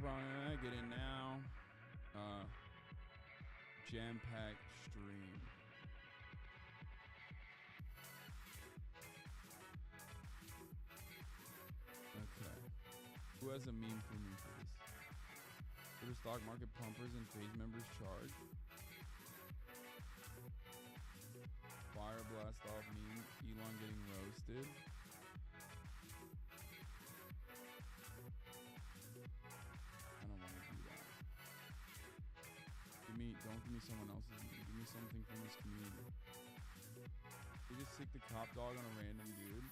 problem. Get in now. Jam-packed stream. Okay. Who has a meme for me for this? Twitter stock market pumpers and phase members charge. Fire blast off meme. Elon getting roasted. I don't want to do that. Don't give me someone else's meme. Give me something from this community. They just stick the cop dog on a random dude.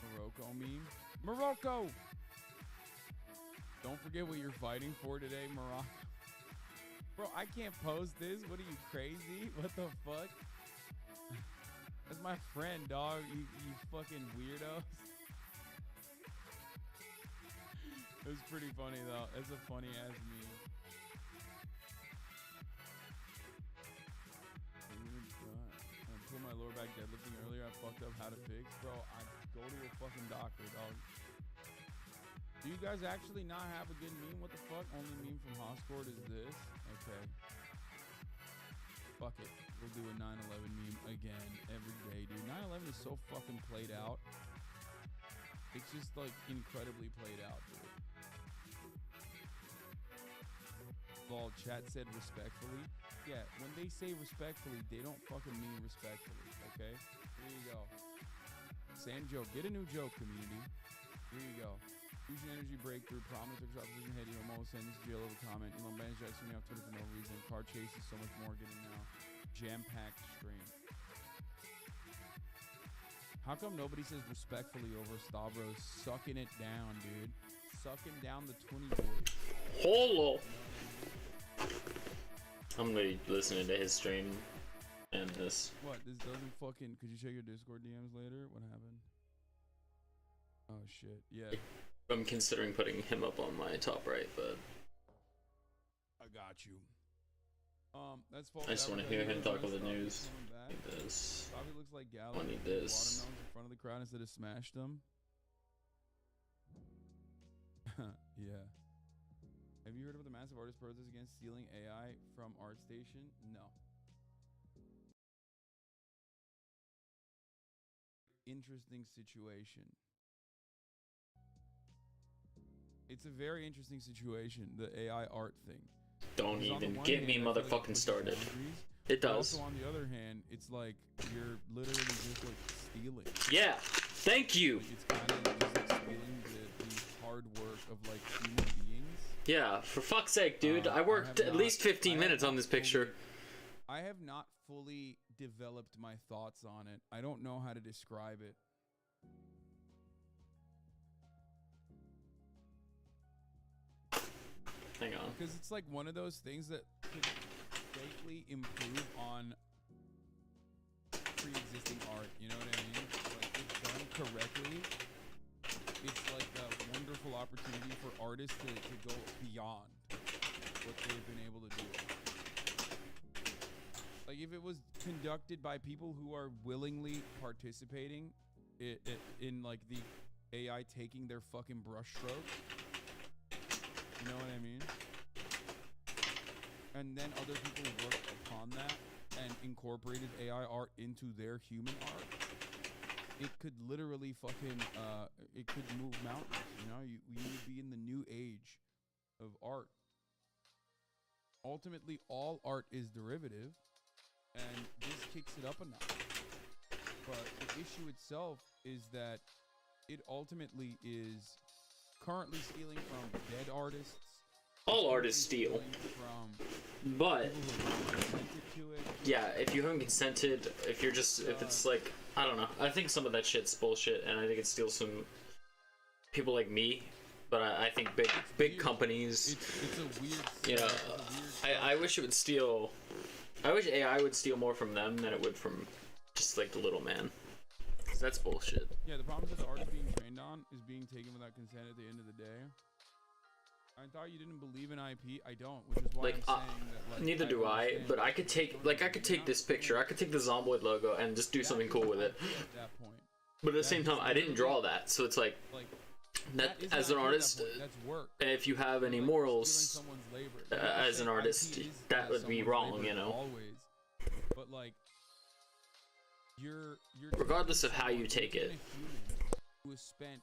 Morocco meme. Morocco! Don't forget what you're fighting for today, Morocco. Bro, I can't post this. What are you, crazy? What the fuck? That's my friend, dog. You fucking weirdos. It was pretty funny, though. It's a funny ass meme. I pulled my lower back deadlifting earlier. I fucked up how to fix. Bro, I go to a fucking doctor, dog. Do you guys actually not have a good meme? What the fuck? Only meme from Hoscourt is this? Okay. Fuck it. We'll do a 9/11 meme again every day, dude. 9/11 is so fucking played out. It's just like incredibly played out, dude. Vol chat said respectfully. Yeah, when they say respectfully, they don't fucking mean respectfully, okay? Here you go. Same joke. Get a new joke, community. Here you go. Fusion energy breakthrough. Prominent drop vision head. You almost send this jail over comment. Elon Bands jacks me off Twitter for no reason. Car chase is so much more. Get it now. Jam-packed stream. How come nobody says respectfully over Stavros sucking it down, dude? Sucking down the 20 boys. Holo. I'm gonna be listening to his stream and this. What? This doesn't fucking. Could you check your Discord DMs later? What happened? Oh shit. Yeah. I'm considering putting him up on my top right, but I got you. That's false. I just want to hear him talk about the news. I need this. Probably looks like Gallo. I need this. Watermelons in front of the crowd instead of smashed them. Yeah. Have you heard about the massive artist protest against stealing AI from ArtStation? No. Interesting situation. It's a very interesting situation, the AI art thing. Don't even get me motherfucking started. It does. Also, on the other hand, it's like you're literally just like stealing. Yeah. Thank you. Like, it's kind of just like stealing the hard work of like human beings. Yeah, for fuck's sake, dude. I worked at least 15 minutes on this picture. I have not fully developed my thoughts on it. I don't know how to describe it. Hang on. Because it's like one of those things that could greatly improve on pre-existing art. You know what I mean? Like, if done correctly, it's like a wonderful opportunity for artists to go beyond what they've been able to do. Like, if it was conducted by people who are willingly participating in like the AI taking their fucking brush stroke. You know what I mean? And then other people worked upon that and incorporated AI art into their human art. It could literally fucking, it could move mountains, you know? We would be in the new age of art. Ultimately, all art is derivative, and this kicks it up a notch. But the issue itself is that it ultimately is currently stealing from dead artists. All artists steal. But yeah, if you haven't consented, if you're just, if it's like, I don't know, I think some of that shit's bullshit, and I think it steals from people like me. But I think big companies, it's a weird, you know, I wish it would steal. I wish AI would steal more from them than it would from just like the little man. 'Cause that's bullshit. Yeah, the problem is that the art is being trained on is being taken without consent at the end of the day. I thought you didn't believe in IP. I don't, which is why Like, I'm saying that. Like, neither do I. But I could take this picture. I could take the Zomboid logo and just do something cool with it. At that point. But at the same time, I didn't draw that, so it's like that as an artist. That's work. If you have any morals as an artist, that would be wrong, you know. Always. But like, you're regardless of how you take it. Who has spent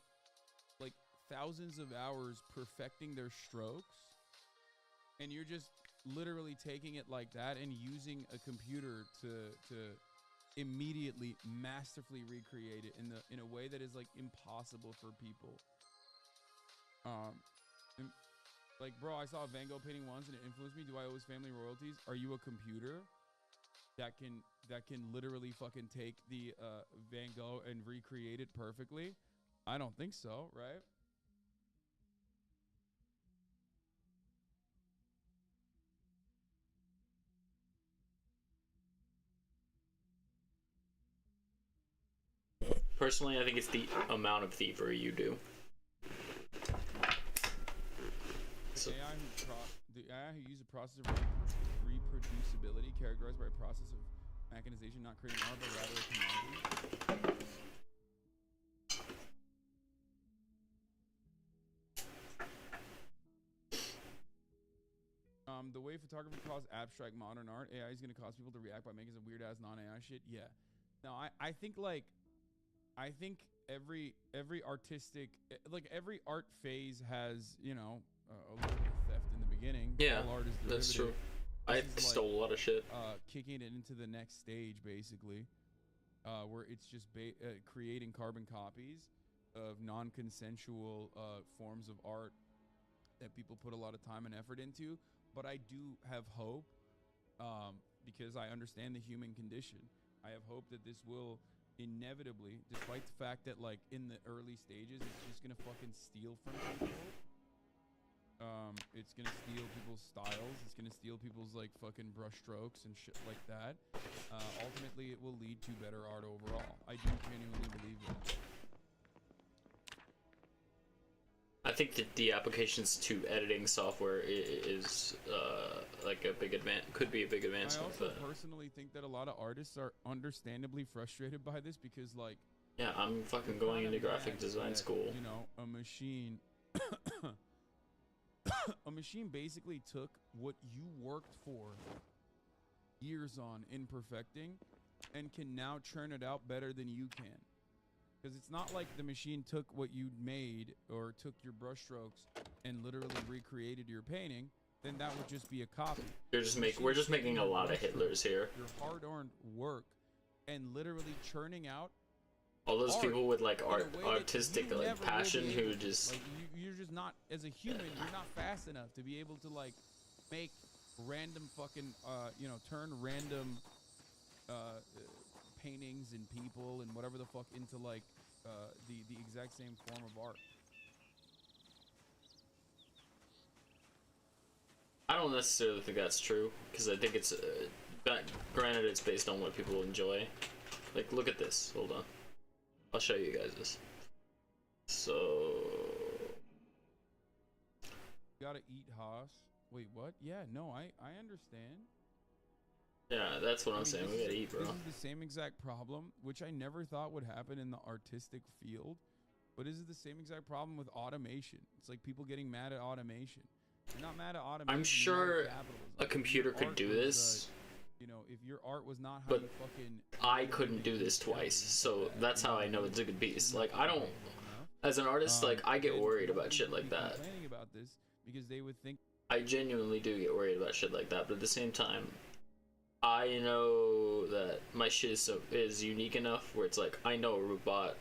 like thousands of hours perfecting their strokes, and you're just literally taking it like that and using a computer to immediately masterfully recreate it in a way that is like impossible for people. Like, bro, I saw a Van Gogh painting once and it influenced me. Do I owe his family royalties? Are you a computer that can literally fucking take the Van Gogh and recreate it perfectly? I don't think so, right? Personally, I think it's the amount of thievery you do. The AI who use a process of reproducibility characterized by a process of mechanization, not creating art, but rather a commodity. The way photography caused abstract modern art, AI is going to cause people to react by making some weird ass non-AI shit. Yeah. Now, I think every artistic, like every art phase has, you know, a little bit of theft in the beginning. Yeah, all art is derivative. that's true. I stole a lot of shit. Kicking it into the next stage, basically, where it's just creating carbon copies of non-consensual forms of art that people put a lot of time and effort into. But I do have hope, because I understand the human condition. I have hope that this will inevitably, despite the fact that like in the early stages, it's just gonna fucking steal from people. It's gonna steal people's styles. It's gonna steal people's like fucking brush strokes and shit like that. Ultimately, it will lead to better art overall. I do genuinely believe that. I think that the applications to editing software is like a big could be a big advancement. I also personally think that a lot of artists are understandably frustrated by this because, like, yeah, I'm fucking going into graphic design school. You know, a machine, a machine basically took what you worked for years on in perfecting, and can now churn it out better than you can. Because it's not like the machine took what you made or took your brush strokes and literally recreated your painting. Then that would just be a copy. We're just making a lot of Hitlers here. Your hard-earned work and literally churning out all those people with like artistic like passion who just like, you're just not, as a human, you're not fast enough to be able to like make random fucking you know, turn random paintings and people and whatever the fuck into like the exact same form of art. I don't necessarily think that's true, because I think it's granted it's based on what people enjoy. Like, look at this. Hold on, I'll show you guys this. So you gotta eat Haas. Wait, what? Yeah, no, I understand. Yeah, that's what I'm saying. We gotta eat, bro. This is the same exact problem, which I never thought would happen in the artistic field, but this is the same exact problem with automation. It's like people getting mad at automation. You're not mad at automation. I'm sure a computer could do this. You know, if your art was not how but you fucking... I couldn't do this twice, so that's how I know it's a good piece. Like, I don't... As an artist, like, I get worried about shit like that. Complaining about this because they would think... I genuinely do get worried about shit like that, but at the same time, I know that my shit is unique enough where it's like, I know a robot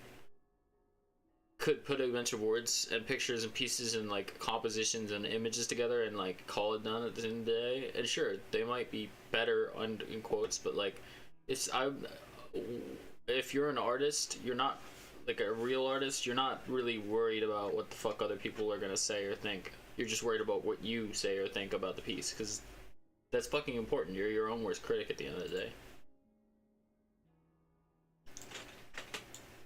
could put a bunch of words and pictures and pieces and like compositions and images together and like call it done at the end of the day. And sure, they might be better in quotes, but like, if you're an artist, you're not like a real artist, you're not really worried about what the fuck other people are gonna say or think. You're just worried about what you say or think about the piece, because that's fucking important. You're your own worst critic at the end of the day.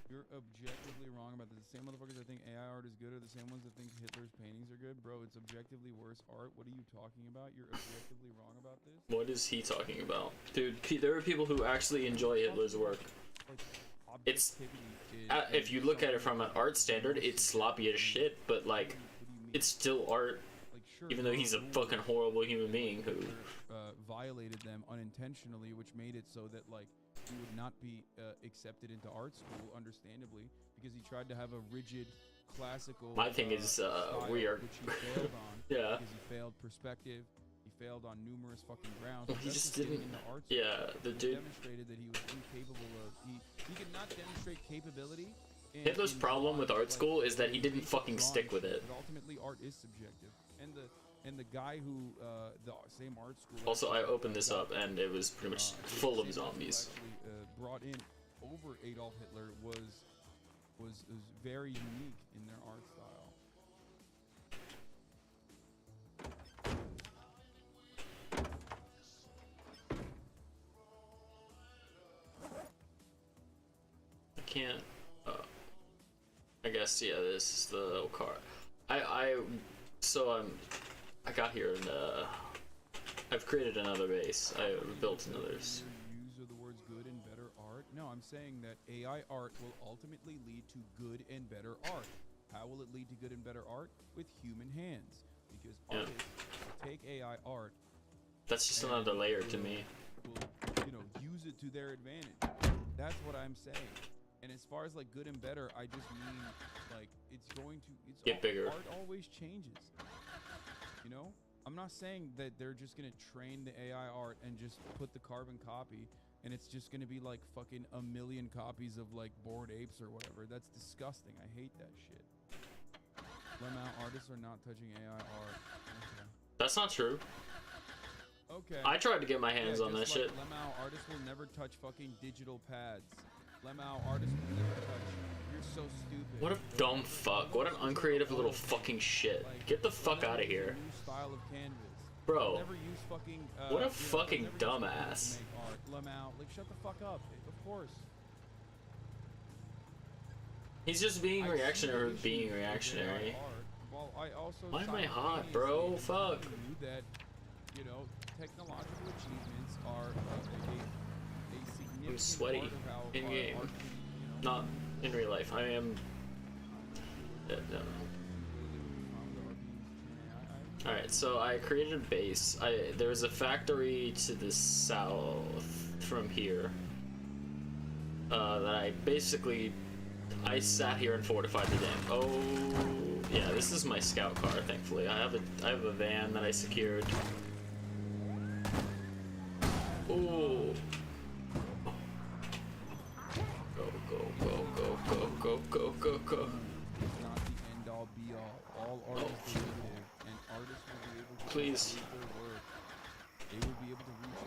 You're objectively wrong about this. The same motherfuckers that think AI art is good are the same ones that think Hitler's paintings are good. Bro, it's objectively worse art. What are you talking about? You're objectively wrong about this? What is he talking about? Dude, there are people who actually enjoy Hitler's work. It's... if you look at it from an art standard, it's sloppy as shit, but, like, it's still art. Even though he's a fucking horrible human being who... violated them unintentionally, which made it so that, like, he would not be accepted into art school, understandably, because he tried to have a rigid, classical... My thing is, we are... which he failed on, yeah. Because he failed perspective, he failed on numerous fucking grounds. Well, he just didn't... Yeah, the dude... demonstrated that he was incapable of... He could not demonstrate capability... Hitler's problem with art school is that he didn't fucking stick with it. But ultimately, art is subjective. And the guy who, the same art school... Also, I opened this up, and it was pretty much full of zombies. Actually, brought in over Adolf Hitler was very unique in their art style. I can't... I guess, yeah, this is the car. I got here and I've created another base. I built another. Use of the words good and better art. No, I'm saying that AI art will ultimately lead to good and better art. How will it lead to good and better art? With human hands, because artists take AI art. That's just another layer to me. Will, use it to their advantage. That's what I'm saying. And as far as like good and better, I just mean like it's going to get bigger. Art always changes. I'm not saying that they're just gonna train the AI art and just put the carbon copy and it's just gonna be like fucking a million copies of like Bored Apes or whatever. That's disgusting. I hate that shit. Lemao artists are not touching AI art. Okay. That's not true. Okay. I tried to get my hands on that shit. Lemao artists will never touch fucking digital pads. Lemao artists will never touch. You're so stupid. What a dumb fuck. What an uncreative little fucking shit. Get the fuck out of here. Style of canvas. Bro. Never use fucking, what a fucking dumbass. Lemao, like shut the fuck up. Of course. He's just being reactionary for being reactionary. Well, I also why am I hot, bro? Fuck. That, technological achievements are a significant I'm sweaty part of how in game. art, Not in real life. I am. No. Alright, so I created a base. There was a factory to the south from here. That I sat here and fortified the dam. Oh, yeah, this is my scout car, thankfully. I have a van that I secured. Ooh. Go. It's not the end all be all. All art is derivative, and artists will be able to please. create their work. They will be able to reach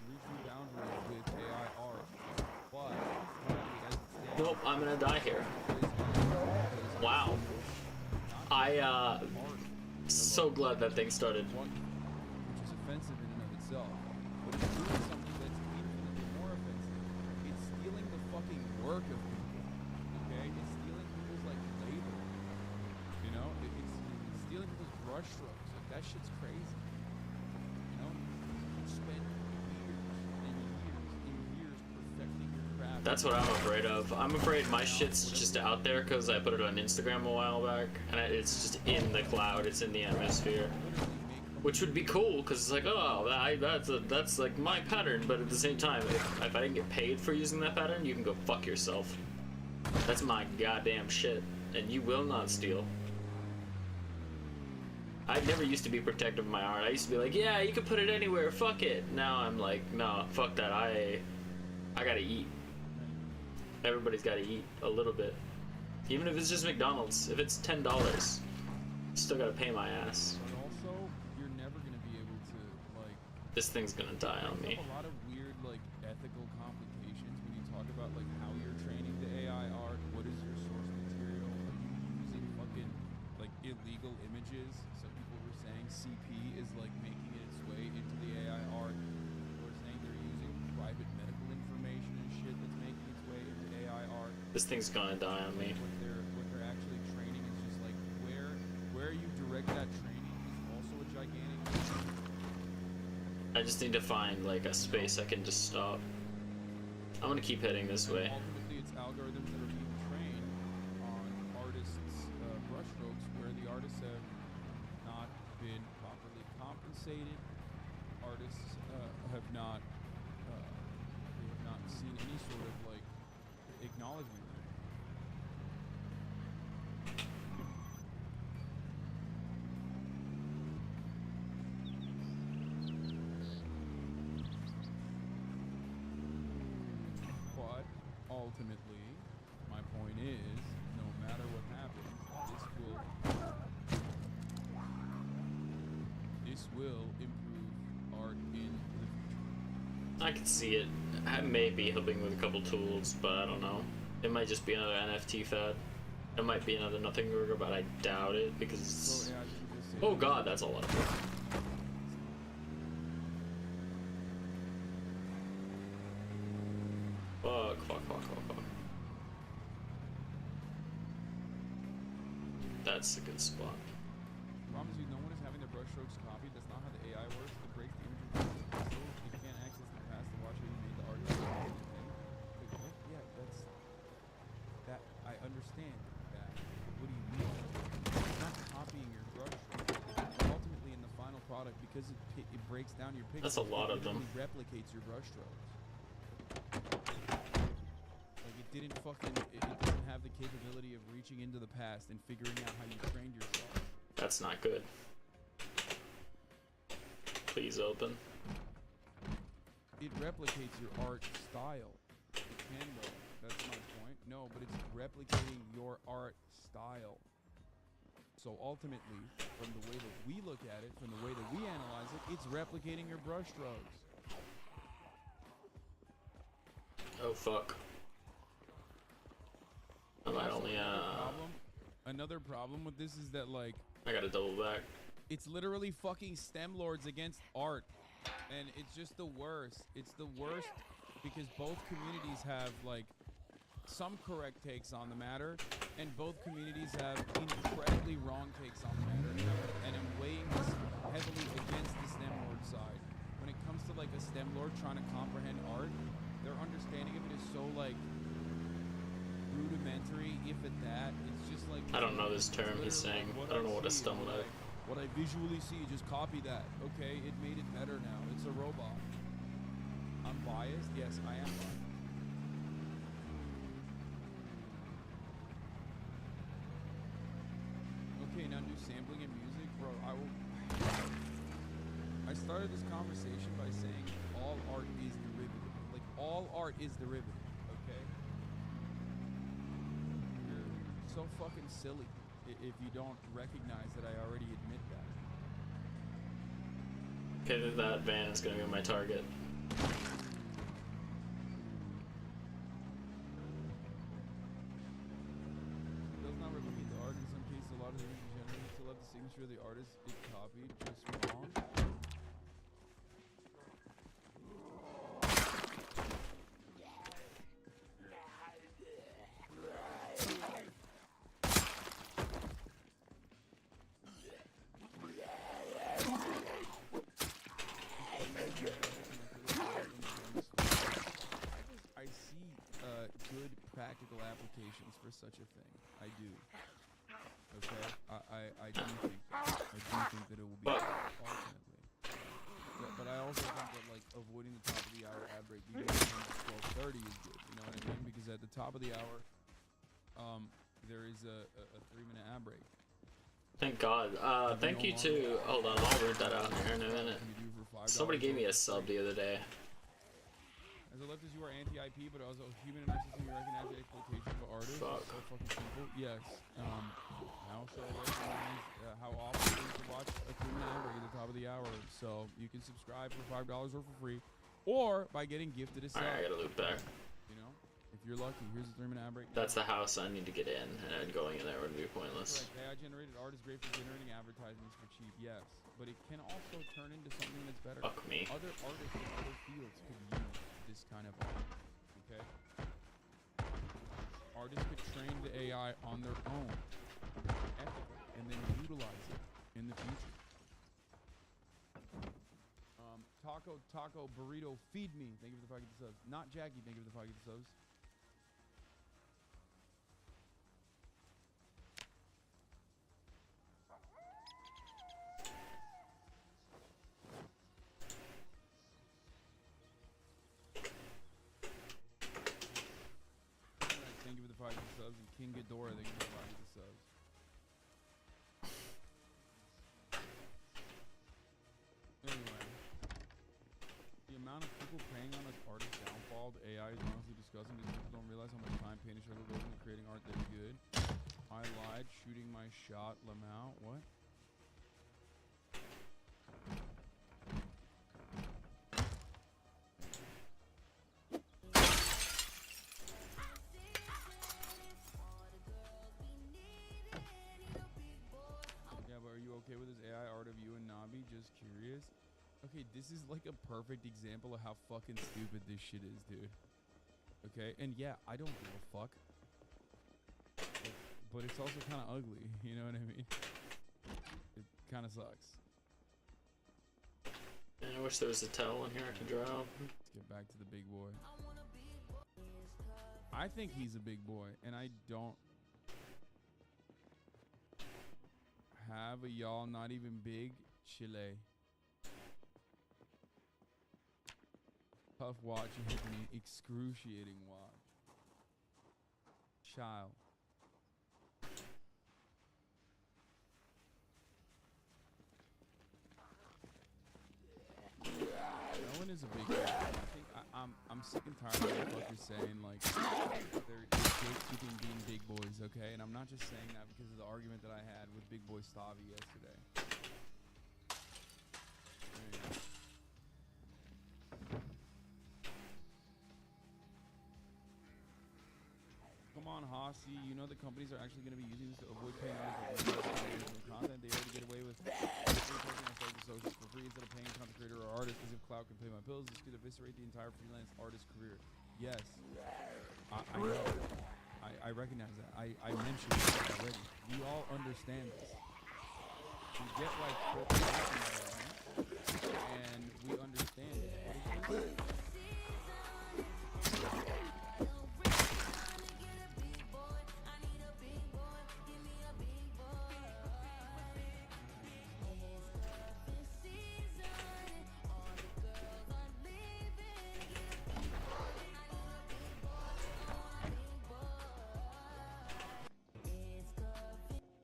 new boundaries with AI art. But as it stands, Nope, I'm gonna die here. Wow. So glad that thing started. Which is offensive in and of itself. But it's doing something that's infinitely more offensive. It's stealing the fucking work of people. Okay? It's stealing people's like labor. It's stealing people's brush strokes. Like that shit's crazy. You spend years and years perfecting your craft. That's what I'm afraid of. I'm afraid my shit's just out there because I put it on Instagram a while back, and it's just in the cloud. It's in the atmosphere, which would be cool because it's like, oh, that's like my pattern. But at the same time, if I didn't get paid for using that pattern, you can go fuck yourself. That's my goddamn shit, and you will not steal. I never used to be protective of my art. I used to be like, yeah, you can put it anywhere, fuck it. Now I'm like, no, fuck that. I gotta eat. Everybody's gotta eat a little bit. Even if it's just McDonald's. If it's $10, still gotta pay my ass. But also, you're never gonna be able to, like... This thing's gonna die on me. A lot of weird, like, ethical complications when you talk about, like, how you're training the AI art. What is your source material? Are you using fucking, like, illegal images? Some people were saying CP is, like, making its way into the AI art. People are saying they're using private medical information and shit that's making its way into AI art. This thing's gonna die on me. What they're actually training is just like where you direct that training is also a gigantic. I just need to find like a space I can just stop. I'm gonna keep heading this way. Ultimately, it's algorithms that are being trained on artists' brushstrokes, where the artists have not been properly compensated. Artists have not seen any sort of like acknowledgement. But ultimately, my point is, no matter what happens, this will improve art in the future. I can see it. I may be helping with a couple tools, but I don't know. It might just be another NFT fad. It might be another nothing burger, but I doubt it because it's... So, oh god, that's a lot of work. Fuck. That's a good spot. Problem is, no one is having their brushstrokes copied. That's not how the AI works. It breaks the image. It can't access the past to watch how you made the art. Like, what? Yeah, that. I understand that. What do you mean? You're not copying your brushstrokes. Ultimately, in the final product, because it breaks down your picture. That's a lot of them. It replicates your brushstrokes. It doesn't have the capability of reaching into the past and figuring out how you trained yourself. That's not good. Please open. It replicates your art style. It can though. That's my point. No, but it's replicating your art style. So ultimately, from the way that we look at it, from the way that we analyze it, it's replicating your brushstrokes. Oh fuck. I might only Another problem with this is that, like, I gotta double back. it's literally fucking STEM lords against art, and it's just the worst. It's the worst because both communities have like some correct takes on the matter, and both communities have incredibly wrong takes on the matter. And I'm weighing this heavily against the STEM lord side. When it comes to like a STEM lord trying to comprehend art, their understanding of it is so like rudimentary, if at that. It's just like, I don't know this term he's saying. I don't know what a STEM is. What I visually see, just copy that. Okay, it made it better now. It's a robot. I'm biased. Yes, I am biased. Okay, now do sampling and music, bro. I started this conversation by saying all art is derivative. Like, all art is derivative. Okay. So fucking silly if you don't recognize that I already admit that. Okay, that van is gonna be my target. It does not replicate the art. In some cases, a lot of the images generated still have the signature of the artist it copied, just wrong. Practical applications for such a thing. I do. Okay? I do think that. I do think that it will be ultimately. But I also think that, like, avoiding the top of the hour ad break being 12:30 is good. You know what I mean? Because at the top of the hour, there is a 3-minute ad break. Thank God. Thank you to... Hold on, I'll read that out here in a minute. Somebody gave me a sub the other day. As a leftist, you are anti-IP, but also human and narcissism. You recognize the exploitation of artists. Fuck. So fucking simple. Yes. I also recognize how often it is to watch a 3-minute ad break at the top of the hour. So you can subscribe for $5 or for free, or by getting gifted a sub. Alright, I gotta loop back. You know, if you're lucky, here's a 3-minute ad break. That's the house I need to get in, and going in there would be pointless. AI generated art is great for generating advertisements for cheap. Yes, but it can also turn into something that's better. Fuck me. Other artists in other fields could use this kind of art. Okay. artists could train the AI on their own and then utilize it in the future. Taco Burrito Feed Me. Thank you for the 5 subs. Not Jackie. Thank you for the 5 subs. Thank you for the 5 subs. And King Ghidorah, thank you for the 5 subs. Anyway, the amount of people preying on this artist's downfall, the AI is honestly disgusting because people don't realize how much time, pain, and struggle goes into creating art that is good. I lied, shooting my shot, Lamau. What? Yeah, but are you okay with this AI art of you and Nabi? Just curious. Okay, this is like a perfect example of how fucking stupid this shit is, dude. Okay, and yeah, I don't give a fuck. But it's also kind of ugly, you know what I mean? It kind of sucks. And I wish there was a towel in here I could dry off. Let's get back to the big boy. I think he's a big boy, and I don't have a y'all not even big Chile. Tough watch and Hippany, excruciating watch. Child. Owen is a big boy. I think I'm sick and tired of motherfuckers saying like they're gatekeeping being big boys, okay? And I'm not just saying that because of the argument that I had with Big Boy Stavi yesterday. There you go. Come on, Hossie. You know the companies are actually going to be using this to avoid paying artists content. They already get away with posting on socials for free instead of paying a content creator or artist, because if cloud can pay my bills, this could eviscerate the entire freelance artist career. Yes, I know. I recognize that. I mentioned it already. We all understand this. We get like and we understand it. What is this?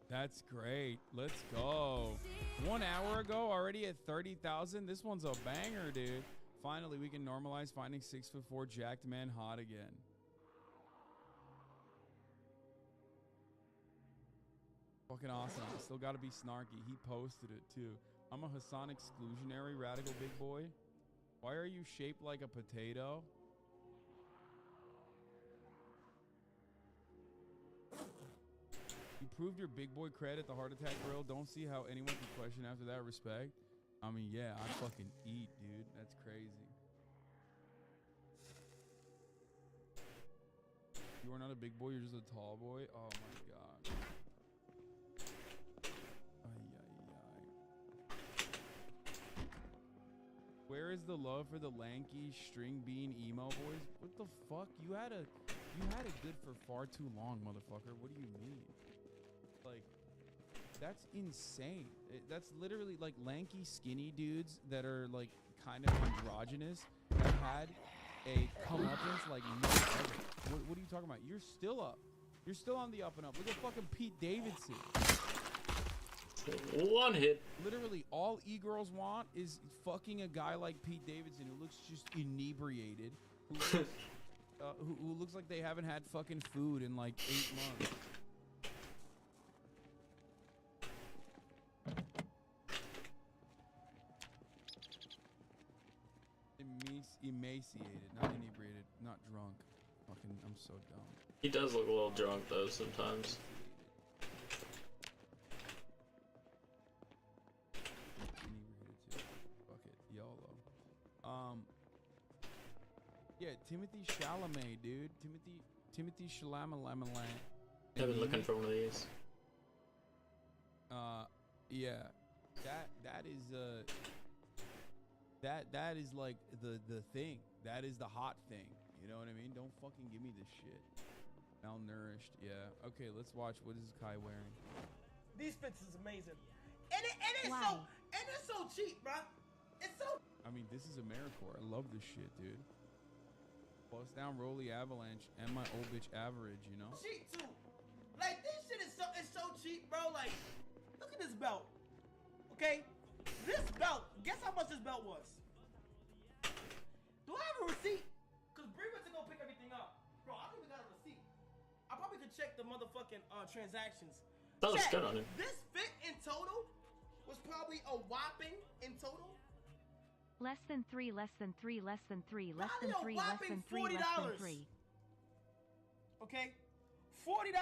That's great. Let's go. 1 hour ago, already at 30,000. This one's a banger, dude. Finally, we can normalize finding 6'4" jacked man hot again. Fucking awesome. Still gotta be snarky. He posted it too. I'm a Hassan exclusionary radical big boy. Why are you shaped like a potato? You proved your big boy cred at the heart attack grill. Don't see how anyone can question after that. Respect. I mean, yeah, I fucking eat, dude. That's crazy. You are not a big boy. You're just a tall boy. Oh my god. Where is the love for the lanky string bean emo boys? What the fuck? You had it good for far too long, motherfucker. What do you mean? Like, that's insane. That's literally like lanky skinny dudes that are like kind of androgynous that had a comeuppance like no other. What are you talking about? You're still up. You're still on the up and up. Look at fucking Pete Davidson. One hit. Literally, all e-girls want is fucking a guy like Pete Davidson who looks just inebriated, who looks like they haven't had fucking food in like 8 months. Emaciated, not inebriated, not drunk. Fucking, I'm so dumb. He does look a little drunk though sometimes. Yeah, Timothy Chalamet, dude. Timothy Chalamet. I've been looking for one of these. Yeah, that is like the thing. That is the hot thing. You know what I mean? Don't fucking give me this shit. Malnourished. Yeah. Okay, let's watch. What is Kai wearing? These fits is amazing, and it's so cheap, bro. It's so. I mean, this is AmeriCorps. I love this shit, dude. Bust down Rolly Avalanche and my old bitch average. You know. Cheap too. Like this shit is so cheap, bro. Like, look at this belt. Okay, this belt. Guess how much this belt was? Do I have a receipt? Cause Bree went to go pick everything up, bro. I don't even got a receipt. I probably could check the motherfucking transactions. That looks good on him. This fit in total was probably a whopping in total. Less than 3, less than 3, less than 3, less Probably than 3, a less whopping than 3, less than $40. 3. Okay, $40.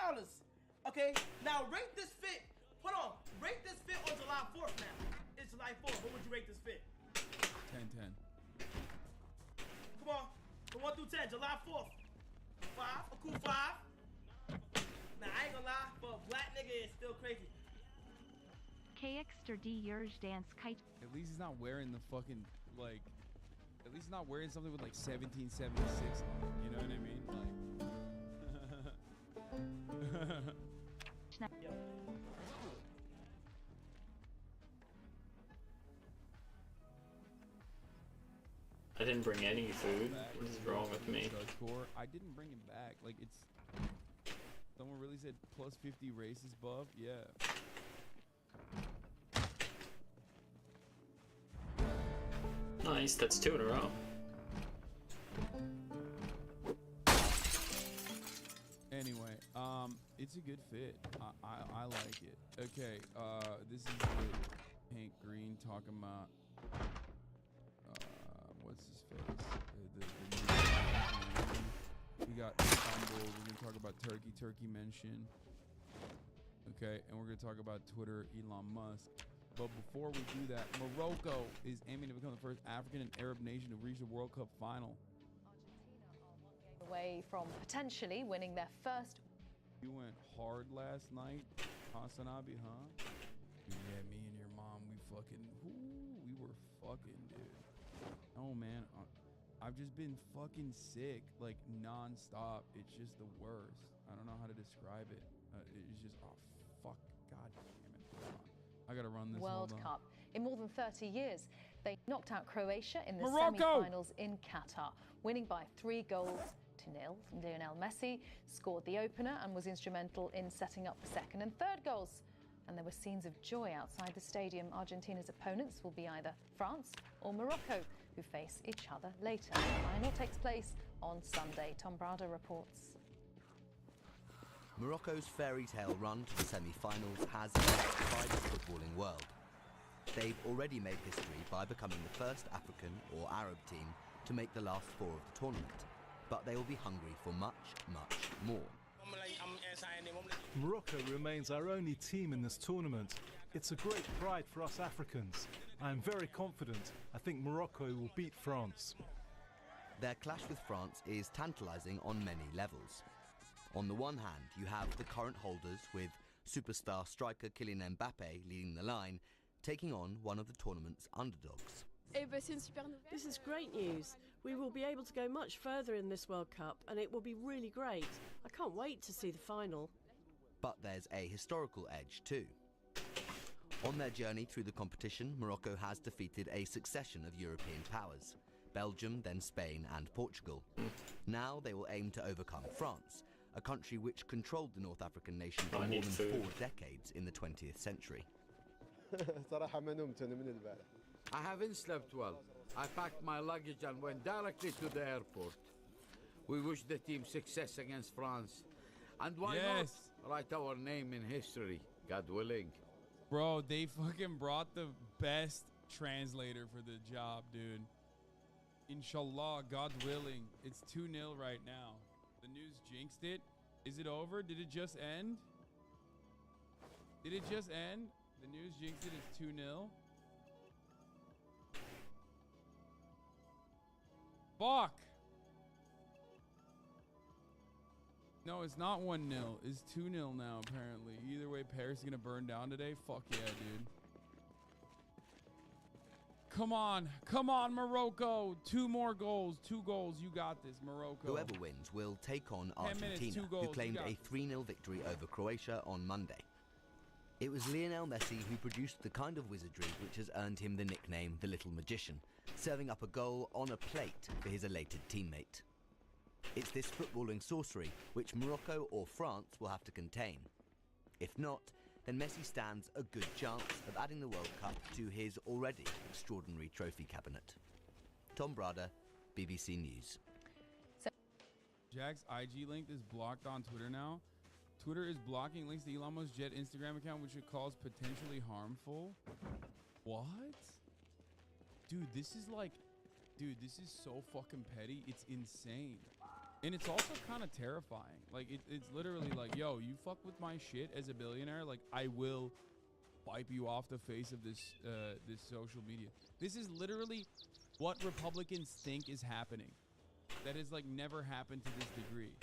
Okay, now rate this fit. Hold on, rate this fit on July 4th now. It's July 4th. What would you rate this fit? 10-10. Come on, from 1 through 10. July 4th. 5, a cool 5. Nah, I ain't gonna lie, for a black nigga, it's still crazy. KX D Urge Dance Kite. At least he's not wearing the fucking like. At least he's not wearing something with like 1776 on it. You know what I mean? Like. Yep. I didn't bring any food. What is wrong with me? I didn't bring it back. Like it's. Someone really said plus 50 racist buff. Yeah. Nice. That's 2 in a row. Anyway, it's a good fit. I like it. Okay, this is the pink green talking about what's his face? We got Istanbul. We're gonna talk about Turkey mention. Okay, and we're gonna talk about Twitter, Elon Musk. But before we do that, Morocco is aiming to become the first African and Arab nation to reach the World Cup final. Away from potentially winning their first. You went hard last night, Hasanabi, huh? Yeah, me and your mom, we were fucking, dude. Oh man, I've just been fucking sick, like non-stop. It's just the worst. I don't know how to describe it. It's just, oh fuck, god damn it. Hold on. I gotta run this World Cup. In more than 30 years, they knocked out Croatia in the Morocco! semi-finals in Qatar, winning by 3 goals to 0. Lionel Messi scored the opener and was instrumental in setting up the second and third goals. And there were scenes of joy outside the stadium. Argentina's opponents will be either France or Morocco, who face each other later. The final takes place on Sunday. Tom Brada reports. Morocco's fairy tale run to the semi-finals has electrified the footballing world. They've already made history by becoming the first African or Arab team to make the last 4 of the tournament, but they will be hungry for much, much more. Morocco remains our only team in this tournament. It's a great pride for us Africans. I am very confident. I think Morocco will beat France. Their clash with France is tantalising on many levels. On the one hand, you have the current holders with superstar striker Kylian Mbappe leading the line, taking on one of the tournament's underdogs. This is great news. We will be able to go much further in this World Cup and it will be really great. I can't wait to see the final. But there's a historical edge too. On their journey through the competition, Morocco has defeated a succession of European powers, Belgium, then Spain and Portugal. Now they will aim to overcome France, a country which controlled the North African nation for more than 4 decades in the 20th century. I haven't slept well. I packed my luggage and went directly to the airport. We wish the team success against France. And why not write our name in history, God willing. Bro, they fucking brought the best translator for the job, dude. Inshallah, God willing. It's 2-0 right now. The news jinxed it. Is it over? Did it just end? Did it just end? The news jinxed it. It's 2-0. Fuck. No, it's not 1-0. It's 2-0 now, apparently. Either way, Paris is going to burn down today. Fuck yeah, dude. Come on. Come on, Morocco. 2 more goals. 2 goals. You got this, Morocco. Whoever wins will take on 10 minutes, Argentina, 2 goals, who claimed a 3-0 victory over Croatia on Monday. It was Lionel Messi who produced the kind of wizardry which has earned him the nickname the Little Magician, serving up a goal on a plate for his elated teammate. It's this footballing sorcery which Morocco or France will have to contain. If not, then Messi stands a good chance of adding the World Cup to his already extraordinary trophy cabinet. Tom Brada, BBC News. Jack's IG link is blocked on Twitter now. Twitter is blocking links to Elon Musk's Jet Instagram account, which it calls potentially harmful. What? Dude, this is like... Dude, this is so fucking petty. It's insane. And it's also kind of terrifying. Like, it's literally like, yo, you fuck with my shit as a billionaire, like, I will wipe you off the face of this this social media. This is literally what Republicans think is happening. That has, like, never happened to this degree.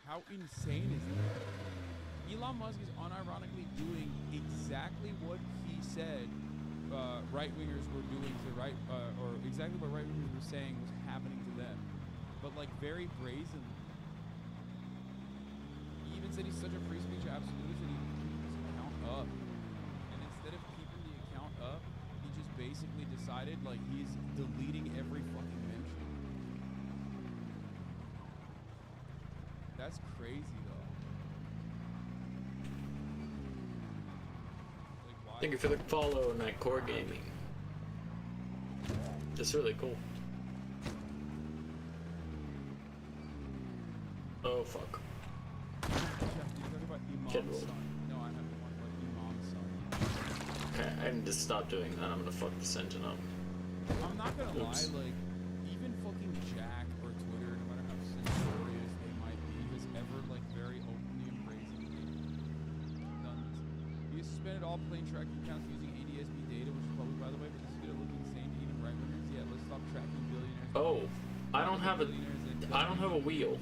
How insane is that? Elon Musk is unironically doing exactly what he said right-wingers were doing to or exactly what right-wingers were saying was happening to them, but like very brazenly. He even said he's such a free speech absolutist that he keeps his account up, and instead of keeping the account up, he just basically decided like he's deleting every fucking mention. That's crazy though. Thank you for the follow, Night Core Gaming. That's really cool. Oh fuck. Kid roll. No, I haven't won like Imam's son. Okay, I need to stop doing that. I'm gonna fuck this engine up. I'm not gonna lie, like, even fucking Jack or Twitter, no matter how censorious they might be, has ever, like, very openly and brazenly done this. He has suspended all plane tracking accounts using ADSB data, which is public, by the way, but this is gonna look insane to even right-wingers. Yeah, let's stop tracking billionaires. Oh, I don't have a wheel.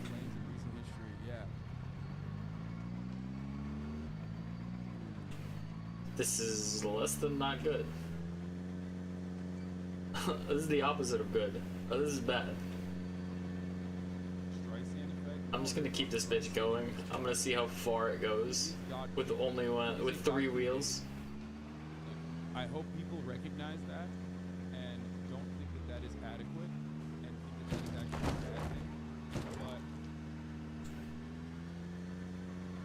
Yeah. This is less than not good. This is the opposite of good. Oh, this is bad. I'm just gonna keep this bitch going. I'm gonna see how far it goes with with 3 wheels. I hope people recognize that and don't think that that is adequate and think that that is actually a bad thing. But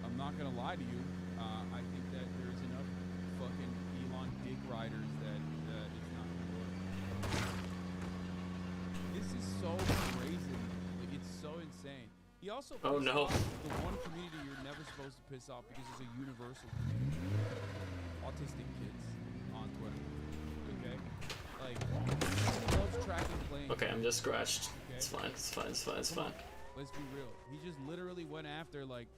I'm not gonna lie to you. I think that there's enough fucking Elon dick riders that it's not gonna work. This is so crazy. Like, it's so insane. He also oh no. The one community you're never supposed to piss off because it's a universal community. Autistic kids on Twitter. Okay? Like, he loves tracking planes. Okay, I'm just scratched. Okay? It's fine, it's fine, it's fine, it's fine. Let's be real. He just literally went after, like,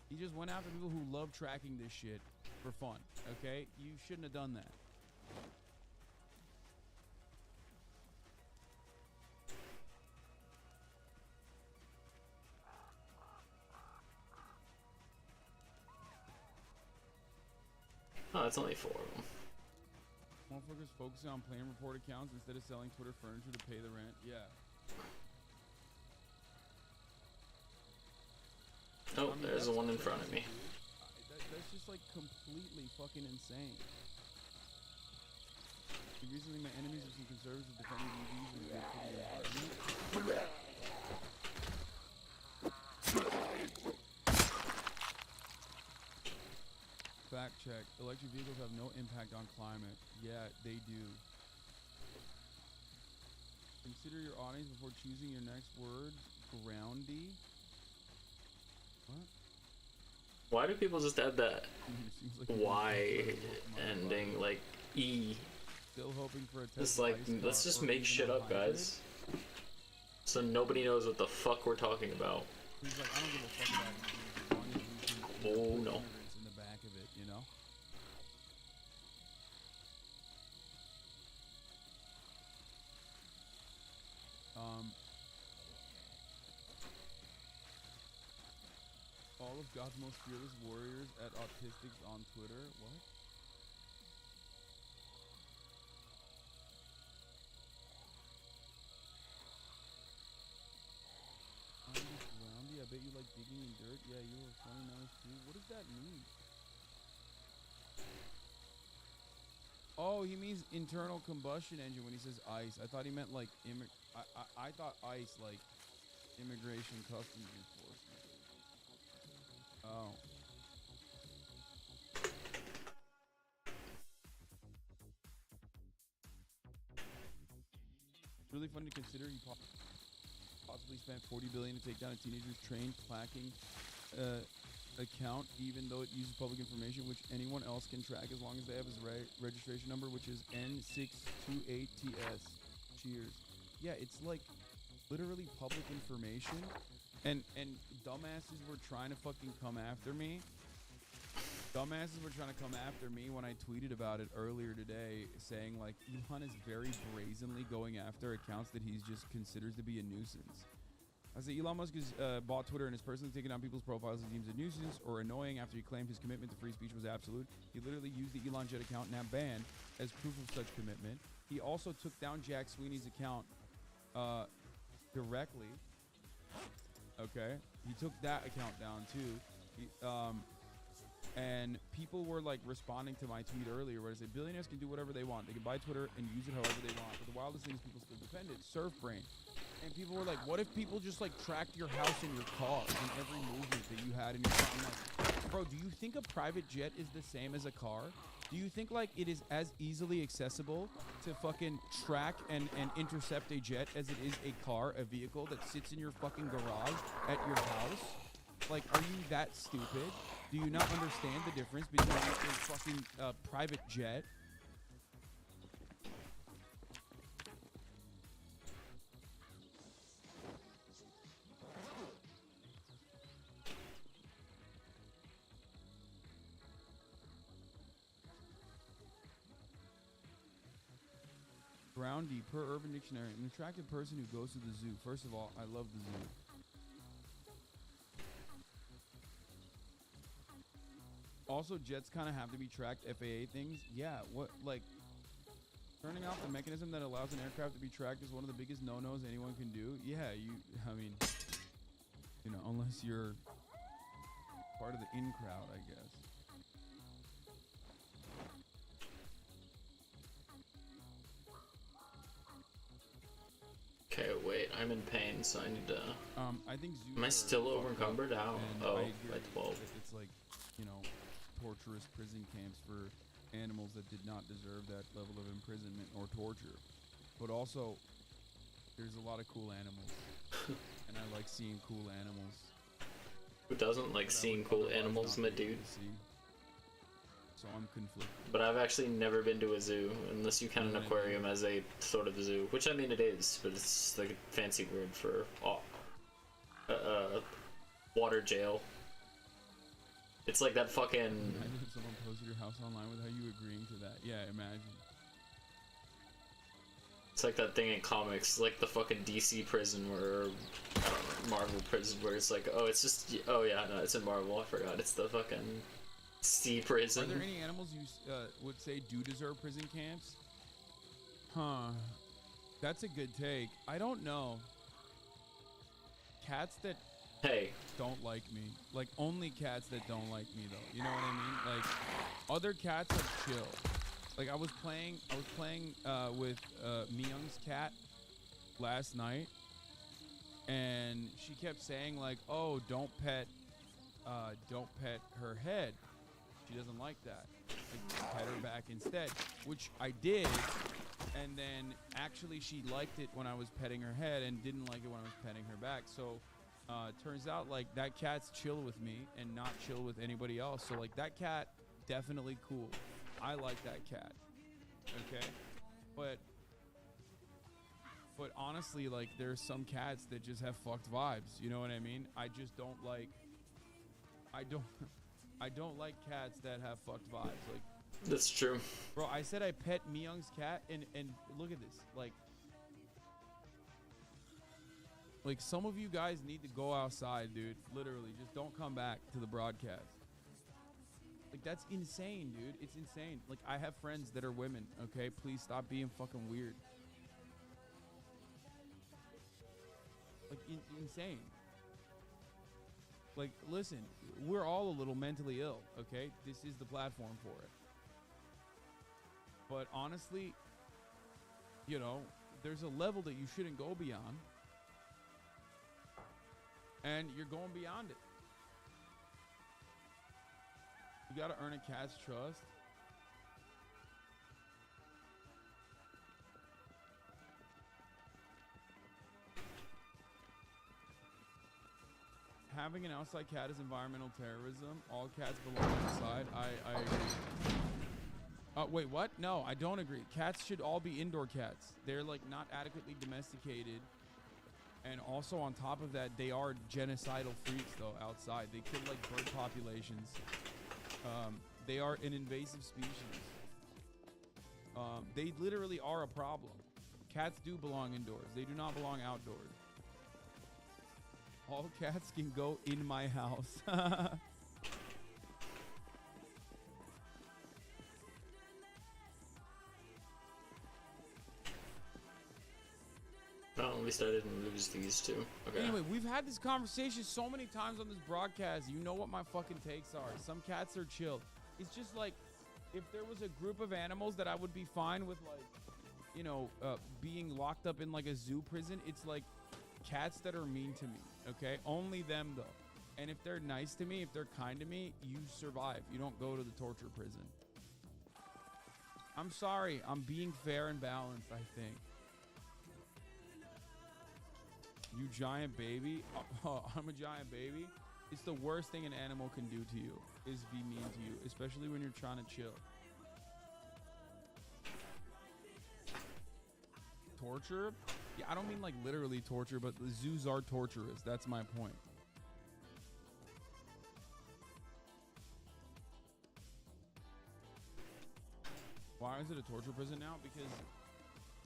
he just went after people who love tracking this shit for fun. Okay? You shouldn't have done that. Oh, it's only 4 of them. Motherfuckers focusing on plane report accounts instead of selling Twitter furniture to pay the rent. Yeah. Oh, there's the one in front of me. That's just like completely fucking insane. Recently, my enemies are some conservatives defending EVs and good for the environment. Fact check. Electric vehicles have no impact on climate. Yeah, they do. Consider your audience before choosing your next word. Groundy. What? Why do people just add that like Y ending, like E? Still hoping for a test. It's like, let's just make shit up, guys. So nobody knows what the fuck we're talking about. He's like, I don't give a fuck about it. Oh no. In the back of it, you know? all of God's most fearless warriors at Autistics on Twitter. What? Roundy, I bet you like digging in dirt. Yeah, you were funny nice too. What does that mean? Oh, he means internal combustion engine when he says ICE. I thought he meant like I thought ICE like immigration customs enforcement. Oh. It's really funny to consider he possibly spent $40 billion to take down a teenager's train clacking account, even though it uses public information which anyone else can track as long as they have his registration number, which is N628TS. Cheers. Yeah, it's like literally public information, and dumbasses were trying to fucking come after me. Dumbasses were trying to come after me when I tweeted about it earlier today, saying like Elon is very brazenly going after accounts that he just considers to be a nuisance. I said Elon Musk has bought Twitter and is personally taking down people's profiles he deems a nuisance or annoying after he claimed his commitment to free speech was absolute. He literally used the Elon Jet account, now banned, as proof of such commitment. He also took down Jack Sweeney's account directly. Okay, he took that account down too. And people were like responding to my tweet earlier where I said billionaires can do whatever they want. They can buy Twitter and use it however they want. But the wildest thing is people still defend it. Surf brain. And people were like, what if people just like tracked your house and your car and every movement that you had in your car? I'm like, bro, do you think a private jet is the same as a car? Do you think like it is as easily accessible to fucking track and intercept a jet as it is a car, a vehicle that sits in your fucking garage at your house? Like, are you that stupid? Do you not understand the difference between a fucking private jet? Groundy, per Urban Dictionary, an attractive person who goes to the zoo. First of all, I love the zoo. Also, jets kind of have to be tracked, FAA things. Yeah, what, like, turning off the mechanism that allows an aircraft to be tracked is one of the biggest no-nos anyone can do. Yeah, I mean, you know, unless you're part of the in crowd, I guess. Okay, wait, I'm in pain, so I need to... I think zoos am I still over encumbered? Ow. Oh, by 12. It's like, you know, torturous prison camps for animals that did not deserve that level of imprisonment or torture. But also, there's a lot of cool animals. And I like seeing cool animals. Who doesn't like seeing cool animals, my dude? So I'm conflicted. But I've actually never been to a zoo, unless you count an aquarium as a sort of zoo. Which, I mean, it is, but it's like a fancy word for water jail. It's like that fucking... Imagine if someone posted your house online without you agreeing to that. Yeah, imagine. It's like that thing in comics, like the fucking DC prison where... I don't know, Marvel prison where it's like, oh, it's just... Oh yeah, no, it's in Marvel, I forgot. It's the fucking... sea prison. Are there any animals you would say do deserve prison camps? Huh. That's a good take. I don't know. Cats that don't like me. Like, only cats that don't like me, though. You know what I mean? Like, other cats are chill. Like, I was playing with Myung's cat last night, and she kept saying, like, oh, don't pet her head. She doesn't like that. Like, pet her back instead, which I did, and then actually she liked it when I was petting her head and didn't like it when I was petting her back. So turns out like that cat's chill with me and not chill with anybody else. So like that cat definitely cool. I like that cat. Okay, but honestly, like there's some cats that just have fucked vibes. You know what I mean? I just don't like. I don't like cats that have fucked vibes. Like, that's true. Bro, I said I pet Myung's cat, and look at this. Like Like, some of you guys need to go outside, dude. Literally, just don't come back to the broadcast. Like, that's insane, dude. It's insane. Like, I have friends that are women, okay? Please stop being fucking weird. Like, insane. Like, listen, we're all a little mentally ill, okay? This is the platform for it. But honestly, you know, there's a level that you shouldn't go beyond. And you're going beyond it. You gotta earn a cat's trust. Having an outside cat is environmental terrorism. All cats belong inside. I agree. Wait, what? No, I don't agree. Cats should all be indoor cats. They're like not adequately domesticated. And also on top of that, they are genocidal freaks though outside. They kill like bird populations. They are an invasive species. They literally are a problem. Cats do belong indoors. They do not belong outdoors. All cats can go in my house. No, at least I didn't lose these two. Okay. Anyway, we've had this conversation so many times on this broadcast. You know what my fucking takes are. Some cats are chill. It's just like, if there was a group of animals that I would be fine with, like, you know, being locked up in like a zoo prison, it's like cats that are mean to me, okay? Only them though. And if they're nice to me, if they're kind to me, you survive. You don't go to the torture prison. I'm sorry. I'm being fair and balanced, I think. You giant baby. I'm a giant baby. It's the worst thing an animal can do to you is be mean to you, especially when you're trying to chill. Torture? Yeah, I don't mean like literally torture, but the zoos are torturous. That's my point. Why is it a torture prison now? Because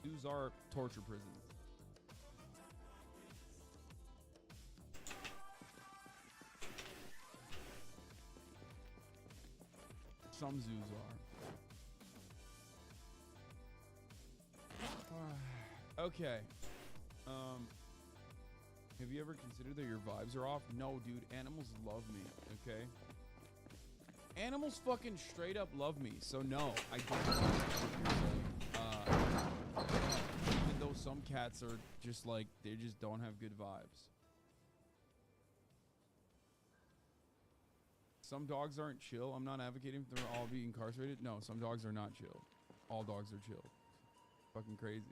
zoos are torture prisons. Some zoos are. Okay. Have you ever considered that your vibes are off? No, dude. Animals love me, okay? Animals fucking straight up love me. So no, I don't know what you're saying. Even though some cats are just like, they just don't have good vibes. Some dogs aren't chill. I'm not advocating for them all being incarcerated. No, some dogs are not chill. All dogs are chill. Fucking crazy.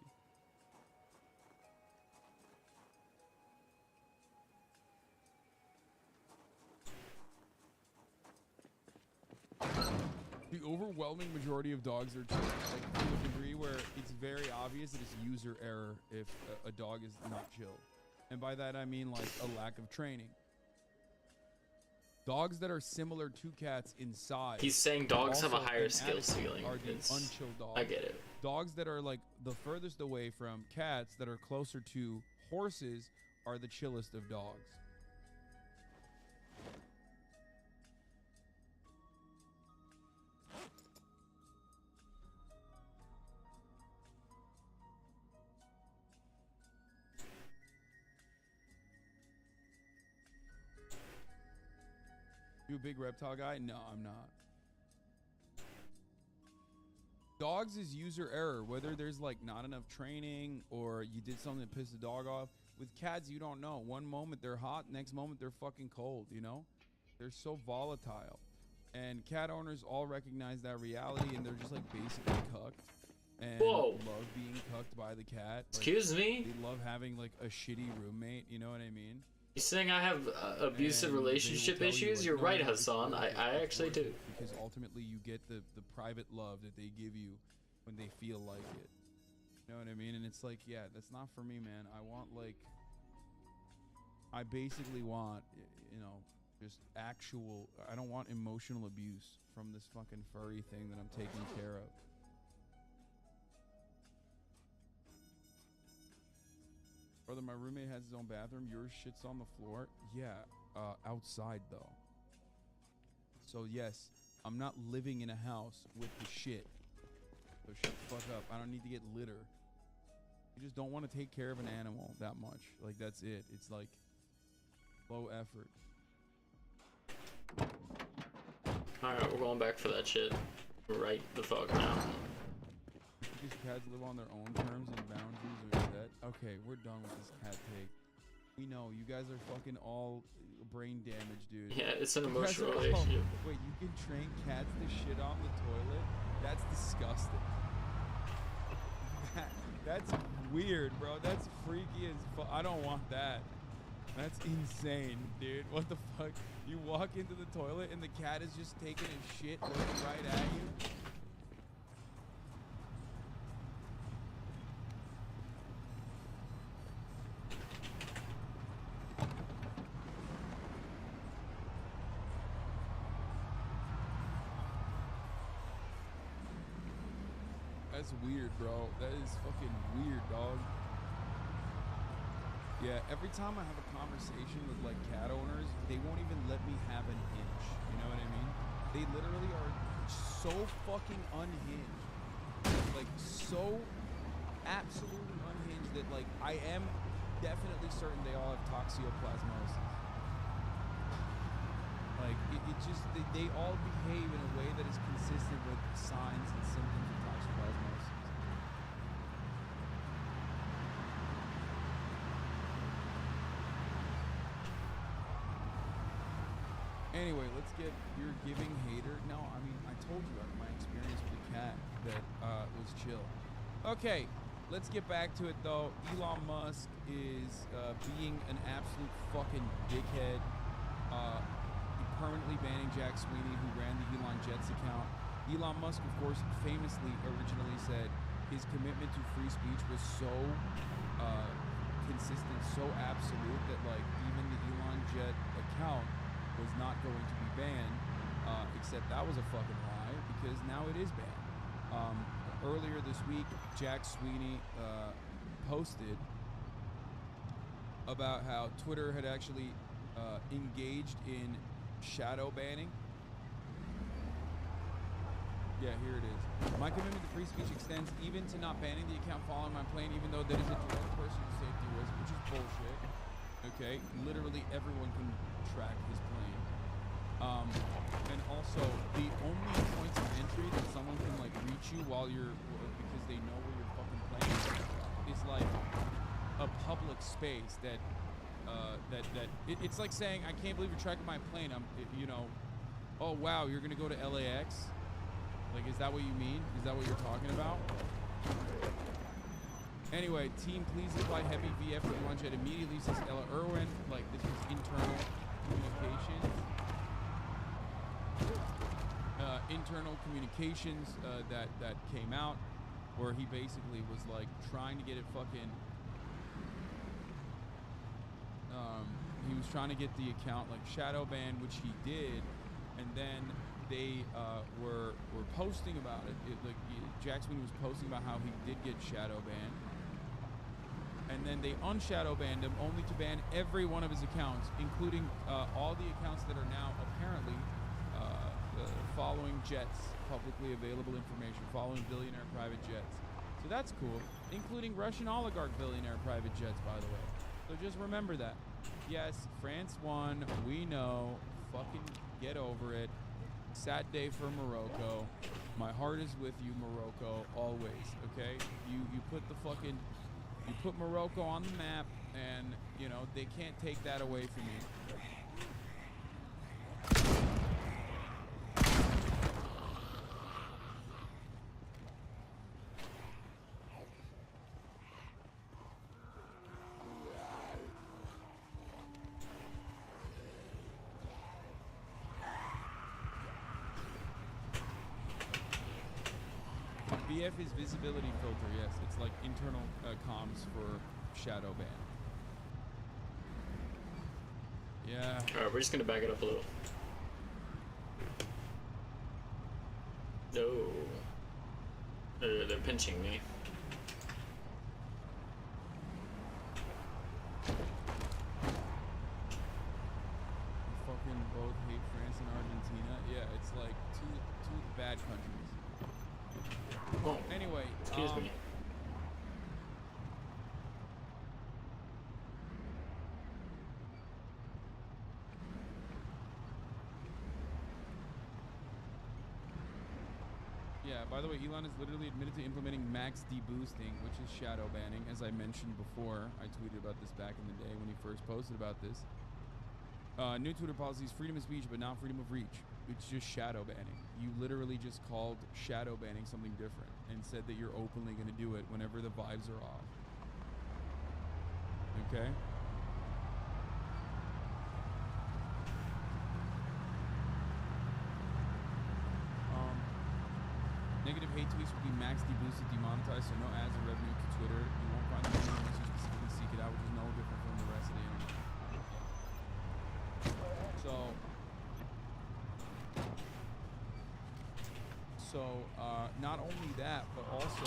The overwhelming majority of dogs are chill, like to a degree where it's very obvious that it's user error if a dog is not chill. And by that I mean like a lack of training. Dogs that are similar to cats in size. He's saying dogs have a higher skill ceiling. Are the unchill dogs. I get it. Dogs that are like the furthest away from cats that are closer to horses are the chillest of dogs. You a big reptile guy? No, I'm not. Dogs is user error, whether there's like not enough training or you did something that pissed the dog off. With cats, you don't know. One moment they're hot, next moment they're fucking cold, you know? They're so volatile. And cat owners all recognize that reality and they're just like basically cucked. And love being cucked by the cat. Excuse me? They love having like a shitty roommate, you know what I mean? You saying I have abusive relationship issues? You're right, Hassan. I actually do. Because ultimately you get the private love that they give you when they feel like it. You know what I mean? And it's like, yeah, that's not for me, man. I want like, I basically want, you know, just actual, I don't want emotional abuse from this fucking furry thing that I'm taking care of. Brother, my roommate has his own bathroom. Yours shits on the floor. Yeah, outside though. So yes, I'm not living in a house with the shit. So shut the fuck up. I don't need to get litter. You just don't want to take care of an animal that much. Like, that's it. It's like low effort. Alright, we're going back for that shit right the fuck now. These cats live on their own terms and boundaries and that. Okay, we're done with this cat take. We know you guys are fucking all brain damaged, dude. Yeah, it's an emotional relationship. Wait, you can train cats to shit on the toilet? That's disgusting. That's weird, bro. That's freaky as fuck. I don't want that. That's insane, dude. What the fuck? You walk into the toilet and the cat is just taking a shit looking right at you? That's weird, bro. That is fucking weird, dog. Yeah, every time I have a conversation with like cat owners, they won't even let me have an inch. You know what I mean? They literally are so fucking unhinged. Like, so absolutely unhinged that like I am definitely certain they all have toxoplasmosis. Like, it just, they all behave in a way that is consistent with signs and symptoms of toxoplasmosis. Anyway, let's get your giving hater. No, I mean, I told you my experience with the cat that was chill. Okay, let's get back to it though. Elon Musk is being an absolute fucking dickhead. Permanently banning Jack Sweeney, who ran the Elon Jets account. Elon Musk, of course, famously originally said his commitment to free speech was so consistent, so absolute that like even the Elon Jet account was not going to be banned, except that was a fucking lie because now it is banned. Earlier this week, Jack Sweeney posted about how Twitter had actually engaged in shadow banning. Yeah, here it is. My commitment to free speech extends even to not banning the account following my plane, even though that is a direct personal safety risk, which is bullshit. Okay, literally everyone can track his plane. And also, the only points of entry that someone can like reach you while you're, because they know where you're fucking playing, is like a public space that it's like saying, I can't believe you're tracking my plane. You know, oh wow, you're gonna go to LAX? Like, is that what you mean? Is that what you're talking about? Anyway, team, please apply heavy VF for Elon Jet immediately, says Ella Irwin. Like, this was internal communications. Internal communications that came out, where he basically was like trying to get it fucking. He was trying to get the account like shadow banned, which he did, and then they were posting about it. Like Jack Sweeney was posting about how he did get shadow banned, and then they unshadow banned him, only to ban every one of his accounts, including all the accounts that are now apparently following jets, publicly available information, following billionaire private jets. So that's cool, including Russian oligarch billionaire private jets, by the way. So just remember that. Yes, France won. We know. Fucking get over it. Sad day for Morocco. My heart is with you, Morocco, always. Okay? You put the fucking, you put Morocco on the map, and you know they can't take that away from you. VF is visibility filter, yes. It's like internal comms for shadow ban. Yeah. Alright, we're just gonna back it up a little. No. They're pinching me. fucking both hate France and Argentina. Yeah, it's like two bad countries. Oh, anyway, excuse me. Yeah, by the way, Elon has literally admitted to implementing max deboosting, which is shadow banning. As I mentioned before, I tweeted about this back in the day when he first posted about this. New Twitter policy is freedom of speech, but not freedom of reach. It's just shadow banning. You literally just called shadow banning something different and said that you're openly going to do it whenever the vibes are off. Okay? Negative hate tweets will be max deboosted, demonetized, so no ads or revenue to Twitter. You won't find the video unless you specifically seek it out, which is no different from the rest of the internet. So, not only that, but also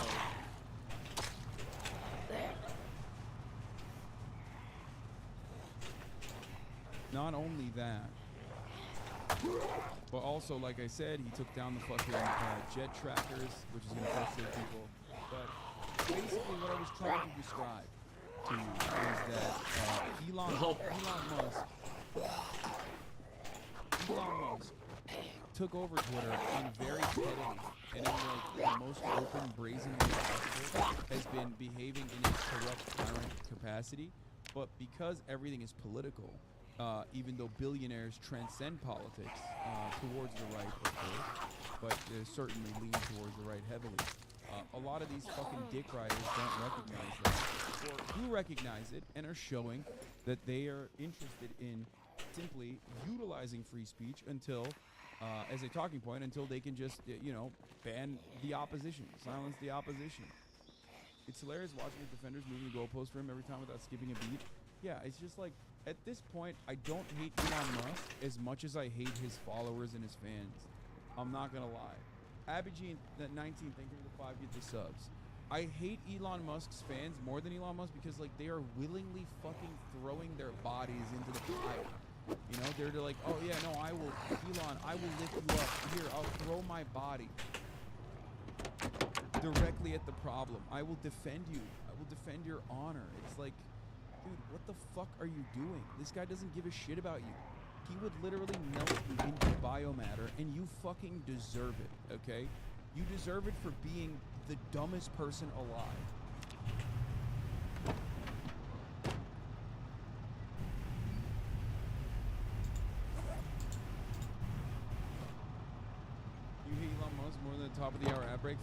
but also, like I said, he took down the fucking jet trackers, which is going to frustrate people. But basically what I was trying to describe to you is that Elon Musk took over Twitter and very steadily and in like the most open, brazen way possible has been behaving in a corrupt tyrant capacity. But because everything is political, even though billionaires transcend politics towards the right, of course, but they certainly lean towards the right heavily. A lot of these fucking dick riders don't recognize that, or do recognize it and are showing that they are interested in simply utilizing free speech until, as a talking point, until they can just, ban the opposition, silence the opposition. It's hilarious watching his defenders moving the goalpost for him every time without skipping a beat. Yeah, it's just like, at this point, I don't hate Elon Musk as much as I hate his followers and his fans. I'm not gonna lie. Abigene, that 19, thank you for the 5 get the subs. I hate Elon Musk's fans more than Elon Musk because, like, they are willingly fucking throwing their bodies into the fire. You know, they're like, oh yeah, no, Elon, I will lift you up. Here, I'll throw my body directly at the problem. I will defend you. I will defend your honor. It's like, dude, what the fuck are you doing? This guy doesn't give a shit about you. He would literally melt you into biomatter, and you fucking deserve it, okay? You deserve it for being the dumbest person alive. You hate Elon Musk more than the top of the hour ad break?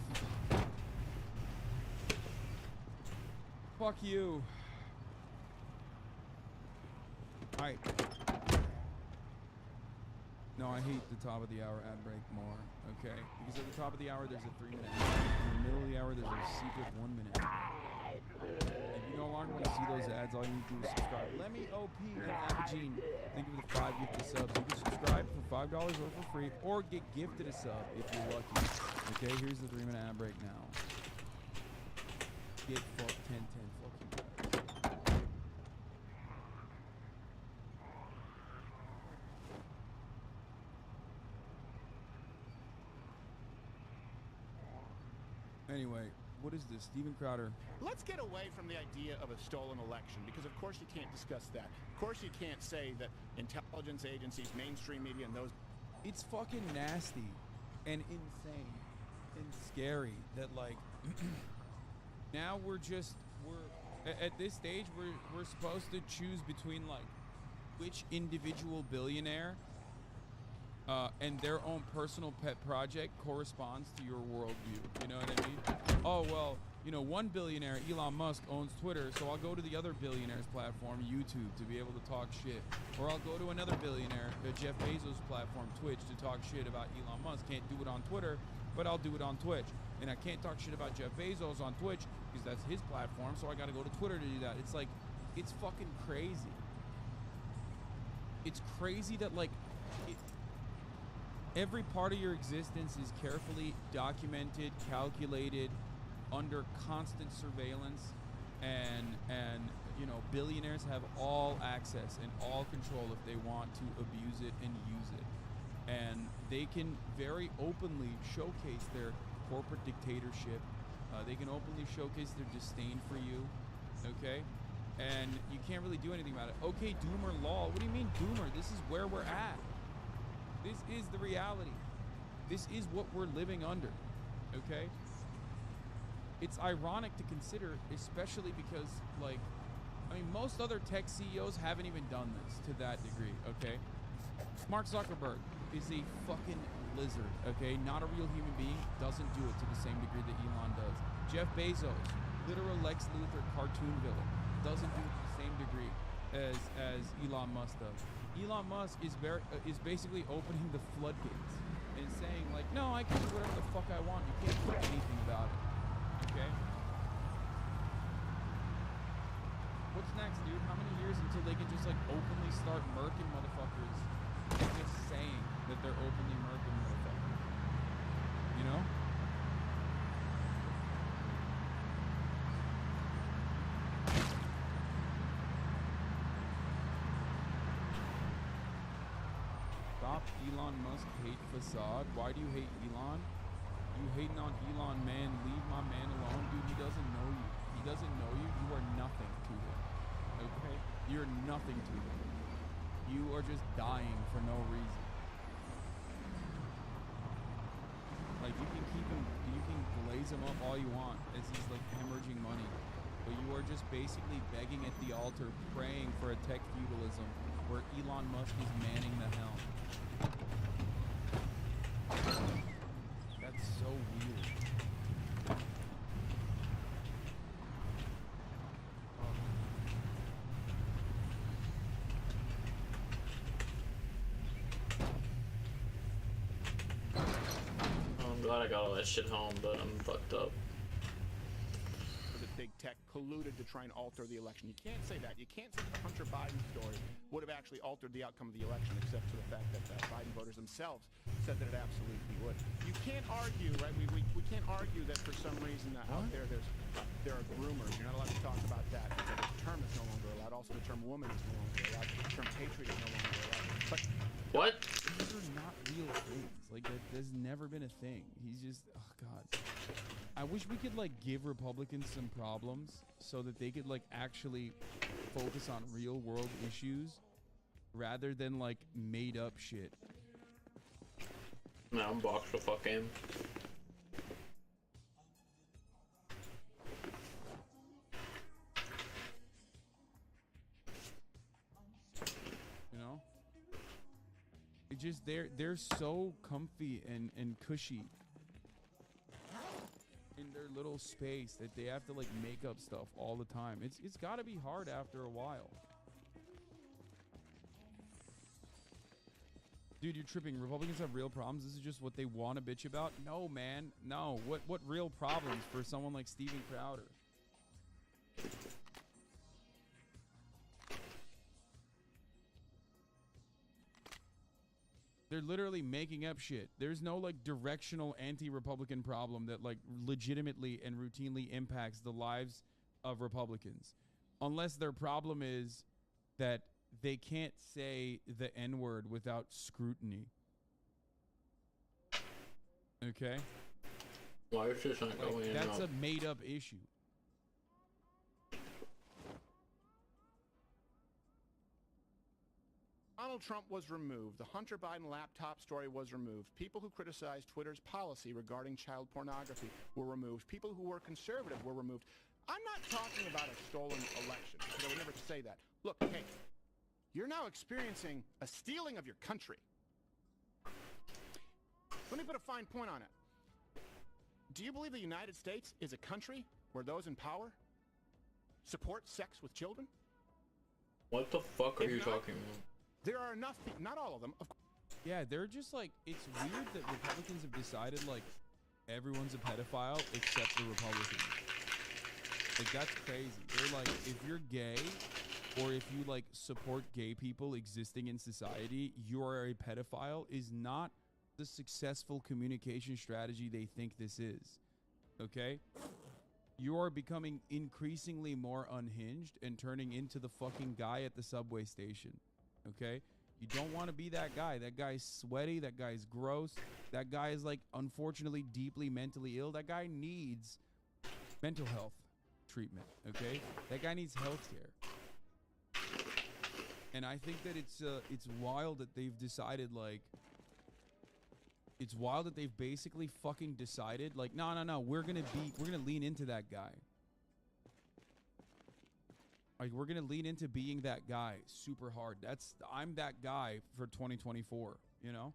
Fuck you. Alright. No, I hate the top of the hour ad break more, okay? Because at the top of the hour there's a 3-minute ad. In the middle of the hour there's a secret 1-minute ad. If you no longer want to see those ads, all you need to do is subscribe. Let me OP and Abigene. Think of the 5 gifted subs. You can subscribe for $5 or for free, or get gifted a sub if you're lucky. Okay, here's the 3-minute ad break now. Get 10-10, fuck you guys. Anyway, what is this? Steven Crowder. Let's get away from the idea of a stolen election, because of course you can't discuss that. Of course you can't say that intelligence agencies, mainstream media, and those... It's fucking nasty and insane and scary that, like, now we're at this stage, we're supposed to choose between, like, which individual billionaire and their own personal pet project corresponds to your worldview. You know what I mean? Oh, well, you know, one billionaire, Elon Musk, owns Twitter, so I'll go to the other billionaire's platform, YouTube, to be able to talk shit. Or I'll go to another billionaire, Jeff Bezos' platform, Twitch, to talk shit about Elon Musk. Can't do it on Twitter, but I'll do it on Twitch. And I can't talk shit about Jeff Bezos on Twitch because that's his platform, so I gotta go to Twitter to do that. It's like, it's fucking crazy. It's crazy that, like, every part of your existence is carefully documented, calculated, under constant surveillance, and you know, billionaires have all access and all control if they want to abuse it and use it. And they can very openly showcase their corporate dictatorship. They can openly showcase their disdain for you, okay? And you can't really do anything about it. Okay, doomer law. What do you mean doomer? This is where we're at. This is the reality. This is what we're living under, okay? It's ironic to consider, especially because, like, I mean, most other tech CEOs haven't even done this to that degree, okay? Mark Zuckerberg is a fucking lizard, okay? Not a real human being, doesn't do it to the same degree that Elon does. Jeff Bezos, literal Lex Luthor cartoon villain, doesn't do it to the same degree as Elon Musk does. Elon Musk is basically opening the floodgates and saying, like, no, I can do whatever the fuck I want. You can't do anything about it, okay? What's next, dude? How many years until they can just, like, openly start murking motherfuckers? Just saying that they're openly murking motherfuckers. You know? Stop Elon Musk hate facade. Why do you hate Elon? You hating on Elon, man. Leave my man alone. Dude, he doesn't know you. He doesn't know you. You are nothing to him. Okay? You're nothing to him. You are just dying for no reason. Like, you can keep him, you can glaze him up all you want as he's, like, hemorrhaging money. But you are just basically begging at the altar, praying for a tech feudalism where Elon Musk is manning the helm. That's so weird. I'm glad I got all that shit home, but I'm fucked up. That big tech colluded to try and alter the election. You can't say that. You can't say that the Hunter Biden story would have actually altered the outcome of the election, except for the fact that Biden voters themselves said that it absolutely would. You can't argue, right? We can't argue that for some reason out there are groomers. You're not allowed to talk about that because the term is no longer allowed. Also, the term woman is no longer allowed. The term patriot is no longer allowed. But what? These are not real things. Like, there's never been a thing. He's just, oh god. I wish we could, like, give Republicans some problems so that they could, like, actually focus on real world issues rather than, like, made up shit. No, I'm boxed the fuck game. You know? It just, they're so comfy and cushy in their little space that they have to, like, make up stuff all the time. It's got to be hard after a while. Dude, you're tripping. Republicans have real problems. This is just what they want to bitch about. No, man. No. What real problems for someone like Steven Crowder? They're literally making up shit. There's no, like, directional anti-Republican problem that, like, legitimately and routinely impacts the lives of Republicans. Unless their problem is that they can't say the N-word without scrutiny. Okay? Why is this not going in? That's a made-up issue. Donald Trump was removed. The Hunter Biden laptop story was removed. People who criticized Twitter's policy regarding child pornography were removed. People who were conservative were removed. I'm not talking about a stolen election, because I would never say that. Look, hey, you're now experiencing a stealing of your country. Let me put a fine point on it. Do you believe the United States is a country where those in power support sex with children? What the fuck are you talking about? There are enough people, not all of them, of course. Yeah, they're just like, it's weird that Republicans have decided, like, everyone's a pedophile except the Republicans. Like, that's crazy. They're like, if you're gay, or if you, like, support gay people existing in society, you are a pedophile, is not the successful communication strategy they think this is. Okay? You are becoming increasingly more unhinged and turning into the fucking guy at the subway station. Okay? You don't want to be that guy. That guy's sweaty. That guy's gross. That guy is, like, unfortunately deeply mentally ill. That guy needs mental health treatment. Okay? That guy needs health care. And I think that it's wild that they've decided, like, it's wild that they've basically fucking decided, like, no, we're gonna lean into that guy. Like, we're gonna lean into being that guy super hard. I'm that guy for 2024, you know?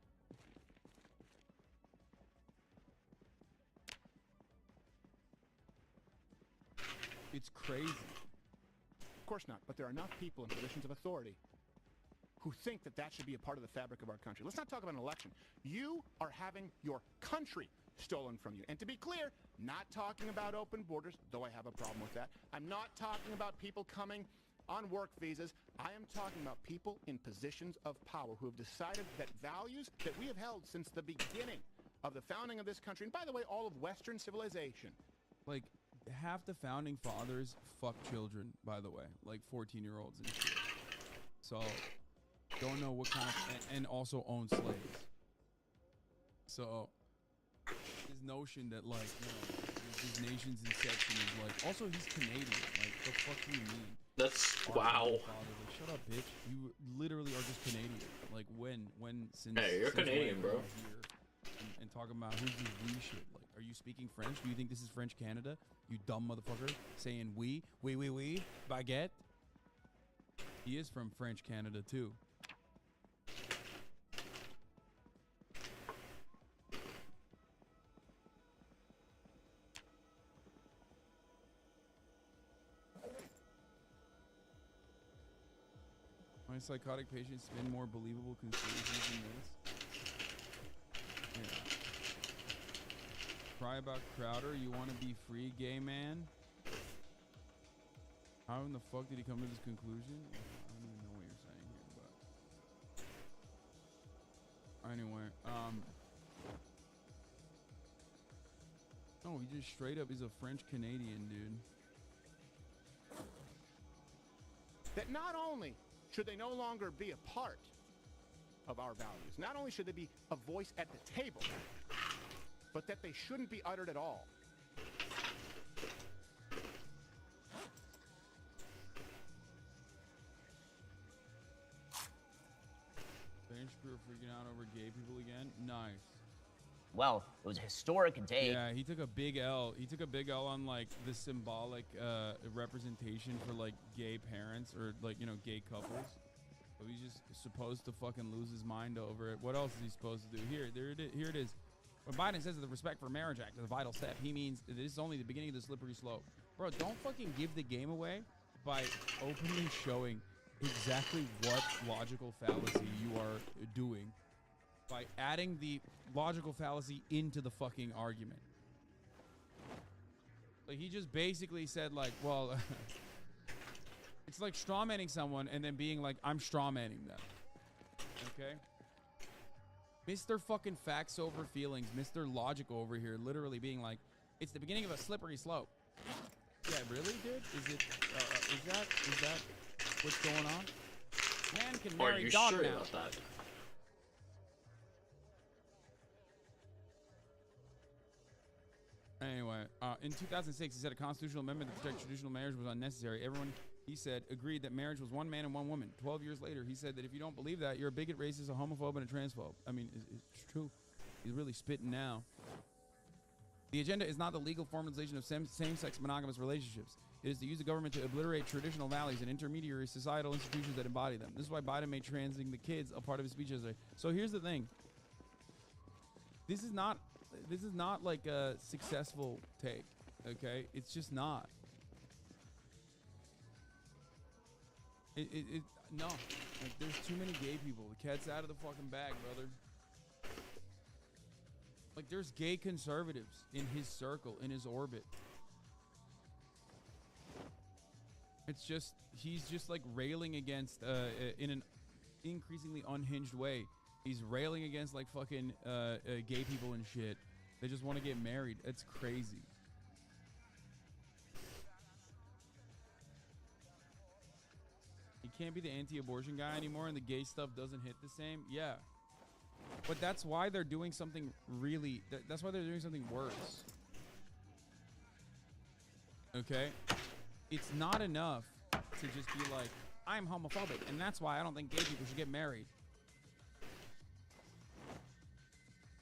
It's crazy. Of course not, but there are enough people in positions of authority who think that that should be a part of the fabric of our country. Let's not talk about an election. You are having your country stolen from you. And to be clear, not talking about open borders, though I have a problem with that. I'm not talking about people coming on work visas. I am talking about people in positions of power who have decided that values that we have held since the beginning of the founding of this country, and by the way, all of Western civilization. Like, half the founding fathers fuck children, by the way, like 14-year-olds and shit. So don't know what kind of, and also own slaves. So this notion that, like, you know, this nation's inception is like, also he's Canadian. Like, the fuck do you mean? That's wow. Like, shut up, bitch. You literally are just Canadian. Like, since hey, you're Canadian, bro. Here and talking about who's this we shit. Like, are you speaking French? Do you think this is French Canada? You dumb motherfucker. Saying we, baguette. He is from French Canada too. My psychotic patients spin more believable conspiracies than this. Yeah. Cry about Crowder. You want to be free, gay man? How in the fuck did he come to this conclusion? I don't even know what you're saying here, but anyway, no, he just straight up is a French Canadian dude. That not only should they no longer be a part of our values, not only should they be a voice at the table, but that they shouldn't be uttered at all. Spanish crew are freaking out over gay people again. Nice. Well, it was a historic day. Yeah, he took a big L. He took a big L on, like, the symbolic representation for, like, gay parents or, like, you know, gay couples. So he's just supposed to fucking lose his mind over it. What else is he supposed to do? Here it is. When Biden says that the Respect for Marriage Act is a vital step, he means that this is only the beginning of the slippery slope. Bro, don't fucking give the game away by openly showing exactly what logical fallacy you are doing by adding the logical fallacy into the fucking argument. Like, he just basically said, like, well, it's like strawmanning someone and then being like, I'm strawmanning them. Okay? Mr. fucking facts over feelings, Mr. Logic over here, literally being like, it's the beginning of a slippery slope. Yeah, really, dude? Is that what's going on? Man can marry Are you dog sure now. about that? Anyway, in 2006, he said a constitutional amendment to protect traditional marriage was unnecessary. Everyone, he said, agreed that marriage was one man and one woman. 12 years later, he said that if you don't believe that, you're a bigot, racist, a homophobe, and a transphobe. I mean, it's true. He's really spitting now. The agenda is not the legal formalization of same-sex monogamous relationships. It is to use the government to obliterate traditional values and intermediary societal institutions that embody them. This is why Biden made transing the kids a part of his speech yesterday. So here's the thing. This is not like a successful take, okay? It's just not. No. Like, there's too many gay people. The cat's out of the fucking bag, brother. Like, there's gay conservatives in his circle, in his orbit. It's just, he's just like railing against, in an increasingly unhinged way. He's railing against like fucking gay people and shit. They just want to get married. It's crazy. can't be the anti-abortion guy anymore and the gay stuff doesn't hit the same. Yeah. But that's why they're doing something really, that's why they're doing something worse. Okay? It's not enough to just be like, I'm homophobic, and that's why I don't think gay people should get married.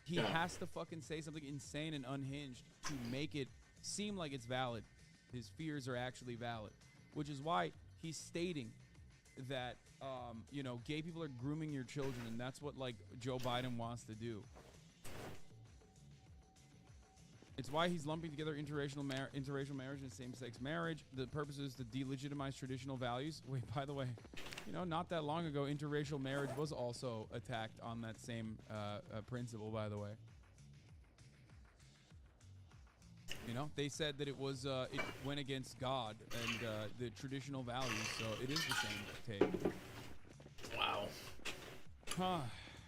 He has to fucking say something insane and unhinged to make it seem like it's valid. His fears are actually valid, which is why he's stating that, you know, gay people are grooming your children, and that's what, like, Joe Biden wants to do. It's why he's lumping together interracial marriage and same-sex marriage. The purpose is to delegitimize traditional values. Wait, by the way, you know, not that long ago, interracial marriage was also attacked on that same principle, by the way. You know, they said that it was, it went against God and the traditional values, so it is the same take. Wow.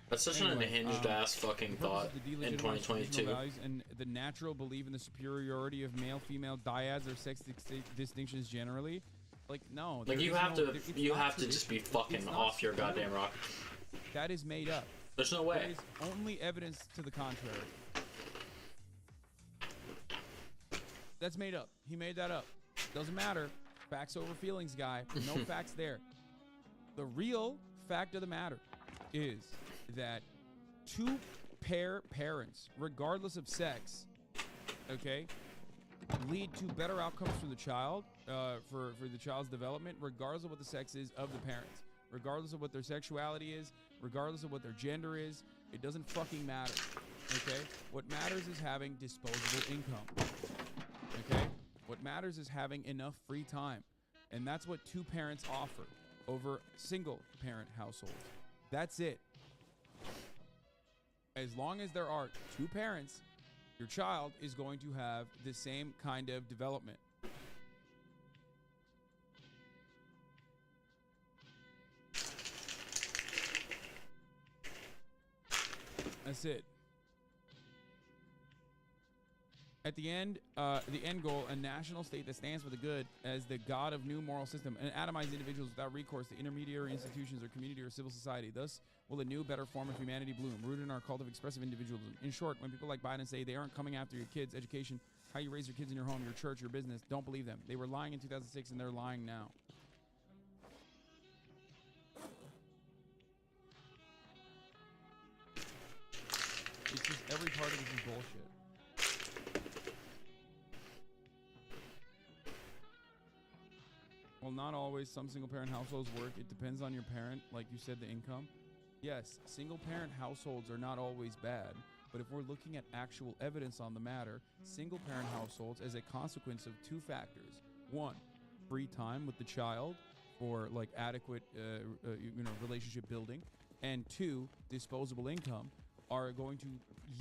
That's such an unhinged ass fucking thought in 2022. And the natural belief in the superiority of male-female dyads or sex distinctions generally. Like, no. Like, you have to just be fucking off your goddamn rock. That is made up. There's no way. There is only evidence to the contrary. That's made up. He made that up. Doesn't matter. Facts over feelings, guy. No facts there. The real fact of the matter is that two parents, regardless of sex, okay, lead to better outcomes for the child, for the child's development, regardless of what the sex is of the parents, regardless of what their sexuality is, regardless of what their gender is. It doesn't fucking matter, okay? What matters is having disposable income, okay? What matters is having enough free time, and that's what two parents offer over single parent households. That's it. As long as there are two parents, your child is going to have the same kind of development. That's it. At the end goal, a national state that stands for the good as the god of new moral system and atomized individuals without recourse to intermediary institutions or community or civil society. Thus will a new, better form of humanity bloom, rooted in our cult of expressive individualism. In short, when people like Biden say they aren't coming after your kids' education, how you raise your kids in your home, your church, your business, don't believe them. They were lying in 2006 and they're lying now. It's just every part of this is bullshit. Well, not always. Some single-parent households work. It depends on your parent, like you said, the income. Yes, single-parent households are not always bad, but if we're looking at actual evidence on the matter, single-parent households, as a consequence of two factors. One, free time with the child for like adequate, relationship building, and two, disposable income, are going to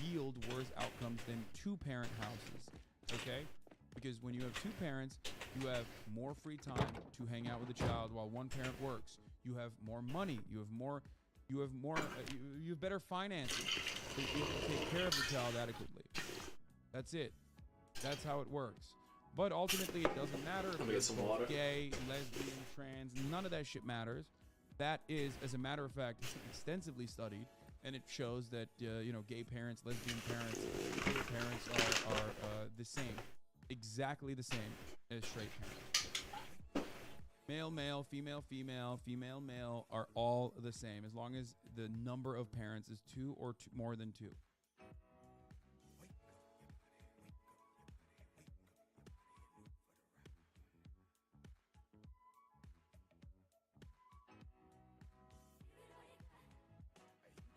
yield worse outcomes than two-parent houses. Okay? Because when you have two parents, you have more free time to hang out with the child while one parent works. You have more money. You have better finances to be able to take care of the child adequately. That's it. That's how it works. But ultimately, it doesn't matter if it's gay, lesbian, trans. None of that shit matters. That is, as a matter of fact, extensively studied, and it shows that gay parents, lesbian parents, queer parents are the same. Exactly the same as straight parents. Male, male, female, female, female, male are all the same as long as the number of parents is two or more than two.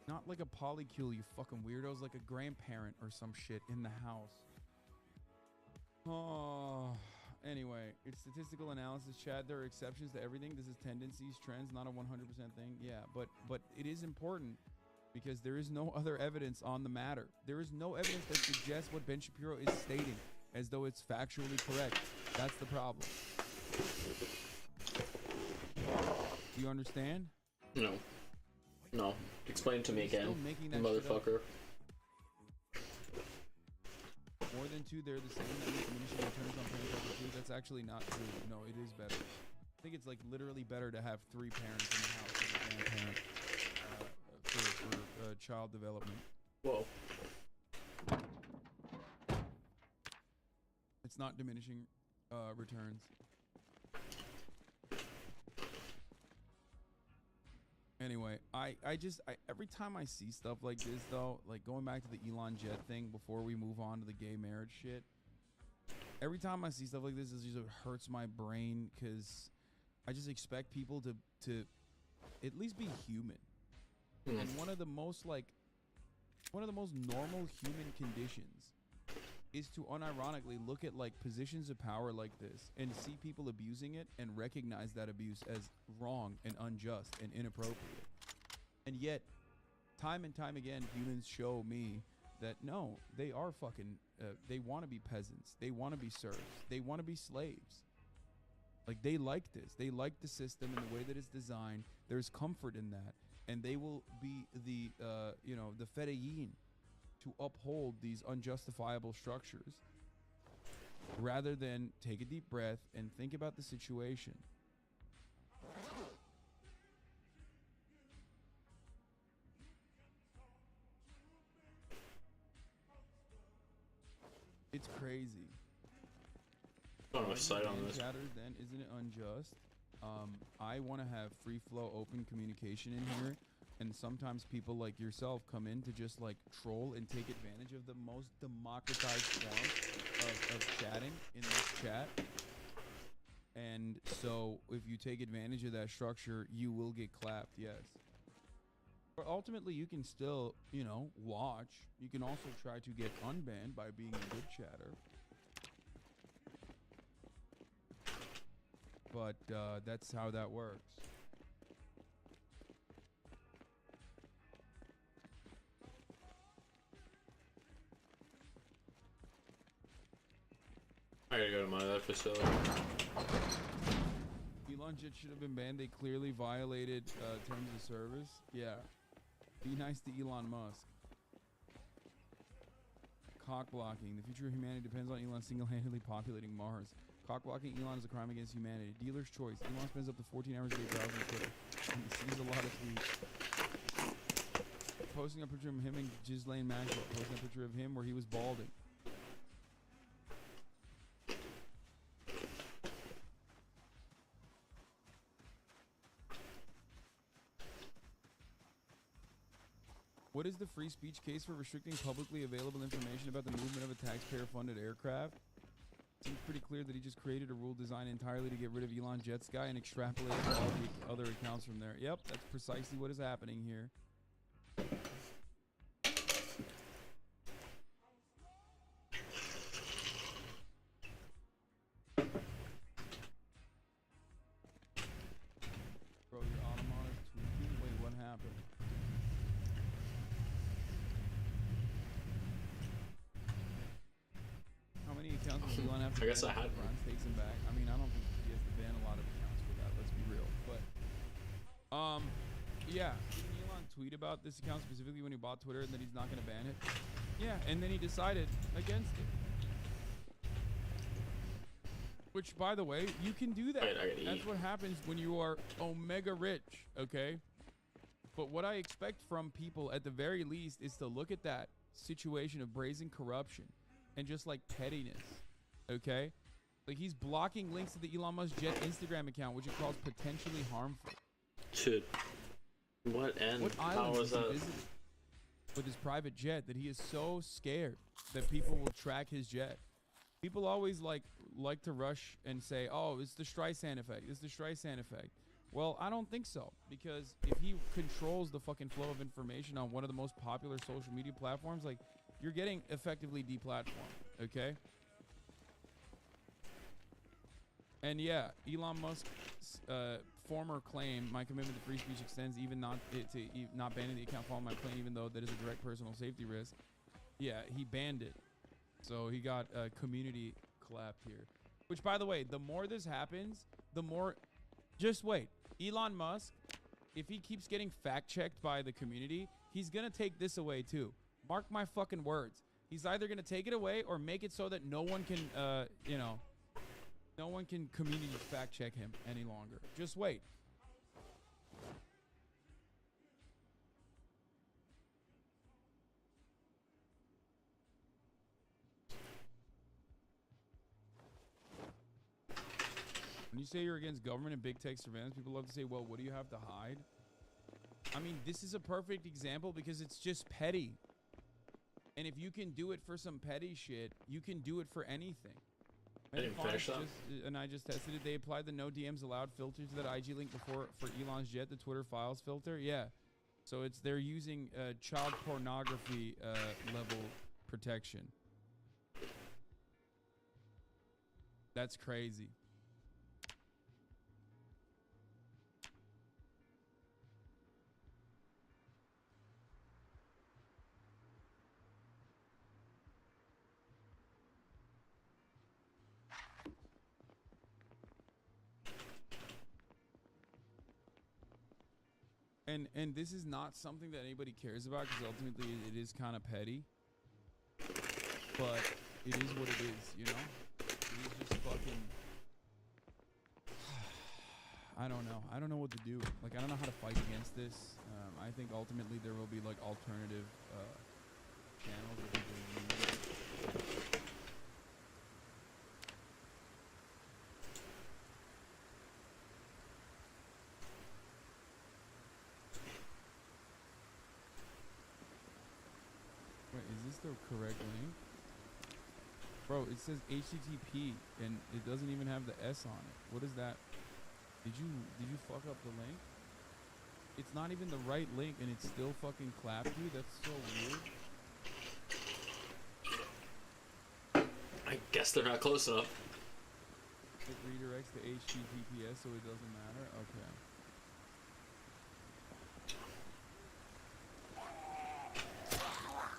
Not like a polycule, you fucking weirdos, like a grandparent or some shit in the house. Oh, anyway, it's statistical analysis, Chad. There are exceptions to everything. This is tendencies, trends, not a 100% thing. Yeah, but it is important because there is no other evidence on the matter. There is no evidence that suggests what Ben Shapiro is stating as though it's factually correct. That's the problem. Do you understand? No. No. Explain to me again, motherfucker. More than two, they're the same. That means diminishing returns on parents over two. That's actually not true. No, it is better. I think it's like literally better to have 3 parents in the house than a grandparent for child development. Whoa. It's not diminishing returns. Anyway, I every time I see stuff like this though, like going back to the Elon Jet thing before we move on to the gay marriage shit, every time I see stuff like this, it just hurts my brain because I just expect people to at least be human. And one of the most normal human conditions is to unironically look at like positions of power like this and see people abusing it and recognize that abuse as wrong and unjust and inappropriate. And yet, time and time again, humans show me that no, they are fucking, they want to be peasants. They want to be serfs. They want to be slaves. Like, they like this. They like the system and the way that it's designed. There's comfort in that. And they will be the, the fedayeen to uphold these unjustifiable structures rather than take a deep breath and think about the situation. It's crazy. I don't know side on this. Chatter, then isn't it unjust? I want to have free flow, open communication in here, and sometimes people like yourself come in to just like troll and take advantage of the most democratized form of chatting in this chat. And so if you take advantage of that structure, you will get clapped, yes. But ultimately, you can still, watch. You can also try to get unbanned by being a good chatter. But that's how that works. I gotta go to my other facility. Elon Jet should have been banned. They clearly violated terms of service. Yeah. Be nice to Elon Musk. Cock blocking. The future of humanity depends on Elon single-handedly populating Mars. Cock blocking Elon is a crime against humanity. Dealer's choice. Elon spends up to 14 hours a day browsing Twitter. He sees a lot of tweets. Posting a picture of him and Ghislaine Maxwell. Posting a picture of him where he was balding. What is the free speech case for restricting publicly available information about the movement of a taxpayer-funded aircraft? Seems pretty clear that he just created a rule designed entirely to get rid of Elon Jet's guy and extrapolated all the other accounts from there. Yep, that's precisely what is happening here. Bro, your Automon is tweaking? Wait, what happened? How many accounts does Elon have to I guess ban I had before Ron takes him back? I mean, I don't think he has to ban a lot of accounts for that, let's be real. But, yeah. Didn't Elon tweet about this account specifically when he bought Twitter and that he's not going to ban it? Yeah, and then he decided against it. Which, by the way, you can do that. That's what happens when you are omega rich, okay? But what I expect from people, at the very least, is to look at that situation of brazen corruption and just like pettiness, okay? Like, he's blocking links to the Elon Musk Jet Instagram account, which he calls potentially harmful. Shit. What end? What island was he visiting with his private jet that he is so scared that people will track his jet? People always like to rush and say, "Oh, it's the Streisand effect. It's the Streisand effect." Well, I don't think so, because if he controls the fucking flow of information on one of the most popular social media platforms, like, you're getting effectively deplatformed, okay? And yeah, Elon Musk's former claim, my commitment to free speech extends even not banning the account following my plane, even though that is a direct personal safety risk. Yeah, he banned it. So he got community clapped here. Which, by the way, the more this happens, the more... Just wait. Elon Musk, if he keeps getting fact-checked by the community, he's going to take this away too. Mark my fucking words. He's either going to take it away or make it so that no one can, No one can community fact check him any longer. Just wait. When you say you're against government and big tech surveillance, people love to say, well, what do you have to hide? I mean, this is a perfect example because it's just petty. And if you can do it for some petty shit, you can do it for anything. I didn't finish that. And I just tested it. They applied the no DMs allowed filter to that IG link before for Elon's jet, the Twitter files filter. Yeah. So they're using child pornography level protection. That's crazy. And this is not something that anybody cares about because ultimately it is kind of petty. But it is what it is, you know? It is just fucking... I don't know. I don't know what to do. Like, I don't know how to fight against this. I think ultimately there will be, like, alternative channels that people use. Wait, is this the correct link? Bro, it says HTTP and it doesn't even have the S on it. What is that? Did you fuck up the link? It's not even the right link and it's still fucking clapped you? That's so weird. I guess they're not close enough. It redirects to HTTPS so it doesn't matter? Okay.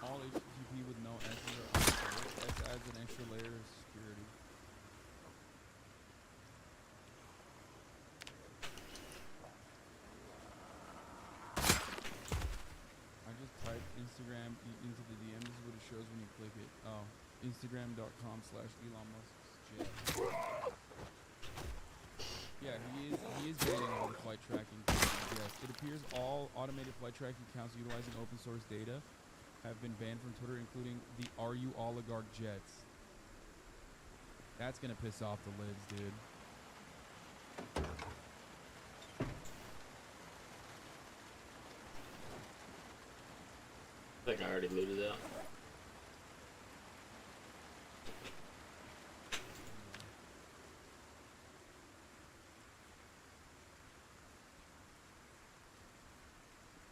All HTTP with no S's are unsafe. S adds an extra layer of security. I just typed Instagram into the DM. This is what it shows when you click it. Oh, Instagram.com/Elon Musk's jet. Yeah, he is banning all the flight tracking. Yes, it appears all automated flight tracking accounts utilizing open source data have been banned from Twitter, including the RU oligarch jets. That's gonna piss off the libs, dude. I think I already looted that.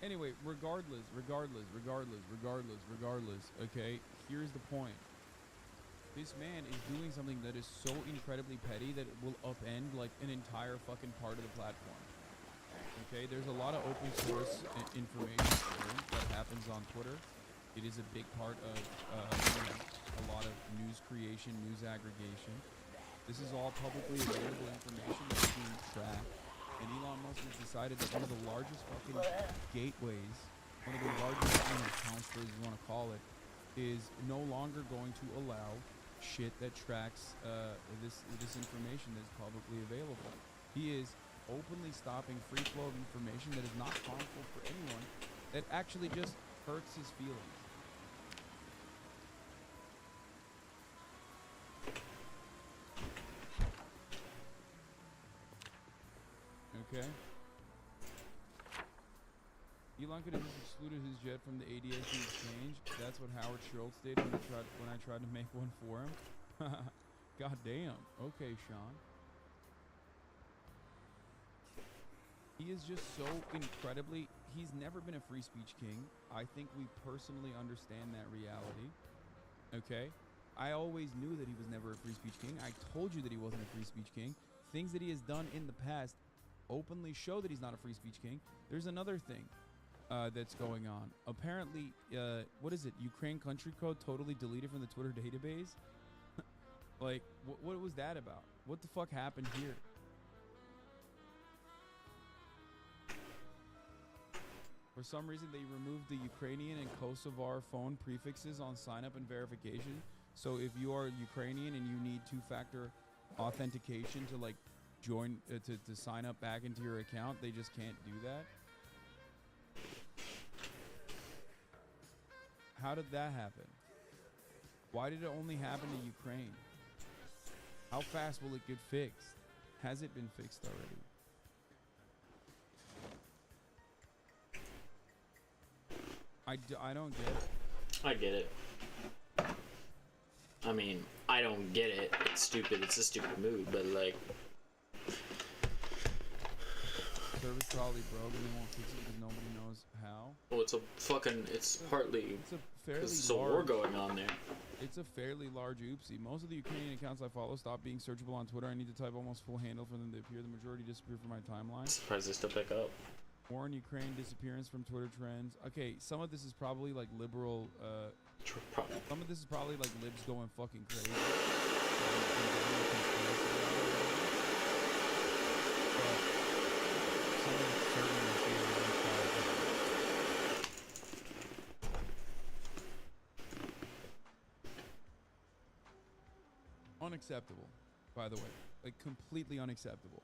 Anyway, regardless, okay, here's the point. This man is doing something that is so incredibly petty that it will upend like an entire fucking part of the platform. Okay, there's a lot of open source information sharing that happens on Twitter. It is a big part of a lot of news creation, news aggregation. This is all publicly available information that's being tracked. And Elon Musk has decided that one of the largest fucking gateways, one of the largest counters, as you want to call it, is no longer going to allow shit that tracks this information that's publicly available. He is openly stopping free flow of information that is not harmful for anyone, that actually just hurts his feelings. Okay. Elon could have just excluded his jet from the ADSB exchange. That's what Howard Schultz did when I tried to make one for him. God damn. Okay, Sean. He is just so incredibly... He's never been a free speech king. I think we personally understand that reality. Okay? I always knew that he was never a free speech king. I told you that he wasn't a free speech king. Things that he has done in the past openly show that he's not a free speech king. There's another thing that's going on. Apparently, what is it? Ukraine country code totally deleted from the Twitter database? Like, what was that about? What the fuck happened here? For some reason, they removed the Ukrainian and Kosovar phone prefixes on sign up and verification. So if you are Ukrainian and you need two-factor authentication to like join to sign up back into your account. They just can't do that. How did that happen? Why did it only happen to Ukraine? How fast will it get fixed? Has it been fixed already? I don't get it. I get it. I mean, I don't get it. It's stupid. It's a stupid move, but like... Service probably broke and they won't fix it because nobody knows how. Well, it's a fucking... It's partly... It's a fairly there's a war going on there. It's a fairly large oopsie. Most of the Ukrainian accounts I follow stop being searchable on Twitter. I need to type almost full handle for them to appear. The majority disappear from my timeline. I'm surprised they still pick up. War in Ukraine, disappearance from Twitter trends. Okay, some of this is probably like liberal. Some of this is probably like libs going fucking crazy. Unacceptable, by the way. Like, completely unacceptable.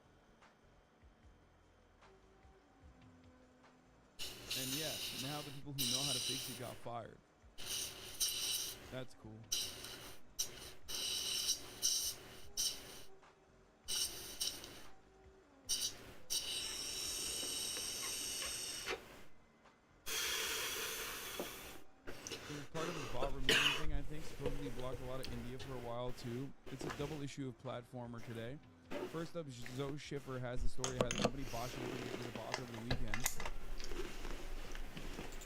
And yeah, now the people who know how to fix it got fired. That's cool. Part of the bot removing thing, I think, supposedly blocked a lot of India for a while too. It's a double issue of platformer today. First up, Zoe Schiffer has the story how the company botched the bots over the weekend.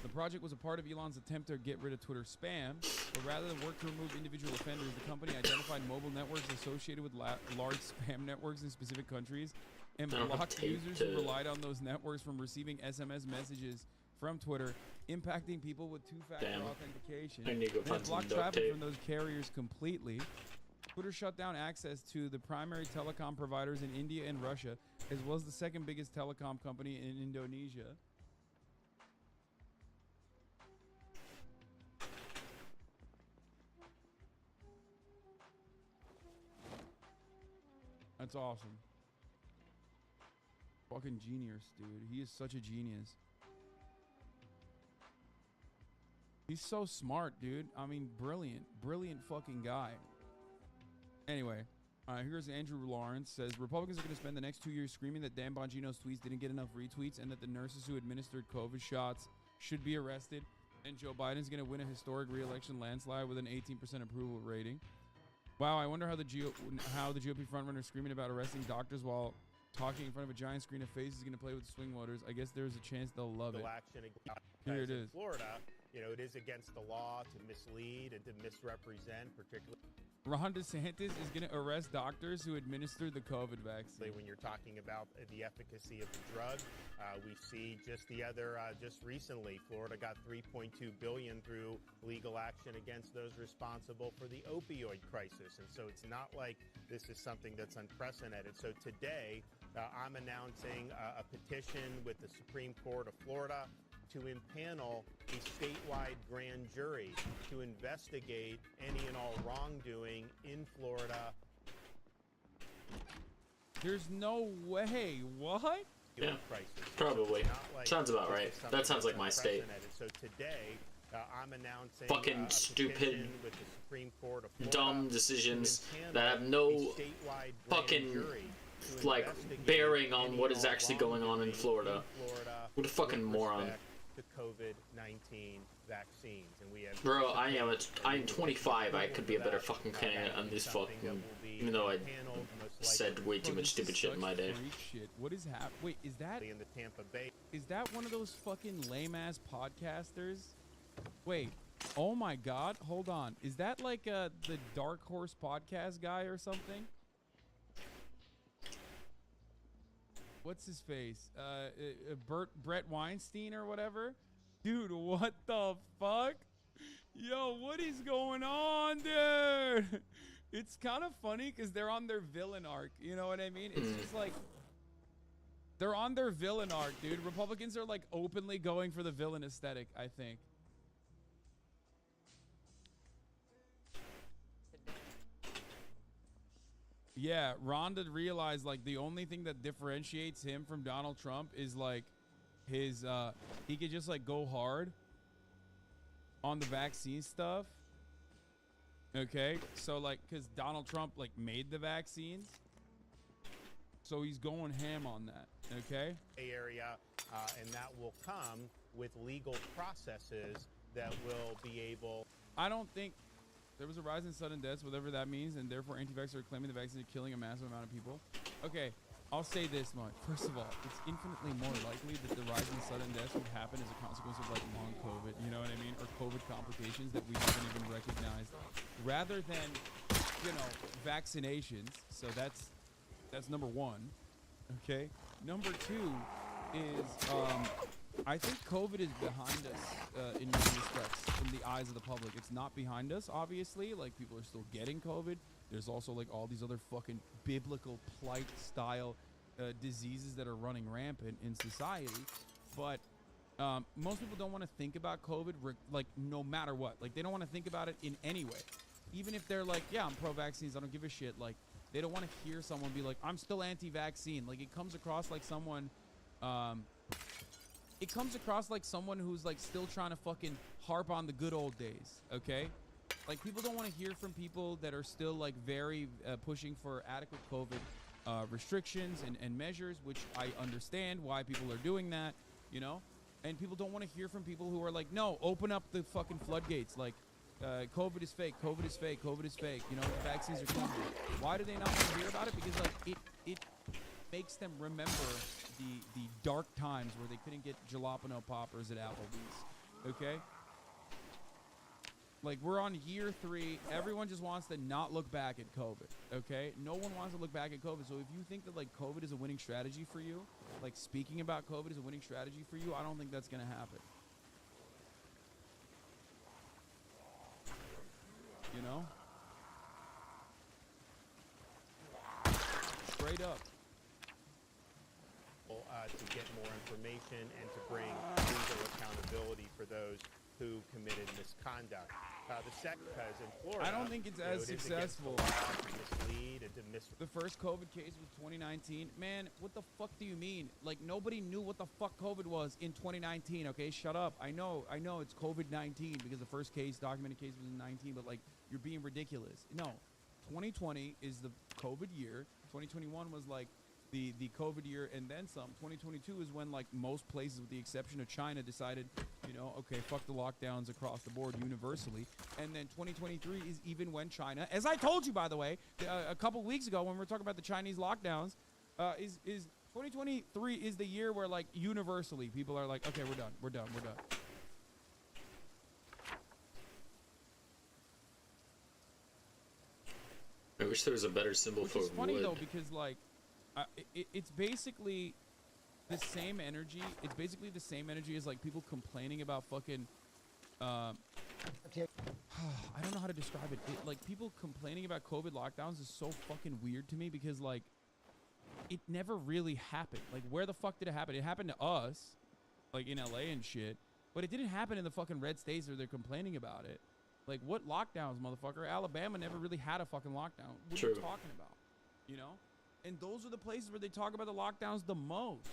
The project was a part of Elon's attempt to get rid of Twitter spam, but rather than work to remove individual offenders, the company identified mobile networks associated with large spam networks in specific countries and blocked users who relied on those networks from receiving SMS messages from Twitter, impacting people with two-factor authentication. I need to go find some blocked duct traffic tape from those carriers completely. Twitter shut down access to the primary telecom providers in India and Russia, as well as the second biggest telecom company in Indonesia. That's awesome. Fucking genius, dude. He is such a genius. He's so smart, dude. I mean, brilliant. Brilliant fucking guy. Anyway, here's Andrew Lawrence. Says, Republicans are going to spend the next 2 years screaming that Dan Bongino's tweets didn't get enough retweets and that the nurses who administered COVID shots should be arrested. And Joe Biden's going to win a historic re-election landslide with an 18% approval rating. Wow, I wonder how the GOP frontrunner screaming about arresting doctors while talking in front of a giant screen of faces is going to play with swing voters. I guess there's a chance they'll love it. Here it is. Florida, you know, it is against the law to mislead and to misrepresent, particularly. Ron DeSantis is going to arrest doctors who administered the COVID vaccine. When you're talking about the efficacy of the drug, we see just recently, Florida got $3.2 billion through legal action against those responsible for the opioid crisis. And so it's not like this is something that's unprecedented. So today, I'm announcing a petition with the Supreme Court of Florida to impanel a statewide grand jury to investigate any and all wrongdoing in Florida. There's no way. What? Yeah, probably. Sounds about right. That sounds like my state. So today, I'm announcing fucking stupid, dumb decisions that have no fucking like bearing on what is actually going on in Florida. What a fucking moron. The COVID-19 vaccines, and we have. Bro, I'm 25. I could be a better fucking candidate on this fucking. Even though I said way too much stupid shit in my day. Shit. What is happening? Wait, is that in the Tampa Bay? Is that one of those fucking lame ass podcasters? Wait. Oh my God. Hold on. Is that like the Dark Horse podcast guy or something? What's his face? Brett Weinstein or whatever? Dude, what the fuck? Yo, what is going on, dude? It's kind of funny because they're on their villain arc. You know what I mean? It's just like they're on their villain arc, dude. Republicans are like openly going for the villain aesthetic, I think. Yeah, Rhonda realized like the only thing that differentiates him from Donald Trump is like his he could just like go hard on the vaccine stuff. Okay, so like because Donald Trump like made the vaccines, so he's going ham on that. Okay, area, and that will come with legal processes that will be able. I don't think there was a rise in sudden deaths, whatever that means, and therefore anti-vaxxers are claiming the vaccine is killing a massive amount of people. Okay, I'll say this much. First of all, it's infinitely more likely that the rise in sudden deaths would happen as a consequence of like long COVID, you know what I mean? Or COVID complications that we haven't even recognized, rather than, you know, vaccinations. So that's number one. Okay. Number two is I think COVID is behind us in many respects in the eyes of the public. It's not behind us, obviously. Like, people are still getting COVID. There's also, like, all these other fucking biblical plight-style diseases that are running rampant in society. But most people don't want to think about COVID, like, no matter what. Like, they don't want to think about it in any way. Even if they're like, yeah, I'm pro-vaccines, I don't give a shit. Like, they don't want to hear someone be like, I'm still anti-vaccine. Like, it comes across like someone... it comes across like someone who's like still trying to fucking harp on the good old days, okay? Like, people don't want to hear from people that are still like very pushing for adequate COVID restrictions and measures, which I understand why people are doing that, you know? And people don't want to hear from people who are like, no, open up the fucking floodgates. Like, COVID is fake, COVID is fake, COVID is fake, you know, the vaccines are killing you. Why do they not want to hear about it? Because like it makes them remember the dark times where they couldn't get jalapeno poppers at Applebee's, okay? Like, we're on year 3. Everyone just wants to not look back at COVID, okay? No one wants to look back at COVID. So if you think that, like, COVID is a winning strategy for you, like, speaking about COVID is a winning strategy for you, I don't think that's going to happen. You know? Straight up. To get more information and to bring legal accountability for those who committed misconduct. The second, because in Florida, I don't think it's as successful. The first COVID case was 2019. Man, what the fuck do you mean? Like, nobody knew what the fuck COVID was in 2019, okay? Shut up. I know it's COVID-19 because the first documented case was in 19, but, like, you're being ridiculous. No, 2020 is the COVID year. 2021 was, like, the COVID year and then some. 2022 is when, like, most places with the exception of China decided, you know, okay, fuck the lockdowns across the board universally. And then 2023 is even when China, as I told you, by the way, a couple weeks ago when we were talking about the Chinese lockdowns, is 2023 is the year where, like, universally people are like, okay, we're done. I wish there was a better symbol for wood. It's funny though, because like it's basically the same energy. It's basically the same energy as like people complaining about fucking. I don't know how to describe it. Like, people complaining about COVID lockdowns is so fucking weird to me because, like, it never really happened. Like, where the fuck did it happen? It happened to us, like in LA and shit, but it didn't happen in the fucking red states where they're complaining about it. Like, what lockdowns, motherfucker? Alabama never really had a fucking lockdown. What are you talking about? You know? And those are the places where they talk about the lockdowns the most.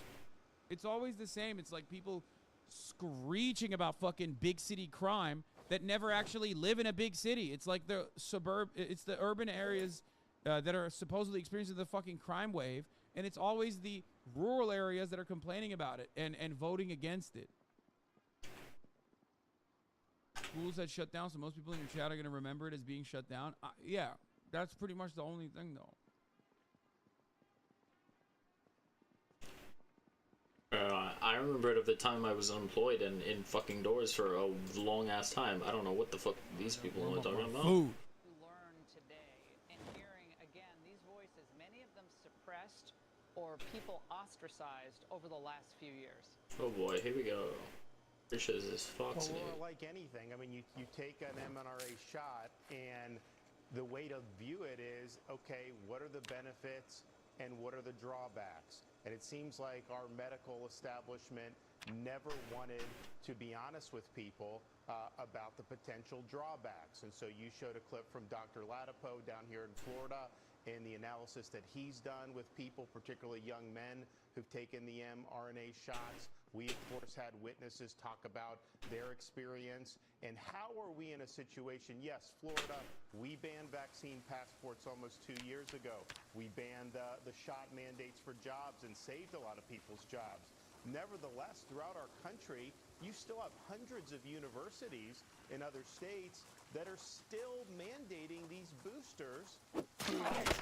It's always the same. It's like people screeching about fucking big city crime that never actually live in a big city. It's like the it's the urban areas that are supposedly experiencing the fucking crime wave, and it's always the rural areas that are complaining about it and voting against it. Schools that shut down, so most people in your chat are going to remember it as being shut down. Yeah, that's pretty much the only thing, though. I remember it of the time I was unemployed and in fucking doors for a long ass time. I don't know what the fuck these people are talking about. Learn today and hearing again these voices, many of them suppressed or people ostracized over the last few years. Oh boy, here we go. Which is this Fox News. Well, like anything, I mean, you take an mRNA shot, and the way to view it is, okay, what are the benefits and what are the drawbacks? And it seems like our medical establishment never wanted to be honest with people about the potential drawbacks. And so you showed a clip from Dr. Latipo down here in Florida, in the analysis that he's done with people, particularly young men who've taken the mRNA shots. We, of course, had witnesses talk about their experience. And how are we in a situation? Yes, Florida, we banned vaccine passports almost 2 years ago. We banned the shot mandates for jobs and saved a lot of people's jobs. Nevertheless, throughout our country, you still have hundreds of universities in other states that are still mandating these boosters for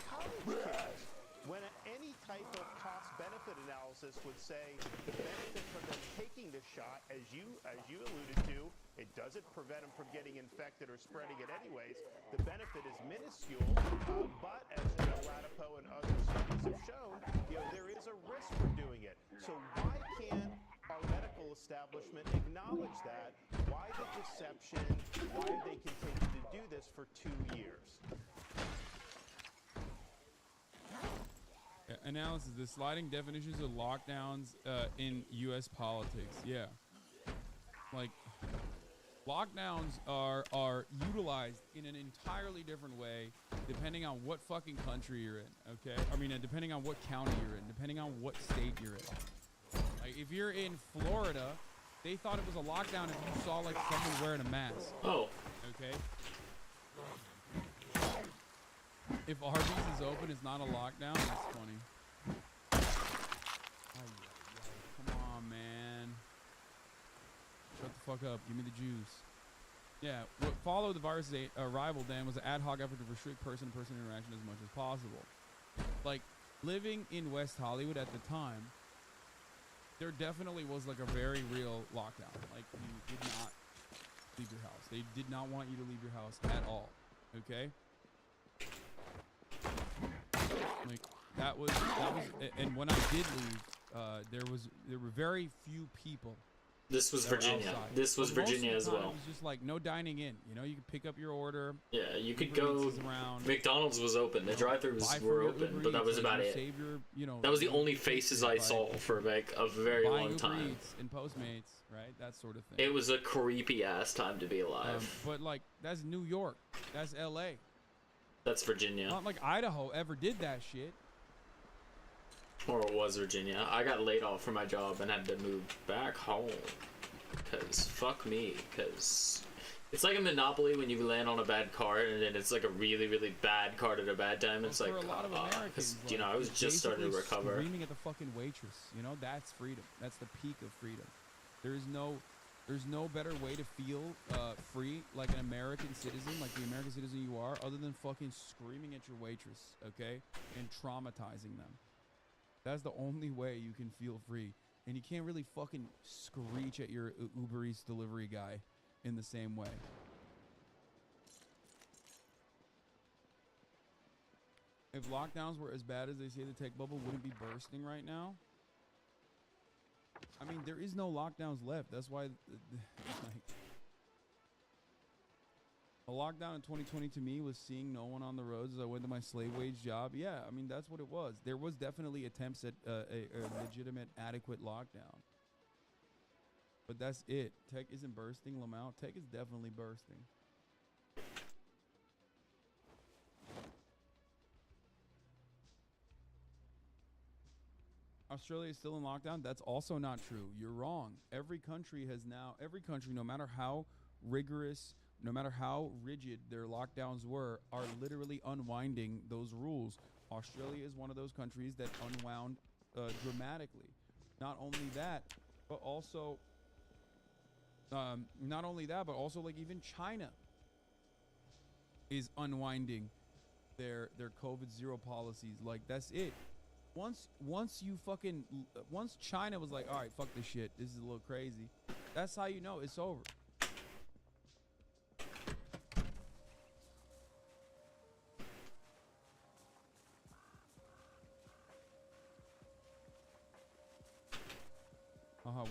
college kids. When any type of cost-benefit analysis would say the benefit from them taking the shot, as you alluded to, it doesn't prevent them from getting infected or spreading it anyways. The benefit is minuscule, but as Joe Latipo and other studies have shown, there is a risk for doing it. So why can't our medical establishment acknowledge that? Why the deception? Why have they continued to do this for 2 years? Analysis: the sliding definitions of lockdowns in U.S. politics. Yeah, like lockdowns are utilized in an entirely different way depending on what fucking country you're in. Okay, I mean depending on what county you're in, depending on what state you're in. Like if you're in Florida, they thought it was a lockdown if you saw like someone wearing a mask. Oh. Okay. If Arby's is open, it's not a lockdown. That's funny. Come on, man. Shut the fuck up. Give me the juice. Yeah. What followed the virus's arrival then was an ad hoc effort to restrict person-to-person interaction as much as possible. Like living in West Hollywood at the time, there definitely was like a very real lockdown. Like you did not leave your house. They did not want you to leave your house at all. Okay. Like that was, and when I did leave, there were very few people. This was Virginia. This was Virginia as well. It was just like no dining in. You know, you could pick up your order. Yeah, you could go. McDonald's was open. The drive-thrus were open, but that was about it. That was the only faces I saw for like a very long time. And Postmates, right? That sort of thing. It was a creepy ass time to be alive. But like that's New York. That's L.A. That's Virginia. Not like Idaho ever did that shit. Or it was Virginia. I got laid off from my job and had to move back home. Because fuck me. Because it's like a Monopoly when you land on a bad card and then it's like a really, really bad card at a bad time. It's like, because, you know, I was just starting to recover. Screaming at the fucking waitress. You know, that's freedom. That's the peak of freedom. There's no better way to feel free like an American citizen, like the American citizen you are, other than fucking screaming at your waitress, okay? And traumatizing them. That's the only way you can feel free. And you can't really fucking screech at your Uber Eats delivery guy in the same way. If lockdowns were as bad as they say the tech bubble wouldn't be bursting right now. I mean, there is no lockdowns left. That's why, like, a lockdown in 2020 to me was seeing no one on the roads as I went to my slave wage job. Yeah, I mean, that's what it was. There was definitely attempts at a legitimate, adequate lockdown. But that's it. Tech isn't bursting, Lamau. Tech is definitely bursting. Australia is still in lockdown. That's also not true. You're wrong. Every country, no matter how rigorous, no matter how rigid their lockdowns were, are literally unwinding those rules. Australia is one of those countries that unwound dramatically. Not only that, but also like even China is unwinding their COVID zero policies. Like that's it. Once China was like, all right, fuck this shit, this is a little crazy, that's how you know it's over.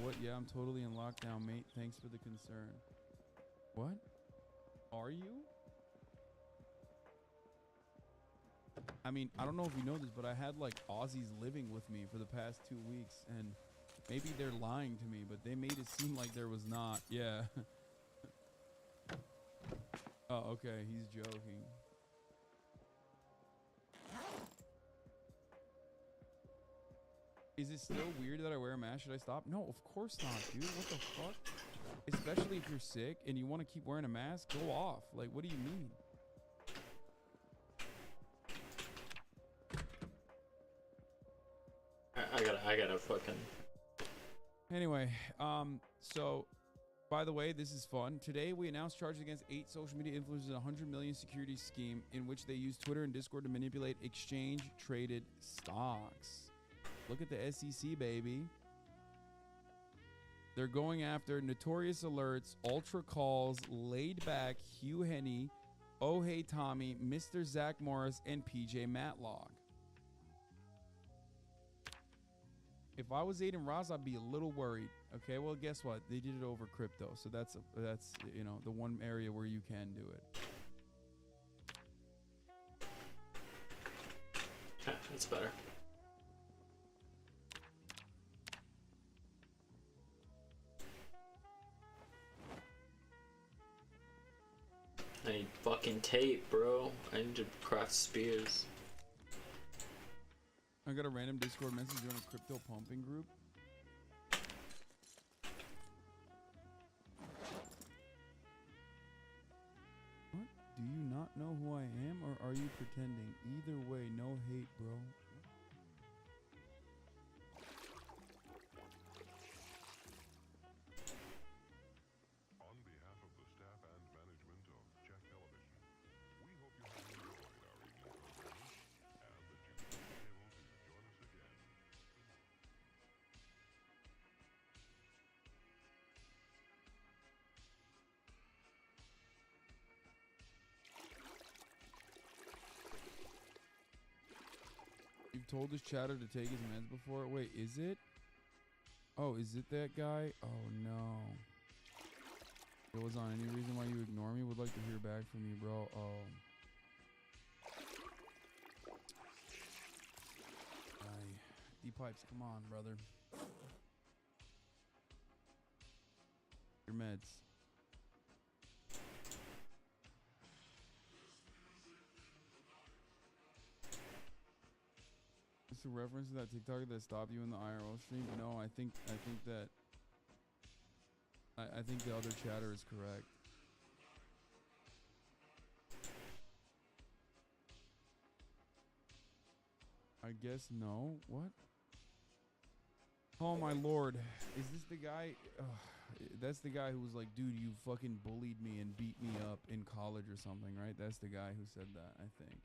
What? Yeah, I'm totally in lockdown, mate. Thanks for the concern. What? Are you? I mean, I don't know if you know this, but I had like Aussies living with me for the past 2 weeks, and maybe they're lying to me, but they made it seem like there was not. Yeah. Oh, okay. He's joking. Is it still weird that I wear a mask? Should I stop? No, of course not, dude. What the fuck? Especially if you're sick and you want to keep wearing a mask, go off. Like, what do you mean? I gotta fucking. Anyway, so by the way, this is fun. Today we announced charges against 8 social media influencers in a $100 million security scheme in which they used Twitter and Discord to manipulate exchange-traded stocks. Look at the SEC, baby. They're going after Notorious Alerts, Ultra Calls, Laid Back, Hugh Henney, Oh Hey Tommy, Mr. Zach Morris, and PJ Matlock. If I was Aiden Ross, I'd be a little worried. Okay, well, guess what? They did it over crypto, so that's you know, the one area where you can do it. Yeah, that's better. I need fucking tape, bro. I need to craft spears. I got a random Discord message on a crypto pumping group. What? Do you not know who I am, or are you pretending? Either way, no hate, bro. You've told this chatter to take his meds before. Wait, is it? Oh, is it that guy? Oh no. It was on any reason why you ignore me? Would like to hear back from you, bro. Oh. D-Pipes, come on, brother. Your meds. It's a reference to that TikToker that stopped you in the IRL stream. No, I think that I think the other chatter is correct. I guess no. What? Oh my lord. Is this the guy? That's the guy who was like, dude, you fucking bullied me and beat me up in college or something, right? That's the guy who said that, I think.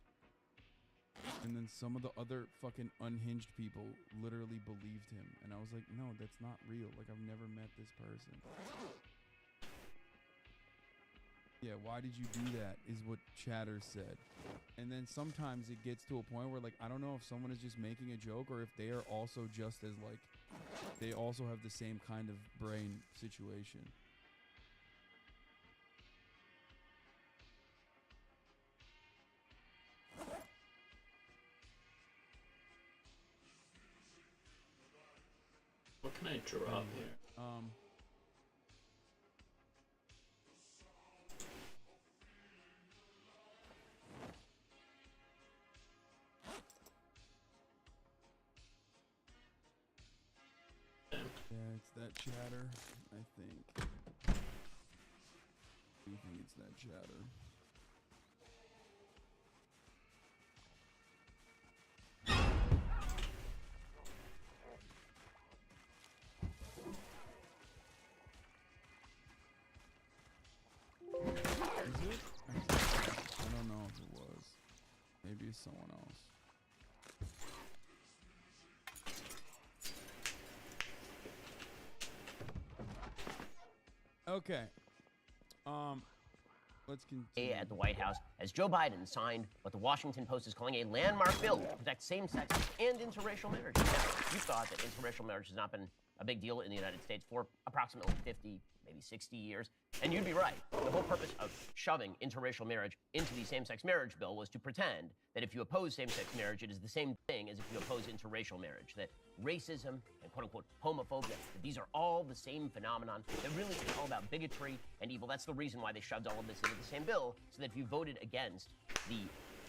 And then some of the other fucking unhinged people literally believed him. And I was like, no, that's not real. Like, I've never met this person. Yeah, why did you do that is what chatter said. And then sometimes it gets to a point where, like, I don't know if someone is just making a joke or if they are also just as, like, they also have the same kind of brain situation. What can I drop here? Yeah, it's that chatter, I think. I think it's that chatter. Is it? I don't know if it was. Maybe it's someone else. Okay. Let's continue. At the White House as Joe Biden signed what the Washington Post is calling a landmark bill to protect same-sex and interracial marriage. Now, you thought that interracial marriage has not been a big deal in the United States for approximately 50, maybe 60 years, and you'd be right. The whole purpose of shoving interracial marriage into the same-sex marriage bill was to pretend that if you oppose same-sex marriage, it is the same thing as if you oppose interracial marriage, that racism and quote-unquote homophobia, that these are all the same phenomenon, that really is all about bigotry and evil. That's the reason why they shoved all of this into the same bill, so that if you voted against the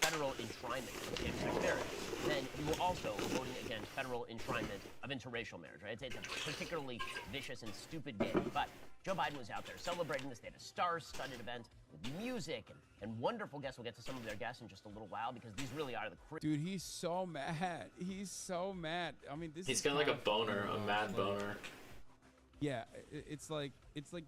federal enshrinement of same-sex marriage, then you are also voting against federal enshrinement of interracial marriage, right? It's a particularly vicious and stupid game. But Joe Biden was out there celebrating this. They had a star-studded event with music and wonderful guests. We'll get to some of their guests in just a little while because these really are the... Dude, he's so mad. He's so mad. I mean, this He's is got like a boner, funny, a mad boner. Yeah, it's like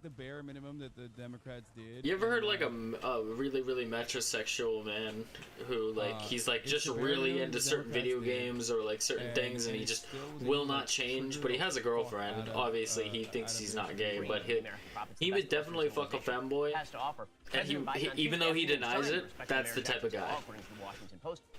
the bare minimum that the Democrats did. You ever heard like a really, really metrosexual man who like he's like just really into certain video games or like certain things and he just will not change, but he has a girlfriend. Obviously, he thinks he's not gay, but he would definitely fuck a femboy. And he even though he denies it, that's the type of guy.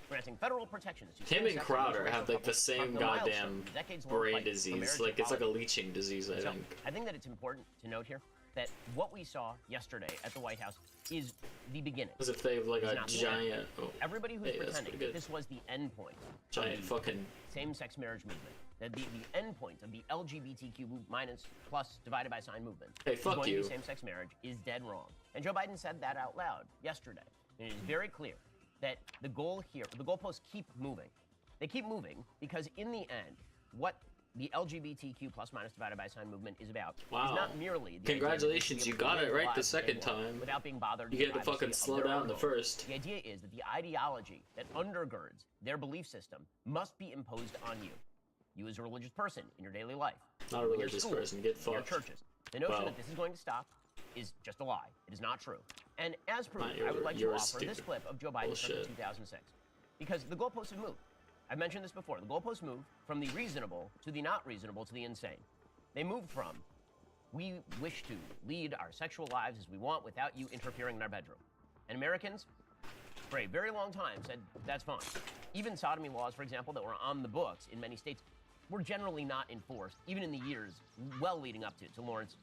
Granting federal protections to Him and Crowder have like the same goddamn brain disease. Like it's like a leeching disease, I think. I think that it's important to note here that what we saw yesterday at the White House is the beginning. As if they have like a giant. Oh, everybody who's hey, pretending that this was the end point. Giant fucking same-sex marriage movement. That the end point of the LGBTQ minus plus divided by sign movement. Hey, fuck going you. To be same-sex marriage is dead wrong. And Joe Biden said that out loud yesterday. And it is very clear that the goal here, the goalposts keep moving. They keep moving because in the end, what the LGBTQ plus minus divided by sign movement is about is not merely the congratulations, you got it right the second time. Without being bothered. You had to fucking slow down the first. The idea is that the ideology that undergirds their belief system must be imposed on you. You as a religious person in your daily life. Not a religious person, get fucked. Your churches. The notion that this is going to stop is just a lie. It is not true. And as proof, I would like to offer this clip of Joe Biden from 2006. Because the goalposts have moved. I've mentioned this before. The goalposts moved from the reasonable to the not reasonable to the insane. They moved from, we wish to lead our sexual lives as we want without you interfering in our bedroom. And Americans, for a very long time, said that's fine. Even sodomy laws, for example, that were on the books in many states were generally not enforced, even in the years well leading up to Lawrence.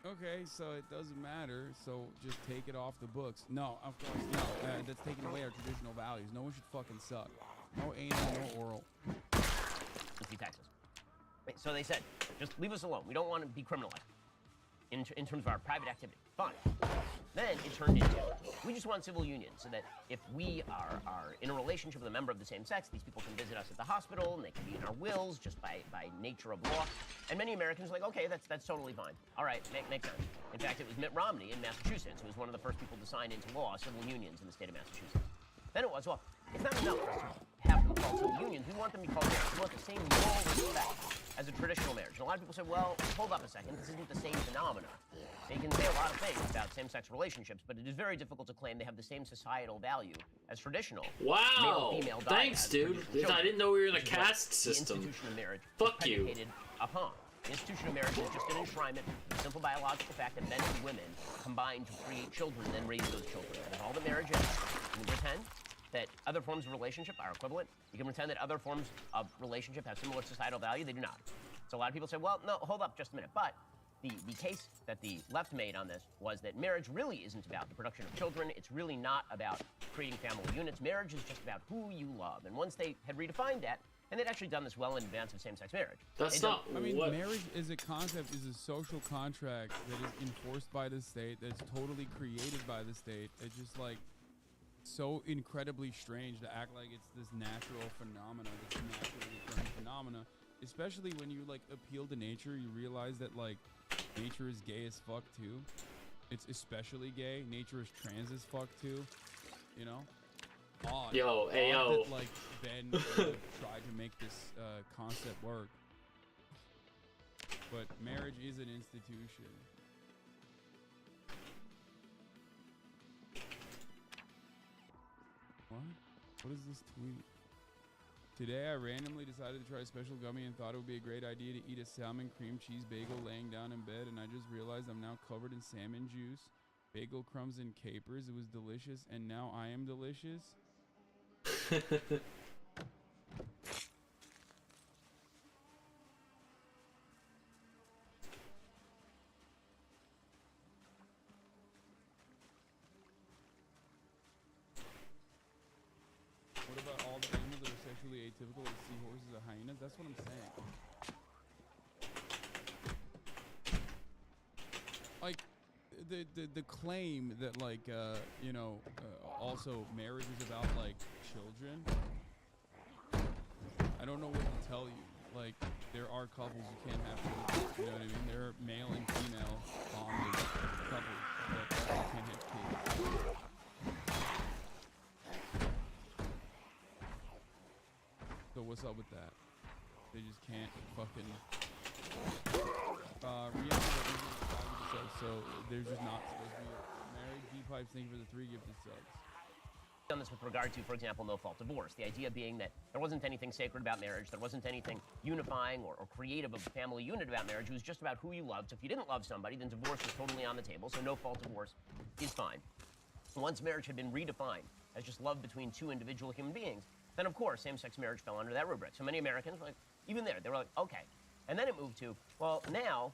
Okay, so it doesn't matter, so just take it off the books. No, of course, no. That's taking away our traditional values. No one should fucking suck. No anal, no oral. Let's be Texas. So they said, just leave us alone. We don't want to be criminalized in terms of our private activity. Fine. Then it turned into, we just want civil unions so that if we are in a relationship with a member of the same sex, these people can visit us at the hospital and they can be in our wills just by nature of law. And many Americans were like, okay, that's totally fine. All right, makes sense. In fact, it was Mitt Romney in Massachusetts who was one of the first people to sign into law civil unions in the state of Massachusetts. Then it was, well, it's not enough for us to have them called civil unions. We want them to be called marriage. We want the same moral respect as a traditional marriage. And a lot of people say, well, hold up a second. This isn't the same phenomena. They can say a lot of things about same-sex relationships, but it is very difficult to claim they have the same societal value as traditional. Wow! Male-female Thanks, dude. I didn't know we were in a caste system. The institution of marriage Fuck is you. predicated upon. The institution of marriage is just an enshrinement of the simple biological fact that men and women combine to create children and then raise those children. That is all that marriage is. You can pretend that other forms of relationship are equivalent. You can pretend that other forms of relationship have similar societal value. They do not. So a lot of people say, well, no, hold up just a minute. But the case that the left made on this was that marriage really isn't about the production of children. It's really not about creating family units. Marriage is just about who you love. And once they had redefined that, and they'd actually done this well in advance of same-sex marriage. That's not I mean, marriage is a concept, is a social contract that is enforced by the state, that's totally created by the state. It's just like so incredibly strange to act like it's this natural phenomena, this naturally occurring phenomena. Especially when you like appeal to nature, you realize that like nature is gay as fuck too. It's especially gay. Nature is trans as fuck too. You know? Odd. Yo, hey, Odd yo. that, like Ben tried to make this concept work. But marriage is an institution. What? What is this tweet? Today, I randomly decided to try a special gummy and thought it would be a great idea to eat a salmon cream cheese bagel laying down in bed, and I just realized I'm now covered in salmon juice, bagel crumbs, and capers. It was delicious, and now I am delicious. What about all the animals that are sexually atypical, like seahorses or hyenas? That's what I'm saying. Like, the claim that like you know also marriage is about like children. I don't know what to tell you. Like there are couples you can't have children. You know what I mean? There are male and female bonded couples that can't have kids. So what's up with that? They just can't fucking. So they're just not supposed to be married. D-Pipes, thank you for the 3 gifted subs. Done this with regard to, for example, no-fault divorce. The idea being that there wasn't anything sacred about marriage, there wasn't anything unifying or creative of a family unit about marriage. It was just about who you loved. If you didn't love somebody, then divorce was totally on the table, so no-fault divorce is fine. Once marriage had been redefined as just love between 2 individual human beings, then of course same-sex marriage fell under that rubric. So many Americans were like, even there, they were like, okay. And then it moved to, well, now,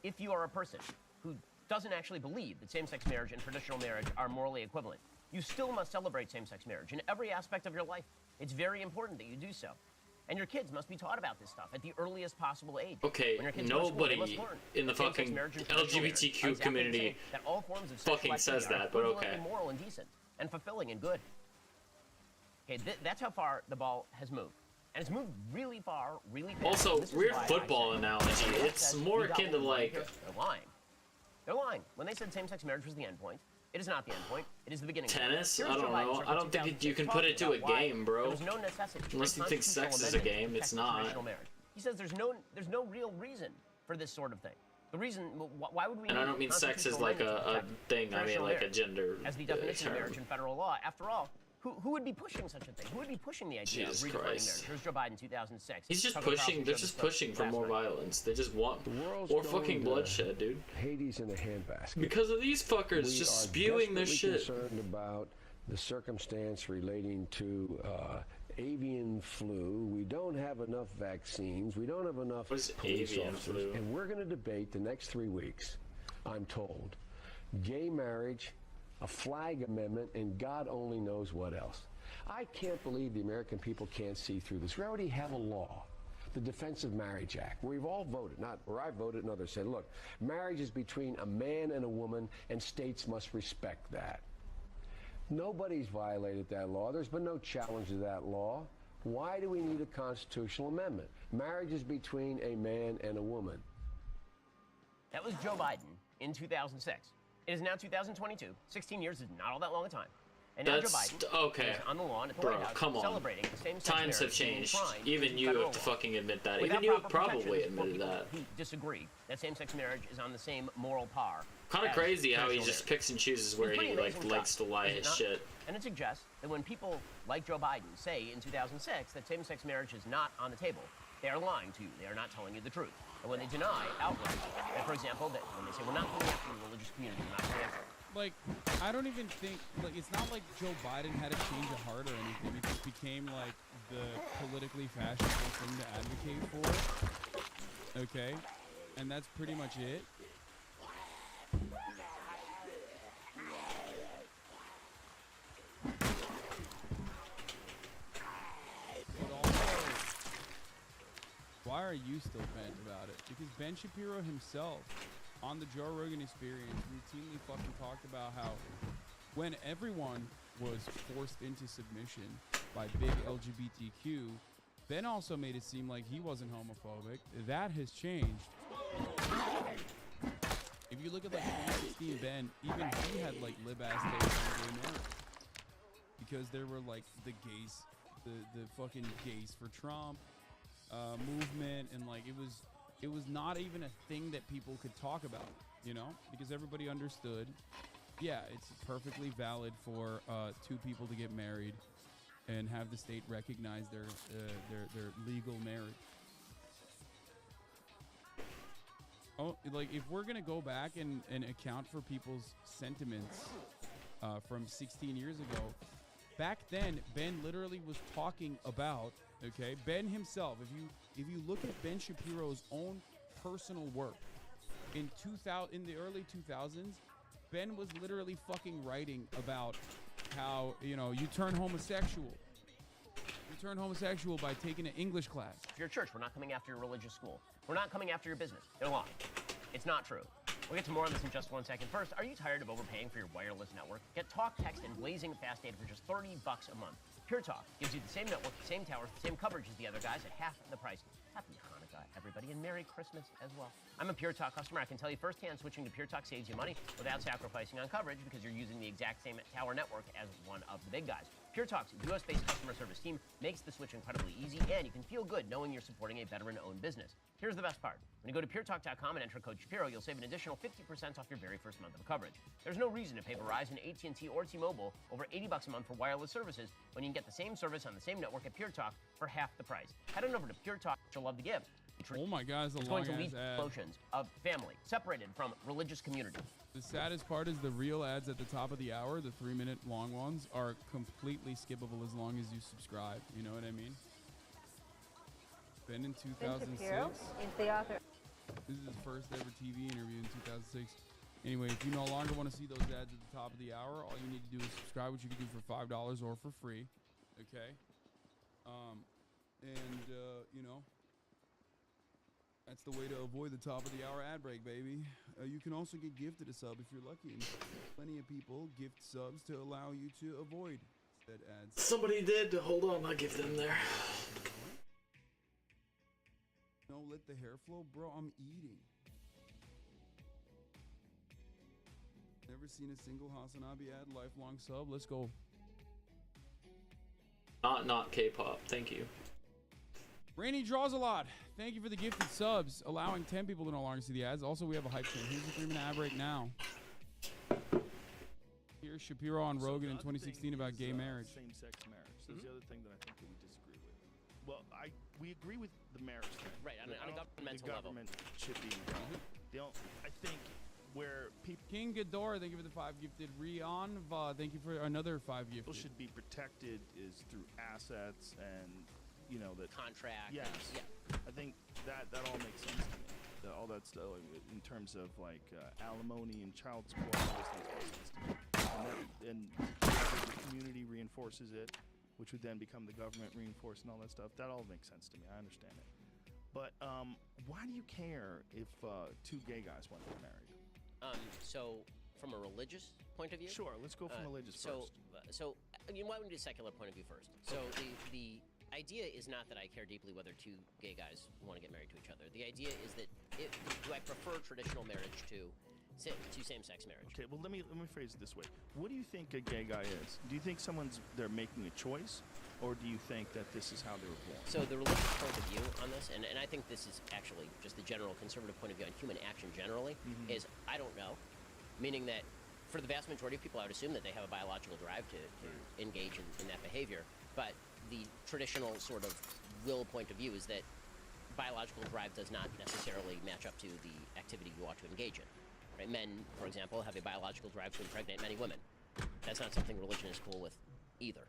if you are a person who doesn't actually believe that same-sex marriage and traditional marriage are morally equivalent, you still must celebrate same-sex marriage in every aspect of your life. It's very important that you do so. And your kids must be taught about this stuff at the earliest possible age. Okay, nobody in the fucking LGBTQ community that all forms of fucking says that, but okay. Moral and decent and fulfilling and good. Okay, that's how far the ball has moved. And it's moved really far, really fast. Also, weird football analogy. It's more akin to like... They're lying. They're lying. When they said same-sex marriage was the end point, it is not the end point. It is the beginning. Tennis? I don't know. I don't think you can put it to a game, bro. There's no necessity. Unless you think sex is a game, it's not. He says there's no real reason for this sort of thing. The reason, why would we? And I don't mean sex as like a thing. I mean like a gender as the definition of marriage in federal law. After all, who would be pushing such a thing? Who would be pushing the idea of redefining marriage? Here's Joe Biden, 2006. He's just pushing. They're just pushing for more violence. They just want more fucking bloodshed, dude. Hades in a handbasket. Because of these fuckers just spewing their shit. We are concerned about the circumstance relating to avian flu. We don't have enough vaccines. We don't have enough police officers. And we're going to debate the next 3 weeks, I'm told, gay marriage, a flag amendment, and God only knows what else. I can't believe the American people can't see through this. We already have a law, the Defense of Marriage Act, where we've all voted, not where I voted and others said, look, marriage is between a man and a woman, and states must respect that. Nobody's violated that law. There's been no challenge to that law. Why do we need a constitutional amendment? Marriage is between a man and a woman. That was Joe Biden in 2006. It is now 2022. 16 years is not all that long a time. And now Joe Biden is on the lawn at the White House celebrating the same sex Times have changed. Even you have to fucking admit that. Even you have probably admitted that. Who disagree that same-sex marriage is on the same moral par. Kind of crazy how he just picks and chooses where he like likes to lie his shit. And it suggests that when people like Joe Biden say in 2006 that same-sex marriage is not on the table, they are lying to you. They are not telling you the truth. And when they deny outright, that, for example, that when they say we're not going after the religious community, we're not going after. Like, I don't even think, like, it's not like Joe Biden had a change of heart or anything. It just became, like, the politically fashionable thing to advocate for. Okay? And that's pretty much it. But also, why are you still bent about it? Because Ben Shapiro himself, on the Joe Rogan Experience, routinely fucking talked about how when everyone was forced into submission by big LGBTQ, Ben also made it seem like he wasn't homophobic. That has changed. If you look at like 2016 Ben, even he had like lib-ass takes on gay marriage. Because there were like the gays, the fucking gays for Trump movement, and like it was not even a thing that people could talk about, you know, because everybody understood, yeah, it's perfectly valid for 2 people to get married and have the state recognize their legal marriage. Oh, like if we're gonna go back and account for people's sentiments from 16 years ago, back then Ben literally was talking about, okay, Ben himself, if you look at Ben Shapiro's own personal work in the early 2000s, Ben was literally fucking writing about how, you know, you turn homosexual by taking an English class. If you're a church, we're not coming after your religious school. We're not coming after your business. They're lying. It's not true. We'll get to more on this in just 1 second. First, are you tired of overpaying for your wireless network? Get talk, text, and blazing fast data for just $30 a month. Pure Talk gives you the same network, the same towers, the same coverage as the other guys at half the price. Happy Hanukkah, everybody, and Merry Christmas as well. I'm a Pure Talk customer. I can tell you firsthand, switching to Pure Talk saves you money without sacrificing on coverage because you're using the exact same tower network as one of the big guys. Pure Talk's US-based customer service team makes the switch incredibly easy, and you can feel good knowing you're supporting a veteran-owned business. Here's the best part. When you go to puretalk.com and enter code Shapiro, you'll save an additional 50% off your very first month of coverage. There's no reason to pay Verizon, AT&T, or T-Mobile over $80 a month for wireless services when you can get the same service on the same network at Pure Talk for half the price. Head on over to Pure Talk, which you'll love to give. Oh my God, it's a It's long going to lead ass ad. to explosions of family, separated from religious communities. The saddest part is the real ads at the top of the hour, the 3-minute long ones, are completely skippable as long as you subscribe. You know what I mean? Been in 2006. Is the author. This is his first ever TV interview in 2006. Anyway, if you no longer want to see those ads at the top of the hour, all you need to do is subscribe, which you can do for $5 or for free. Okay? You know, that's the way to avoid the top of the hour ad break, baby. You can also get gifted a sub if you're lucky. And plenty of people gift subs to allow you to avoid said ads. Somebody did. Hold on, I'll give them there. No, let the hair flow, bro. I'm eating. Never seen a single Hasanabi ad. Lifelong sub. Let's go. Not K-pop. Thank you. Rainy draws a lot. Thank you for the gifted subs, allowing 10 people to no longer see the ads. Also, we have a hype train. Here's the 3-minute ad break now. Here's Shapiro on Rogan in 2016 about gay marriage. Same-sex marriage. So there's the other thing that I think that we disagree with. Well, we agree with the marriage thing. Right, on a governmental the level. government should be. I think where people. King Ghidorah, thank you for the 5 gifted. Rian Va, thank you for another 5 gifted. People should be protected is through assets and, you know, that contract. Yes. Yeah. I think that all makes sense to me. All that stuff in terms of like alimony and child support, all those things make sense to me. And the community reinforces it, which would then become the government reinforcing all that stuff. That all makes sense to me. I understand it. But why do you care if 2 gay guys want to get married? So, from a religious point of view? Sure, let's go from religious first. So, why don't we do a secular point of view first? So, the idea is not that I care deeply whether 2 gay guys want to get married to each other. The idea is that do I prefer traditional marriage to same-sex marriage? Okay, well, let me phrase it this way. What do you think a gay guy is? Do you think they're making a choice, or do you think that this is how they were born? So the religious point of view on this, and I think this is actually just the general conservative point of view on human action generally, is I don't know. Meaning that for the vast majority of people, I would assume that they have a biological drive to engage in that behavior. But the traditional sort of will point of view is that biological drive does not necessarily match up to the activity you ought to engage in. Right? Men, for example, have a biological drive to impregnate many women. That's not something religion is cool with either.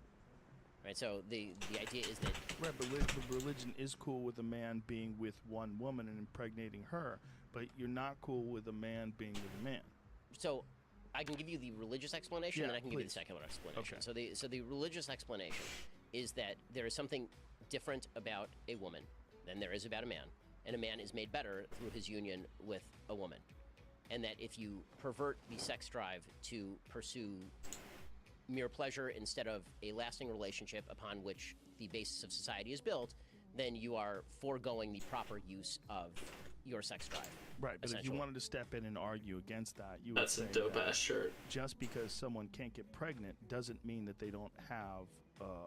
Right? So the idea is that... Right, but religion is cool with a man being with one woman and impregnating her, but you're not cool with a man being with a man. So I can give you the religious explanation, and I can give you the please. secular explanation. Okay. So the religious explanation is that there is something different about a woman than there is about a man, and a man is made better through his union with a woman. And that if you pervert the sex drive to pursue mere pleasure instead of a lasting relationship upon which the basis of society is built, then you are foregoing the proper use of your sex drive. Right, but if you wanted to step in and argue against that, you That's would a say dope-ass shirt. Just because someone can't get pregnant doesn't mean that they don't have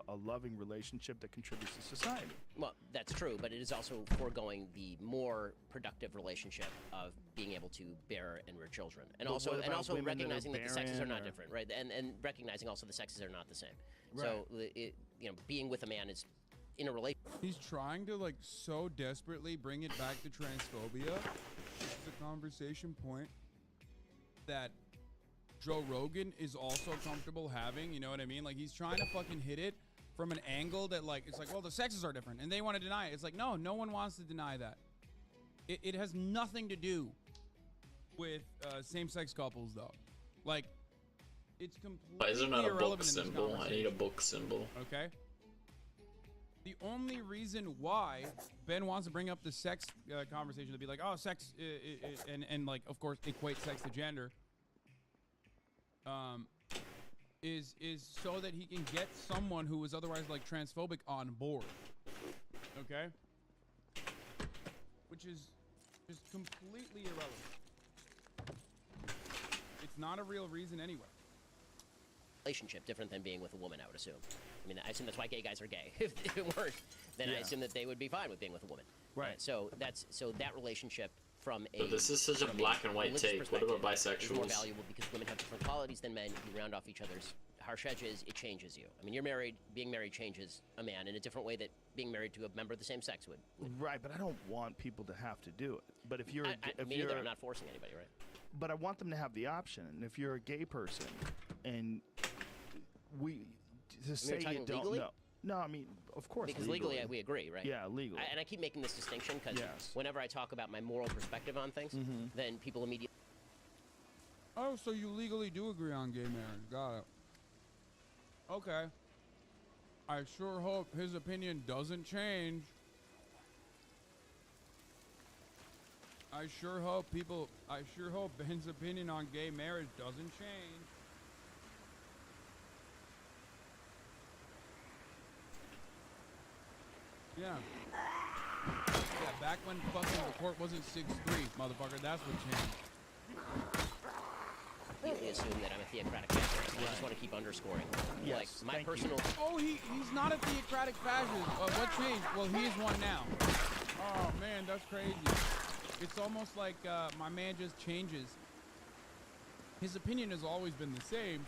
a loving relationship that contributes to society. Well, that's true, but it is also foregoing the more productive relationship of being able to bear and rear children, and But also what about women recognizing that the sexes are barren not or- different, right? And recognizing also the sexes are not the same. Right. So being with a man is in a relationship. He's trying to like so desperately bring it back to transphobia. It's a conversation point that Joe Rogan is also comfortable having, you know what I mean? Like he's trying to fucking hit it from an angle that like, it's like, well, the sexes are different and they want to deny it. It's like, no one wants to deny that. It has nothing to do with same-sex couples though. Like it's completely Why is there not a book irrelevant in this symbol? I need a conversation. book symbol. Okay. The only reason why Ben wants to bring up the sex conversation to be like, oh, sex, and like, of course, equate sex to gender, is so that he can get someone who is otherwise like transphobic on board. Okay? Which is just completely irrelevant. It's not a real reason anyway. Relationship different than being with a woman, I would assume. I mean, I assume that's why gay guys are gay. If it weren't, then I assume that they would be fine with being with a woman. Right. So that relationship from a. But this is such a black and white take. What about bisexuals? Is more valuable because women have different qualities than men. You round off each other's harsh edges. It changes you. I mean, you're married. Being married changes a man in a different way that being married to a member of the same sex would. Right, but I don't want people to have to do it. But if you're, I'm not forcing anybody, right? But I want them to have the option. And if you're a gay person, and to say you don't legally? know. No, I mean, of course. Because legally we agree, right? Yeah, legally. And I keep making this distinction because whenever I talk about my moral perspective on things, then people immediately. Oh, so you legally do agree on gay marriage. Got it. Okay. I sure hope his opinion doesn't change. I sure hope Ben's opinion on gay marriage doesn't change. Yeah. Yeah, back when fucking the court wasn't 6'3", motherfucker, that's what changed. Immediately assume that I'm a theocratic fascist. I just want to keep underscoring. Yes, like my personal. Oh, he's not a theocratic fascist. What changed? Well, he is one now. Oh man, that's crazy. It's almost like my man just changes. His opinion has always been the same.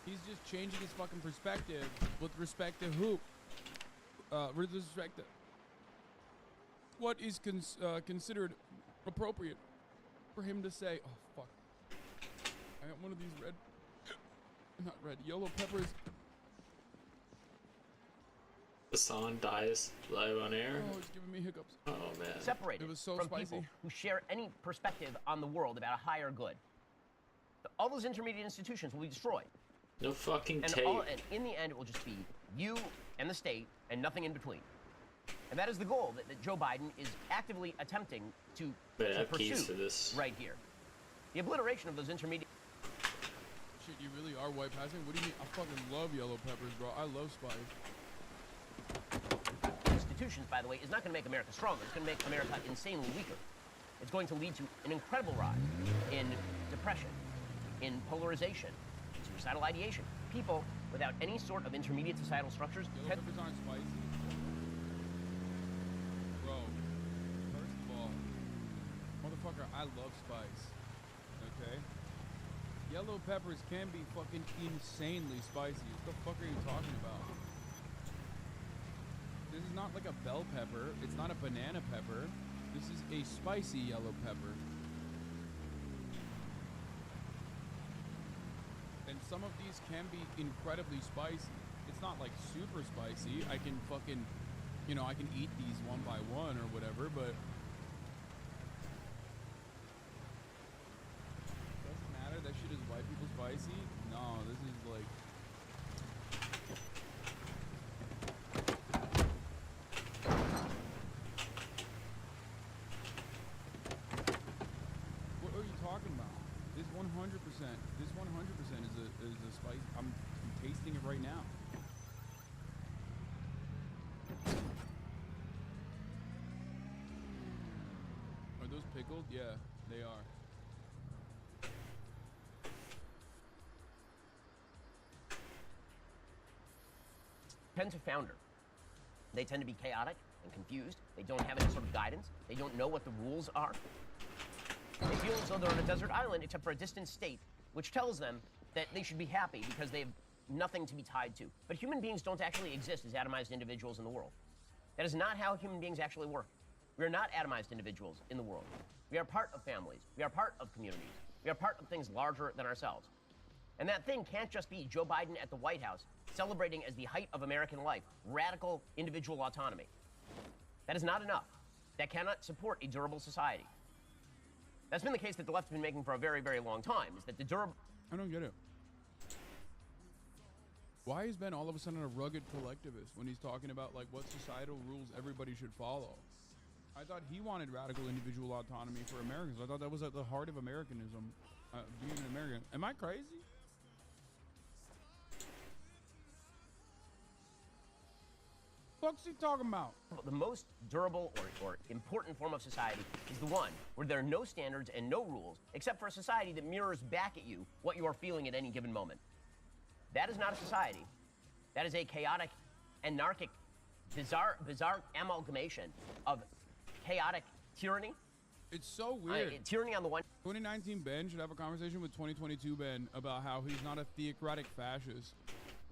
He's just changing his fucking perspective with respect to who. With respect to what is considered appropriate for him to say. Oh fuck! I got one of these yellow peppers. Hassan dies live on air. Oh, it's giving me hiccups. Oh man. Separated it was so from spicy. people who share any perspective on the world about a higher good. All those intermediate institutions will be destroyed. No fucking And tape. and in the end, it will just be you and the state and nothing in between. And that is the goal that Joe Biden is actively attempting to pursue right here. The obliteration of those intermediate. Shit, you really are white passing? What do you mean? I fucking love yellow peppers, bro. I love spice. Institutions, by the way, is not going to make America stronger. It's going to make America insanely weaker. It's going to lead to an incredible rise in depression, in polarization, suicidal ideation. People without any sort of intermediate societal structures. Yellow peppers aren't spicy. Bro, first of all, motherfucker, I love spice. Okay? Yellow peppers can be fucking insanely spicy. What the fuck are you talking about? This is not like a bell pepper. It's not a banana pepper. This is a spicy yellow pepper. And some of these can be incredibly spicy. It's not like super spicy. I can fucking, I can eat these one by one or whatever, but doesn't matter. That shit is white people spicy. No, this is like. What are you talking about? This 100%. This 100% is a spice. I'm tasting it right now. Are those pickled? Yeah, they are. Tend to founder. They tend to be chaotic and confused. They don't have any sort of guidance. They don't know what the rules are. They feel as though they're on a desert island except for a distant state, which tells them that they should be happy because they have nothing to be tied to. But human beings don't actually exist as atomized individuals in the world. That is not how human beings actually work. We are not atomized individuals in the world. We are part of families. We are part of communities. We are part of things larger than ourselves. And that thing can't just be Joe Biden at the White House celebrating as the height of American life, radical individual autonomy. That is not enough. That cannot support a durable society. That's been the case that the left's been making for a very, very long time, is that the durable... I don't get it. Why is Ben all of a sudden a rugged collectivist when he's talking about like what societal rules everybody should follow? I thought he wanted radical individual autonomy for Americans. I thought that was at the heart of Americanism, being an American. Am I crazy? What's he talking about? The most durable or important form of society is the one where there are no standards and no rules, except for a society that mirrors back at you what you are feeling at any given moment. That is not a society. That is a chaotic, anarchic, bizarre amalgamation of chaotic tyranny. It's so weird. Tyranny on the one. 2019 Ben should have a conversation with 2022 Ben about how he's not a theocratic fascist.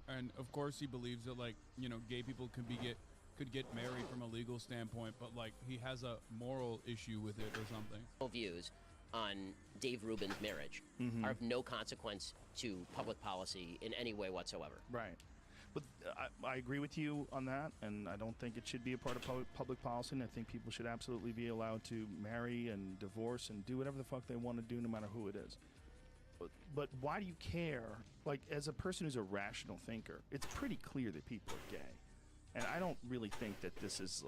And of course he believes that, like, you know, gay people could get married from a legal standpoint, but like he has a moral issue with it or something. Views on Dave Rubin's marriage are of no consequence to public policy in any way whatsoever. Right. But I agree with you on that, and I don't think it should be a part of public policy, and I think people should absolutely be allowed to marry and divorce and do whatever the fuck they want to do, no matter who it is. But why do you care? Like, as a person who's a rational thinker, it's pretty clear that people are gay. And I don't really think that this is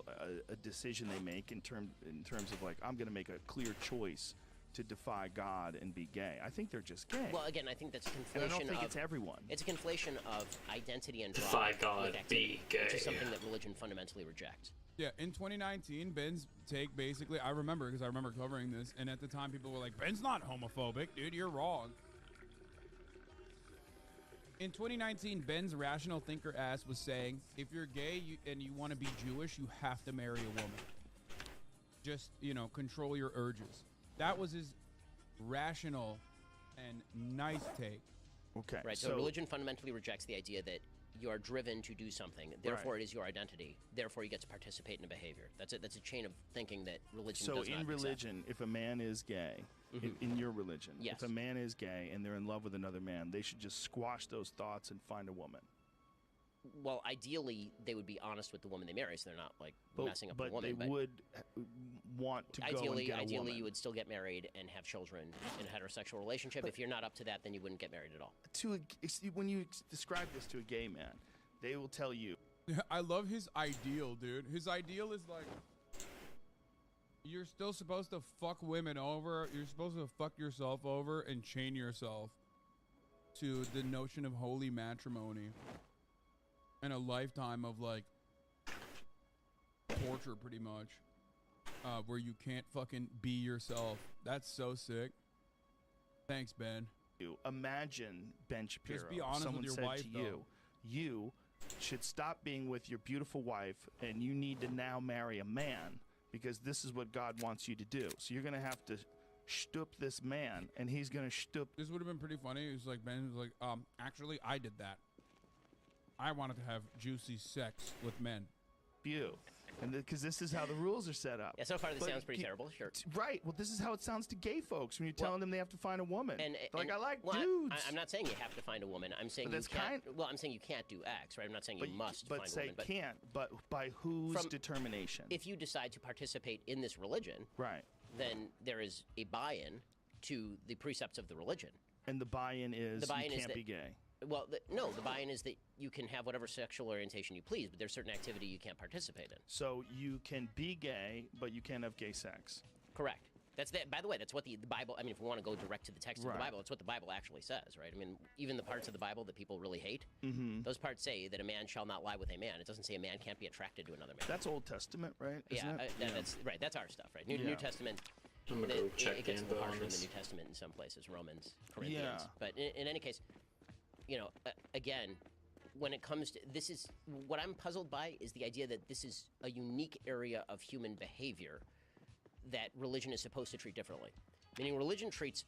a decision they make in terms of, like, I'm going to make a clear choice to defy God and be gay. I think they're just gay. Well, again, I think that's a conflation and I don't think it's everyone. It's a conflation of identity and defy God, with activity, be gay. which is something that religion fundamentally rejects. Yeah, in 2019, Ben's take basically, I remember because I remember covering this, and at the time people were like, Ben's not homophobic, dude, you're wrong. In 2019, Ben's rational thinker ass was saying, if you're gay and you want to be Jewish, you have to marry a woman. Just, you know, control your urges. That was his rational and nice take. Okay. Right, so religion fundamentally rejects the idea that you are driven to do something, therefore it is your identity, therefore you get to participate in a behavior. That's a chain of thinking that religion does not accept. So in religion, if a man is gay, in your religion, yes. if a man is gay and they're in love with another man, they should just squash those thoughts and find a woman. Well, ideally, they would be honest with the woman they marry, so they're not, like, messing up the woman. But they would want to go and get a woman. Ideally, you would still get married and have children in a heterosexual relationship. If you're not up to that, then you wouldn't get married at all. When you describe this to a gay man, they will tell you. I love his ideal, dude. His ideal is like, you're still supposed to fuck women over. You're supposed to fuck yourself over and chain yourself to the notion of holy matrimony. And a lifetime of, like, torture, pretty much, where you can't fucking be yourself. That's so sick. Thanks, Ben. Imagine, Ben Shapiro, just be honest someone with your said wife, to you, you should stop being with your beautiful wife, and you need to now marry a man, because this is what God wants you to do. So you're going to have to shtup this man, and he's going to shtup. This would have been pretty funny. It was like, Ben was like, actually, I did that. I wanted to have juicy sex with men. You. And because this is how the rules are set up. Yeah, so far this sounds pretty terrible, sure. Right. Well, this is how it sounds to gay folks when you're telling them they have to find a woman. I like dudes. I'm not saying you have to find a woman. I'm saying you can't. Well, I'm saying you can't do X, right? I'm not saying you must find a woman. But can't. But by whose determination? If you decide to participate in this religion, right, then there is a buy-in to the precepts of the religion. And the buy-in is you can't be gay. Well, no, the buy-in is that you can have whatever sexual orientation you please, but there's certain activity you can't participate in. So you can be gay, but you can't have gay sex. Correct. That's by the way, that's what the Bible, I mean, if we want to go direct to the text of the Bible, it's what the Bible actually says, right? I mean, even the parts of the Bible that people really hate, those parts say that a man shall not lie with a man. It doesn't say a man can't be attracted to another man. That's Old Testament, right? Isn't it? That's right. That's our stuff, right? New Testament. It gets a little harsher in the New Testament in some places, Romans, Corinthians. But in any case, you know, again, when it comes to this, is what I'm puzzled by is the idea that this is a unique area of human behavior that religion is supposed to treat differently. Meaning, religion treats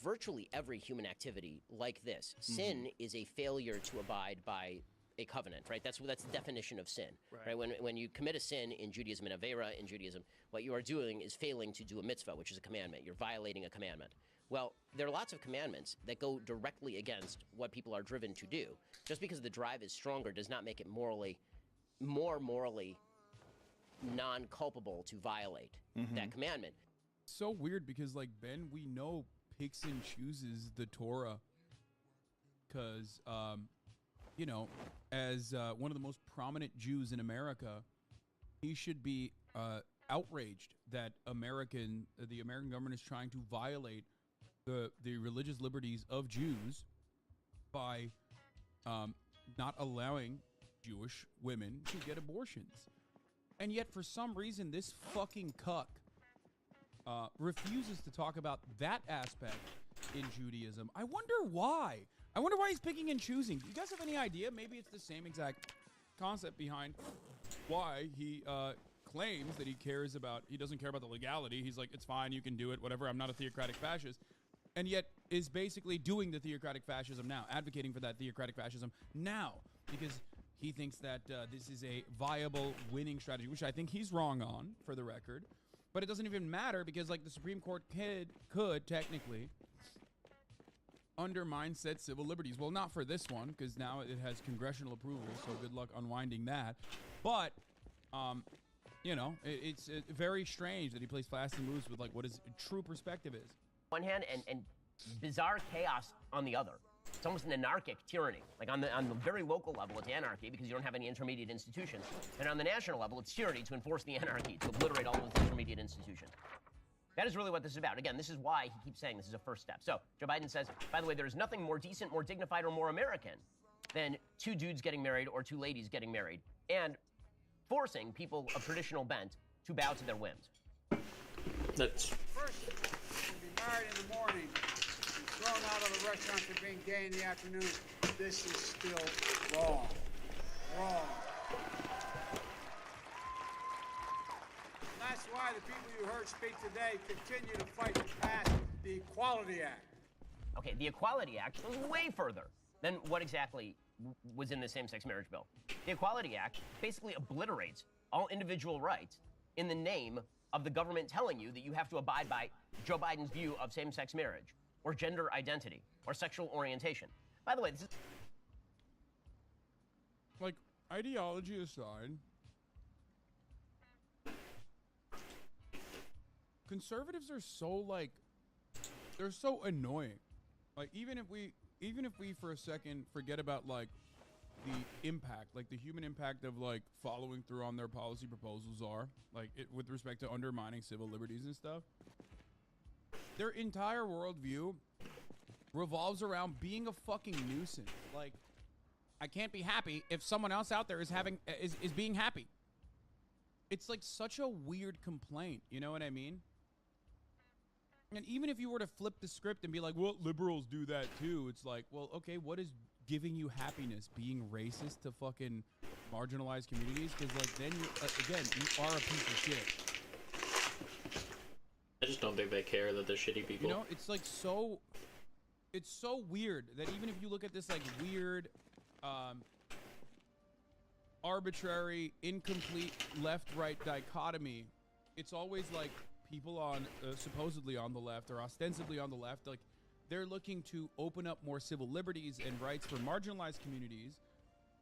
virtually every human activity like this. Sin is a failure to abide by a covenant, right? That's the definition of sin, right? When you commit a sin in Judaism, in Avera in Judaism, what you are doing is failing to do a mitzvah, which is a commandment. You're violating a commandment. Well, there are lots of commandments that go directly against what people are driven to do. Just because the drive is stronger does not make it more morally non-culpable to violate that commandment. So weird because, like, Ben, we know picks and chooses the Torah because you know, as one of the most prominent Jews in America, he should be outraged that the American government is trying to violate the religious liberties of Jews by not allowing Jewish women to get abortions. And yet, for some reason, this fucking cuck refuses to talk about that aspect in Judaism. I wonder why. I wonder why he's picking and choosing. Do you guys have any idea? Maybe it's the same exact concept behind why he claims that he doesn't care about the legality. He's like, it's fine, you can do it, whatever. I'm not a theocratic fascist. And yet is basically doing the theocratic fascism now, advocating for that theocratic fascism now, because he thinks that this is a viable winning strategy, which I think he's wrong on, for the record. But it doesn't even matter, because like the Supreme Court could technically undermine said civil liberties. Well, not for this one, because now it has congressional approval, so good luck unwinding that. But, you know, it's very strange that he plays fast and loose with like what his true perspective is. One hand and bizarre chaos on the other. It's almost an anarchic tyranny. Like on the very local level, it's anarchy because you don't have any intermediate institutions. And on the national level, it's tyranny to enforce the anarchy, to obliterate all those intermediate institutions. That is really what this is about. Again, this is why he keeps saying this is a first step. So Joe Biden says, by the way, there is nothing more decent, more dignified, or more American than two dudes getting married or two ladies getting married and forcing people of traditional bent to bow to their whims. That's... First, to be married in the morning and thrown out of the restaurant for being gay in the afternoon, this is still wrong. Wrong. And that's why the people you heard speak today continue to fight to pass the Equality Act. Okay, the Equality Act goes way further than what exactly was in the same-sex marriage bill. The Equality Act basically obliterates all individual rights in the name of the government telling you that you have to abide by Joe Biden's view of same-sex marriage, or gender identity, or sexual orientation. By the way, this is... Like, ideology aside, conservatives are so, like, they're so annoying. Like, even if we for a second forget about, like, the impact, like the human impact of like following through on their policy proposals are, like with respect to undermining civil liberties and stuff, their entire worldview revolves around being a fucking nuisance. Like, I can't be happy if someone else out there is being happy. It's like such a weird complaint, you know what I mean? And even if you were to flip the script and be like, well, liberals do that too, it's like, well, okay, what is giving you happiness? Being racist to fucking marginalized communities? Because like then you again, you are a piece of shit. I just don't think they care that they're shitty people. You know, it's like it's so weird that even if you look at this like weird arbitrary, incomplete left-right dichotomy, it's always like people on supposedly on the left or ostensibly on the left, like they're looking to open up more civil liberties and rights for marginalized communities,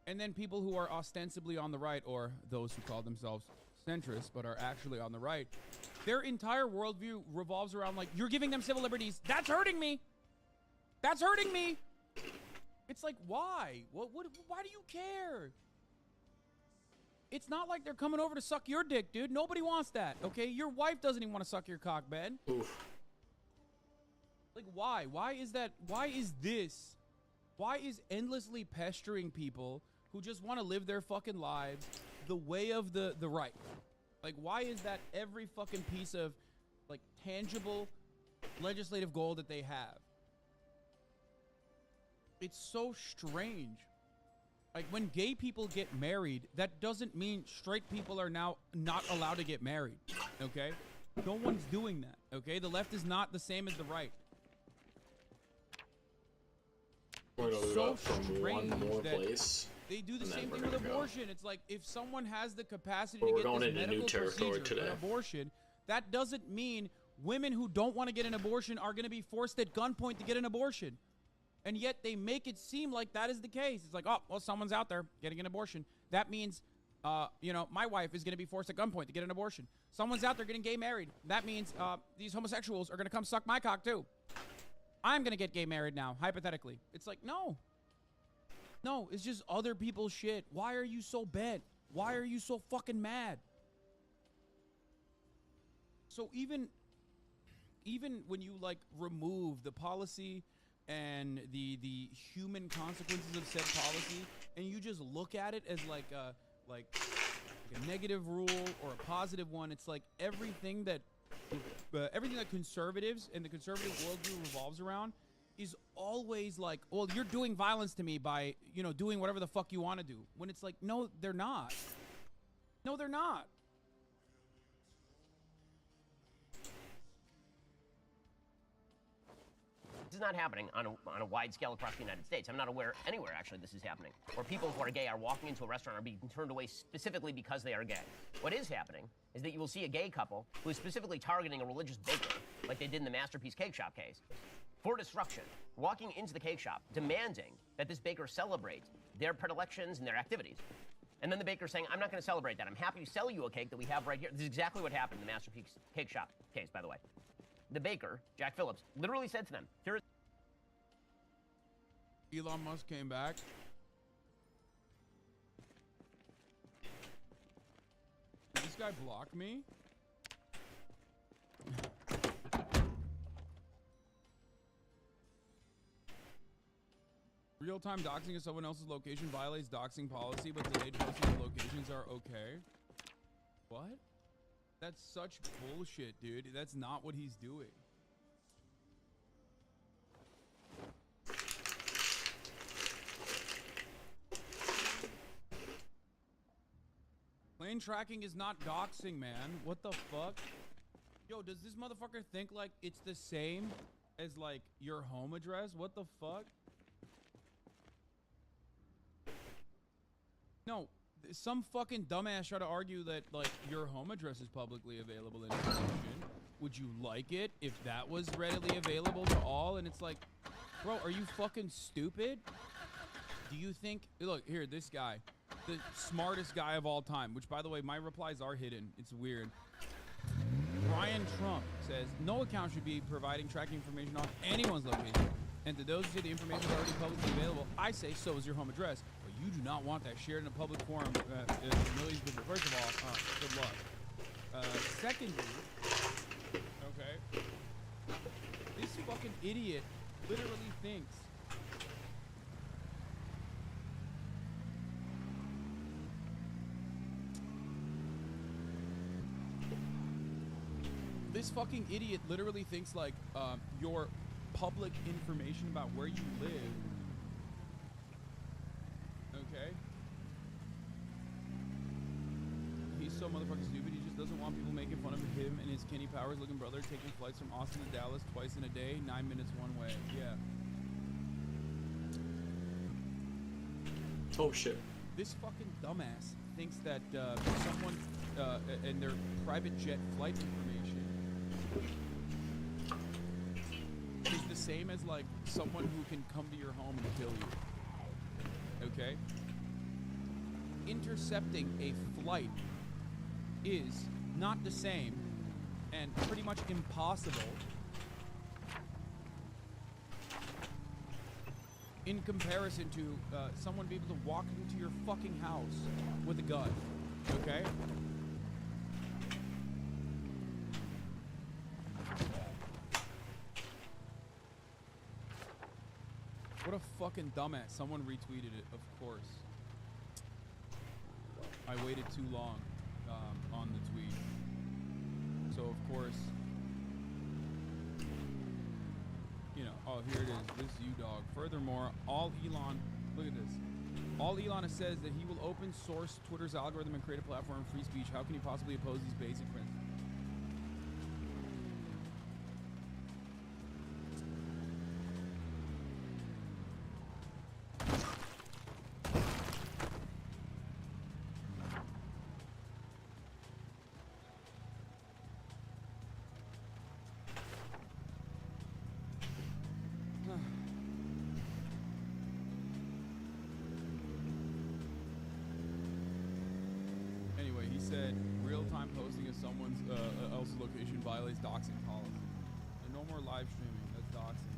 and then people who are ostensibly on the right, or those who call themselves centrists but are actually on the right, their entire worldview revolves around like, you're giving them civil liberties, that's hurting me, that's hurting me. It's like, why? Why do you care? It's not like they're coming over to suck your dick, dude. Nobody wants that, okay? Your wife doesn't even want to suck your cock, Ben. Oof. Like, why? Why is that? Why is this? Why is endlessly pestering people who just want to live their fucking lives the way of the right? Like, why is that every fucking piece of, like, tangible legislative goal that they have? It's so strange. Like, when gay people get married, that doesn't mean straight people are now not allowed to get married, okay? No one's doing that, okay? The left is not the same as the right. It's so strange that they do the same thing with abortion. It's like, if someone has the capacity to get this medical procedure, an abortion, that doesn't mean women who don't want to get an abortion are going to be forced at gunpoint to get an abortion. And yet they make it seem like that is the case. It's like, oh, well, someone's out there getting an abortion. That means, you know, my wife is going to be forced at gunpoint to get an abortion. Someone's out there getting gay married. That means these homosexuals are going to come suck my cock too. I'm going to get gay married now, hypothetically. It's like, no. No, it's just other people's shit. Why are you so bent? Why are you so fucking mad? So even when you like remove the policy and the human consequences of said policy, and you just look at it as like a negative rule or a positive one, it's like everything that conservatives and the conservative worldview revolves around is always like, well, you're doing violence to me by, you know, doing whatever the fuck you want to do. When it's like, no, they're not. No, they're not. This is not happening on a wide scale across the United States. I'm not aware anywhere, actually, this is happening, where people who are gay are walking into a restaurant or being turned away specifically because they are gay. What is happening is that you will see a gay couple who is specifically targeting a religious baker, like they did in the Masterpiece Cake Shop case, for destruction, walking into the cake shop, demanding that this baker celebrate their predilections and their activities. And then the baker saying, I'm not going to celebrate that. I'm happy to sell you a cake that we have right here. This is exactly what happened in the Masterpiece Cake Shop case, by the way. The baker, Jack Phillips, literally said to them, here is... Elon Musk came back. Did this guy block me? Real-time doxing of someone else's location violates doxing policy, but delayed posting of locations are okay. What? That's such bullshit, dude. That's not what he's doing. Lane tracking is not doxing, man. What the fuck? Yo, does this motherfucker think like it's the same as like your home address? What the fuck? No, some fucking dumbass try to argue that like your home address is publicly available information. Would you like it if that was readily available to all? And it's like, bro, are you fucking stupid? Do you think, look, here, this guy, the smartest guy of all time, which by the way, my replies are hidden. It's weird. Brian Trump says, no account should be providing tracking information on anyone's location. And to those who say the information is already publicly available, I say so is your home address. But you do not want that shared in a public forum. Millions of people. First of all, good luck. Secondly, okay, this fucking idiot literally thinks like your public information about where you live, okay? He's so motherfucking stupid. He just doesn't want people making fun of him and his Kenny Powers looking brother taking flights from Austin to Dallas twice in a day, 9 minutes one way. Yeah. Oh shit. This fucking dumbass thinks that someone and their private jet flight information is the same as like someone who can come to your home and kill you. Okay? Intercepting a flight is not the same and pretty much impossible in comparison to someone being able to walk into your fucking house with a gun. Okay? What a fucking dumbass. Someone retweeted it, of course. I waited too long on the tweet. So, of course, you know, oh, here it is. This is you, dog. Furthermore, all Elon, look at this. All Elon says that he will open source Twitter's algorithm and create a platform for free speech. How can he possibly oppose these basic principles? Said real-time posting of someone else's location violates doxing policy. And no more live streaming. That's doxing.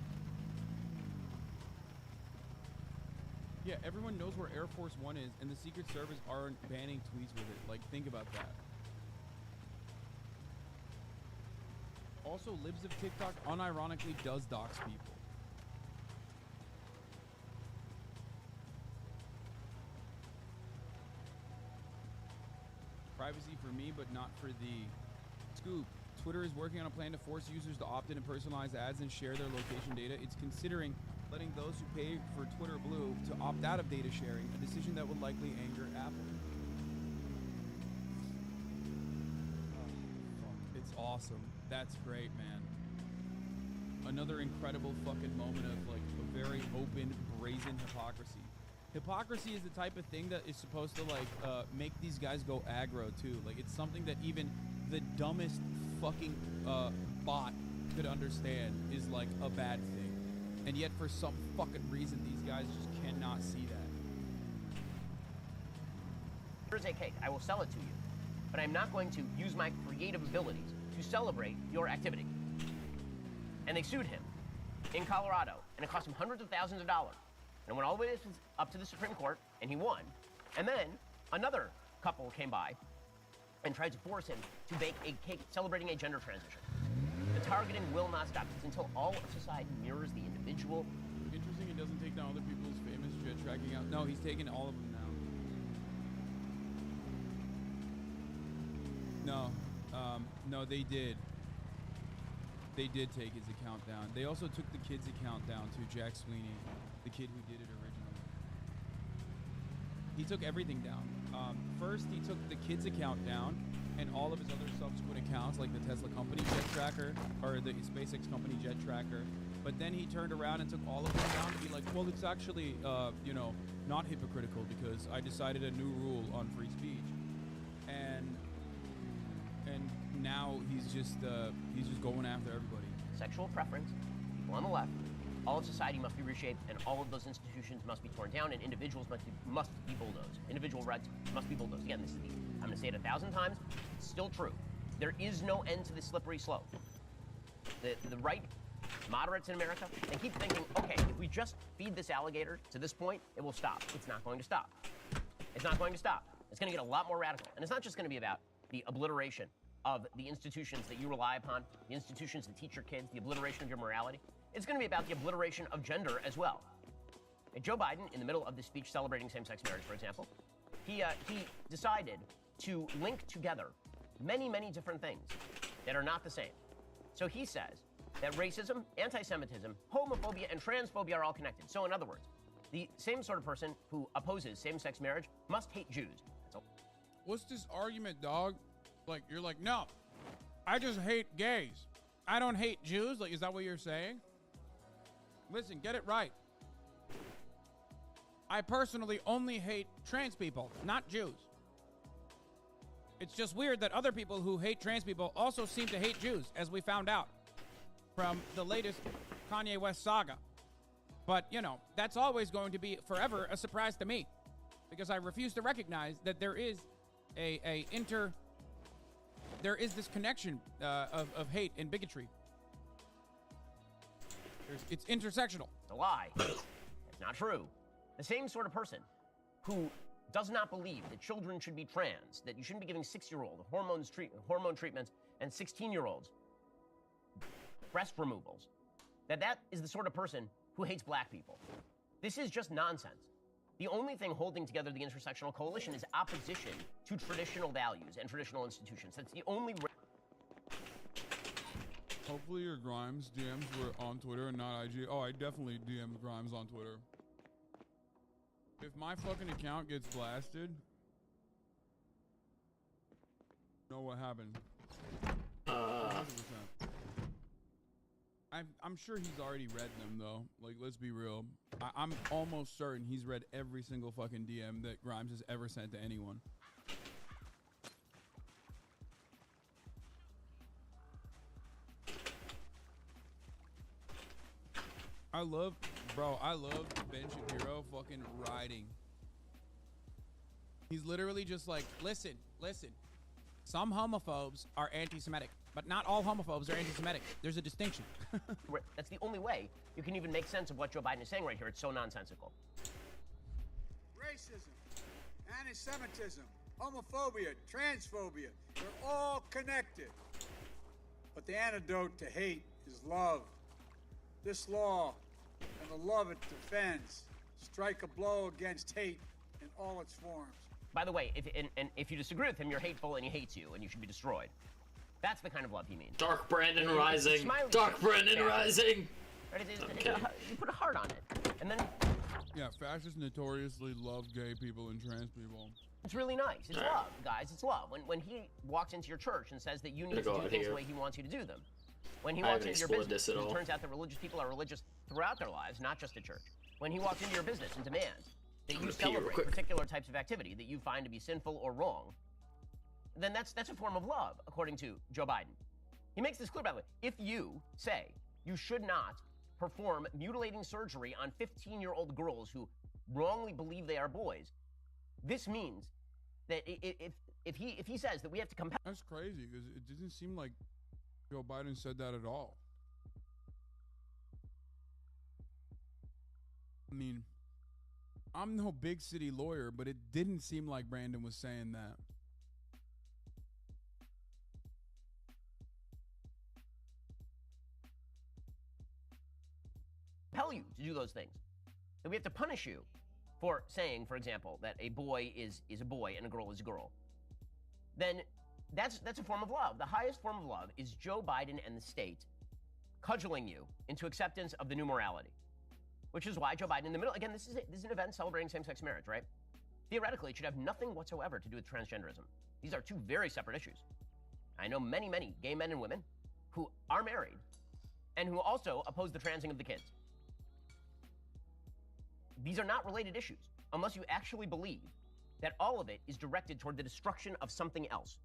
Yeah, everyone knows where Air Force One is, and the Secret Service aren't banning tweets with it. Like, think about that. Also, Libs of TikTok unironically does dox people. Privacy for me, but not for thee. Scoop. Twitter is working on a plan to force users to opt in and personalize ads and share their location data. It's considering letting those who pay for Twitter Blue to opt out of data sharing, a decision that would likely anger Apple. Oh, it's awesome. That's great, man. Another incredible fucking moment of like a very open, brazen hypocrisy. Hypocrisy is the type of thing that is supposed to like make these guys go aggro too. Like it's something that even the dumbest fucking bot could understand is like a bad thing. And yet for some fucking reason these guys just cannot see that. Here's a cake. I will sell it to you. But I'm not going to use my creative abilities to celebrate your activity. And they sued him in Colorado, and it cost him hundreds of thousands of dollars. And went all the way up to the Supreme Court, and he won. And then another couple came by and tried to force him to bake a cake celebrating a gender transition. The targeting will not stop. It's until all of society mirrors the individual. Interesting, he doesn't take down other people's famous jet tracking out. No, he's taking all of them now. No, no, they did. They did take his account down. They also took the kid's account down too, Jack Sweeney, the kid who did it originally. He took everything down. First, he took the kid's account down and all of his other subsequent accounts, like the Tesla company Jet Tracker or the SpaceX company Jet Tracker. But then he turned around and took all of them down to be like, well, it's actually, you know, not hypocritical because I decided a new rule on free speech. And now he's just going after everybody. Sexual preference, people on the left, all of society must be reshaped, and all of those institutions must be torn down, and individuals must be bulldozed. Individual rights must be bulldozed. Again, this is I'm going to say it 1,000 times. It's still true. There is no end to the slippery slope. The right, moderates in America, they keep thinking, okay, if we just feed this alligator to this point, it will stop. It's not going to stop. It's not going to stop. It's going to get a lot more radical. And it's not just going to be about the obliteration of the institutions that you rely upon, the institutions that teach your kids, the obliteration of your morality. It's going to be about the obliteration of gender as well. And Joe Biden, in the middle of this speech celebrating same-sex marriage, for example, he decided to link together many, many different things that are not the same. So he says that racism, anti-Semitism, homophobia, and transphobia are all connected. So in other words, the same sort of person who opposes same-sex marriage must hate Jews. That's all. What's this argument, dog? Like, you're like, no, I just hate gays. I don't hate Jews. Like, is that what you're saying? Listen, get it right. I personally only hate trans people, not Jews. It's just weird that other people who hate trans people also seem to hate Jews, as we found out from the latest Kanye West saga. But, you know, that's always going to be forever a surprise to me, because I refuse to recognize that there is there is this connection of hate and bigotry. It's intersectional. It's a lie. It's not true. The same sort of person who does not believe that children should be trans, that you shouldn't be giving 6-year-old hormone treatments and 16-year-olds breast removals, that is the sort of person who hates black people. This is just nonsense. The only thing holding together the intersectional coalition is opposition to traditional values and traditional institutions. That's the only... Hopefully your Grimes DMs were on Twitter and not IG. Oh, I definitely DM'd Grimes on Twitter. If my fucking account gets blasted, know what happened. 100%. I'm sure he's already read them though. Like, let's be real. I'm almost certain he's read every single fucking DM that Grimes has ever sent to anyone. I love Ben Shapiro fucking riding. He's literally just like, listen. Some homophobes are anti-Semitic, but not all homophobes are anti-Semitic. There's a distinction. That's the only way you can even make sense of what Joe Biden is saying right here. It's so nonsensical. racism, anti-Semitism, homophobia, transphobia, they're all connected. But the antidote to hate is love. This law and the love it defends strike a blow against hate in all its forms. By the way, if you disagree with him, you're hateful and he hates you and you should be destroyed. That's the kind of love he means. Dark Brandon Rising. Dark Brandon Rising. Right, you put a heart on it, and then. Yeah, fascists notoriously love gay people and trans people. It's really nice. It's love, guys. It's love. When he walks into your church and says that you need to do things the way he wants you to do them. When he walks into your business, it turns out that religious people are religious throughout their lives, not just at church. When he walks into your business and demands that you celebrate particular types of activity that you find to be sinful or wrong, then that's a form of love, according to Joe Biden. He makes this clear, by the way. If you say you should not perform mutilating surgery on 15-year-old girls who wrongly believe they are boys, this means that if he says that we have to compel. That's crazy because it doesn't seem like Joe Biden said that at all. I mean, I'm no big city lawyer, but it didn't seem like Brandon was saying that. Compel you to do those things. That we have to punish you for saying, for example, that a boy is a boy and a girl is a girl. Then that's a form of love. The highest form of love is Joe Biden and the state cudgeling you into acceptance of the new morality. Which is why Joe Biden in the middle, again, this is an event celebrating same-sex marriage, right? Theoretically, it should have nothing whatsoever to do with transgenderism. These are two very separate issues. I know many, many gay men and women who are married and who also oppose the transing of the kids. These are not related issues unless you actually believe that all of it is directed toward the destruction of something else.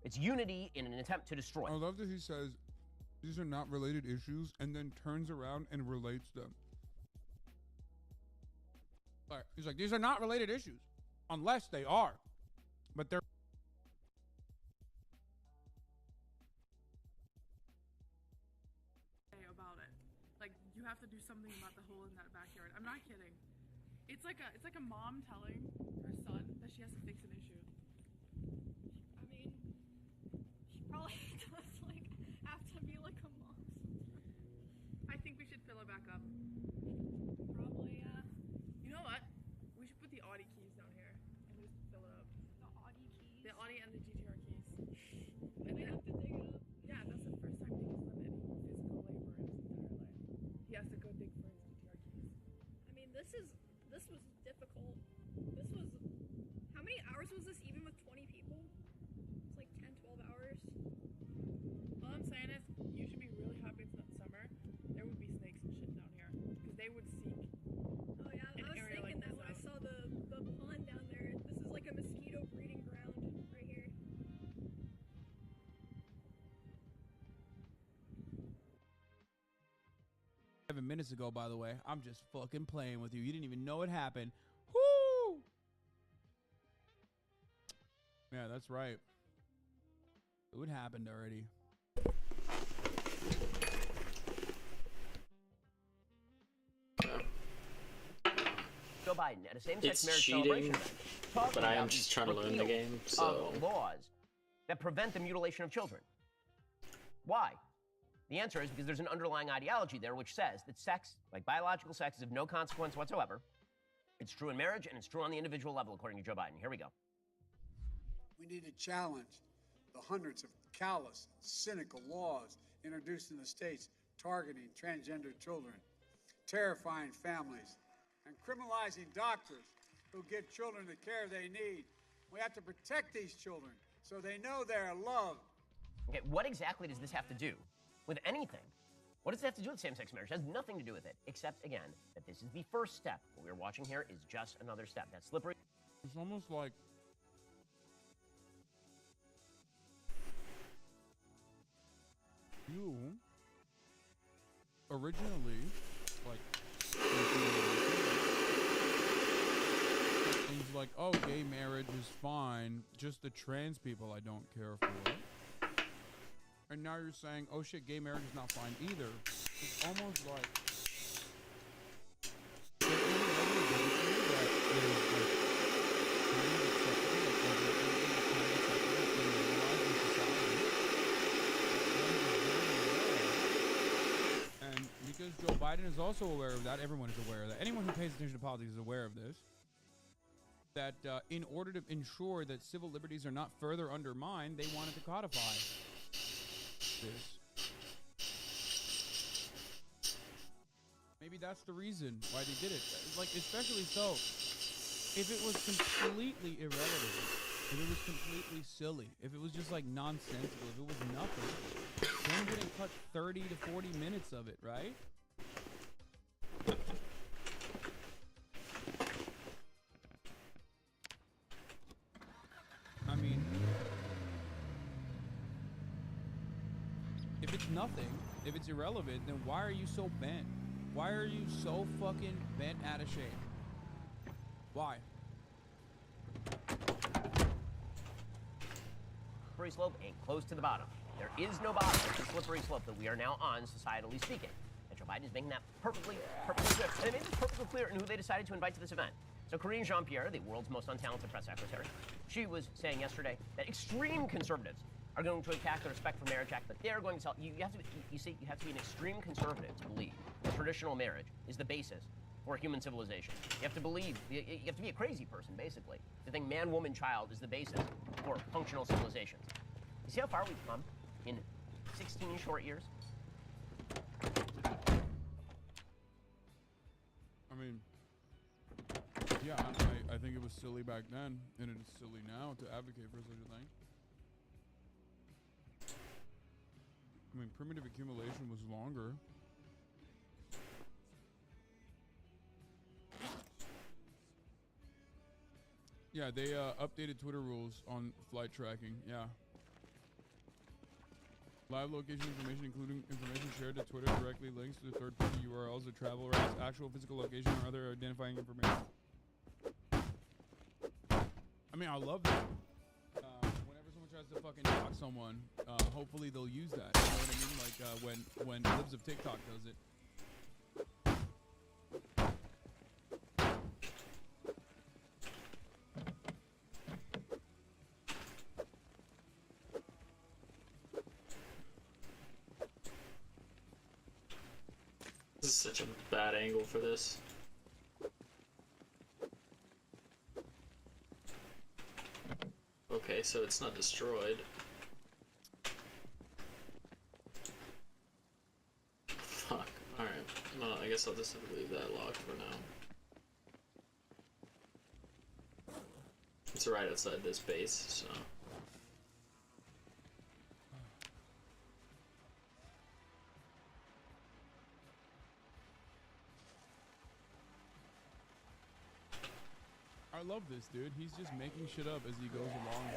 It's unity in an attempt to destroy. I love that he says these are not related issues and then turns around and relates them. He's like, these are not related issues unless they are, but they're. About it, like you have to do something about the hole in that backyard. I'm not kidding. It's like a mom telling her son that she has to fix an issue. I mean, she probably does like have to be like a mom. I think we should fill it back up. Probably, yeah. You know what? We should put the Audi keys down here and just fill it up. The Audi keys? The Audi and the GTR keys. And they have to dig it up? Yeah, that's the first time Nick's done any physical labor in his entire life. He has to go dig for his GTR keys. I mean, this was difficult. This was, how many hours was this even with 20 people? It's like 10, 12 hours. All I'm saying is, you should be really happy it's not summer. There would be snakes and shit down here. Because they would seek. Oh yeah, I was thinking that when I saw the pond down there. This is like a mosquito breeding ground right here. 7 minutes ago, by the way. I'm just fucking playing with you. You didn't even know it happened. Woo! Yeah, that's right. It happened already. Joe Biden at a same-sex It's marriage cheating, celebration event, but I am just trying to learn the game, so of laws that prevent the mutilation of children. Why? The answer is because there's an underlying ideology there which says that sex, like biological sex, is of no consequence whatsoever. It's true in marriage and it's true on the individual level, according to Joe Biden. Here we go. We need to challenge the hundreds of callous, cynical laws introduced in the states targeting transgender children, terrifying families, and criminalizing doctors who give children the care they need. We have to protect these children so they know they're loved. Okay, what exactly does this have to do with anything? What does it have to do with same-sex marriage? It has nothing to do with it, except, again, that this is the first step. What we're watching here is just another step. That slippery. It's almost like you originally, like, things like, oh, gay marriage is fine, just the trans people I don't care for. And now you're saying, oh shit, gay marriage is not fine either. It's almost like Joe Biden is also aware of that. Everyone is aware of that. Anyone who pays attention to politics is aware of this. That in order to ensure that civil liberties are not further undermined, they wanted to codify this. Maybe that's the reason why they did it. Like, especially so, if it was completely irrelevant, if it was completely silly, if it was just like nonsensical, if it was nothing, then we didn't cut 30 to 40 minutes of it, right? I mean, if it's nothing, if it's irrelevant, then why are you so bent? Why are you so fucking bent out of shape? Why? Slippery slope ain't close to the bottom. There is no bottom. It's a slippery slope that we are now on, societally speaking. And Joe Biden is making that perfectly clear. And they made this perfectly clear in who they decided to invite to this event. So Karine Jean-Pierre, the world's most untalented press secretary, she was saying yesterday that extreme conservatives are going to attack the Respect for Marriage Act, but they're going to tell you have to be an extreme conservative to believe that traditional marriage is the basis for human civilization. You have to believe, you have to be a crazy person, basically, to think man, woman, child is the basis for functional civilizations. You see how far we've come in 16 short years? I mean, yeah, I think it was silly back then, and it is silly now to advocate for such a thing. I mean, primitive accumulation was longer. Yeah, they updated Twitter rules on flight tracking. Yeah. Live location information, including information shared to Twitter, directly links to the third-party URLs of travel routes, actual physical location, or other identifying information. I mean, I love that. Whenever someone tries to fucking dox someone, hopefully they'll use that. You know what I mean? Like when Libs of TikTok does it. This is such a bad angle for this. Okay, so it's not destroyed. Fuck. Alright. Well, I guess I'll just have to leave that locked for now. It's right outside this base, so... I love this, dude. He's just making shit up as he goes along.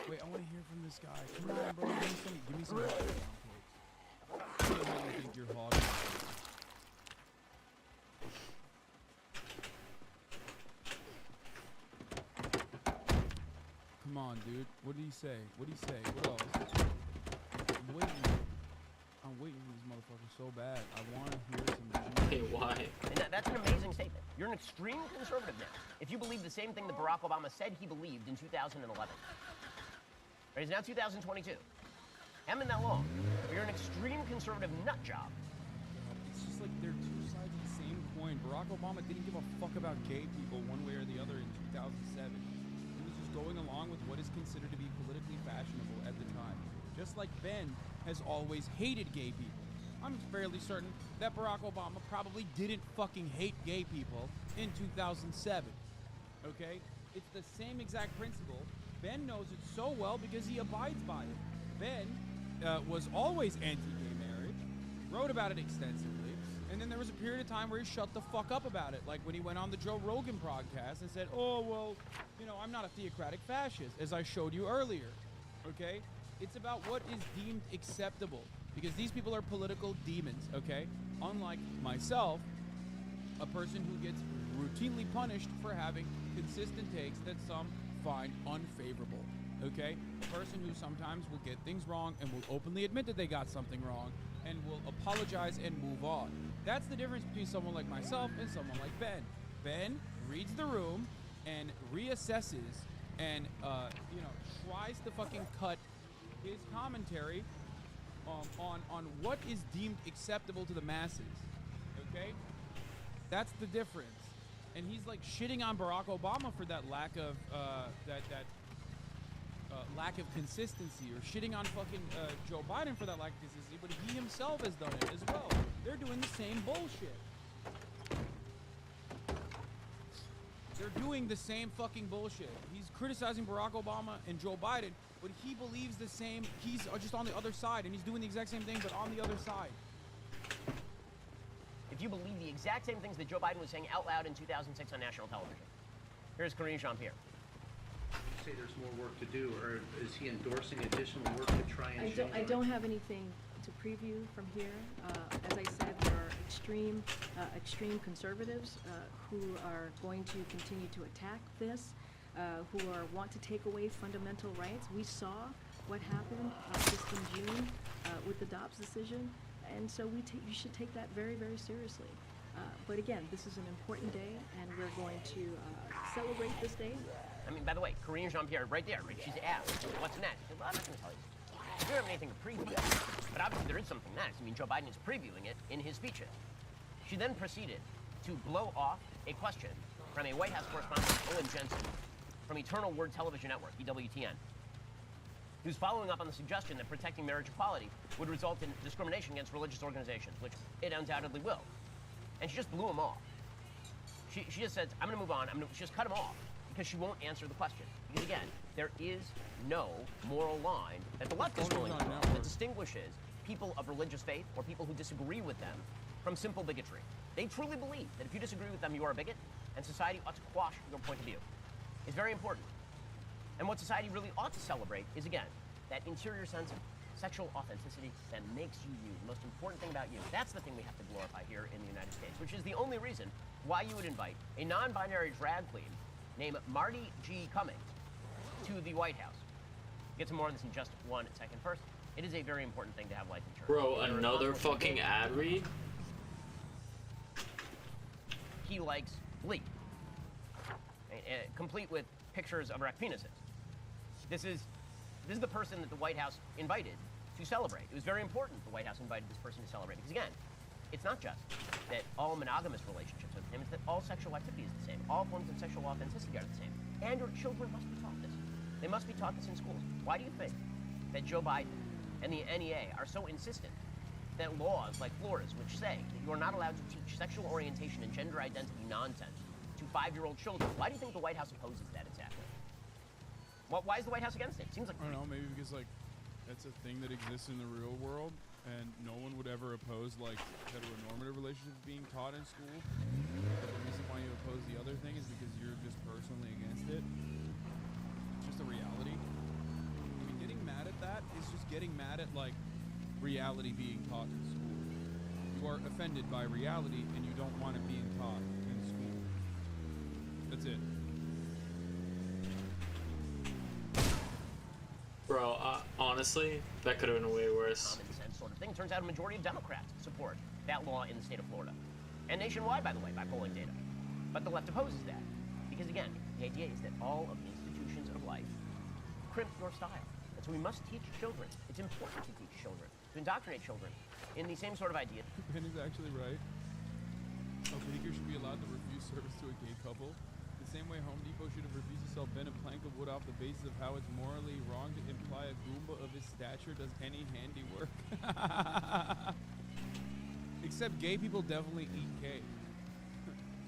Wait, I want to hear from this guy. Come on, bro. Give me some help. I don't think you're hogging. Come on, dude. What did he say? What did he say? What else? I'm waiting for this motherfucker so bad. I want to hear some. Hey, why? And that's an amazing statement. You're an extreme conservative now. If you believe the same thing that Barack Obama said he believed in 2011. Right, it's now 2022. Haven't been that long. But you're an extreme conservative nut job. It's just like they're two sides of the same coin. Barack Obama didn't give a fuck about gay people one way or the other in 2007. He was just going along with what is considered to be politically fashionable at the time. Just like Ben has always hated gay people. I'm fairly certain that Barack Obama probably didn't fucking hate gay people in 2007. Okay? It's the same exact principle. Ben knows it so well because he abides by it. Ben was always anti-gay marriage, wrote about it extensively, and then there was a period of time where he shut the fuck up about it, like when he went on the Joe Rogan podcast and said, oh, well, you know, I'm not a theocratic fascist, as I showed you earlier. Okay? It's about what is deemed acceptable, because these people are political demons, okay? Unlike myself, a person who gets routinely punished for having consistent takes that some find unfavorable, okay? A person who sometimes will get things wrong and will openly admit that they got something wrong and will apologize and move on. That's the difference between someone like myself and someone like Ben. Ben reads the room and reassesses and, tries to fucking cut his commentary on what is deemed acceptable to the masses. Okay, that's the difference. And he's like shitting on Barack Obama for that lack of lack of consistency, or shitting on fucking Joe Biden for that lack of consistency. But he himself has done it as well. They're doing the same bullshit. They're doing the same fucking bullshit. He's criticizing Barack Obama and Joe Biden, but he believes the same. He's just on the other side, and he's doing the exact same thing, but on the other side. If you believe the exact same things that Joe Biden was saying out loud in 2006 on national television. Here's Karine Jean-Pierre. Say there's more work to do, or is he endorsing additional work to try and change? I don't have anything to preview from here. As I said, there are extreme conservatives who are going to continue to attack this, who want to take away fundamental rights. We saw what happened just in June with the Dobbs decision, and so you should take that very, very seriously. But again, this is an important day, and we're going to celebrate this day. I mean, by the way, Karine Jean-Pierre, right there, right? She's asked, what's next? She said, well, I'm not going to tell you. We don't have anything to preview. But obviously there is something next. I mean, Joe Biden is previewing it in his speeches. She then proceeded to blow off a question from a White House correspondent, Owen Jensen, from Eternal Word Television Network, EWTN, who's following up on the suggestion that protecting marriage equality would result in discrimination against religious organizations, which it undoubtedly will. And she just blew him off. She just said, I'm going to move on. She just cut him off because she won't answer the question. Because again, there is no moral line that the left is willing to draw that distinguishes people of religious faith or people who disagree with them from simple bigotry. They truly believe that if you disagree with them, you are a bigot, and society ought to quash your point of view. It's very important. And what society really ought to celebrate is, again, that interior sense of sexual authenticity that makes you you, the most important thing about you. That's the thing we have to glorify here in the United States, which is the only reason why you would invite a non-binary drag queen named Marty G. Cummings to the White House. We'll get to more of this in just 1 second. First, it is a very important thing to have life insurance. Bro, another fucking ad read? He likes Glee, complete with pictures of erect penises. This is the person that the White House invited to celebrate. It was very important the White House invited this person to celebrate, because again, it's not just that all monogamous relationships are the same, it's that all sexual activity is the same. All forms of sexual authenticity are the same. And your children must be taught this. They must be taught this in schools. Why do you think that Joe Biden and the NEA are so insistent that laws like Florida's, which say that you are not allowed to teach sexual orientation and gender identity nonsense to 5-year-old children, why do you think the White House opposes that exactly? Why is the White House against it? Seems like I don't know, maybe because like that's a thing that exists in the real world, and no one would ever oppose like heteronormative relationships being taught in school. But the reason why you oppose the other thing is because you're just personally against it. It's just a reality. I mean, getting mad at that is just getting mad at like reality being taught in school. You are offended by reality, and you don't want it being taught in school. That's it. Bro, honestly, that could have been way worse. Common sense sort of thing. Turns out a majority of Democrats support that law in the state of Florida. And nationwide, by the way, by polling data. But the left opposes that. Because again, the idea is that all of the institutions of life crimp your style. And so we must teach children. It's important to teach children, to indoctrinate children in the same sort of idea. Ben is actually right. A baker should be allowed to refuse service to a gay couple. The same way Home Depot should have refused to sell Ben a plank of wood off the basis of how it's morally wrong to imply a Goomba of his stature does any handiwork. Except gay people definitely eat cake.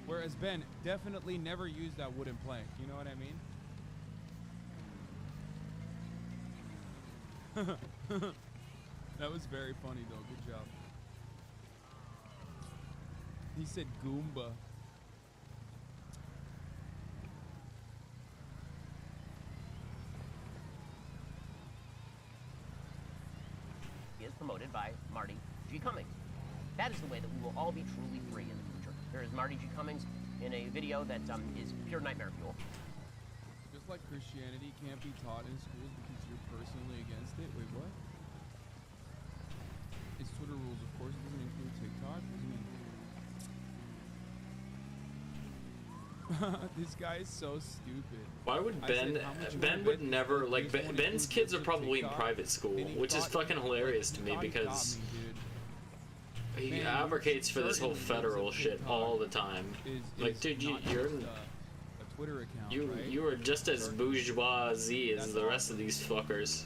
Whereas Ben definitely never used that wooden plank. You know what I mean? That was very funny though. Good job. He said Goomba. Is promoted by Marty G. Cummings. That is the way that we will all be truly free in the future. There is Marty G. Cummings in a video that is pure nightmare fuel. Just like Christianity can't be taught in schools because you're personally against it. Wait, what? It's Twitter rules, of course. It doesn't include TikTok. What do you mean? This guy is so stupid. Why would Ben would never, like, Ben's kids are probably in private school, which is fucking hilarious to me because he advocates for this whole federal shit all the time. Like, dude, you're a Twitter account, you are just as bourgeoisie as the rest of these fuckers.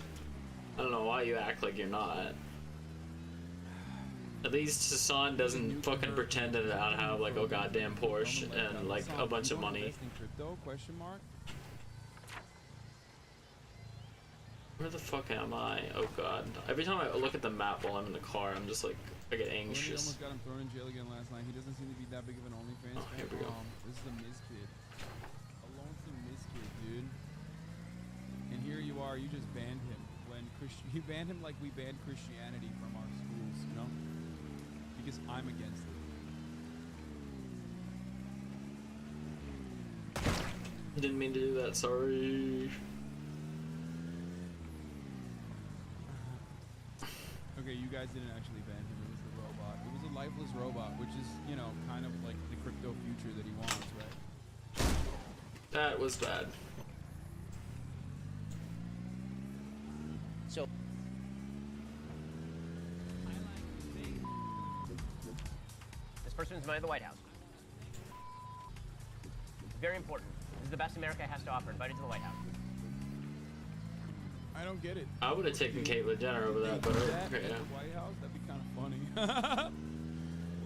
I don't know why you act like you're not. At least Hassan doesn't fucking pretend to not have like a goddamn Porsche and like a bunch of money. Crypto? Question mark. Where the fuck am I? Oh god. Every time I look at the map while I'm in the car, I'm just like, I get anxious. Almost got him thrown in jail again last night. He doesn't seem to be that big of an OnlyFans fan. Here we go. This is the Miz kid. A lonesome Miz kid, dude. And here you are, you just banned him. When you banned him like we banned Christianity from our schools, you know? Because I'm against it. Didn't mean to do that, sorry. Okay, you guys didn't actually ban him, it was the robot. It was a lifeless robot, which is, you know, kind of like the crypto future that he wants, right? That was bad. So this person is invited to the White House. Very important. This is the best America has to offer. Invited to the White House. I don't get it. I would have taken Caitlyn Jenner over that, but At okay. the White House? That'd be kind of funny.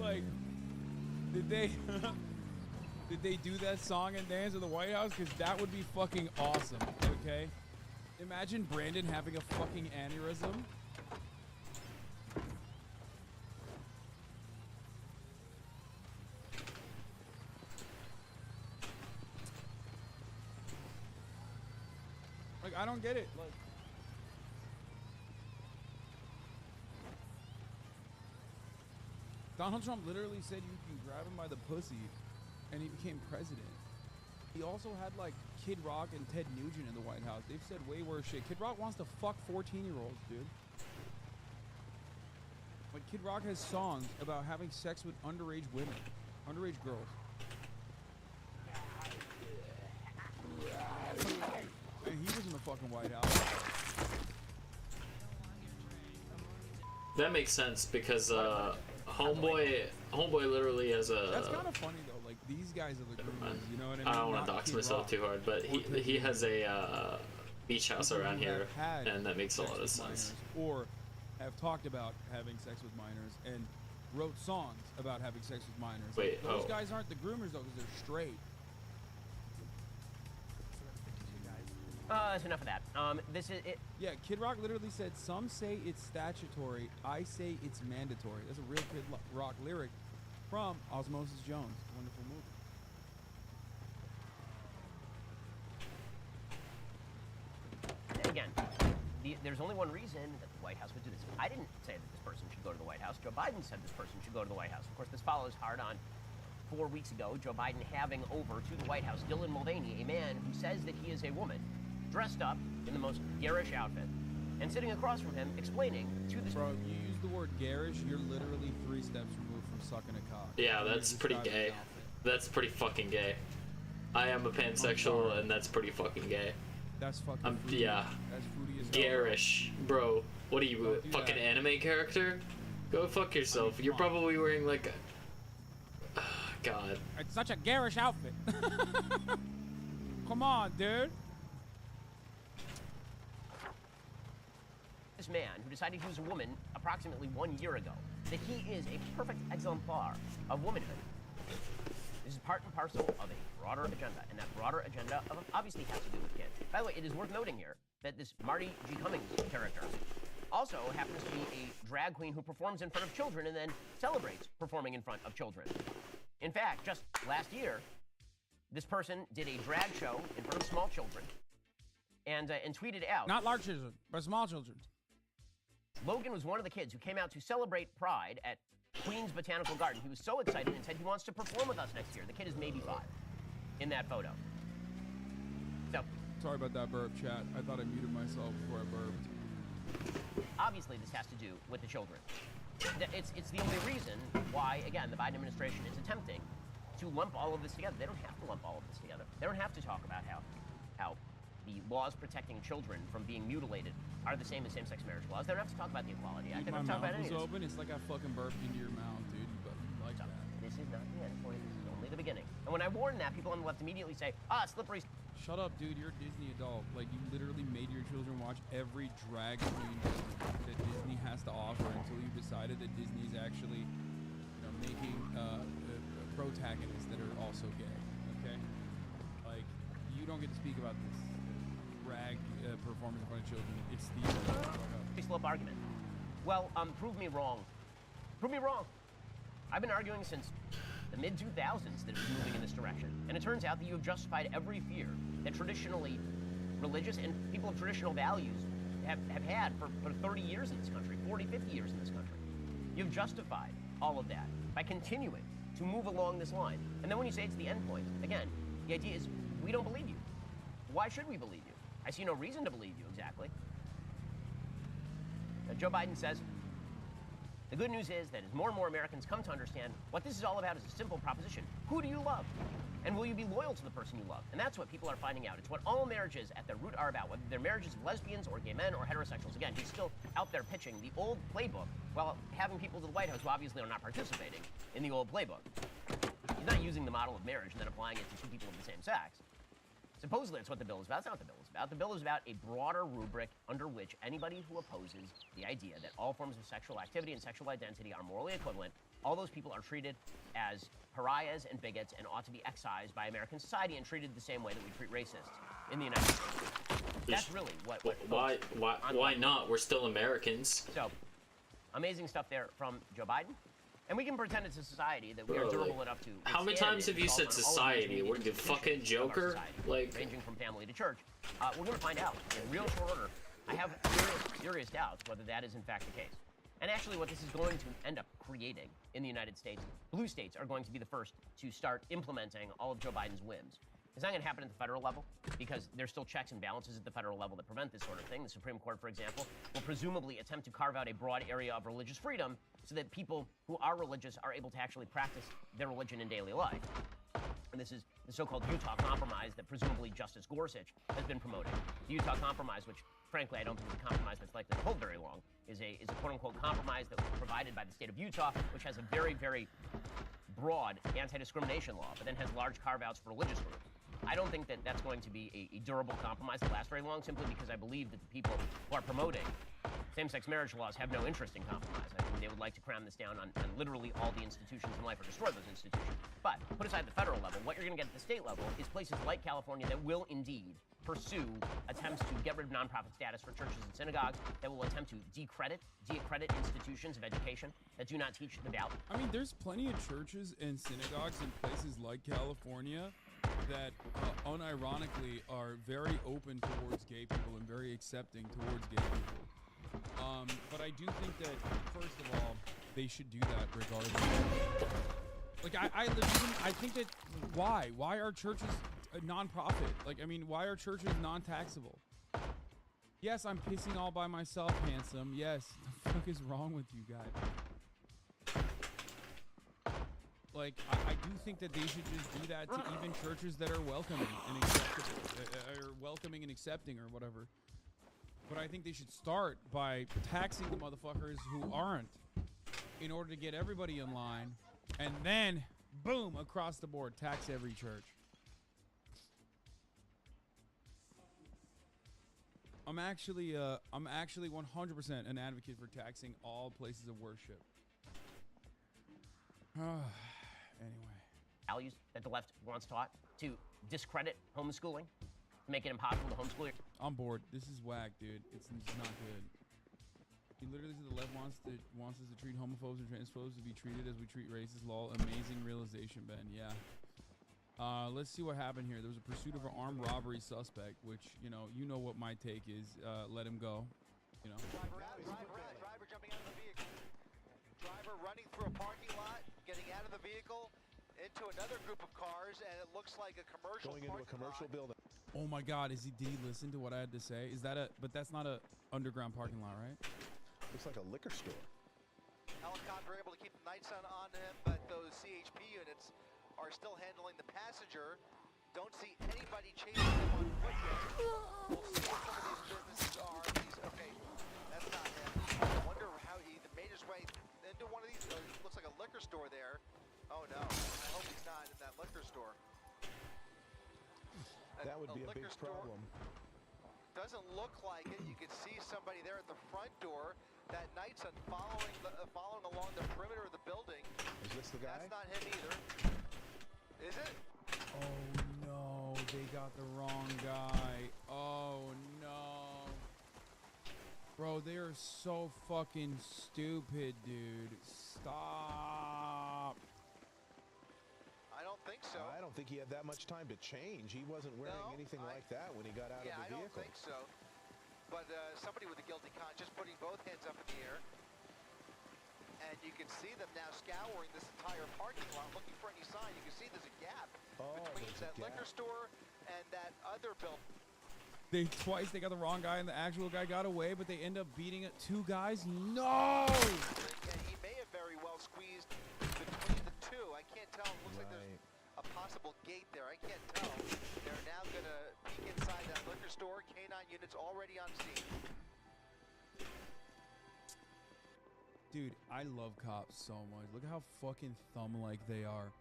Like, did they do that song and dance at the White House? Because that would be fucking awesome, okay? Imagine Brandon having a fucking aneurysm. Like, I don't get it. Like, Donald Trump literally said you can grab him by the pussy, and he became president. He also had, like, Kid Rock and Ted Nugent in the White House. They've said way worse shit. Kid Rock wants to fuck 14-year-olds, dude. Like, Kid Rock has songs about having sex with underage women, underage girls. And he was in the fucking White House. That makes sense because Homeboy literally has a. That's kind of funny though. Like these guys are the groomers, you know what I mean? I don't want to Not dox Kid myself Rock. too hard, but he has a beach house People around who here, have had and that makes a sex lot of with sense. minors, or have talked about having sex with minors and wrote songs about having sex with minors. Wait, Those guys aren't the groomers though, because they're straight. That's enough of that. This is it. Yeah, Kid Rock literally said, "Some say it's statutory, I say it's mandatory." That's a real Kid Rock lyric from Osmosis Jones. Wonderful movie. Again, there's only one reason that the White House would do this. I didn't say that this person should go to the White House. Joe Biden said this person should go to the White House. Of course, this follows hard on 4 weeks ago, Joe Biden having over to the White House Dylan Mulvaney, a man who says that he is a woman, dressed up in the most garish outfit, and sitting across from him explaining to this. Bro, you use the word garish, you're literally 3 steps removed from sucking a cock. Yeah, that's pretty gay. That's pretty fucking gay. I am a pansexual, and that's pretty fucking gay. That's fucking foodie. Yeah. That's foodie as hell. Garish. Bro, what are you, a fucking anime character? Go fuck yourself. You're probably wearing like a... God. It's such a garish outfit. Come on, dude. This man who decided he was a woman approximately 1 year ago, that he is a perfect exemplar of womanhood. This is part and parcel of a broader agenda, and that broader agenda obviously has to do with kids. By the way, it is worth noting here that this Marty G. Cummings character also happens to be a drag queen who performs in front of children and then celebrates performing in front of children. In fact, just last year, this person did a drag show in front of small children and tweeted out. Not large children, but small children. Logan was one of the kids who came out to celebrate Pride at Queens Botanical Garden. He was so excited and said he wants to perform with us next year. The kid is maybe 5 in that photo. So, sorry about that burp, chat. I thought I muted myself before I burped. Obviously, this has to do with the children. It's the only reason why, again, the Biden administration is attempting to to lump all of this together. They don't have to lump all of this together. They don't have to talk about how the laws protecting children from being mutilated are the same as same-sex marriage laws. They don't have to talk about the Equality Act. They don't talk about any of this. Open. It's like I fucking burped into your mouth, dude. But like that. This is not the end point. This is only the beginning. And when I warn that, people on the left immediately say, slippery. Shut up, dude. You're a Disney adult. Like, you literally made your children watch every drag queen that Disney has to offer until you decided that Disney is actually, making protagonists that are also gay. Okay? Like, you don't get to speak about this drag performance in front of children. It's the slip argument. Well, prove me wrong. Prove me wrong. I've been arguing since the mid-2000s that it was moving in this direction. And it turns out that you have justified every fear that traditionally religious and people of traditional values have had for 30 years in this country, 40, 50 years in this country. You've justified all of that by continuing to move along this line. And then when you say it's the end point, again, the idea is we don't believe you. Why should we believe you? I see no reason to believe you exactly. Joe Biden says, the good news is that as more and more Americans come to understand what this is all about is a simple proposition. Who do you love? And will you be loyal to the person you love? And that's what people are finding out. It's what all marriages at their root are about, whether they're marriages of lesbians or gay men or heterosexuals. Again, he's still out there pitching the old playbook while having people to the White House who obviously are not participating in the old playbook. He's not using the model of marriage and then applying it to two people of the same sex. Supposedly, that's what the bill is about. That's not what the bill is about. The bill is about a broader rubric under which anybody who opposes the idea that all forms of sexual activity and sexual identity are morally equivalent, all those people are treated as pariahs and bigots and ought to be excised by American society and treated the same way that we treat racists in the United States. That's really what why not? We're still Americans. So, amazing stuff there from Joe Biden. And we can pretend it's a society that we are durable enough to. How many times have you said society? We're the fucking Joker? Like, ranging from family to church. We're going to find out in real short order. I have serious doubts whether that is in fact the case. And actually what this is going to end up creating in the United States, blue states are going to be the first to start implementing all of Joe Biden's whims. It's not going to happen at the federal level because there's still checks and balances at the federal level that prevent this sort of thing. The Supreme Court, for example, will presumably attempt to carve out a broad area of religious freedom so that people who are religious are able to actually practice their religion in daily life. And this is the so-called Utah Compromise that presumably Justice Gorsuch has been promoting. The Utah Compromise, which frankly I don't think is a compromise that's likely to hold very long, is a quote-unquote compromise that was provided by the state of Utah, which has a very, very broad anti-discrimination law, but then has large carve-outs for religious groups. I don't think that that's going to be a durable compromise that lasts very long, simply because I believe that the people who are promoting same-sex marriage laws have no interest in compromise. I think they would like to cram this down on literally all the institutions in life or destroy those institutions. But put aside the federal level, what you're going to get at the state level is places like California that will indeed pursue attempts to get rid of nonprofit status for churches and synagogues, that will attempt to de-accredit institutions of education that do not teach the value. I mean, there's plenty of churches and synagogues in places like California that unironically are very open towards gay people and very accepting towards gay people. But I do think that, first of all, they should do that regardless. Like, I think that, why are churches a non-profit? Like, I mean, why are churches non-taxable? Yes, I'm pissing all by myself, handsome. Yes, the fuck is wrong with you guys? Like, I do think that they should just do that to even churches that are welcoming and acceptable, or welcoming and accepting, or whatever. But I think they should start by taxing the motherfuckers who aren't, in order to get everybody in line, and then, boom, across the board, tax every church. I'm actually 100% an advocate for taxing all places of worship. Anyway. Values that the left wants taught to discredit homeschooling, to make it impossible to homeschool. I'm bored. This is whack, dude. It's not good. He literally said the left wants us to treat homophobes and transphobes to be treated as we treat racists. Lol. Amazing realization, Ben. Yeah. Let's see what happened here. There was a pursuit of an armed robbery suspect, which, you know what my take is. Let him go. You know. Driver jumping out of the vehicle. Driver running through a parking lot, getting out of the vehicle into another group of cars, and it looks like a commercial going into a commercial building. Oh my God, did he listen to what I had to say? Is that but that's not a underground parking lot, right? Looks like a liquor store. Helicopter able to keep the night sun on him, but those CHP units are still handling the passenger. Don't see anybody chasing him on foot yet. We'll see what some of these businesses are. Okay, that's not him. I wonder how he made his way into one of these. Looks like a liquor store there. Oh no, I hope he's not in that liquor store. That would be a big problem. Doesn't look like it. You can see somebody there at the front door. That Knight's following along the perimeter of the building. Is this the guy? That's not him either. Is it? Oh no, they got the wrong guy. Oh no. Bro, they are so fucking stupid, dude. Stop. I don't think so. I don't think he had that much time to change. He wasn't wearing anything like that when he got out of the vehicle. Yeah, I don't think so. But somebody with a guilty conscience putting both hands up in the air. And you can see them now scouring this entire parking lot looking for any sign. You can see there's a gap between that liquor store and that other building. They got the wrong guy and the actual guy got away, but they end up beating it 2 guys. No! And he may have very well squeezed between the two. I can't tell. It looks like there's a possible gate there. I can't tell. They're now going to peek inside that liquor store. K9 units already on scene. Dude, I love cops so much. Look at how fucking thumb-like they are.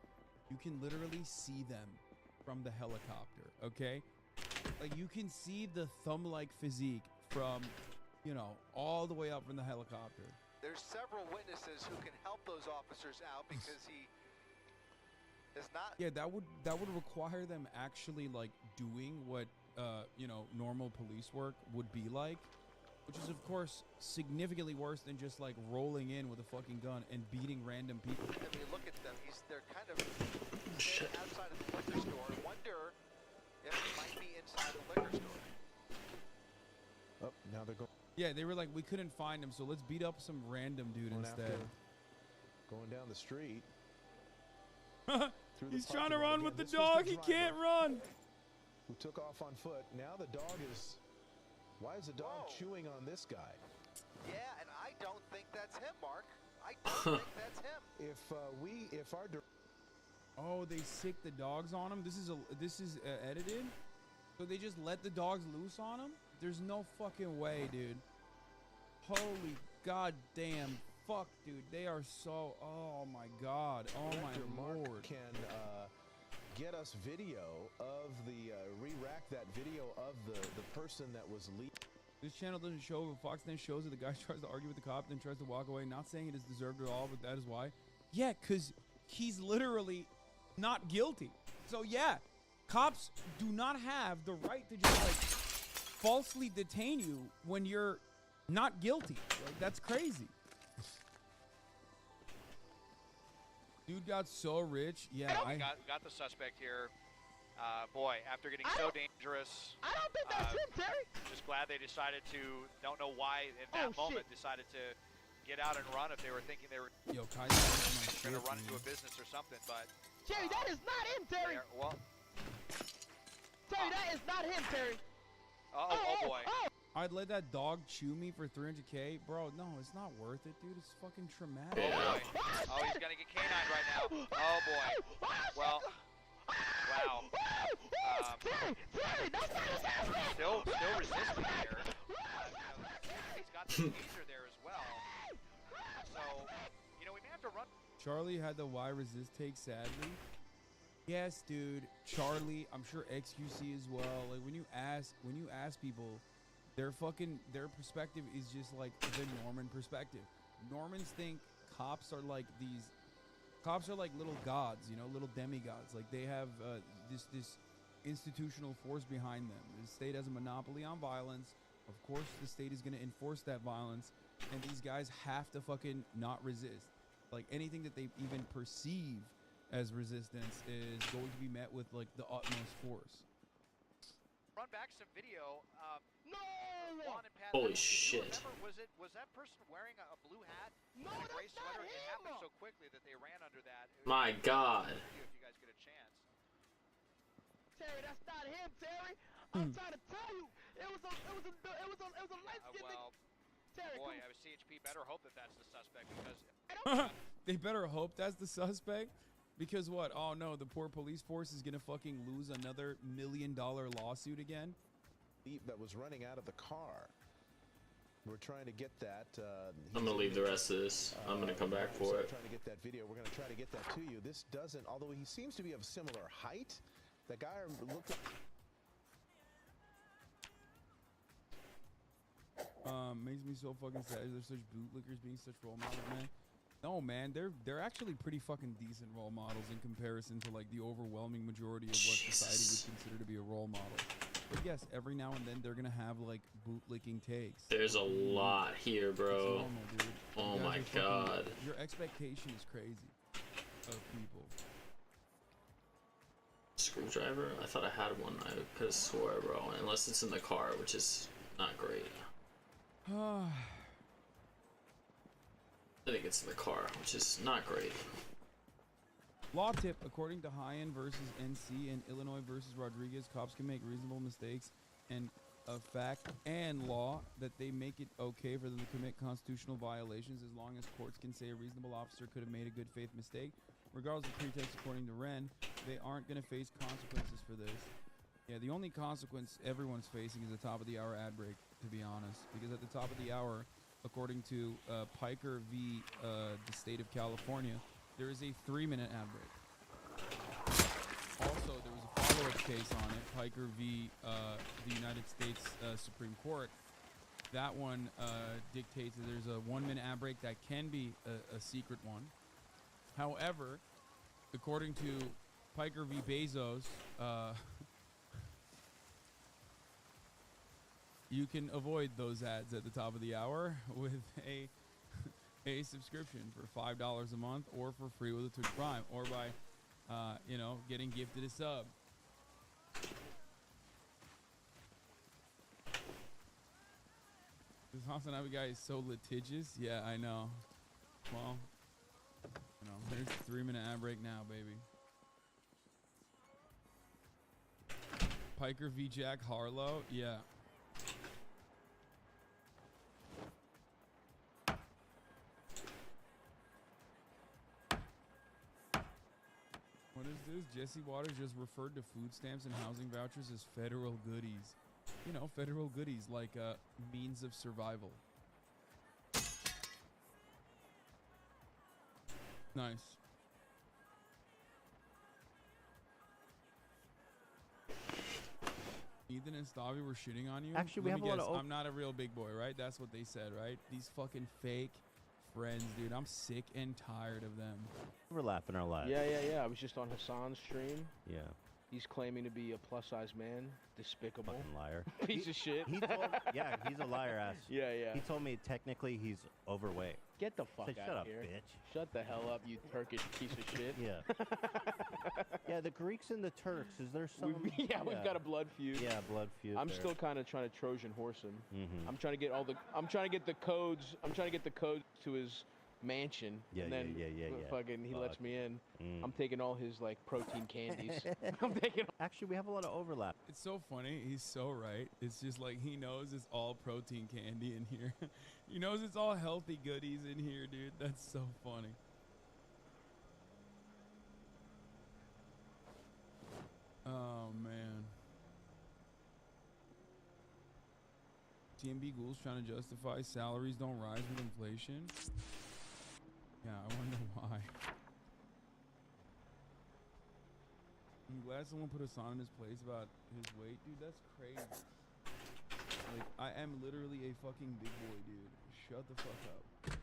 You can literally see them from the helicopter, okay? Like, you can see the thumb-like physique from, you know, all the way up from the helicopter. There's several witnesses who can help those officers out because he is not... Yeah, that would require them actually, like, doing what, you know, normal police work would be like. Which is, of course, significantly worse than just, like, rolling in with a fucking gun and beating random people. I mean, look at them. They're kind of outside of the liquor store. I wonder if he might be inside the liquor store. Oh, now they're going. Yeah, they were like, we couldn't find him, so let's beat up some random dude instead. Going down the street. He's trying to run with the dog. He can't run. Who took off on foot. Now the dog is... Why is the dog chewing on this guy? Yeah, and I don't think that's him, Mark. I don't think that's him. If our... Oh, they sick the dogs on him? This is edited? So they just let the dogs loose on him? There's no fucking way, dude. Holy goddamn fuck, dude. They are so... Oh, my God. Oh, my Lord. Mark can get us video of the... re-rack that video of the person that was leaked. This channel doesn't show, but Fox then shows that the guy tries to argue with the cop, then tries to walk away. Not saying it is deserved at all, but that is why. Yeah, because he's literally not guilty. So, yeah, cops do not have the right to just, like, falsely detain you when you're not guilty. Like, that's crazy. Dude got so rich. Yeah, We got the suspect here. Boy, after getting so dangerous. I don't think that's him, Terry. Just glad they decided to, don't know why in that moment, decided to get out and run if they were thinking they were going to run into a business or something, but... Terry, that is not him, Terry. Well... Terry, that is not him, Terry. Oh boy. I'd let that dog chew me for 300K. Bro, no, it's not worth it, dude. It's fucking traumatic. Oh, boy. Oh, he's going to get K9 right now. Oh, boy. Well... Wow. Still resisting here. He's got the taser there as well. So, you know, we may have to run. Charlie had the why resist take, sadly. Yes, dude. Charlie, I'm sure XQC as well. Like, when you ask people, their perspective is just like the Norman perspective. Normans think cops are like these... Cops are like little gods, you know, little demigods. Like, they have this institutional force behind them. The state has a monopoly on violence. Of course, the state is going to enforce that violence. And these guys have to fucking not resist. Like, anything that they even perceive as resistance is going to be met with, like, the utmost force. Run back some video. No! Holy shit. Was that person wearing a blue hat? No, and a gray that's not sweater? It happened him! so quickly that they ran under that. My God. If you guys get a chance. Terry, that's not him, Terry. I'm trying to tell you. It was a light-skinned nigga. Terry, boy, CHP better hope that that's the suspect because... They better hope that's the suspect. Because what? Oh no, the poor police force is gonna fucking lose another $1 million lawsuit again. That was running out of the car. We're trying to get that. I'm gonna leave the rest of this. I'm gonna come back for it. Trying to get that video. We're gonna try to get that to you. This doesn't, although he seems to be of similar height. The guy looked. Makes me so fucking sad. There's such bootlickers being such role models, man. No, man, they're actually pretty fucking decent role models in comparison to like the overwhelming majority of what society would consider to be a role model. But yes, every now and then they're gonna have like bootlicking takes. There's a lot here, bro. It's normal, dude. Oh You guys my are fucking- god. Your expectation is crazy of people. Screwdriver? I thought I had one. I could have swore, bro. Unless it's in the car, which is not great. I think it's in the car, which is not great. Law tip: according to Hyen versus NC and Illinois versus Rodriguez, cops can make reasonable mistakes, and a fact and law that they make it okay for them to commit constitutional violations as long as courts can say a reasonable officer could have made a good faith mistake. Regardless of pretext, according to Ren, they aren't going to face consequences for this. Yeah, the only consequence everyone's facing is the top of the hour ad break, to be honest. Because at the top of the hour, according to Piker v. the state of California, there is a 3-minute ad break. Also, there was a follow-up case on it, Piker v. the United States Supreme Court. That one dictates that there's a 1-minute ad break that can be a secret one. However, according to Piker v. Bezos, you can avoid those ads at the top of the hour with a subscription for $5 a month, or for free with a Twitch Prime, or by getting gifted a sub. This Hasanabe guy is so litigious. Yeah, I know. Well, there's a 3-minute ad break now, baby. Piker v. Jack Harlow. Yeah. What is this? Jesse Waters just referred to food stamps and housing vouchers as federal goodies. You know, federal goodies like means of survival. Nice. Ethan and Stavi were shitting on you? Actually, we have a lot of... I'm not a real big boy, right? That's what they said, right? These fucking fake friends, dude. I'm sick and tired of them. Overlap in our lives. Yeah. I was just on Hassan's stream. Yeah. He's claiming to be a plus-size man. Despicable. Fucking liar. Piece of shit. He told, yeah, he's a liar ass. Yeah. He told me technically he's overweight. Get the fuck out Shut of up, here. bitch. Shut the hell up, you Turkish piece of shit. Yeah. Yeah, the Greeks and the Turks. Is there some? We've got a blood feud. Yeah, blood feud. I'm there. still kind of trying to Trojan horse him. Mm-hmm. I'm trying to get I'm trying to get the codes. I'm trying to get the codes to his mansion. Yeah, and then fucking he lets me in. I'm taking all his like protein candies. I'm taking. Actually, we have a lot of overlap. It's so funny. He's so right. It's just like he knows it's all protein candy in here. He knows it's all healthy goodies in here, dude. That's so funny. Oh, man. TMB Ghouls trying to justify salaries don't rise with inflation. Yeah, I wonder why. I'm glad someone put a sign in his place about his weight. Dude, that's crazy. Like, I am literally a fucking big boy, dude. Shut the fuck up.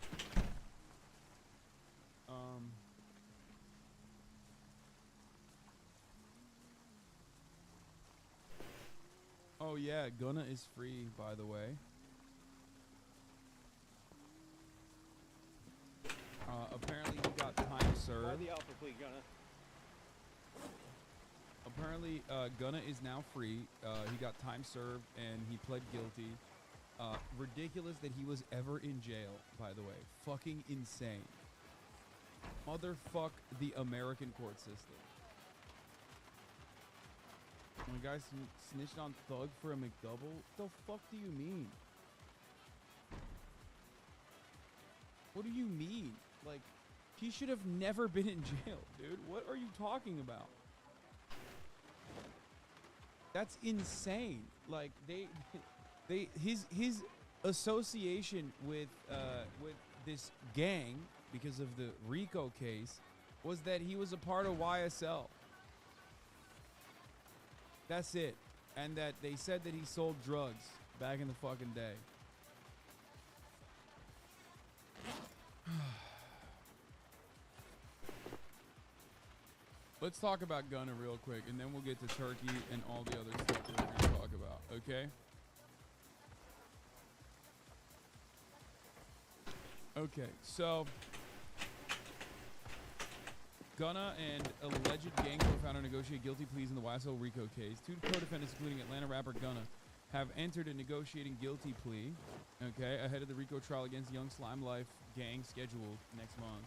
Oh yeah, Gunna is free, by the way. Apparently he got time served. Why the alpha plea, Gunna? Apparently, Gunna is now free. He got time served and he pled guilty. Ridiculous that he was ever in jail, by the way. Fucking insane. Motherfuck the American court system. When a guy snitched on Thug for a McDouble, what the fuck do you mean? What do you mean? Like, He should have never been in jail, dude. What are you talking about? That's insane. Like his association with this gang because of the RICO case was that he was a part of YSL. That's it. And that they said that he sold drugs back in the fucking day. Let's talk about Gunna real quick, and then we'll get to Turkey and all the other stuff that we're going to talk about, okay? Okay, so Gunna and alleged gang co-founder negotiate guilty pleas in the YSL RICO case. Two co-defendants, including Atlanta rapper Gunna, have entered a negotiating guilty plea, okay, ahead of the RICO trial against Young Slime Life gang scheduled next month.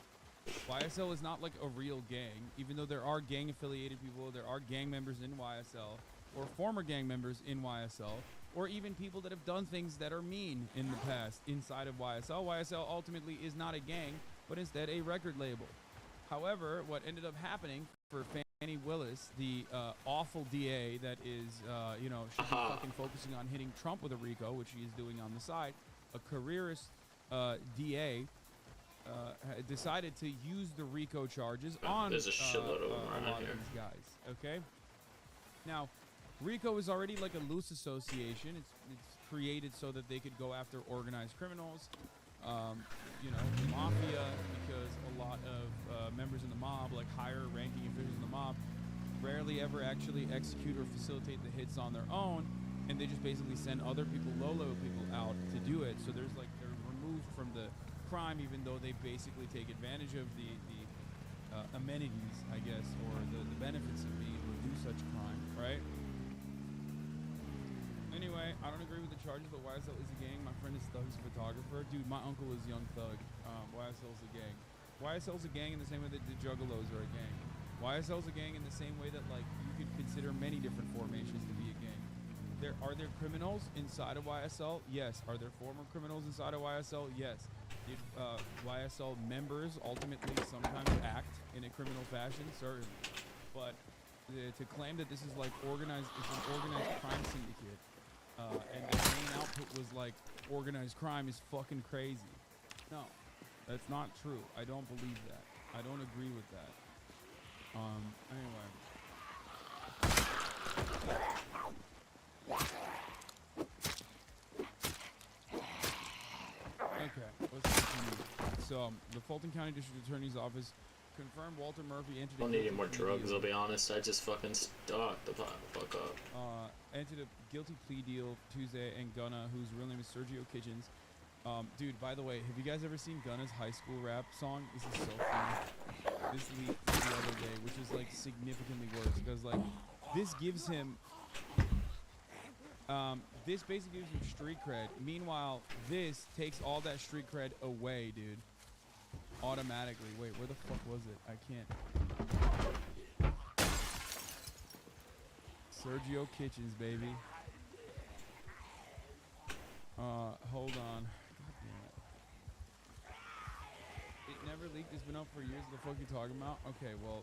YSL is not like a real gang, even though there are gang-affiliated people, there are gang members in YSL, or former gang members in YSL, or even people that have done things that are mean in the past inside of YSL. YSL ultimately is not a gang, but instead a record label. However, what ended up happening for Fannie Willis, the awful DA that is, you know, she's fucking focusing on hitting Trump with a RICO, which she is doing on the side, a careerist DA, decided to use the RICO charges on There's a shitload of them a right lot here. of these guys. Okay. Now, RICO is already like a loose association. It's created so that they could go after organized criminals, you know, mafia, because a lot of members in the mob, like higher ranking officials in the mob, rarely ever actually execute or facilitate the hits on their own, and they just basically send other people, low people out to do it. So there's like, they're removed from the crime, even though they basically take advantage of the amenities, I guess, or the benefits of being able to do such crime, right? Anyway, I don't agree with the charges, but YSL is a gang. My friend is Thug's photographer. Dude, my uncle is Young Thug. YSL's a gang. YSL's a gang in the same way that the Juggalos are a gang. YSL's a gang in the same way that, like, you could consider many different formations to be a gang. Are there criminals inside of YSL? Yes. Are there former criminals inside of YSL? Yes. Did YSL members ultimately sometimes act in a criminal fashion? Certainly. But to claim that this is like it's an organized crime syndicate, and the main output was like organized crime is fucking crazy. No, that's not true. I don't believe that. I don't agree with that. Anyway. Okay, let's continue. So, the Fulton County District Attorney's Office confirmed Walter Murphy entered I don't need any more drugs, I'll be honest. I just fucking stocked the fuck up. Entered a guilty plea deal Tuesday, and Gunna, whose real name is Sergio Kitchens. Dude, by the way, have you guys ever seen Gunna's high school rap song? This is so funny. This leaked the other day, which is like significantly worse, because like this gives him this basically gives him street cred. Meanwhile, this takes all that street cred away, dude. Automatically. Wait, where the fuck was it? I can't. Sergio Kitchens, baby. Hold on. God damn it. It never leaked. It's been up for years. What the fuck are you talking about? Okay, well,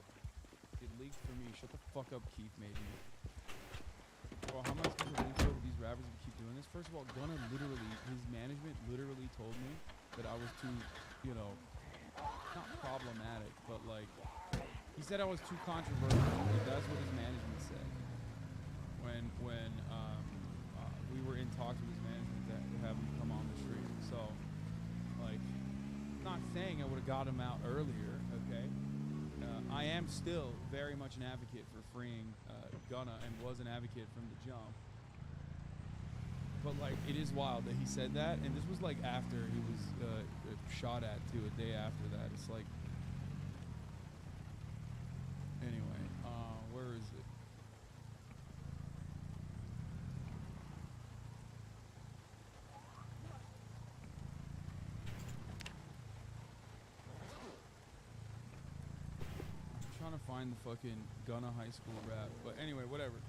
it leaked for me. Shut the fuck up, Keith, maybe. Well, how am I supposed to link over these rappers if we keep doing this? First of all, Gunna literally, his management literally told me that I was too, you know, not problematic, but like, he said I was too controversial. Like, that's what his management said. When we were in talks with his management to have him come on the stream. So, like, not saying I would have got him out earlier, okay? I am still very much an advocate for freeing Gunna, and was an advocate from the jump. But like, it is wild that he said that, and this was like after he was shot at too, a day after that. It's like, anyway, where is it? Trying to find the fucking Gunna high school rap, but anyway, whatever.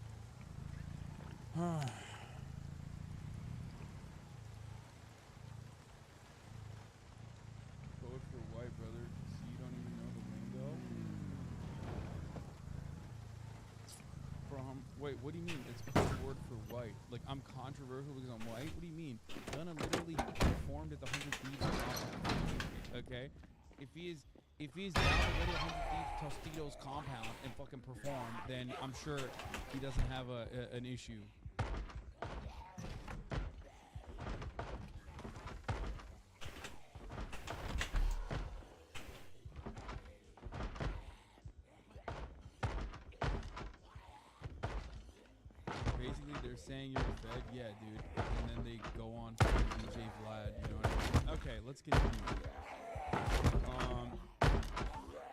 Vote for white, brother. So you don't even Wait, what do you mean? It's code word for white. Like, I'm controversial because I'm white? What do you mean? Gunna literally performed at the 100 Thieves compound. Okay? If he is down to go to 100 Thieves Tostitos compound and fucking perform, then I'm sure he doesn't have an issue. Basically, they're saying you're a fed, yeah, dude, and then they go on for DJ Vlad, you know what I mean? Okay, let's continue.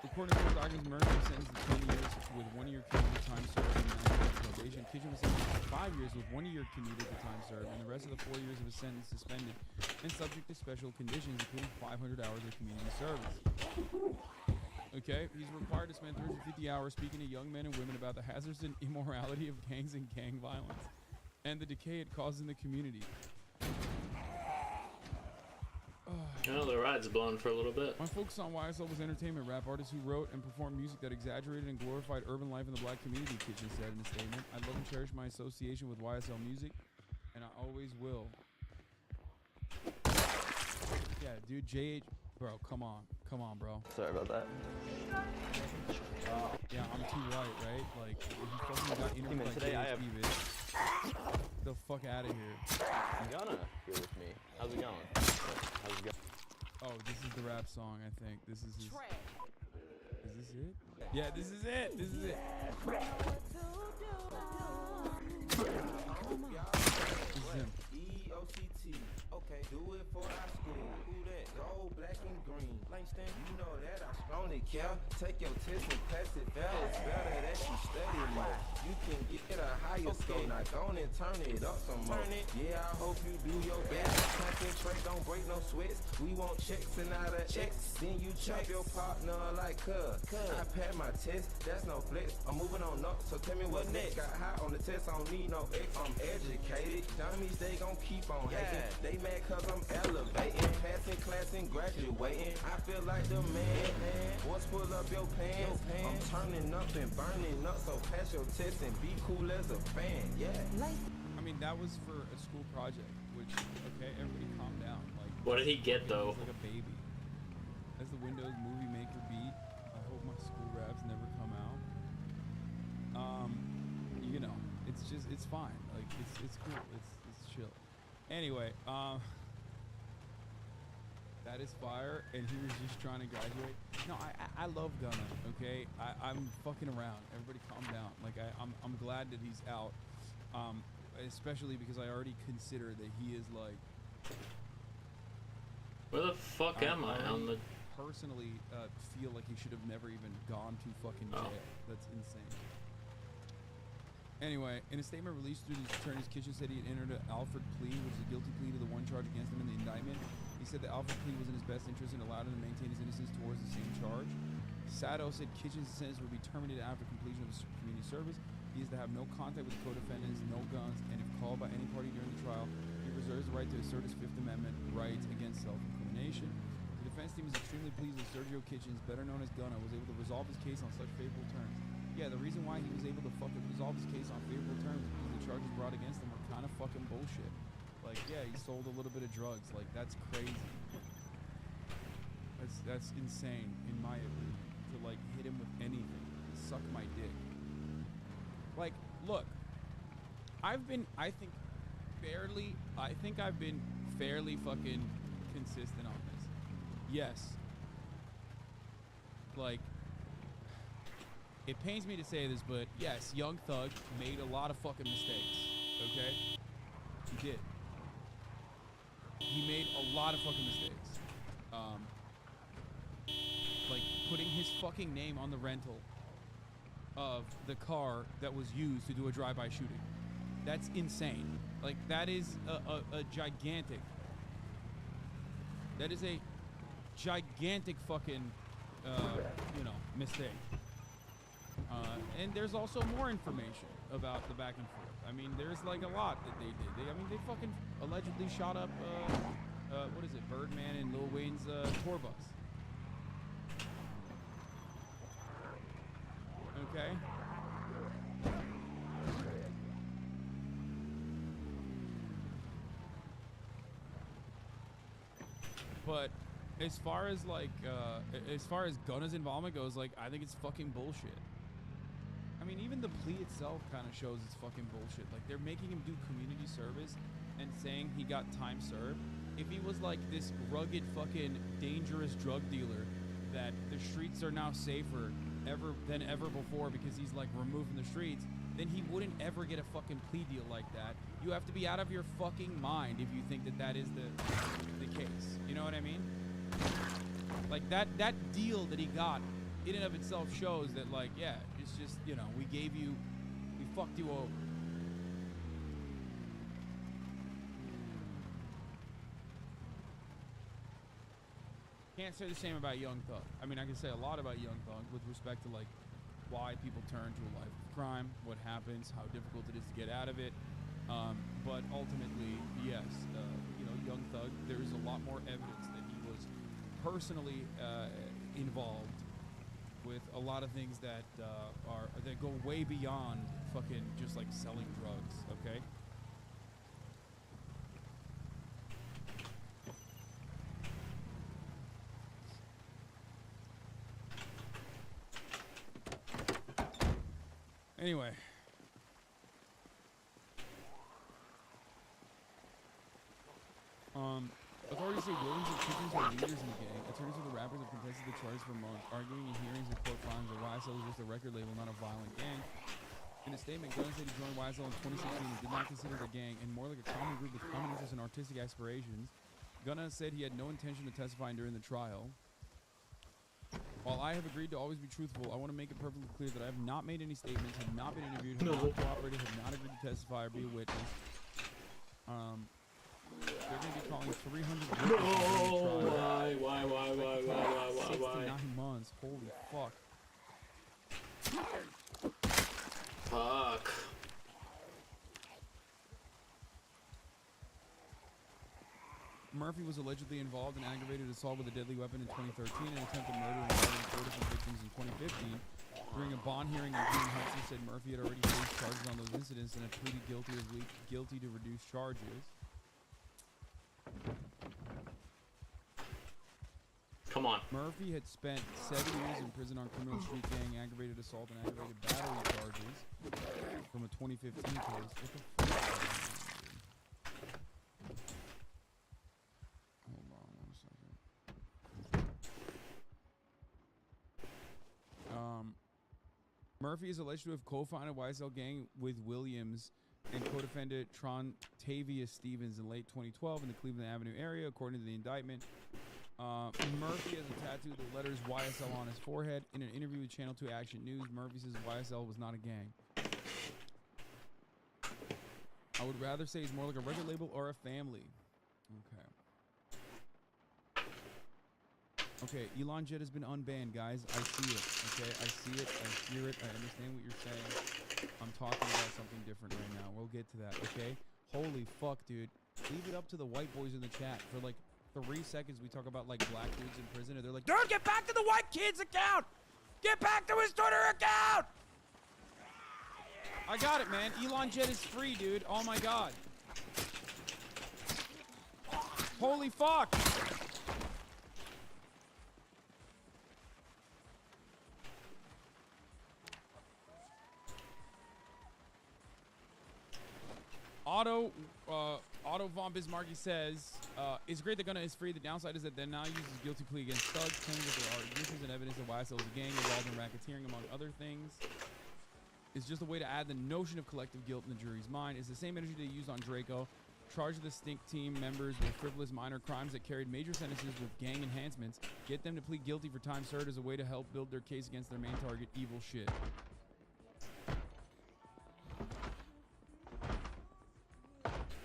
According to court documents, Murphy was sentenced to 20 years with 1 year cumulative time served and 9 months probation. Kitchen was sentenced to 5 years with 1 year cumulative time served, and the rest of the 4 years of his sentence suspended and subject to special conditions, including 500 hours of community service. Okay, he's required to spend 350 hours speaking to young men and women about the hazards and immorality of gangs and gang violence and the decay it causes in the community. I know the ride's blown for a little bit. My focus on YSL was entertainment. Rap artists who wrote and performed music that exaggerated and glorified urban life in the black community, Kitchen said in a statement. I love and cherish my association with YSL music, and I always will. Yeah, dude, JH... Bro, come on, bro. Sorry about that. Yeah, I'm too white, right? Like, if you fucking got interviewed like today I have... bitch, the fuck out of here. Gunna here with me. How's it going? How's it going? Oh, this is the rap song, I think. This is his... Is this it? Yeah, this is it. This is it. This is him. E-O-C-T. Okay, do it for our school. Who that? Gold, black, and green. Langston, you know that I strongly care. Take your test and pass it fair. It's better that you study more. You can get a higher score. Now go on and turn it up some more. Yeah, I hope you do your best. Concentrate, don't break no sweats. We want checks and not a X. Then you chop your partner like cuz. I passed my test, that's no flex. I'm moving on up, so tell me what next. Got high on the test, I don't need no X. I'm educated. Dummies, they gon' keep on hating. They mad cause I'm elevating. Passing class and graduating. I feel like the man. Boys, pull up your pants. I'm turning up and burning up, so pass your test and be cool as a fan. Yeah. I mean, that was for a school project, which, okay, everybody calm down. Like, what did he get, though? Like a baby. That's the Windows Movie Maker beat. I hope my school raps never come out. You know, it's just, it's fine. Like, it's cool. It's chill. Anyway, that is fire, and he was just trying to graduate. No, I love Gunna, okay? I'm fucking around. Everybody calm down. Like, I'm glad that he's out, especially because I already consider that he is, like... Where the fuck am I on the... personally feel like he should have never even gone to fucking jail. That's insane. Anyway, in a statement released through the attorney's kitchen, said he had entered an Alfred plea, which is a guilty plea to the one charge against him in the indictment. He said the Alfred plea was in his best interest and allowed him to maintain his innocence towards the same charge. Sato said Kitchen's sentence would be terminated after completion of his community service. He is to have no contact with co-defendants, no guns, and if called by any party during the trial, he reserves the right to assert his Fifth Amendment rights against self-incrimination. The defense team is extremely pleased that Sergio Kitchens, better known as Gunna, was able to resolve his case on such favorable terms. Yeah, the reason why he was able to fucking resolve his case on favorable terms is because the charges brought against him were kind of fucking bullshit. Like, yeah, he sold a little bit of drugs. Like, that's crazy. That's insane, in my opinion, to, like, hit him with anything. Suck my dick. Like, look, I think I've been fairly fucking consistent on this. Yes. Like, it pains me to say this, but yes, Young Thug made a lot of fucking mistakes, okay? He did. He made a lot of fucking mistakes. Like, putting his fucking name on the rental of the car that was used to do a drive-by shooting. That's insane. Like, that is a gigantic... That is a gigantic fucking, you know, mistake. And there's also more information about the back and forth. I mean, there's like a lot that they did. They fucking allegedly shot up, what is it, Birdman and Lil Wayne's tour bus. Okay? But as far as like, as far as Gunna's involvement goes, like, I think it's fucking bullshit. I mean, even the plea itself kind of shows it's fucking bullshit. Like, they're making him do community service and saying he got time served. If he was like this rugged fucking dangerous drug dealer that the streets are now safer than ever before because he's like removed from the streets, then he wouldn't ever get a fucking plea deal like that. You have to be out of your fucking mind if you think that that is the case. You know what I mean? Like that deal that he got in and of itself shows that, like, yeah, it's just, you know, we fucked you over. Can't say the same about Young Thug. I mean, I can say a lot about Young Thug with respect to, like, why people turn to a life of crime, what happens, how difficult it is to get out of it. But ultimately, yes, you know, Young Thug, there's a lot more evidence that he was personally involved with a lot of things that that go way beyond fucking just like selling drugs. Okay. Anyway. Authorities say Williams and Chickens are leaders in the gang. Attorneys for the rappers have contested the charges for months, arguing in hearings and court filings that YSL was just a record label, not a violent gang. In a statement, Gunna said he joined YSL in 2016 and did not consider it a gang, and more like a common group with common interests and artistic aspirations. Gunna said he had no intention of testifying during the trial. While I have agreed to always be truthful, I want to make it perfectly clear that I have not made any statements, have not been interviewed, have not cooperated, have not agreed to testify or be a witness. They're going to be calling 300 why? 69 months. Holy fuck. Fuck. Murphy was allegedly involved in aggravated assault with a deadly weapon in 2013 and attempted murder involving 4 different victims in 2015. During a bond hearing, June Hudson said Murphy had already faced charges on those incidents and had pleaded guilty to reduced charges. Come on. Murphy had spent 7 years in prison on criminal street gang, aggravated assault, and aggravated battery charges from a 2015 case. What the fuck? Hold on 1 second. Murphy is alleged to have co-founded YSL gang with Williams and co-defendant Trontavious Stevens in late 2012 in the Cleveland Avenue area, according to the indictment. Murphy has a tattoo of the letters YSL on his forehead. In an interview with Channel 2 Action News, Murphy says YSL was not a gang. I would rather say he's more like a record label or a family. Okay, Elon Jet has been unbanned, guys. I see it, okay? I see it, I hear it, I understand what you're saying. I'm talking about something different right now. We'll get to that, okay? Holy fuck, dude. Leave it up to the white boys in the chat. For like 3 seconds, we talk about like black dudes in prison, and they're like, dude, get back to the white kid's account! Get back to his Twitter account! I got it, man. Elon Jet is free, dude. Oh my god. Holy fuck! Otto von Bismarcky says, it's great that Gunna is free. The downside is that they now uses guilty plea against thugs, claiming that there are admissions and evidence that YSL is a gang involved in racketeering, among other things. It's just a way to add the notion of collective guilt in the jury's mind. It's the same energy they used on Draco. Charged the Stink Team members with frivolous minor crimes that carried major sentences with gang enhancements. Get them to plead guilty for time served as a way to help build their case against their main target, evil shit.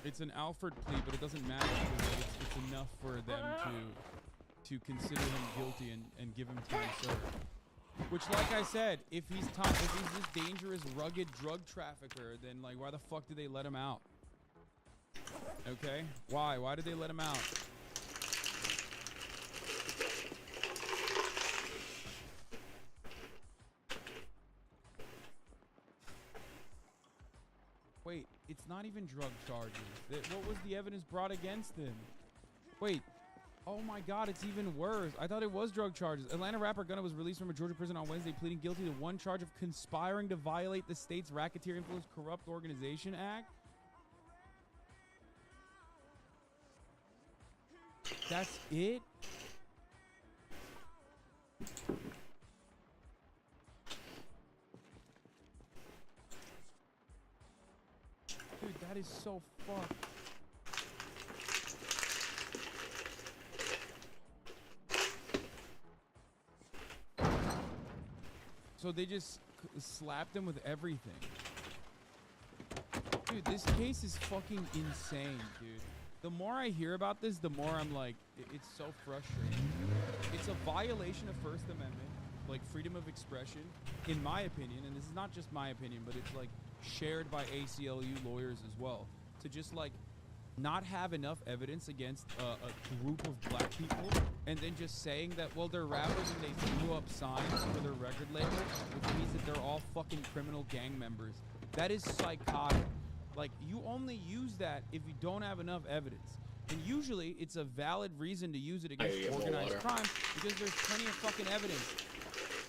It's an Alfred plea, but it doesn't matter because it's enough for them to consider him guilty and give him time served. Which, like I said, if he's this dangerous, rugged drug trafficker, then like why the fuck did they let him out? Okay, why? Why did they let him out? Wait, it's not even drug charges. What was the evidence brought against him? Wait, Oh my God, it's even worse. I thought it was drug charges. Atlanta rapper Gunna was released from a Georgia prison on Wednesday, pleading guilty to one charge of conspiring to violate the state's Racketeer Influenced Corrupt Organization Act. That's it? Dude, that is so fucked. So they just slapped him with everything. Dude, this case is fucking insane, dude. The more I hear about this, the more I'm like, it's so frustrating. It's a violation of First Amendment, like freedom of expression, in my opinion, and this is not just my opinion, but it's like shared by ACLU lawyers as well, to just like not have enough evidence against a group of black people and then just saying that, well, they're rappers and they threw up signs for their record label, which means that they're all fucking criminal gang members. That is psychotic. Like, you only use that if you don't have enough evidence. And usually it's a valid reason to use it against organized crime because there's plenty of fucking evidence.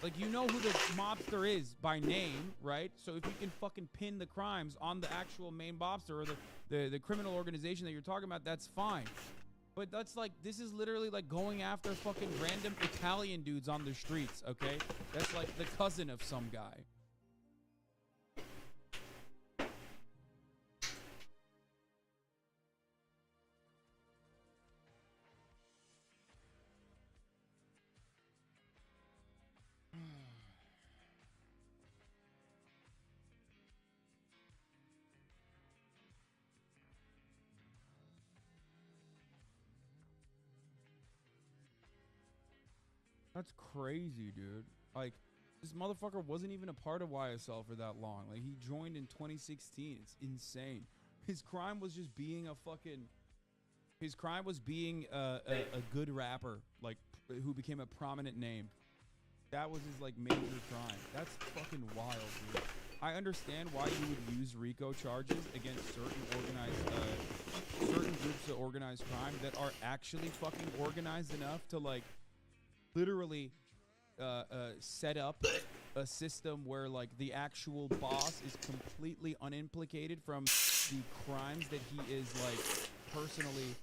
Like, you know who the mobster is by name, right? So if you can fucking pin the crimes on the actual main mobster or the criminal organization that you're talking about, that's fine. But that's like, this is literally like going after fucking random Italian dudes on the streets, okay? That's like the cousin of some guy. That's crazy, dude. Like, this motherfucker wasn't even a part of YSL for that long. Like, he joined in 2016. It's insane. His crime was just being a fucking... His crime was being a good rapper, like, who became a prominent name. That was his, like, major crime. That's fucking wild, dude. I understand why you would use RICO charges against certain groups of organized crime that are actually fucking organized enough to, like, literally set up a system where like the actual boss is completely unimplicated from the crimes that he is like personally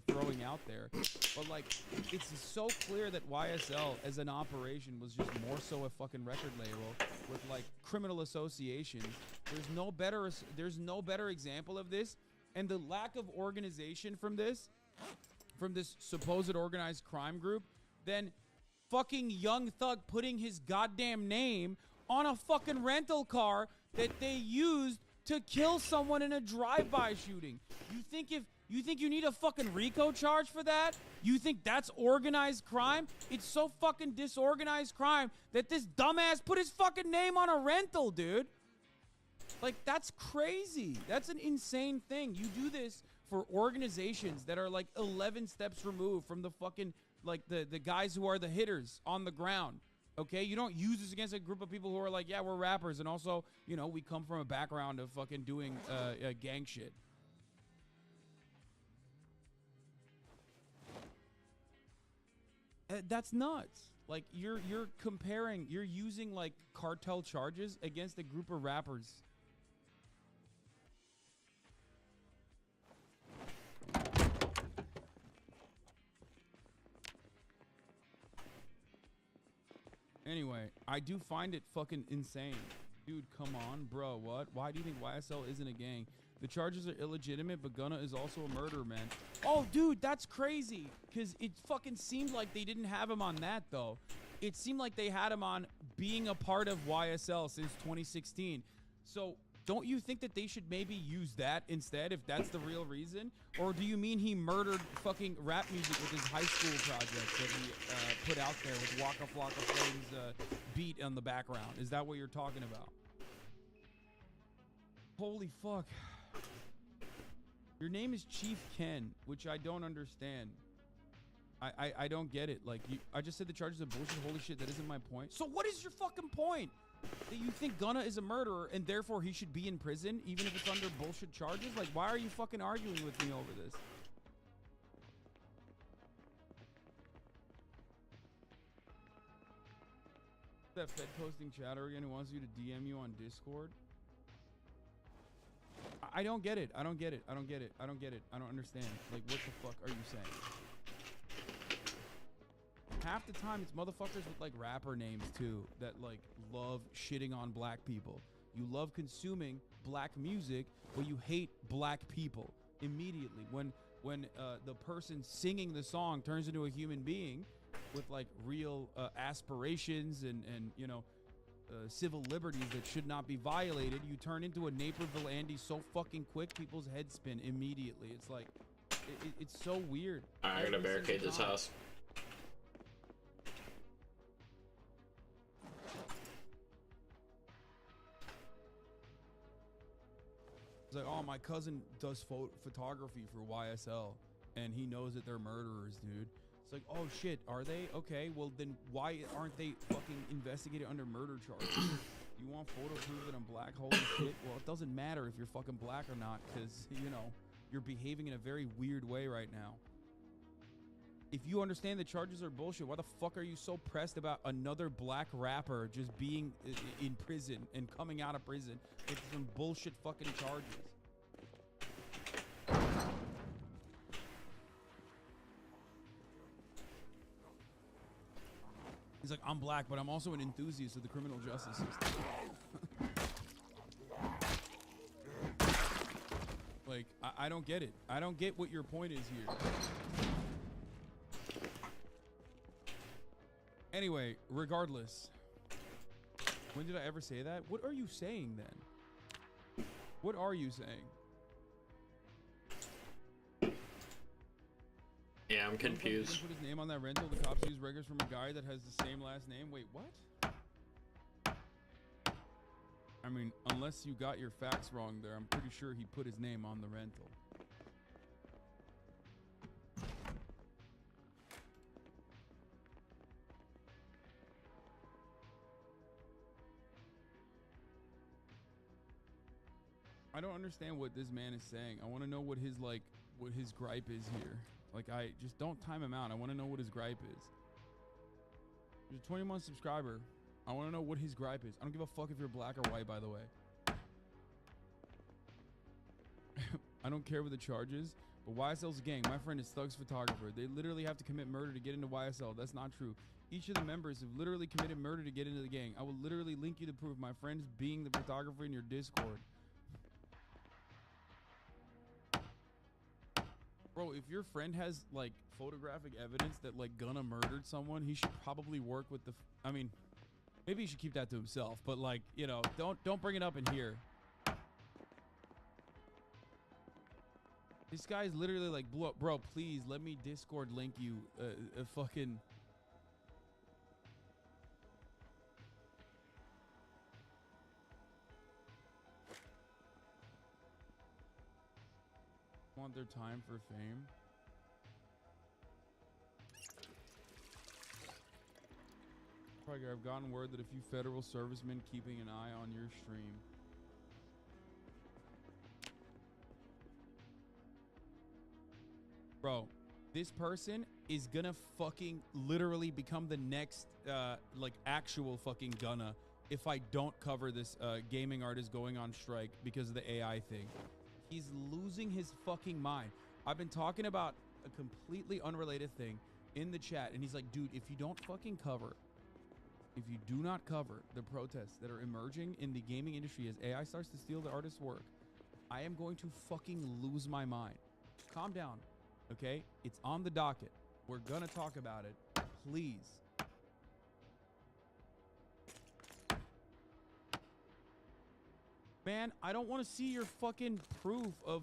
throwing out there. But like, it's so clear that YSL as an operation was just more so a fucking record label with like criminal associations. There's no better example of this, and the lack of organization from this supposed organized crime group than fucking Young Thug putting his goddamn name on a fucking rental car that they used to kill someone in a drive-by shooting. You think you need a fucking RICO charge for that? You think that's organized crime? It's so fucking disorganized crime that this dumbass put his fucking name on a rental, dude. Like, that's crazy. That's an insane thing. You do this for organizations that are like 11 steps removed from the fucking, like, the guys who are the hitters on the ground. Okay, you don't use this against a group of people who are like, yeah, we're rappers, and also, you know, we come from a background of fucking doing gang shit. That's nuts. Like, you're using like cartel charges against a group of rappers. Anyway, I do find it fucking insane. Dude, come on, bro, what? Why do you think YSL isn't a gang? The charges are illegitimate, but Gunna is also a murderer, man. Oh, dude, that's crazy. Because it fucking seemed like they didn't have him on that, though. It seemed like they had him on being a part of YSL since 2016. So don't you think that they should maybe use that instead if that's the real reason? Or do you mean he murdered fucking rap music with his high school project that he put out there with Waka Flocka Flame's beat on the background? Is that what you're talking about? Holy fuck. Your name is Chief Ken, which I don't understand. I don't get it. Like, I just said the charges are bullshit. Holy shit, that isn't my point. So what is your fucking point? That you think Gunna is a murderer and therefore he should be in prison even if it's under bullshit charges? Like, why are you fucking arguing with me over this? That Fed posting chatter again who wants you to DM you on Discord. I don't get it. I don't get it. I don't get it. I don't get it. I don't understand. Like, what the fuck are you saying? Half the time, it's motherfuckers with like rapper names too that like love shitting on black people. You love consuming black music, but you hate black people immediately. When the person singing the song turns into a human being with like real aspirations and you know civil liberties that should not be violated, you turn into a Naperville Andy so fucking quick, people's heads spin immediately. It's like it's so weird. I'm gonna barricade this house. It's like, oh, my cousin does photography for YSL, and he knows that they're murderers, dude. It's like, oh shit, are they? Okay, well then why aren't they fucking investigated under murder charges? You want photo proof that I'm black? Holy shit. Well, it doesn't matter if you're fucking black or not, because, you know, you're behaving in a very weird way right now. If you understand the charges are bullshit, why the fuck are you so pressed about another black rapper just being in prison and coming out of prison with some bullshit fucking charges? He's like, I'm black, but I'm also an enthusiast of the criminal justice system. Like, I don't get it. I don't get what your point is here. Anyway, regardless. When did I ever say that? What are you saying then? What are you saying? Yeah, I'm confused. Put his name on that rental. The cops use records from a guy that has the same last name. Wait, what? I mean, unless you got your facts wrong there, I'm pretty sure he put his name on the rental. I don't understand what this man is saying. I want to know what his gripe is here. Like, I just don't time him out. I want to know what his gripe is. He's a 20-month subscriber. I want to know what his gripe is. I don't give a fuck if you're black or white, by the way. I don't care what the charge is, but YSL's a gang. My friend is Thug's photographer. They literally have to commit murder to get into YSL. That's not true. Each of the members have literally committed murder to get into the gang. I will literally link you to proof my friend's being the photographer in your Discord. Bro, if your friend has, like, photographic evidence that, like, Gunna murdered someone, he should probably work with the... I mean, maybe he should keep that to himself, but, like, you know, don't bring it up in here. This guy's literally like, bro, please let me Discord link you a fucking... Want their time for fame? I've gotten word that a few federal servicemen keeping an eye on your stream. Bro, this person is gonna fucking literally become the next like actual fucking Gunna if I don't cover this gaming artist going on strike because of the AI thing. He's losing his fucking mind. I've been talking about a completely unrelated thing in the chat, and he's like, dude, if you don't fucking cover, if you do not cover the protests that are emerging in the gaming industry as AI starts to steal the artist's work, I am going to fucking lose my mind. Calm down, okay? It's on the docket. We're gonna talk about it. Please. Man, I don't want to see your fucking proof of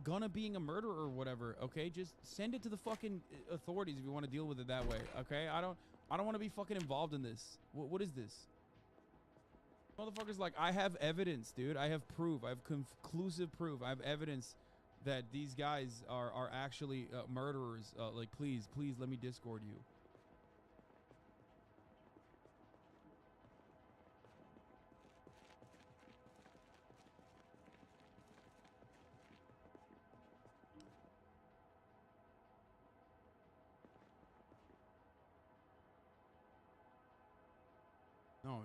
Gunna being a murderer or whatever, okay? Just send it to the fucking authorities if you want to deal with it that way, okay? I don't want to be fucking involved in this. What is this? Motherfucker's like, I have evidence, dude. I have proof. I have conclusive proof. I have evidence that these guys are actually murderers. Like, please let me Discord you. No,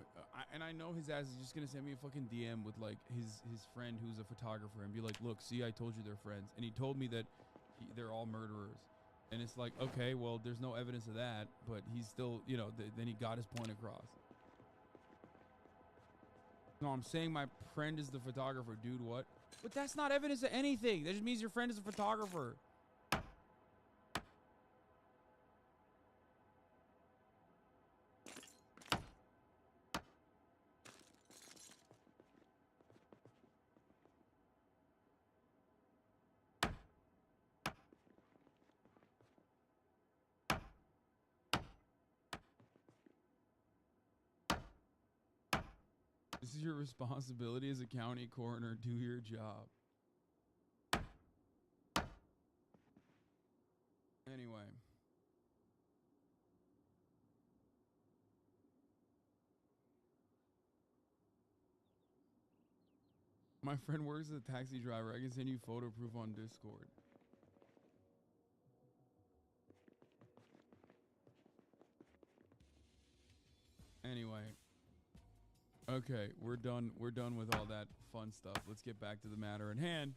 and I know his ass is just gonna send me a fucking DM with like his friend who's a photographer and be like, look, see, I told you they're friends, and he told me that they're all murderers, and it's like, okay, well, there's no evidence of that, but he's still, you know, then he got his point across. No, I'm saying my friend is the photographer, dude. What? But that's not evidence of anything. That just means your friend is a photographer. This is your responsibility as a county coroner. Do your job. Anyway. My friend works as a taxi driver. I can send you photo proof on Discord. Anyway. Okay, we're done with all that fun stuff. Let's get back to the matter at hand.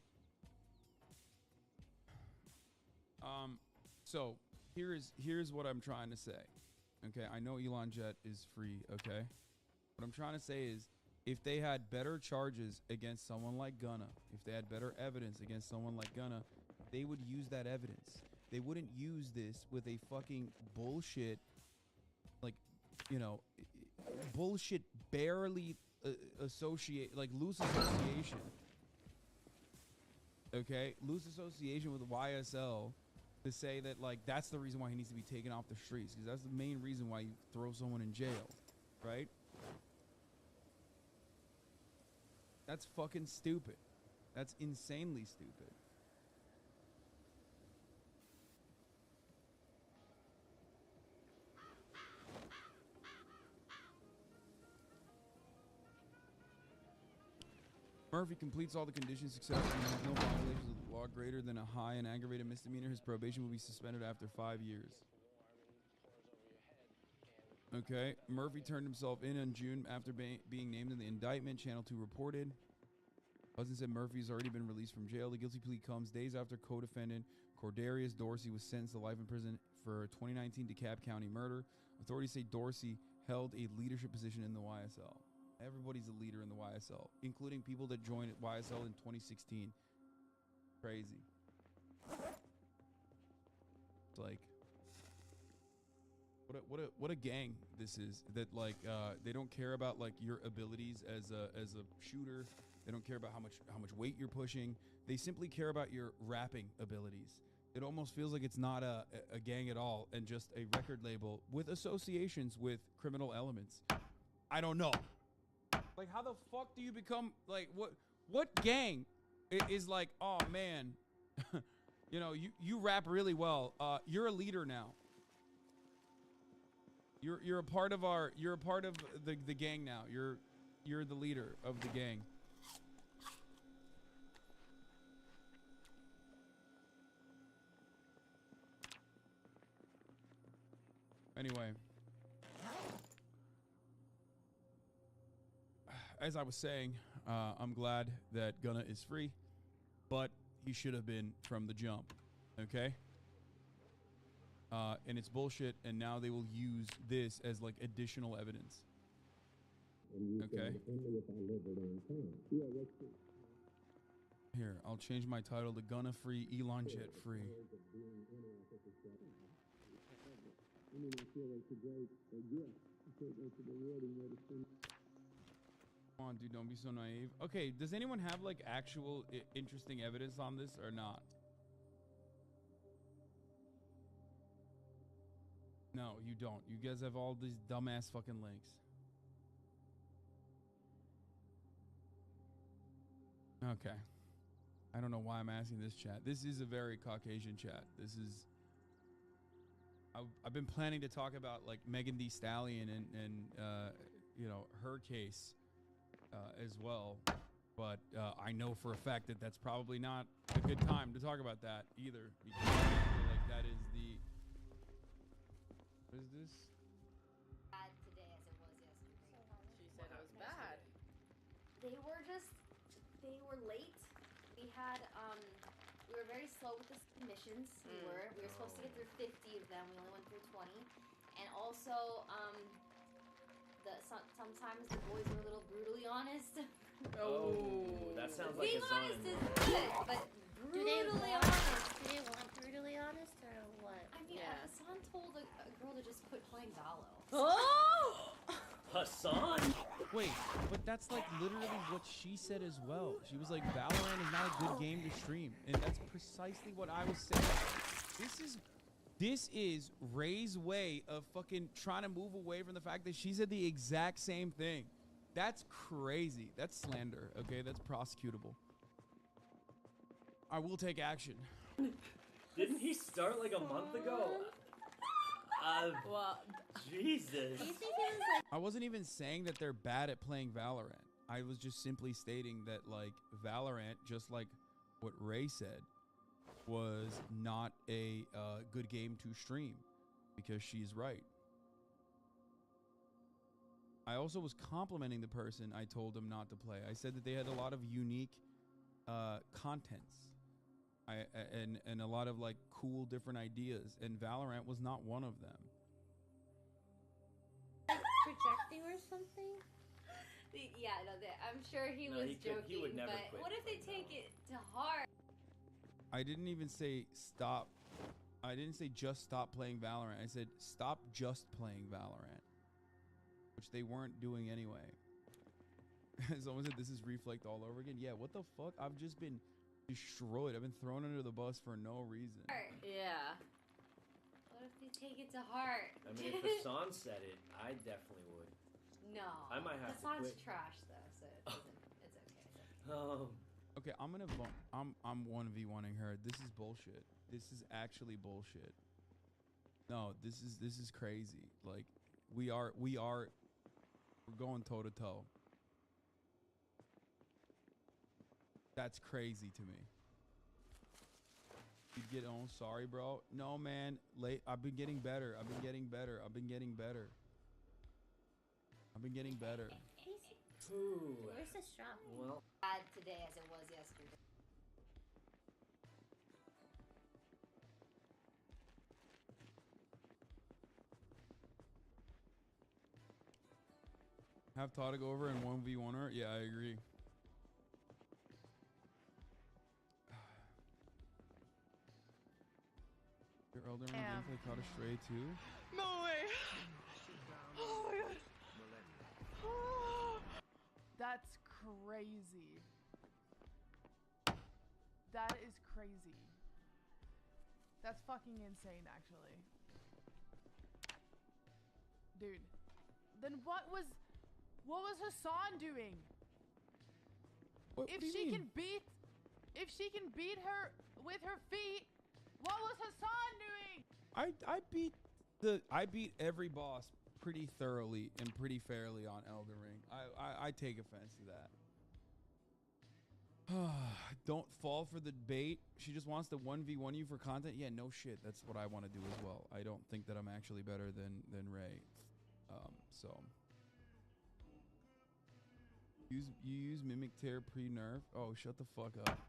So here's what I'm trying to say. Okay, I know Elon Jet is free, okay? What I'm trying to say is, if they had better charges against someone like Gunna, if they had better evidence against someone like Gunna, they would use that evidence. They wouldn't use this with a fucking bullshit, like, you know, bullshit barely associate, like loose association. Okay, loose association with YSL to say that like that's the reason why he needs to be taken off the streets, because that's the main reason why you throw someone in jail, right? That's fucking stupid. That's insanely stupid. Murphy completes all the conditions successfully and has no violations of the law greater than a high and aggravated misdemeanor. His probation will be suspended after 5 years. Okay. Murphy turned himself in June after being named in the indictment. Channel 2 reported. Hudson said Murphy's already been released from jail. The guilty plea comes days after co-defendant Cordarius Dorsey was sentenced to life in prison for 2019 DeKalb County murder. Authorities say Dorsey held a leadership position in the YSL. Everybody's a leader in the YSL, including people that joined YSL in 2016. Crazy. It's like, what a gang this is. That like they don't care about like your abilities as a shooter. They don't care about how much weight you're pushing. They simply care about your rapping abilities. It almost feels like it's not a gang at all and just a record label with associations with criminal elements. I don't know. Like, how the fuck do you become, like, what gang is like, oh, man, you know, you rap really well. You're a leader now. You're a part of the gang now. You're the leader of the gang. Anyway. As I was saying, I'm glad that Gunna is free, but he should have been from the jump, okay? And it's bullshit, and now they will use this as, like, additional evidence. Okay? Here, I'll change my title to Gunna Free, Elon Jet Free. Come on, dude, don't be so naive. Okay, does anyone have like actual interesting evidence on this or not? No, you don't. You guys have all these dumbass fucking links. Okay. I don't know why I'm asking this chat. This is a very Caucasian chat. This is... I've been planning to talk about like Megan Thee Stallion and you know, her case as well, but I know for a fact that that's probably not a good time to talk about that either, because I feel like that is the... What is this? Today as it was yesterday. they were late. We had, we were very slow with the submissions. We were supposed to get through 50 of them. We only went through 20. And also, sometimes the boys were a little brutally honest. Oh, that sounds like Being a honest Zon. is good, but brutally honest. Do they want brutally honest or what? I mean, Hassan told a girl to just quit playing Valo. Oh! Hassan? Wait, but that's like literally what she said as well. She was like, Valorant is not a good game to stream. And that's precisely what I was saying. This is Ray's way of fucking trying to move away from the fact that she said the exact same thing. That's crazy. That's slander, okay? That's prosecutable. I will take action. Didn't he start like a month ago? Well, Jesus. do you think it was like... I wasn't even saying that they're bad at playing Valorant. I was just simply stating that, like, Valorant, just like what Ray said, was not a good game to stream, because she's right. I also was complimenting the person I told them not to play. I said that they had a lot of unique contents and a lot of like cool different ideas, and Valorant was not one of them. projecting or something? Yeah, no, I'm sure he was joking, he would never but quit what if they take it to heart? I didn't even say stop. I didn't say just stop playing Valorant. I said stop just playing Valorant, which they weren't doing anyway. Someone said this is Reflect all over again. Yeah, what the fuck? I've just been destroyed. I've been thrown under the bus for no reason. Yeah. What if they take it to heart? I mean, if Hassan said it, I definitely would. No. I might have the to song's quit. trash though, so it's okay. Okay, I'm gonna. I'm 1v1ing her. This is bullshit. This is actually bullshit. No, this is crazy. Like, we're going toe to toe. That's crazy to me. You get on. Sorry, bro. No, man. Late. I've been getting better. I've been getting better. I've been getting better. I've been getting better. Ooh. Where's the strap? Well. Bad today as it was yesterday. Have Tata go over and 1v1 her? Yeah, I agree. Your elder man gameplay caught a stray too? No way! Oh my god! Oh, that's crazy. That is crazy. That's fucking insane, actually. Dude. Then what was Hassan doing? What If do you she mean? can beat her with her feet, what was Hassan doing? I beat every boss pretty thoroughly and pretty fairly on Elden Ring. I take offense to that. Don't fall for the bait. She just wants to 1v1 you for content. Yeah, no shit. That's what I want to do as well. I don't think that I'm actually better than Ray. So you use Mimic Tear pre-nerf? Oh, shut the fuck up.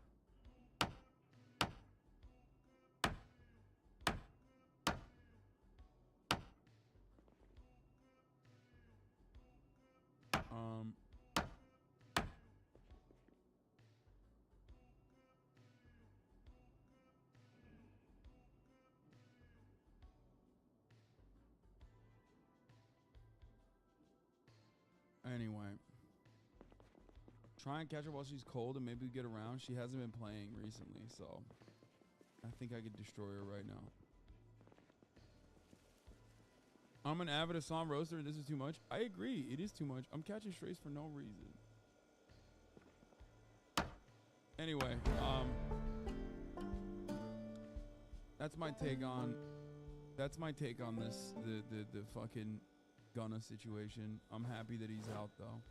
Anyway, try and catch her while she's cold and maybe we get around. She hasn't been playing recently, so I think I could destroy her right now. I'm an avid Assam roaster and this is too much. I agree, it is too much. I'm catching strays for no reason. Anyway, that's my take on this, the fucking Gunna situation. I'm happy that he's out though.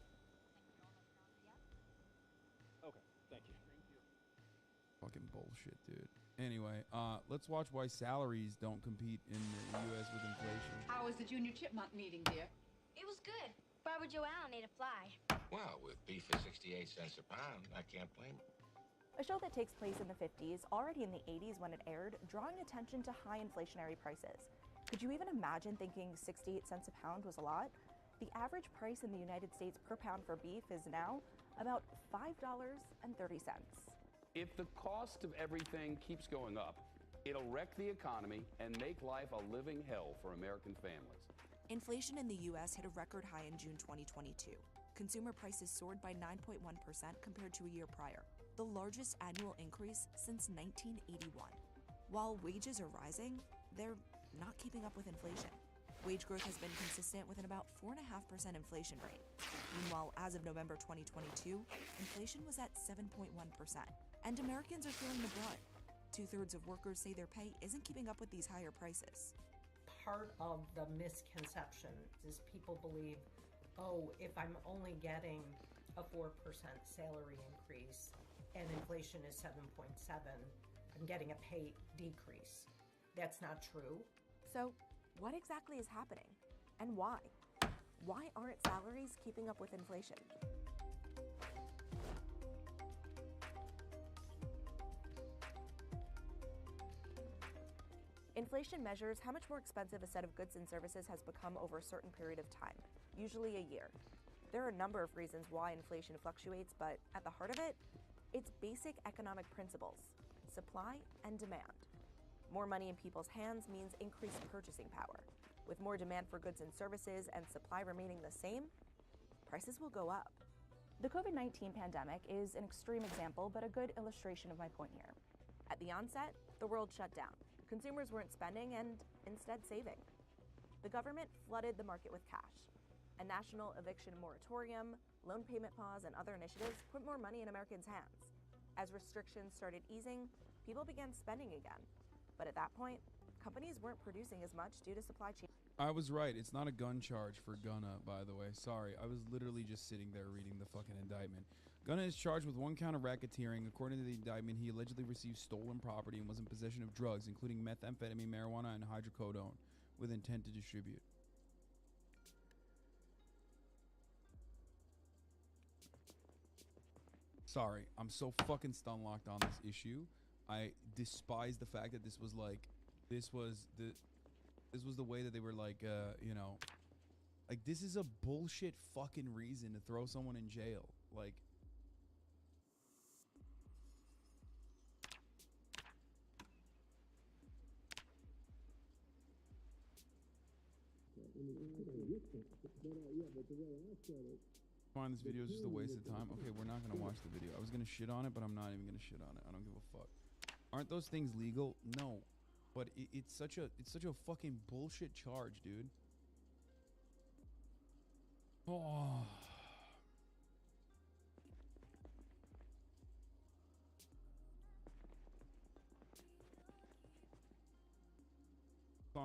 Okay, thank you. Fucking bullshit, dude. Anyway, let's watch why salaries don't compete in the U.S. with inflation. How was the Junior Chipmunk meeting, dear? It was good. Barbara Joanna made a fly. Well, with beef at 68 cents a pound, I can't blame it. A show that takes place in the 50s, already in the 80s when it aired, drawing attention to high inflationary prices. Could you even imagine thinking 68 cents a pound was a lot? The average price in the United States per pound for beef is now about $5.30. If the cost of everything keeps going up, it'll wreck the economy and make life a living hell for American families. Inflation in the U.S. hit a record high in June 2022. Consumer prices soared by 9.1% compared to a year prior, the largest annual increase since 1981. While wages are rising, they're not keeping up with inflation. Wage growth has been consistent with an about 4.5% inflation rate. Meanwhile, as of November 2022, inflation was at 7.1%. And Americans are feeling the brunt. 2/3 of workers say their pay isn't keeping up with these higher prices. Part of the misconception is people believe, oh, if I'm only getting a 4% salary increase and inflation is 7.7, I'm getting a pay decrease. That's not true. So, what exactly is happening? And why? Why aren't salaries keeping up with inflation? Inflation measures how much more expensive a set of goods and services has become over a certain period of time, usually a year. There are a number of reasons why inflation fluctuates, but at the heart of it, it's basic economic principles: supply and demand. More money in people's hands means increased purchasing power. With more demand for goods and services and supply remaining the same, prices will go up. The COVID-19 pandemic is an extreme example, but a good illustration of my point here. At the onset, the world shut down. Consumers weren't spending and instead saving. The government flooded the market with cash. A national eviction moratorium, loan payment pause, and other initiatives put more money in Americans' hands. As restrictions started easing, people began spending again. But at that point, companies weren't producing as much due to supply chain. I was right. It's not a gun charge for Gunna, by the way. Sorry, I was literally just sitting there reading the fucking indictment. Gunna is charged with 1 count of racketeering. According to the indictment, he allegedly received stolen property and was in possession of drugs, including methamphetamine, marijuana, and hydrocodone, with intent to distribute. Sorry, I'm so fucking stun locked on this issue. I despise the fact that this was the way that they were like, you know, like this is a bullshit fucking reason to throw someone in jail. Like, find this video is just a waste of time. Okay, we're not gonna watch the video. I was gonna shit on it, but I'm not even gonna shit on it. I don't give a fuck. Aren't those things legal? No, but it's such a fucking bullshit charge, dude. Oh.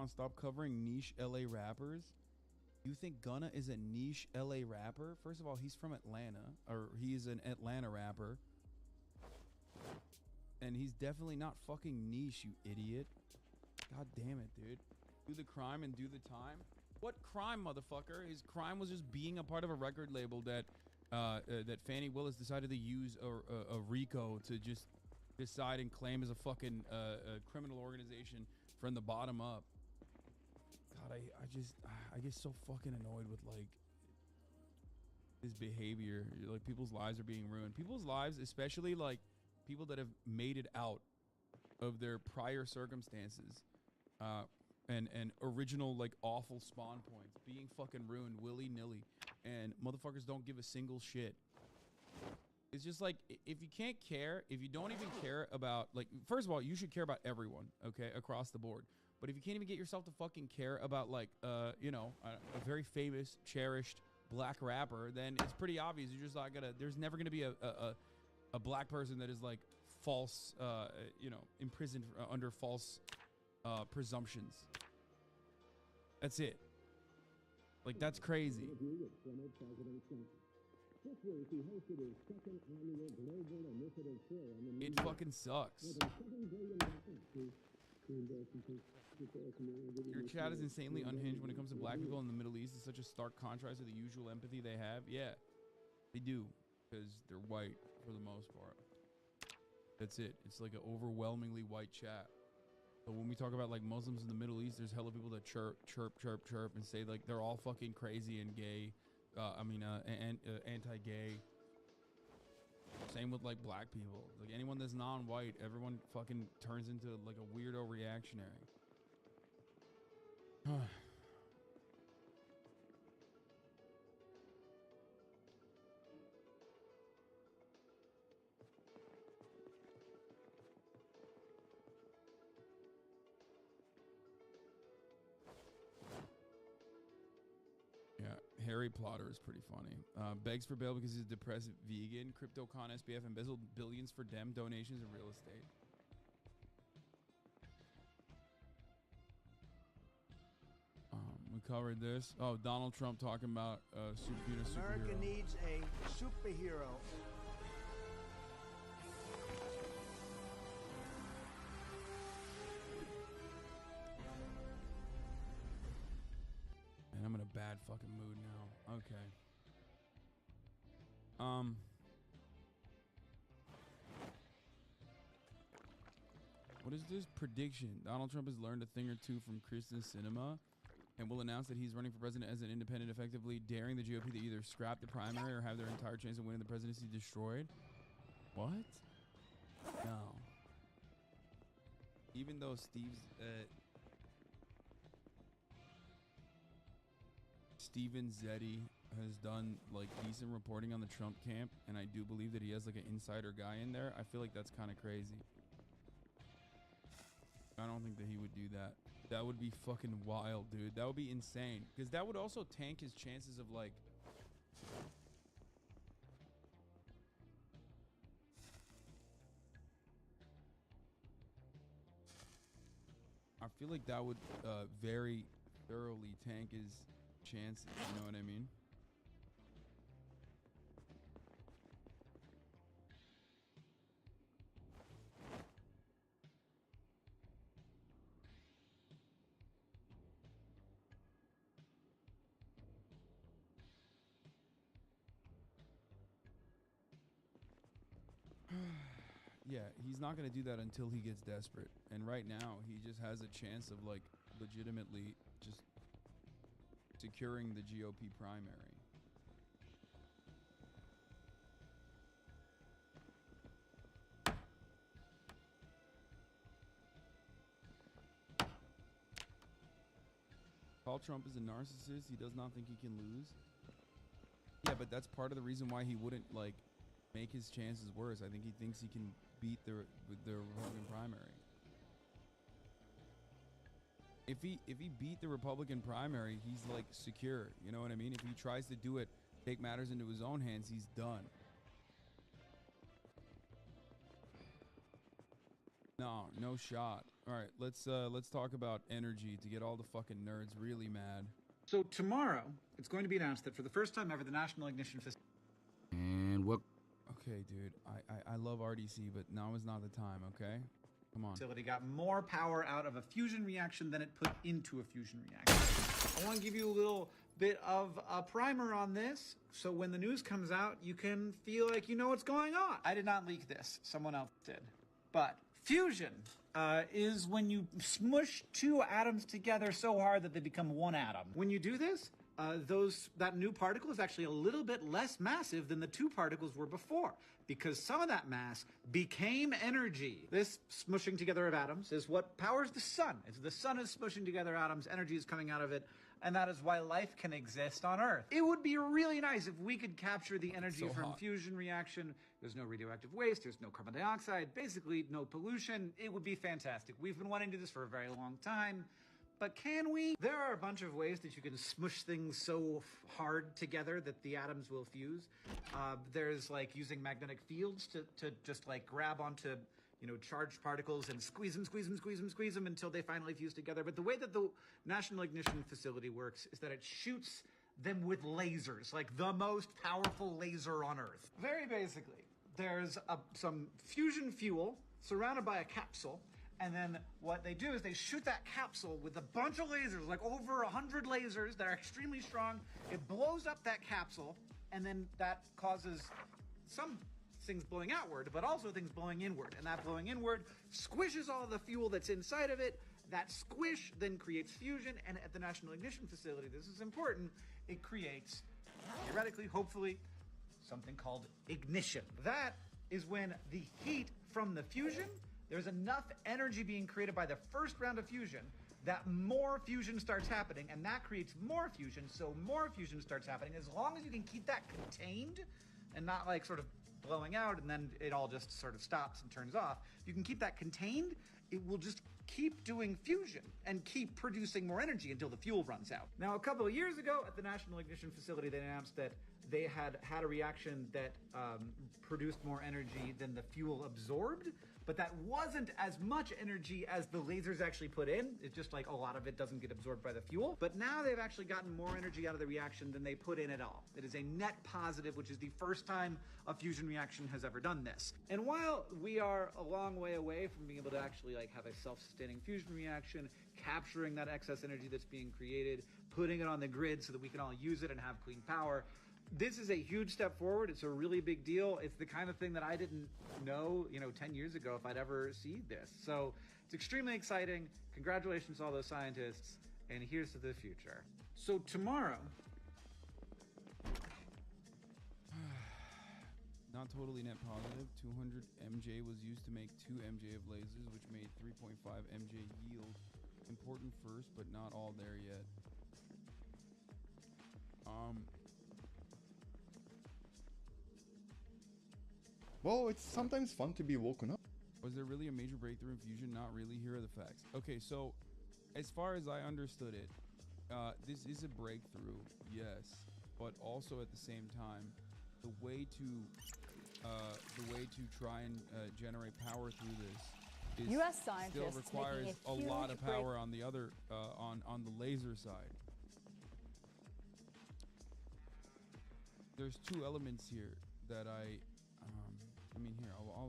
Stop covering niche LA rappers. You think Gunna is a niche LA rapper? First of all, he's from Atlanta, or he is an Atlanta rapper. And he's definitely not fucking niche, you idiot. God damn it, dude. Do the crime and do the time. What crime, motherfucker? His crime was just being a part of a record label that that Fannie Willis decided to use a RICO to just decide and claim as a fucking a criminal organization from the bottom up. God, I get so fucking annoyed with like his behavior. Like, people's lives are being ruined. People's lives, especially like people that have made it out of their prior circumstances and original like awful spawn points being fucking ruined willy-nilly, and motherfuckers don't give a single shit. It's just like, if you can't care, if you don't even care about, like, first of all, you should care about everyone, okay, across the board. But if you can't even get yourself to fucking care about, like, you know, a very famous, cherished black rapper, then it's pretty obvious you're just not gonna, there's never gonna be a black person that is, like, false, you know, imprisoned under false presumptions. That's it. Like, that's crazy. It fucking sucks. Your chat is insanely unhinged when it comes to black people in the Middle East. It's such a stark contrast to the usual empathy they have. Yeah, they do, because they're white for the most part. That's it. It's like an overwhelmingly white chat. So when we talk about like Muslims in the Middle East, there's hella people that chirp and say like they're all fucking crazy and gay. Anti-gay. Same with like black people. Like anyone that's non-white, everyone fucking turns into like a weirdo reactionary. Yeah, Harry Plotter is pretty funny. Begs for bail because he's a depressed vegan. CryptoCon SBF embezzled billions for Dem donations and real estate. We covered this. Oh, Donald Trump talking about superhero. America needs a superhero. And I'm in a bad fucking mood now. Okay. What is this prediction? Donald Trump has learned a thing or two from Kristen Sinema and will announce that he's running for president as an independent, effectively daring the GOP to either scrap the primary or have their entire chance of winning the presidency destroyed. What? No. Even though Steven Zetti has done like decent reporting on the Trump camp, and I do believe that he has like an insider guy in there, I feel like that's kind of crazy. I don't think that he would do that. That would be fucking wild, dude. That would be insane. Because that would also tank his chances of like... I feel like that would very thoroughly tank his chances. You know what I mean? Yeah, he's not going to do that until he gets desperate. And right now, he just has a chance of, like, legitimately just securing the GOP primary. Paul Trump is a narcissist. He does not think he can lose. Yeah, but that's part of the reason why he wouldn't, like, make his chances worse. I think he thinks he can beat the Republican primary. If he beat the Republican primary, he's like secure. You know what I mean? If he tries to do it, take matters into his own hands, he's done. No shot. All right, let's talk about energy to get all the fucking nerds really mad. So tomorrow, it's going to be announced that for the first time ever, the National Ignition Facility. And what? Okay, dude. I love RDC, but now is not the time. Okay, come on. Facility got more power out of a fusion reaction than it put into a fusion reaction. I want to give you a little bit of a primer on this, so when the news comes out, you can feel like you know what's going on. I did not leak this. Someone else did. But fusion is when you smush two atoms together so hard that they become one atom. When you do this, that new particle is actually a little bit less massive than the two particles were before, because some of that mass became energy. This smushing together of atoms is what powers the sun. The sun is smushing together atoms, energy is coming out of it, and that is why life can exist on Earth. It would be really nice if we could capture the energy from fusion reaction. There's no radioactive waste, there's no carbon dioxide, basically no pollution. It would be fantastic. We've been wanting to do this for a very long time. But can we? There are a bunch of ways that you can smush things so hard together that the atoms will fuse. There's like using magnetic fields to just like grab onto, charged particles and squeeze them until they finally fuse together. But the way that the National Ignition Facility works is that it shoots them with lasers, like the most powerful laser on Earth. Very basically, there's some fusion fuel surrounded by a capsule, And then what they do is they shoot that capsule with a bunch of lasers, like over 100 lasers that are extremely strong. It blows up that capsule, and then that causes some things blowing outward, but also things blowing inward. And that blowing inward squishes all the fuel that's inside of it. That squish then creates fusion, and at the National Ignition Facility, this is important, it creates, theoretically, hopefully, something called ignition. That is when the heat from the fusion, there's enough energy being created by the first round of fusion that more fusion starts happening, and that creates more fusion, so more fusion starts happening. As long as you can keep that contained and not like sort of blowing out and then it all just sort of stops and turns off, if you can keep that contained, it will just keep doing fusion and keep producing more energy until the fuel runs out. Now, a couple of years ago at the National Ignition Facility, they announced that they had a reaction that produced more energy than the fuel absorbed, but that wasn't as much energy as the lasers actually put in. It's just like a lot of it doesn't get absorbed by the fuel. But now they've actually gotten more energy out of the reaction than they put in at all. It is a net positive, which is the first time a fusion reaction has ever done this. And while we are a long way away from being able to actually like have a self-sustaining fusion reaction, capturing that excess energy that's being created, putting it on the grid so that we can all use it and have clean power, this is a huge step forward. It's a really big deal. It's the kind of thing that I didn't know, 10 years ago if I'd ever see this. So it's extremely exciting. Congratulations to all those scientists. And here's to the future. So tomorrow, not totally net positive, 200 MJ was used to make 2 MJ of lasers, which made 3.5 MJ yield. Important first, but not all there yet. Well, it's sometimes fun to be woken up. Was there really a major breakthrough in fusion? Not really. Here are the facts. Okay, so as far as I understood it, this is a breakthrough, yes, but also at the same time, the way to try and generate power through this is U.S. scientists still requires a lot of power on the other on the laser side. There's 2 elements here that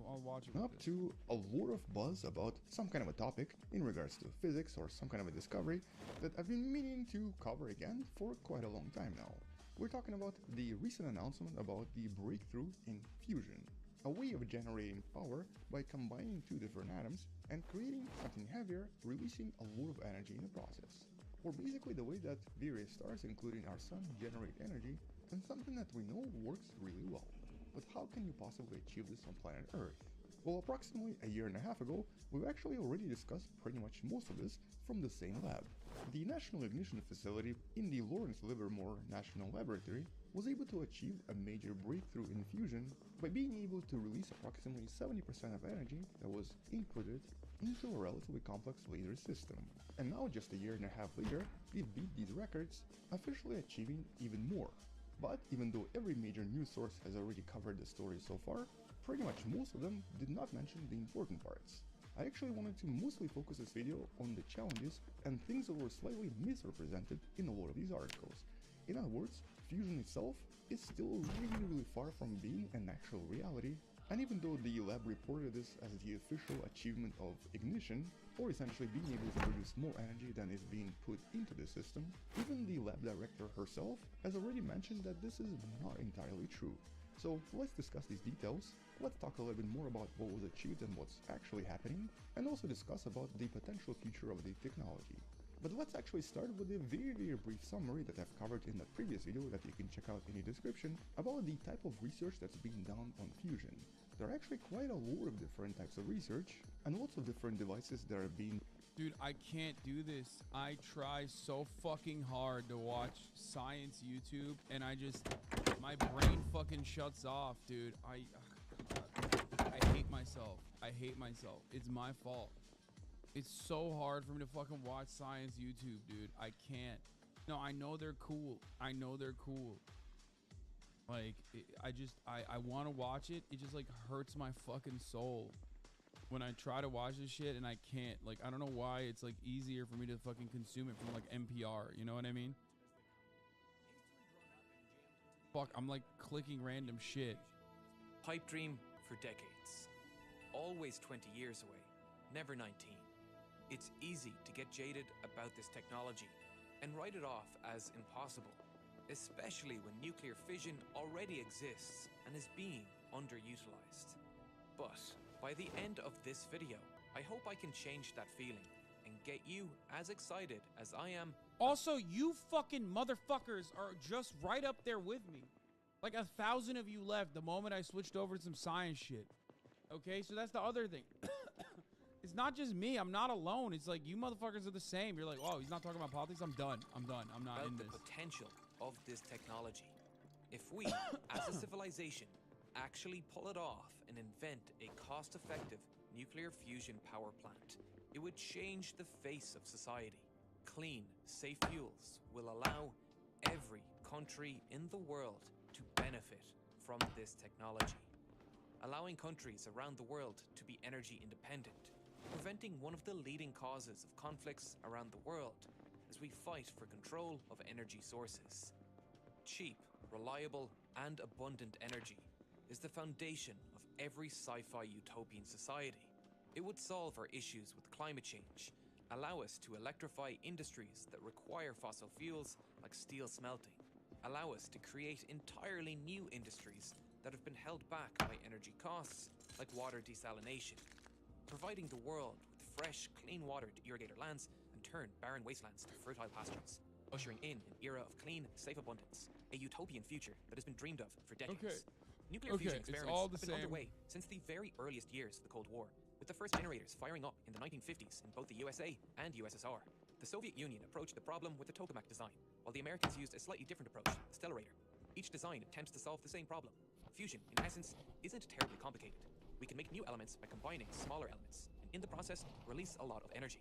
I'll watch it. Up to a lot of buzz about some kind of a topic in regards to physics or some kind of a discovery that I've been meaning to cover again for quite a long time now. We're talking about the recent announcement about the breakthrough in fusion, a way of generating power by combining 2 different atoms and creating something heavier, releasing a lot of energy in the process. Or basically the way that various stars, including our sun, generate energy, and something that we know works really well. But how can you possibly achieve this on planet Earth? Well, approximately a year and a half ago, we've actually already discussed pretty much most of this from the same lab. The National Ignition Facility in the Lawrence Livermore National Laboratory was able to achieve a major breakthrough in fusion by being able to release approximately 70% of energy that was inputted into a relatively complex laser system. And now, just a year and a half later, we've beat these records, officially achieving even more. But even though every major news source has already covered the story so far, pretty much most of them did not mention the important parts. I actually wanted to mostly focus this video on the challenges and things that were slightly misrepresented in a lot of these articles. In other words, fusion itself is still really far from being an actual reality, and even though the lab reported this as the official achievement of ignition, or essentially being able to produce more energy than is being put into the system, even the lab director herself has already mentioned that this is not entirely true. So let's discuss these details, let's talk a little bit more about what was achieved and what's actually happening, and also discuss about the potential future of the technology. But let's actually start with a very brief summary that I've covered in the previous video that you can check out in the description about the type of research that's being done on fusion. There are actually quite a lot of different types of research and lots of different devices that are being... Dude, I can't do this. I try so fucking hard to watch science YouTube and my brain fucking shuts off, dude. I hate myself. I hate myself. It's my fault. It's so hard for me to fucking watch science YouTube, dude. I can't. No, I know they're cool. I know they're cool. Like, I want to watch it. It just, like, hurts my fucking soul when I try to watch this shit and I can't. Like, I don't know why it's, like, easier for me to fucking consume it from, like, NPR. You know what I mean? Fuck, I'm, like, clicking random shit. Pipe dream for decades. Always 20 years away. never 19. It's easy to get jaded about this technology and write it off as impossible, especially when nuclear fission already exists and is being underutilized. But by the end of this video, I hope I can change that feeling and get you as excited as I am. Also, you fucking motherfuckers are just right up there with me. Like 1,000 of you left the moment I switched over to some science shit. Okay, so that's the other thing. It's not just me. I'm not alone. It's like you motherfuckers are the same. You're like, oh, he's not talking about politics. I'm done. I'm done. I'm not in the this. Potential of this technology. If we, as a civilization, actually pull it off and invent a cost-effective nuclear fusion power plant, it would change the face of society. Clean, safe fuels will allow every country in the world to benefit from this technology, allowing countries around the world to be energy independent, preventing one of the leading causes of conflicts around the world as we fight for control of energy sources. Cheap, reliable, and abundant energy is the foundation of every sci-fi utopian society. It would solve our issues with climate change, allow us to electrify industries that require fossil fuels like steel smelting, allow us to create entirely new industries that have been held back by energy costs like water desalination, providing the world with fresh, clean water to irrigate our lands and turn barren wastelands to fertile pastures, ushering in an era of clean, safe abundance, a utopian future that has been dreamed of for decades. Okay. Nuclear fusion experiments all the have been same. underway since the very earliest years of the Cold War, with the first generators firing up in the 1950s in both the USA and USSR. The Soviet Union approached the problem with the tokamak design, while the Americans used a slightly different approach, the stellarator. Each design attempts to solve the same problem. Fusion, in essence, isn't terribly complicated. We can make new elements by combining smaller elements, and in the process, release a lot of energy.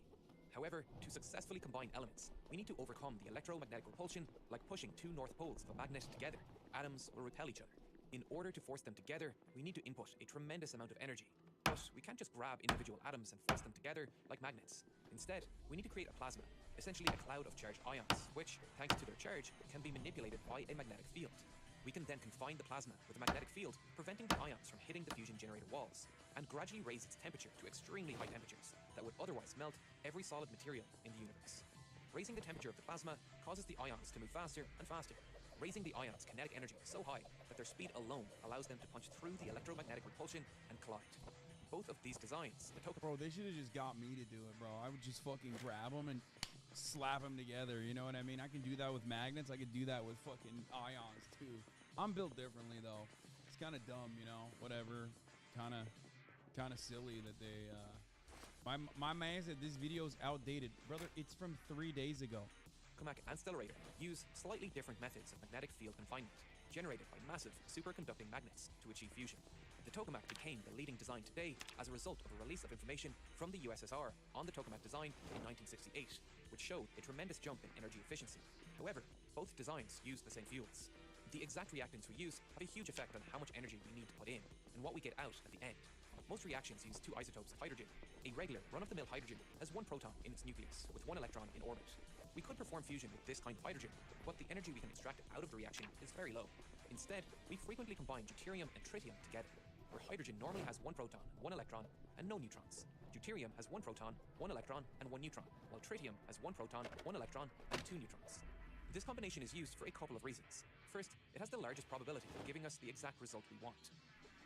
However, to successfully combine elements, we need to overcome the electromagnetic repulsion like pushing two north poles of a magnet together. Atoms will repel each other. In order to force them together, we need to input a tremendous amount of energy. But we can't just grab individual atoms and force them together like magnets. Instead, we need to create a plasma, essentially a cloud of charged ions, which, thanks to their charge, can be manipulated by a magnetic field. We can then confine the plasma with a magnetic field, preventing the ions from hitting the fusion generator walls, and gradually raise its temperature to extremely high temperatures that would otherwise melt every solid material in the universe. Raising the temperature of the plasma causes the ions to move faster and faster, raising the ions' kinetic energy so high that their speed alone allows them to punch through the electromagnetic repulsion and collide. Both of these designs, the tokamak... Bro, they should have just got me to do it, bro. I would just fucking grab them and slap them together, you know what I mean? I can do that with magnets. I could do that with fucking ions, too. I'm built differently, though. It's kind of dumb, you know? Whatever. Kind of silly that they... My man said this video is outdated. Brother, it's from 3 days ago. Tokamak and stellarator use slightly different methods of magnetic field confinement, generated by massive superconducting magnets to achieve fusion. The tokamak became the leading design today as a result of a release of information from the USSR on the tokamak design in 1968, which showed a tremendous jump in energy efficiency. However, both designs use the same fuels. The exact reactants we use have a huge effect on how much energy we need to put in and what we get out at the end. Most reactions use two isotopes of hydrogen. A regular, run-of-the-mill hydrogen has one proton in its nucleus with one electron in orbit. We could perform fusion with this kind of hydrogen, but the energy we can extract out of the reaction is very low. Instead, we frequently combine deuterium and tritium together, where hydrogen normally has one proton, one electron, and no neutrons. Deuterium has one proton, one electron, and one neutron, while tritium has one proton, one electron, and two neutrons. This combination is used for a couple of reasons. First, it has the largest probability of giving us the exact result we want.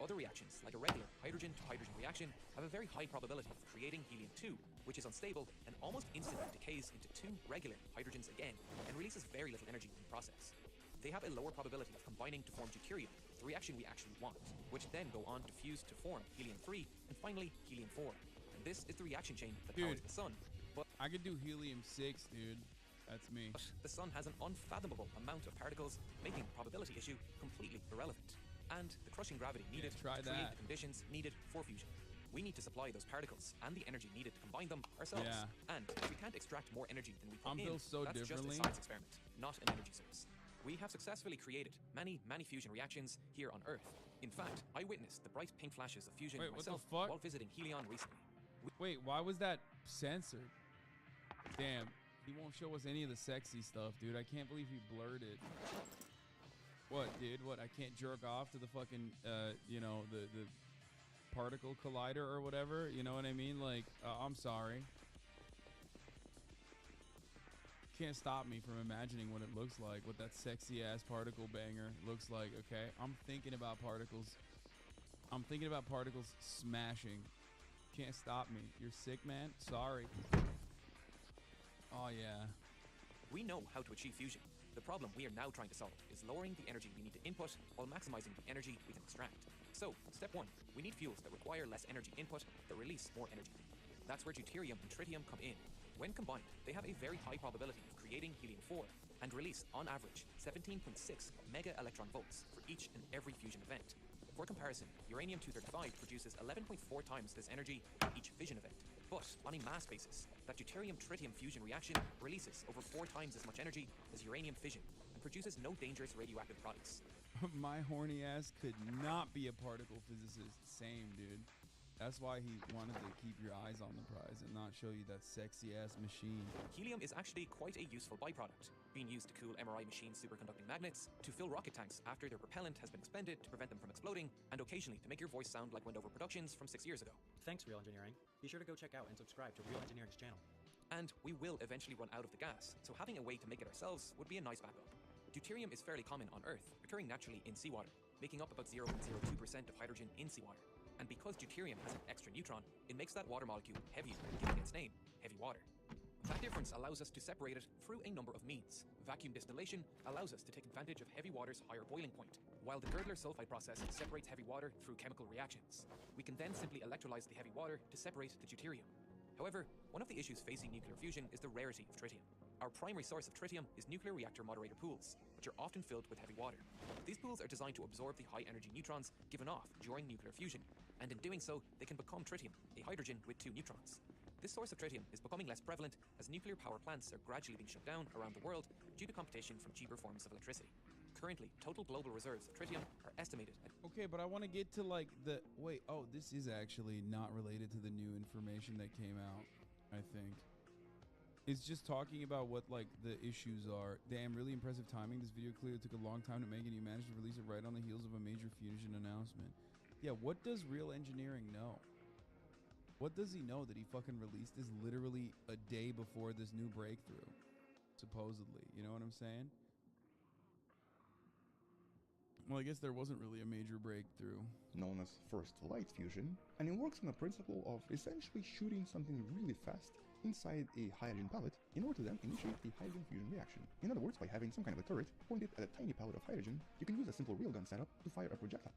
Other reactions, like a regular hydrogen-to-hydrogen reaction, have a very high probability of creating helium-2, which is unstable and almost instantly decays into two regular hydrogens again and releases very little energy in the process. They have a lower probability of combining to form deuterium, the reaction we actually want, which then go on to fuse to form helium-3 and finally helium-4. And this is the reaction chain that powers the sun. But I could do helium-6, dude. That's me. But the sun has an unfathomable amount of particles, making the probability issue completely irrelevant. And the crushing gravity needed to create the conditions needed for fusion. We need to supply those particles and the energy needed to combine them ourselves. Yeah. And if we can't extract more energy than we put in, built so that's differently. just a science experiment, not an energy source. We have successfully created many fusion reactions here on Earth. In fact, I witnessed the bright pink flashes of fusion myself while visiting Helion recently. Wait, why was that censored? Damn, he won't show us any of the sexy stuff, dude. I can't believe he blurred it. What, dude? What, I can't jerk off to the fucking, you know, the particle collider or whatever. You know what I mean? Like, I'm sorry. Can't stop me from imagining what it looks like, what that sexy ass particle banger looks like. Okay, I'm thinking about particles. I'm thinking about particles smashing. Can't stop me. You're sick, man. Sorry. Oh yeah. We know how to achieve fusion. The problem we are now trying to solve is lowering the energy we need to input while maximizing the energy we can extract. So, step 1, we need fuels that require less energy input that release more energy. That's where deuterium and tritium come in. When combined, they have a very high probability of creating helium-4 and release, on average, 17.6 mega electron volts for each and every fusion event. For comparison, uranium-235 produces 11.4 times this energy in each fission event. But on a mass basis, that deuterium-tritium fusion reaction releases over 4 times as much energy as uranium fission and produces no dangerous radioactive products. My horny ass could not be a particle physicist. Same, dude. That's why he wanted to keep your eyes on the prize and not show you that sexy ass machine. Helium is actually quite a useful byproduct, being used to cool MRI machine superconducting magnets, to fill rocket tanks after their propellant has been expended to prevent them from exploding, and occasionally to make your voice sound like Wendover Productions from 6 years ago. Thanks, Real Engineering. Be sure to go check out and subscribe to Real Engineering's channel. And we will eventually run out of the gas, so having a way to make it ourselves would be a nice backup. Deuterium is fairly common on Earth, occurring naturally in seawater, making up about 0.02% of hydrogen in seawater. And because deuterium has an extra neutron, it makes that water molecule heavier, giving it its name, heavy water. That difference allows us to separate it through a number of means. Vacuum distillation allows us to take advantage of heavy water's higher boiling point, while the Girdler sulfide process separates heavy water through chemical reactions. We can then simply electrolyze the heavy water to separate the deuterium. However, one of the issues facing nuclear fusion is the rarity of tritium. Our primary source of tritium is nuclear reactor moderator pools, which are often filled with heavy water. These pools are designed to absorb the high energy neutrons given off during nuclear fusion, and in doing so, they can become tritium, a hydrogen with 2 neutrons. This source of tritium is becoming less prevalent as nuclear power plants are gradually being shut down around the world due to competition from cheaper forms of electricity. Currently, total global reserves of tritium are estimated at... Okay, but I want to get to like the... Wait, oh, this is actually not related to the new information that came out, I think. It's just talking about what like the issues are. Damn, really impressive timing. This video clearly took a long time to make and you managed to release it right on the heels of a major fusion announcement. Yeah, what does Real Engineering know? What does he know that he fucking released this literally a day before this new breakthrough? Supposedly, you know what I'm saying? Well, I guess there wasn't really a major breakthrough. Known as first light fusion, and it works on the principle of essentially shooting something really fast inside a hydrogen pellet in order to then initiate the hydrogen fusion reaction. In other words, by having some kind of a turret pointed at a tiny pellet of hydrogen, you can use a simple railgun setup to fire a projectile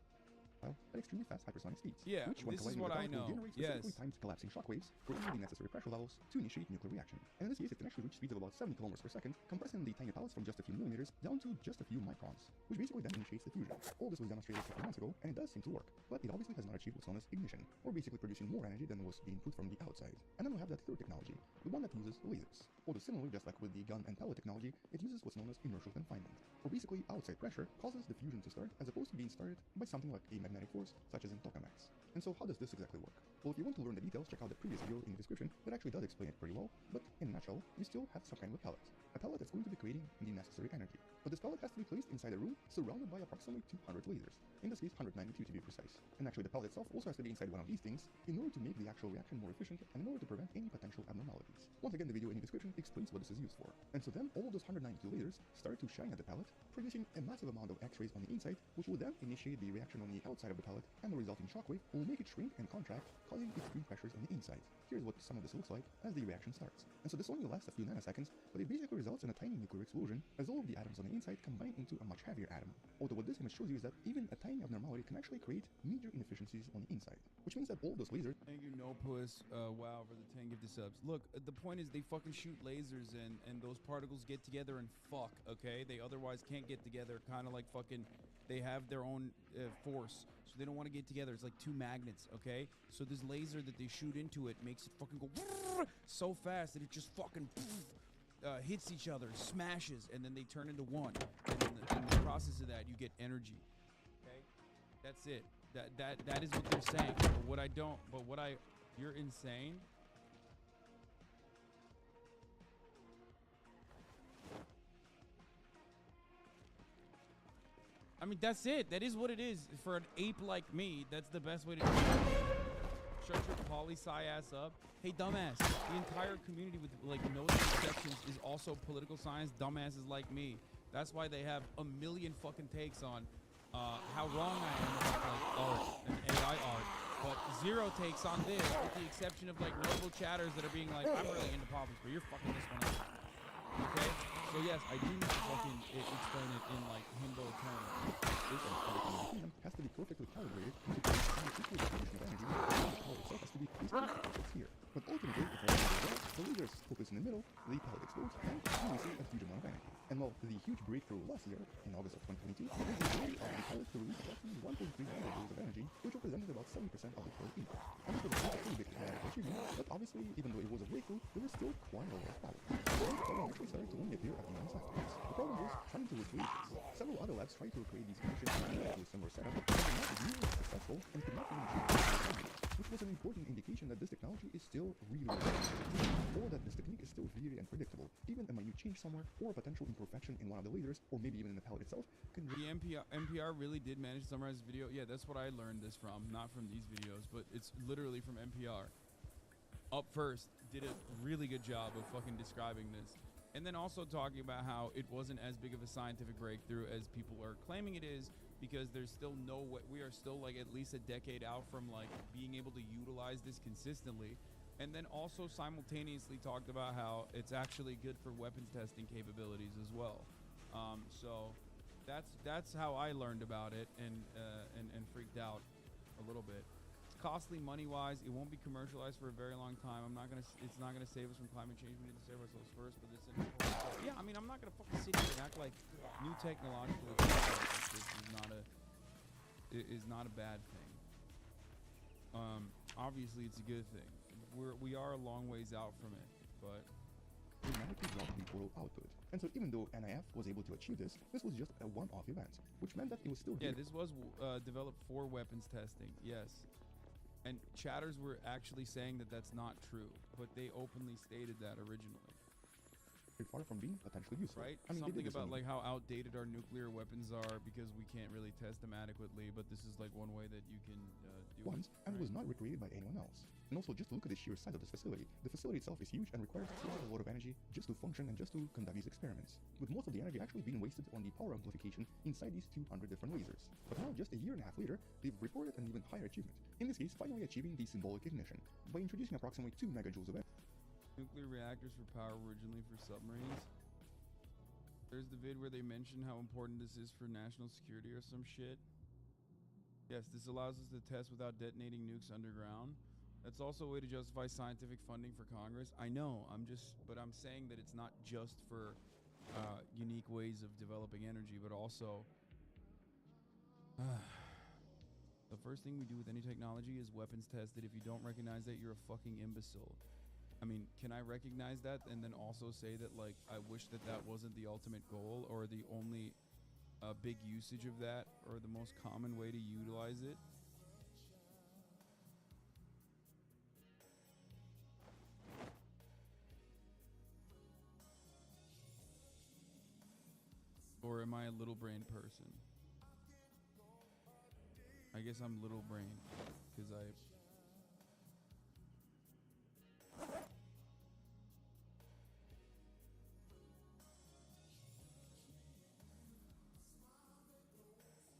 at extremely fast hypersonic speeds. Yeah, which, when this is colliding what with I the pellet, know. will generate specifically Yes. timed collapsing shockwaves, creating the necessary pressure levels to initiate nuclear reaction. And in this case, it can actually reach speeds of about 70 kilometers per second, compressing the tiny pellets from just a few millimeters down to just a few microns, which basically then initiates the fusion. All this was demonstrated a couple months ago, and it does seem to work, but it obviously has not achieved what's known as ignition, or basically producing more energy than was being put from the outside. And then we have that third technology, the one that uses lasers. Although similarly, just like with the gun and pellet technology, it uses what's known as inertial confinement, where basically outside pressure causes the fusion to start as opposed to being started by something like a magnetic force, such as in tokamaks. And so how does this exactly work? Well, if you want to learn the details, check out the previous video in the description that actually does explain it pretty well, but in a nutshell, you still have some kind of a pellet. A pellet that's going to be creating the necessary energy. But this pellet has to be placed inside a room surrounded by approximately 200 lasers. In this case, 192 to be precise. And actually the pellet itself also has to be inside one of these things in order to make the actual reaction more efficient and in order to prevent any potential abnormalities. Once again, the video in the description explains what this is used for. And so then all of those 192 lasers start to shine at the pellet, producing a massive amount of X-rays on the inside, which will then initiate the reaction on the outside of the pellet, and the resulting shockwave will make it shrink and contract, causing extreme pressures on the inside. Here's what some of this looks like as the reaction starts. And so this only lasts a few nanoseconds, but it basically results in a tiny nuclear explosion as all of the atoms on the inside combine into a much heavier atom. Although what this image shows you is that even a tiny abnormality can actually create major inefficiencies on the inside, which means that all those lasers... Thank you, Nopus. Wow, for the 10 gifted subs. Look, the point is they fucking shoot lasers and those particles get together and fuck, okay? They otherwise can't get together, kind of like fucking... They have their own force, so they don't want to get together. It's like two magnets, okay? So this laser that they shoot into it makes it fucking go so fast that it just fucking hits each other, smashes, and then they turn into one. And in the process of that, you get energy. Okay, that's it. That is what they're saying. But you're insane. I mean, that's it. That is what it is. For an ape like me, that's the best way to do it. Shut your poli-sci ass up. Hey, dumbass. The entire community with, like, no exceptions is also political science dumbasses like me. That's why they have a million fucking takes on how wrong I am about, like, art and AI art. But zero takes on this, with the exception of, like, notable chatters that are being like, I'm really into politics, but you're fucking this one up. Okay? So yes, I do need to fucking explain it in, like, himbo terms. This kingdom has to be perfectly calibrated to produce an equal distribution of energy, and the power itself has to be peaceful. It's here. But ultimately, if all goes well, the leaders focus in the middle, the pellet explodes, and you receive a huge amount of energy. And while the huge breakthrough last year, in August of 2022, was the ability of the pellet to release approximately 1.3 megajoules of energy, which represented about 70% of the total input. And this was a pretty big achievement, but obviously, even though it was a breakthrough, there was still quite a lot of power. So the problem actually started to only appear at the months afterwards. The problem was trying to recreate this. Several other labs tried to recreate these conditions with a similar setup, but were not nearly as successful and could not even achieve which was an important indication that this technology is still really or that this technique is still very unpredictable. Even a minute change somewhere, or a potential imperfection in one of the lasers, or maybe even in the pellet itself, can... The NPR really did manage to summarize the video. Yeah, that's what I learned this from, not from these videos, but it's literally from NPR. Up first, did a really good job of fucking describing this. And then also talking about how it wasn't as big of a scientific breakthrough as people are claiming it is, because there's still no way, we are still like at least a decade out from like being able to utilize this consistently. And then also simultaneously talked about how it's actually good for weapons testing capabilities as well. So that's how I learned about it and freaked out a little bit. It's costly money-wise. It won't be commercialized for a very long time. It's not gonna save us from climate change. We need to save ourselves first. But this is yeah. I mean, I'm not gonna fucking sit here and act like new technological advances is not a bad thing. Obviously, it's a good thing. We are a long ways out from it, but dramatically dropped the total output. And so even though NIF was able to achieve this, this was just a one-off event, which meant that it was still here. Yeah, this was developed for weapons testing, yes. And chatters were actually saying that that's not true, but they openly stated that originally. Far from being potentially useful. Right? I mean, something about like how outdated our nuclear weapons are because we can't really test them adequately, but this is like one way that you can do once, it. And it was not recreated by anyone else. And also, just look at the sheer size of this facility. The facility itself is huge and requires a lot of energy just to function and just to conduct these experiments, with most of the energy actually being wasted on the power amplification inside these 200 different lasers. But now, just a year and a half later, they've reported an even higher achievement. In this case, finally achieving the symbolic ignition by introducing approximately 2 megajoules of energy. Nuclear reactors for power originally for submarines. There's the vid where they mention how important this is for national security or some shit. Yes, this allows us to test without detonating nukes underground. That's also a way to justify scientific funding for Congress. I know, but I'm saying that it's not just for unique ways of developing energy, but also the first thing we do with any technology is weapons test it. If you don't recognize that, you're a fucking imbecile. I mean, can I recognize that and then also say that, like, I wish that that wasn't the ultimate goal or the only big usage of that or the most common way to utilize it? Or am I a little brain person? I guess I'm little brain because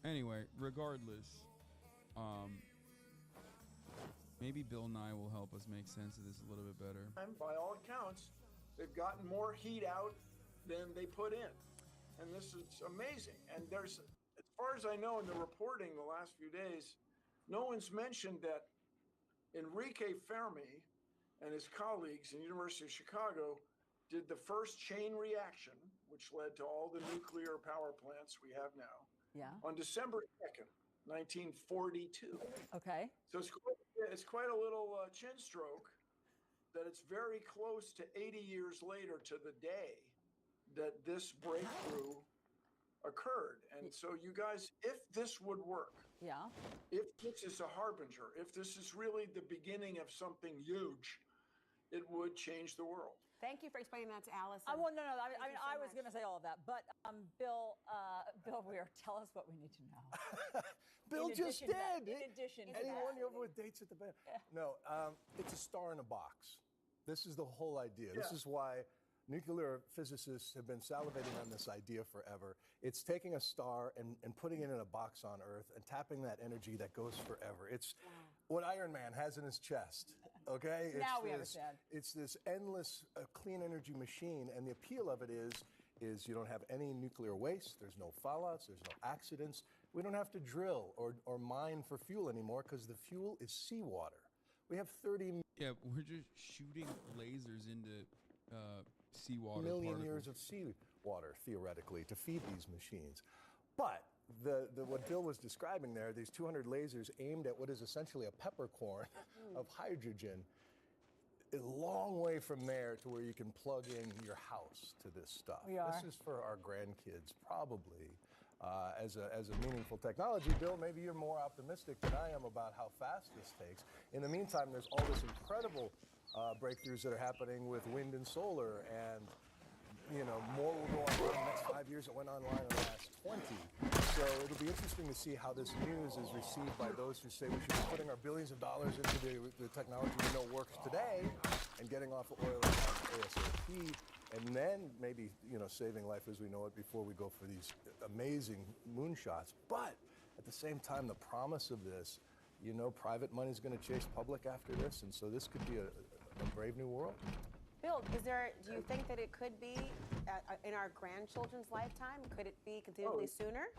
Anyway, regardless, maybe Bill Nye will help us make sense of this a little bit better. By all accounts, they've gotten more heat out than they put in. And this is amazing. And there's, as far as I know in the reporting the last few days, no one's mentioned that Enrique Fermi and his colleagues in the University of Chicago did the first chain reaction, which led to all the nuclear power plants we have now. Yeah. On December 2nd, 1942. Okay. So it's quite a little chin stroke that it's very close to 80 years later to the day that this breakthrough occurred. And so you guys, if this would work, yeah, if this is a harbinger, if this is really the beginning of something huge, it would change the world. Thank you for explaining that to Allison. Well, no. I Thank mean, you so I was much. going to say all of that, but Bill Weir, tell us what we need to know. Bill In just addition to that- did. in addition to Anyone that. over with dates at the band? No, it's a star in a box. This is the whole idea. This is why nuclear physicists have been salivating on this idea forever. It's taking a star and putting it in a box on Earth and tapping that energy that goes forever. It's what Iron Man has in his chest. Okay? Now we understand. It's this endless clean energy machine, and the appeal of it is you don't have any nuclear waste. There's no fallouts. There's no accidents. We don't have to drill or mine for fuel anymore because the fuel is seawater. We have 30 Yeah, we're just shooting lasers into seawater million particles. years of seawater, theoretically, to feed these machines. But what Bill was describing there, these 200 lasers aimed at what is essentially a peppercorn of hydrogen, a long way from there to where you can plug in your house to this stuff. We are. This is for our grandkids, probably, as a meaningful technology. Bill, maybe you're more optimistic than I am about how fast this takes. In the meantime, there's all this incredible breakthroughs that are happening with wind and solar, and more will go online in the next 5 years. It went online in the last 20. So it'll be interesting to see how this news is received by those who say we should be putting our billions of dollars into the technology we know works today and getting off of oil and gas ASAP, and then maybe saving life as we know it before we go for these amazing moonshots. But at the same time, the promise of this, private money is going to chase public after this, and so this could be a brave new world. Bill, do you think that it could be in our grandchildren's lifetime? Could it be conceivably sooner?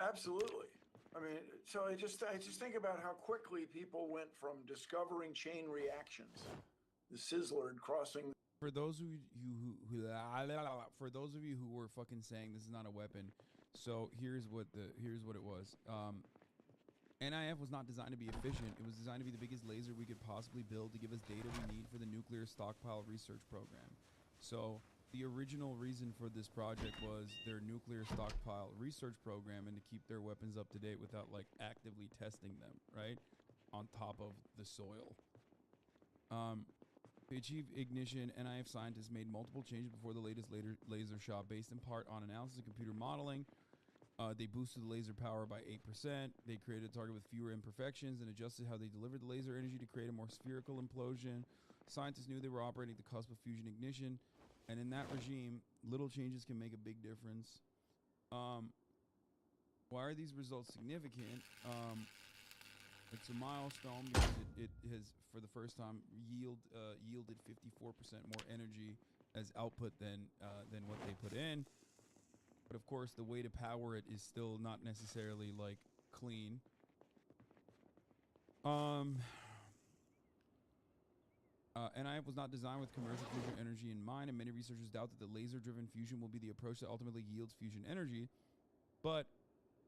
Absolutely. I mean, so I just think about how quickly people went from discovering chain reactions, the Sizzler crossing. For those of you who were fucking saying this is not a weapon, so here's what it was. NIF was not designed to be efficient. It was designed to be the biggest laser we could possibly build to give us data we need for the nuclear stockpile research program. So the original reason for this project was their nuclear stockpile research program and to keep their weapons up to date without actively testing them, right? On top of the soil. To achieve ignition, NIF scientists made multiple changes before the latest laser shot based in part on analysis and computer modeling. They boosted the laser power by 8%. They created a target with fewer imperfections and adjusted how they delivered the laser energy to create a more spherical implosion. Scientists knew they were operating at the cusp of fusion ignition, and in that regime, little changes can make a big difference. Why are these results significant? It's a milestone because it has, for the first time, yielded 54% more energy as output than what they put in. But of course, the way to power it is still not necessarily clean. NIF was not designed with commercial fusion energy in mind, and many researchers doubt that the laser-driven fusion will be the approach that ultimately yields fusion energy. But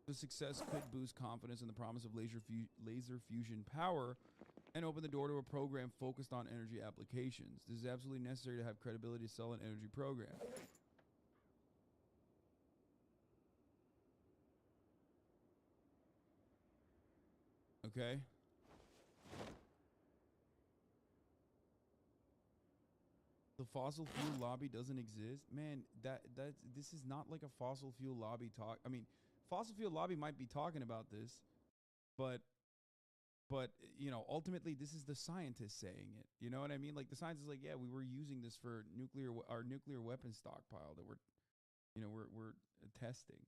the success could boost confidence in the promise of laser fusion power and open the door to a program focused on energy applications. This is absolutely necessary to have credibility to sell an energy program. Okay. The fossil fuel lobby doesn't exist, man. This is not like a fossil fuel lobby talk. I mean, fossil fuel lobby might be talking about this, but ultimately this is the scientists saying it. You know what I mean? Like the scientists, yeah, we were using this for our nuclear weapons stockpile that we're testing.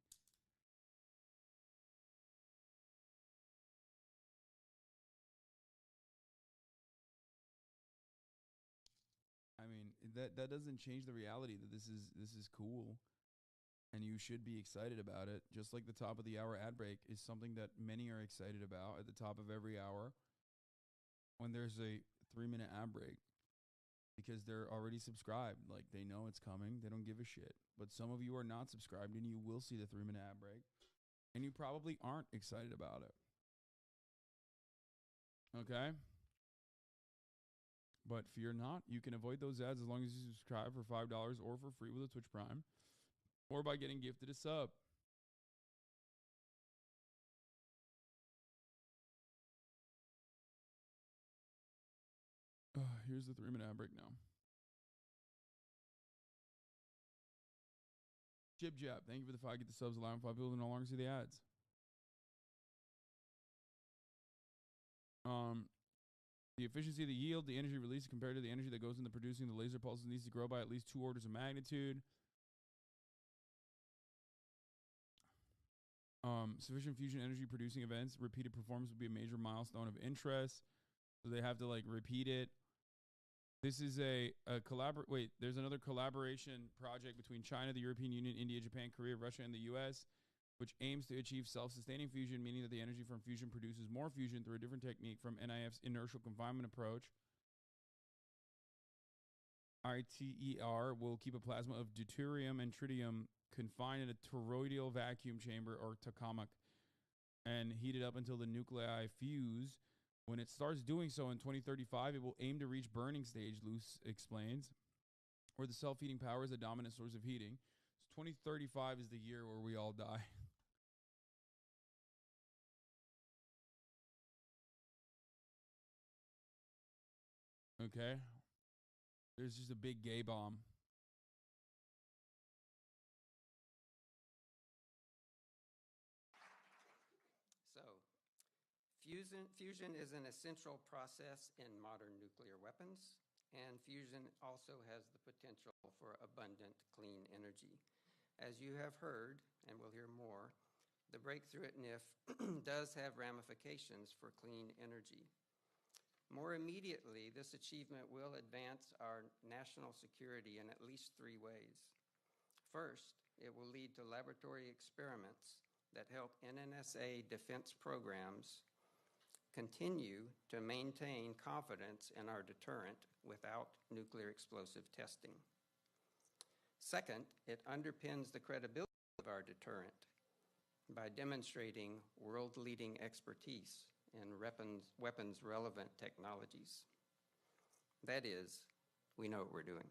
I mean, that doesn't change the reality that this is cool, and you should be excited about it. Just like the top of the hour ad break is something that many are excited about at the top of every hour when there's a 3-minute ad break, because they're already subscribed. Like, they know it's coming. They don't give a shit. But some of you are not subscribed, and you will see the 3-minute ad break, and you probably aren't excited about it. Okay? But fear not, you can avoid those ads as long as you subscribe for $5 or for free with a Twitch Prime, or by getting gifted a sub. Here's the 3-minute ad break now. Jib Jab, thank you for the 5. Get the subs, allowing 5 people to no longer see the ads. The efficiency of the yield, the energy released compared to the energy that goes into producing the laser pulses needs to grow by at least 2 orders of magnitude. Sufficient fusion energy producing events. Repeated performance would be a major milestone of interest. So they have to like repeat it. This is a wait, there's another collaboration project between China, the European Union, India, Japan, Korea, Russia, and the US, which aims to achieve self-sustaining fusion, meaning that the energy from fusion produces more fusion through a different technique from NIF's inertial confinement approach. ITER will keep a plasma of deuterium and tritium confined in a toroidal vacuum chamber, or tokamak, and heat it up until the nuclei fuse. When it starts doing so in 2035, it will aim to reach burning stage, Luce explains, where the self-heating power is a dominant source of heating. So 2035 is the year where we all die. Okay? There's just a big gay bomb. So, fusion is an essential process in modern nuclear weapons, and fusion also has the potential for abundant clean energy. As you have heard, and we'll hear more, the breakthrough at NIF does have ramifications for clean energy. More immediately, this achievement will advance our national security in at least 3 ways. First, it will lead to laboratory experiments that help NNSA defense programs continue to maintain confidence in our deterrent without nuclear explosive testing. Second, it underpins the credibility of our deterrent by demonstrating world-leading expertise in weapons-relevant technologies. That is, we know what we're doing.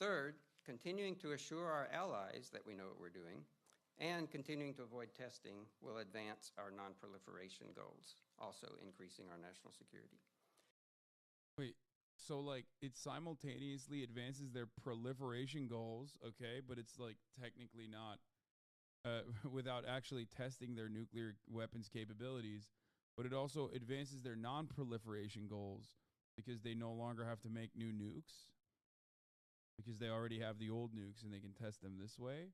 Third, continuing to assure our allies that we know what we're doing and continuing to avoid testing will advance our non-proliferation goals, also increasing our national security. Wait, so like it simultaneously advances their proliferation goals, okay, but it's like technically not without actually testing their nuclear weapons capabilities, but it also advances their non-proliferation goals because they no longer have to make new nukes because they already have the old nukes and they can test them this way.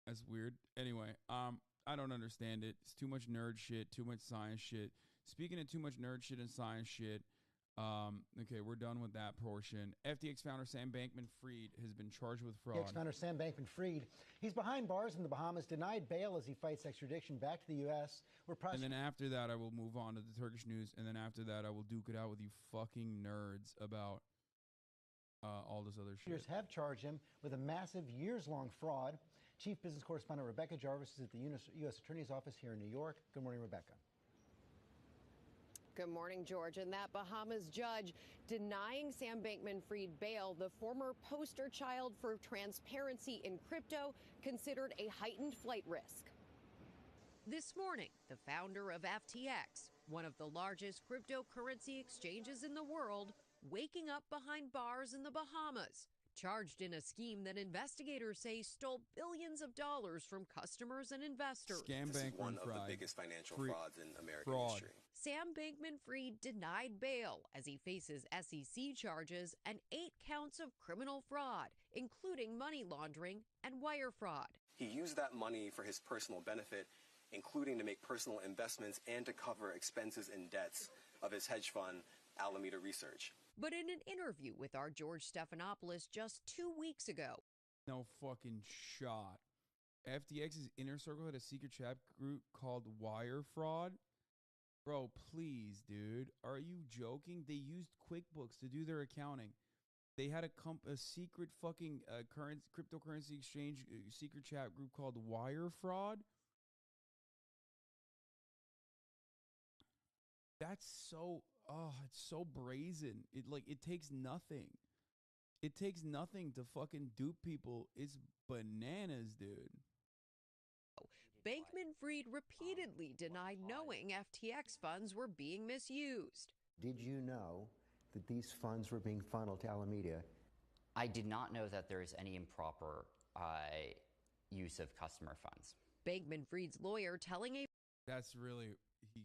That's weird. Anyway, I don't understand it. It's too much nerd shit, too much science shit. Speaking of too much nerd shit and science shit, okay, we're done with that portion. FTX founder Sam Bankman-Fried has been charged with fraud. FTX founder Sam Bankman-Fried, he's behind bars in the Bahamas, denied bail as he fights extradition back to the U.S. And then after that, I will move on to the Turkish news, and then after that, I will duke it out with you fucking nerds about all this other shit. Have charged him with a massive years-long fraud. Chief business correspondent Rebecca Jarvis is at the U.S. Attorney's Office here in New York. Good morning, Rebecca. Good morning, George. And that Bahamas judge denying Sam Bankman-Fried bail, the former poster child for transparency in crypto, considered a heightened flight risk. This morning, the founder of FTX, one of the largest cryptocurrency exchanges in the world, waking up behind bars in the Bahamas, charged in a scheme that investigators say stole billions of dollars from customers and investors. Scam This is bank one of the fraud. biggest financial frauds in American Fraud. history. Sam Bankman-Fried denied bail as he faces SEC charges and 8 counts of criminal fraud, including money laundering and wire fraud. He used that money for his personal benefit, including to make personal investments and to cover expenses and debts of his hedge fund, Alameda Research. But in an interview with our George Stephanopoulos just 2 weeks ago, No fucking shot. FTX's inner circle had a secret chat group called Wire Fraud. Bro, please, dude. Are you joking? They used QuickBooks to do their accounting. They had a secret fucking cryptocurrency exchange secret chat group called Wire Fraud. That's so, it's so brazen. It takes nothing. It takes nothing to fucking dupe people. It's bananas, dude. Bankman-Fried repeatedly denied knowing FTX funds were being misused. Did you know that these funds were being funneled to Alameda? I did not know that there is any improper use of customer funds. Bankman-Fried's lawyer telling That's really,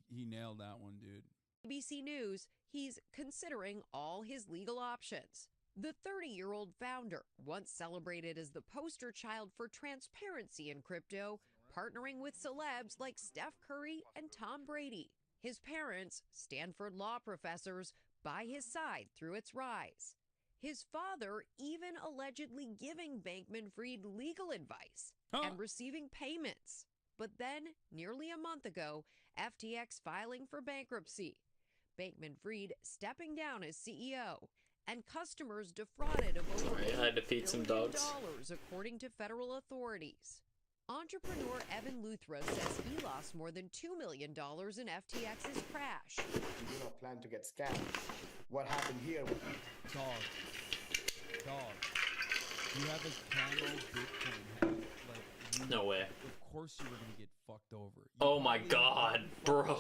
he nailed that one, dude. ABC News he's considering all his legal options. The 30-year-old founder, once celebrated as the poster child for transparency in crypto, partnering with celebs like Steph Curry and Tom Brady. His parents, Stanford law professors, by his side through its rise. His father even allegedly giving Bankman-Fried legal advice and receiving payments. But then, nearly a month ago, FTX filing for bankruptcy. Bankman-Fried stepping down as CEO, and customers defrauded of over I had to feed some dogs. $1 billion, according to federal authorities. Entrepreneur Evan Luthra says he lost more than $2 million in FTX's crash. We do not plan to get scammed. What happened here? Dog. You have a camel Bitcoin hat. Like, no way. Of course you were gonna get fucked over. Oh my god, bro.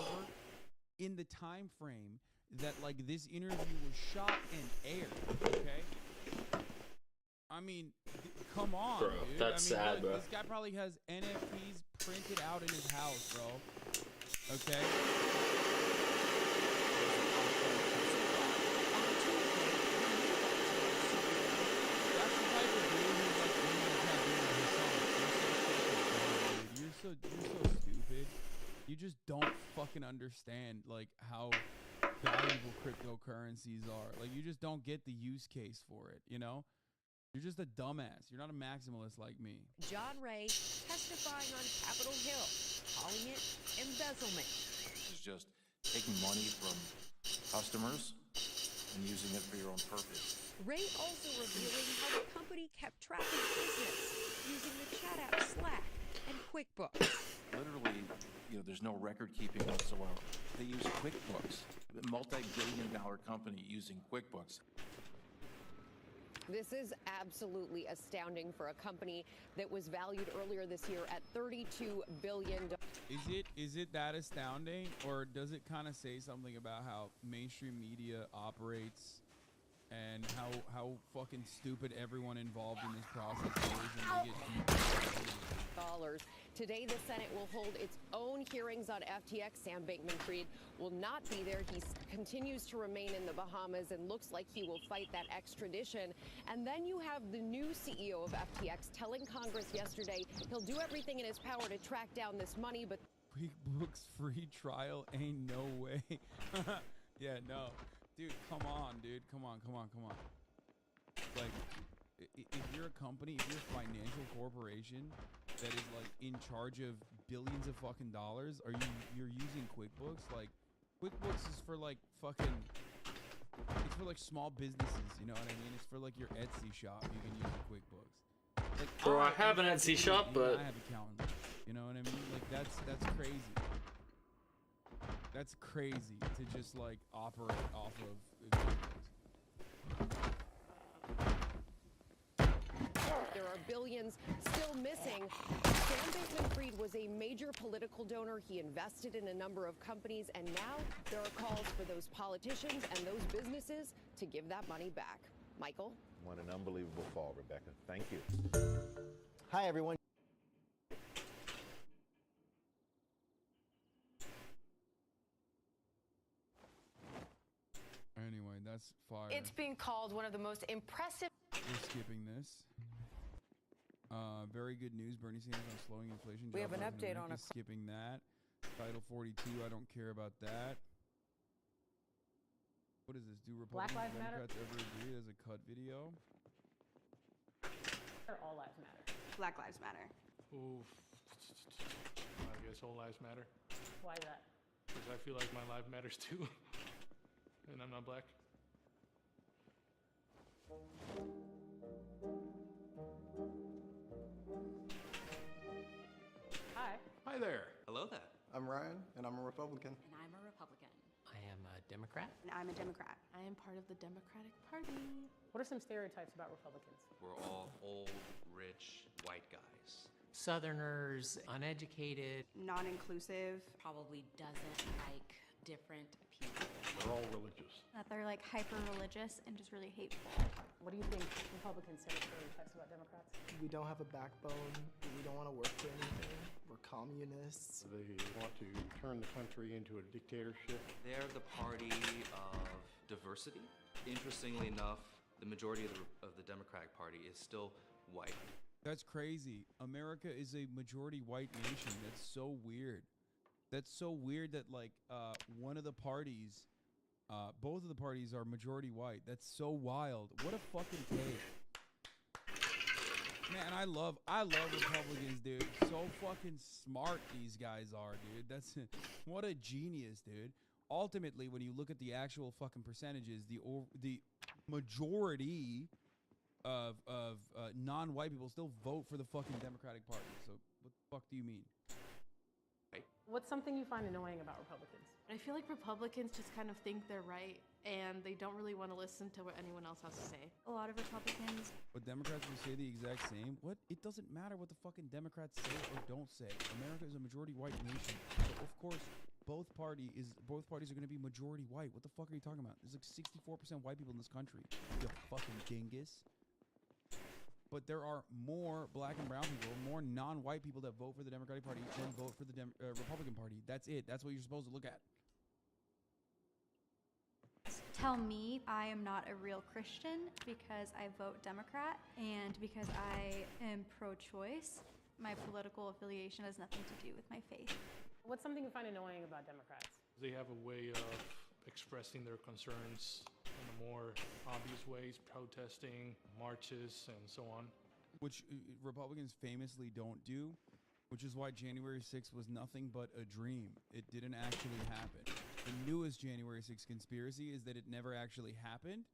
In the time frame that like this interview was shot and aired, okay? I mean, come on, bro. Dude. That's sad, look, bro. This guy probably has NFTs printed out in his house, bro. Okay. You're so stupid. You just don't fucking understand like how valuable cryptocurrencies are. Like you just don't get the use case for it, you know? You're just a dumbass. You're not a maximalist like me. John Ray testifying on Capitol Hill, calling it embezzlement. This is just taking money from customers and using it for your own purpose. Ray also revealing how the company kept track of business using the chat app Slack and QuickBooks. Literally, there's no record keeping whatsoever. They use QuickBooks, a multi-billion-dollar company using QuickBooks. This is absolutely astounding for a company that was valued earlier this year at $32 billion. Is it that astounding, or does it kind of say something about how mainstream media operates and how fucking stupid everyone involved in this process is, and they get Dollars. Today, the Senate will hold its own hearings on FTX. Sam Bankman-Fried will not be there. He continues to remain in the Bahamas and looks like he will fight that extradition. And then you have the new CEO of FTX telling Congress yesterday he'll do everything in his power to track down this money, but QuickBooks free trial ain't no way. Yeah, no. Dude, come on, dude. Come on. Like, if you're a company, if you're a financial corporation that is like in charge of billions of fucking dollars, you're using QuickBooks? Like, QuickBooks is for like fucking, it's for like small businesses, you know what I mean? It's for like your Etsy shop. You can use the QuickBooks. Like, Bro, I have an Etsy shop, but I have accountants. You know what I mean? Like that's crazy. That's crazy to just like operate off of QuickBooks. there are billions still missing. Sam Bankman-Fried was a major political donor. He invested in a number of companies, and now there are calls for those politicians and those businesses to give that money back. Michael? What an unbelievable fall, Rebecca. Thank you. Hi, everyone. Anyway, that's fire. It's being called one of the most impressive. We're skipping this. Very good news. Bernie Sanders on slowing inflation. We have an update on a. Skipping that. Title 42. I don't care about that. What is this? Do Republicans and Democrats ever agree? There's a cut video. Or all lives matter. Black Lives Matter. Oof. I guess all lives matter. Why that? Because I feel like my life matters too. And I'm not black. Hi. Hi there. Hello there. I'm Ryan, and I'm a Republican. And I'm a Republican. I am a Democrat. And I'm a Democrat. I am part of the Democratic Party. What are some stereotypes about Republicans? We're all old, rich, white guys. Southerners, uneducated. Non-inclusive. Probably doesn't like different people. They're all religious. That they're like hyper religious and just really hateful. What do you think Republicans say stereotypes about Democrats? We don't have a backbone. We don't want to work for anything. We're communists. They want to turn the country into a dictatorship. They're the party of diversity. Interestingly enough, the majority of the Democratic Party is still white. That's crazy. America is a majority white nation. That's so weird. That's so weird that like one of the parties, both of the parties are majority white. That's so wild. What a fucking take. Man, I love Republicans, dude. So fucking smart these guys are, dude. That's what a genius, dude. Ultimately, when you look at the actual fucking percentages, the majority of non-white people still vote for the fucking Democratic Party. So what the fuck do you mean? What's something you find annoying about Republicans? I feel like Republicans just kind of think they're right, and they don't really want to listen to what anyone else has to say. A lot of Republicans. But Democrats will say the exact same. What? It doesn't matter what the fucking Democrats say or don't say. America is a majority white nation. So of course, both parties are going to be majority white. What the fuck are you talking about? There's like 64% white people in this country. You fucking dingus. But there are more black and brown people, more non-white people that vote for the Democratic Party than vote for the Republican Party. That's it. That's what you're supposed to look at. Tell me I am not a real Christian because I vote Democrat and because I am pro-choice. My political affiliation has nothing to do with my faith. What's something you find annoying about Democrats? They have a way of expressing their concerns in the more obvious ways, protesting, marches, and so on. Which Republicans famously don't do, which is why January 6th was nothing but a dream. It didn't actually happen. The newest January 6th conspiracy is that it never actually happened.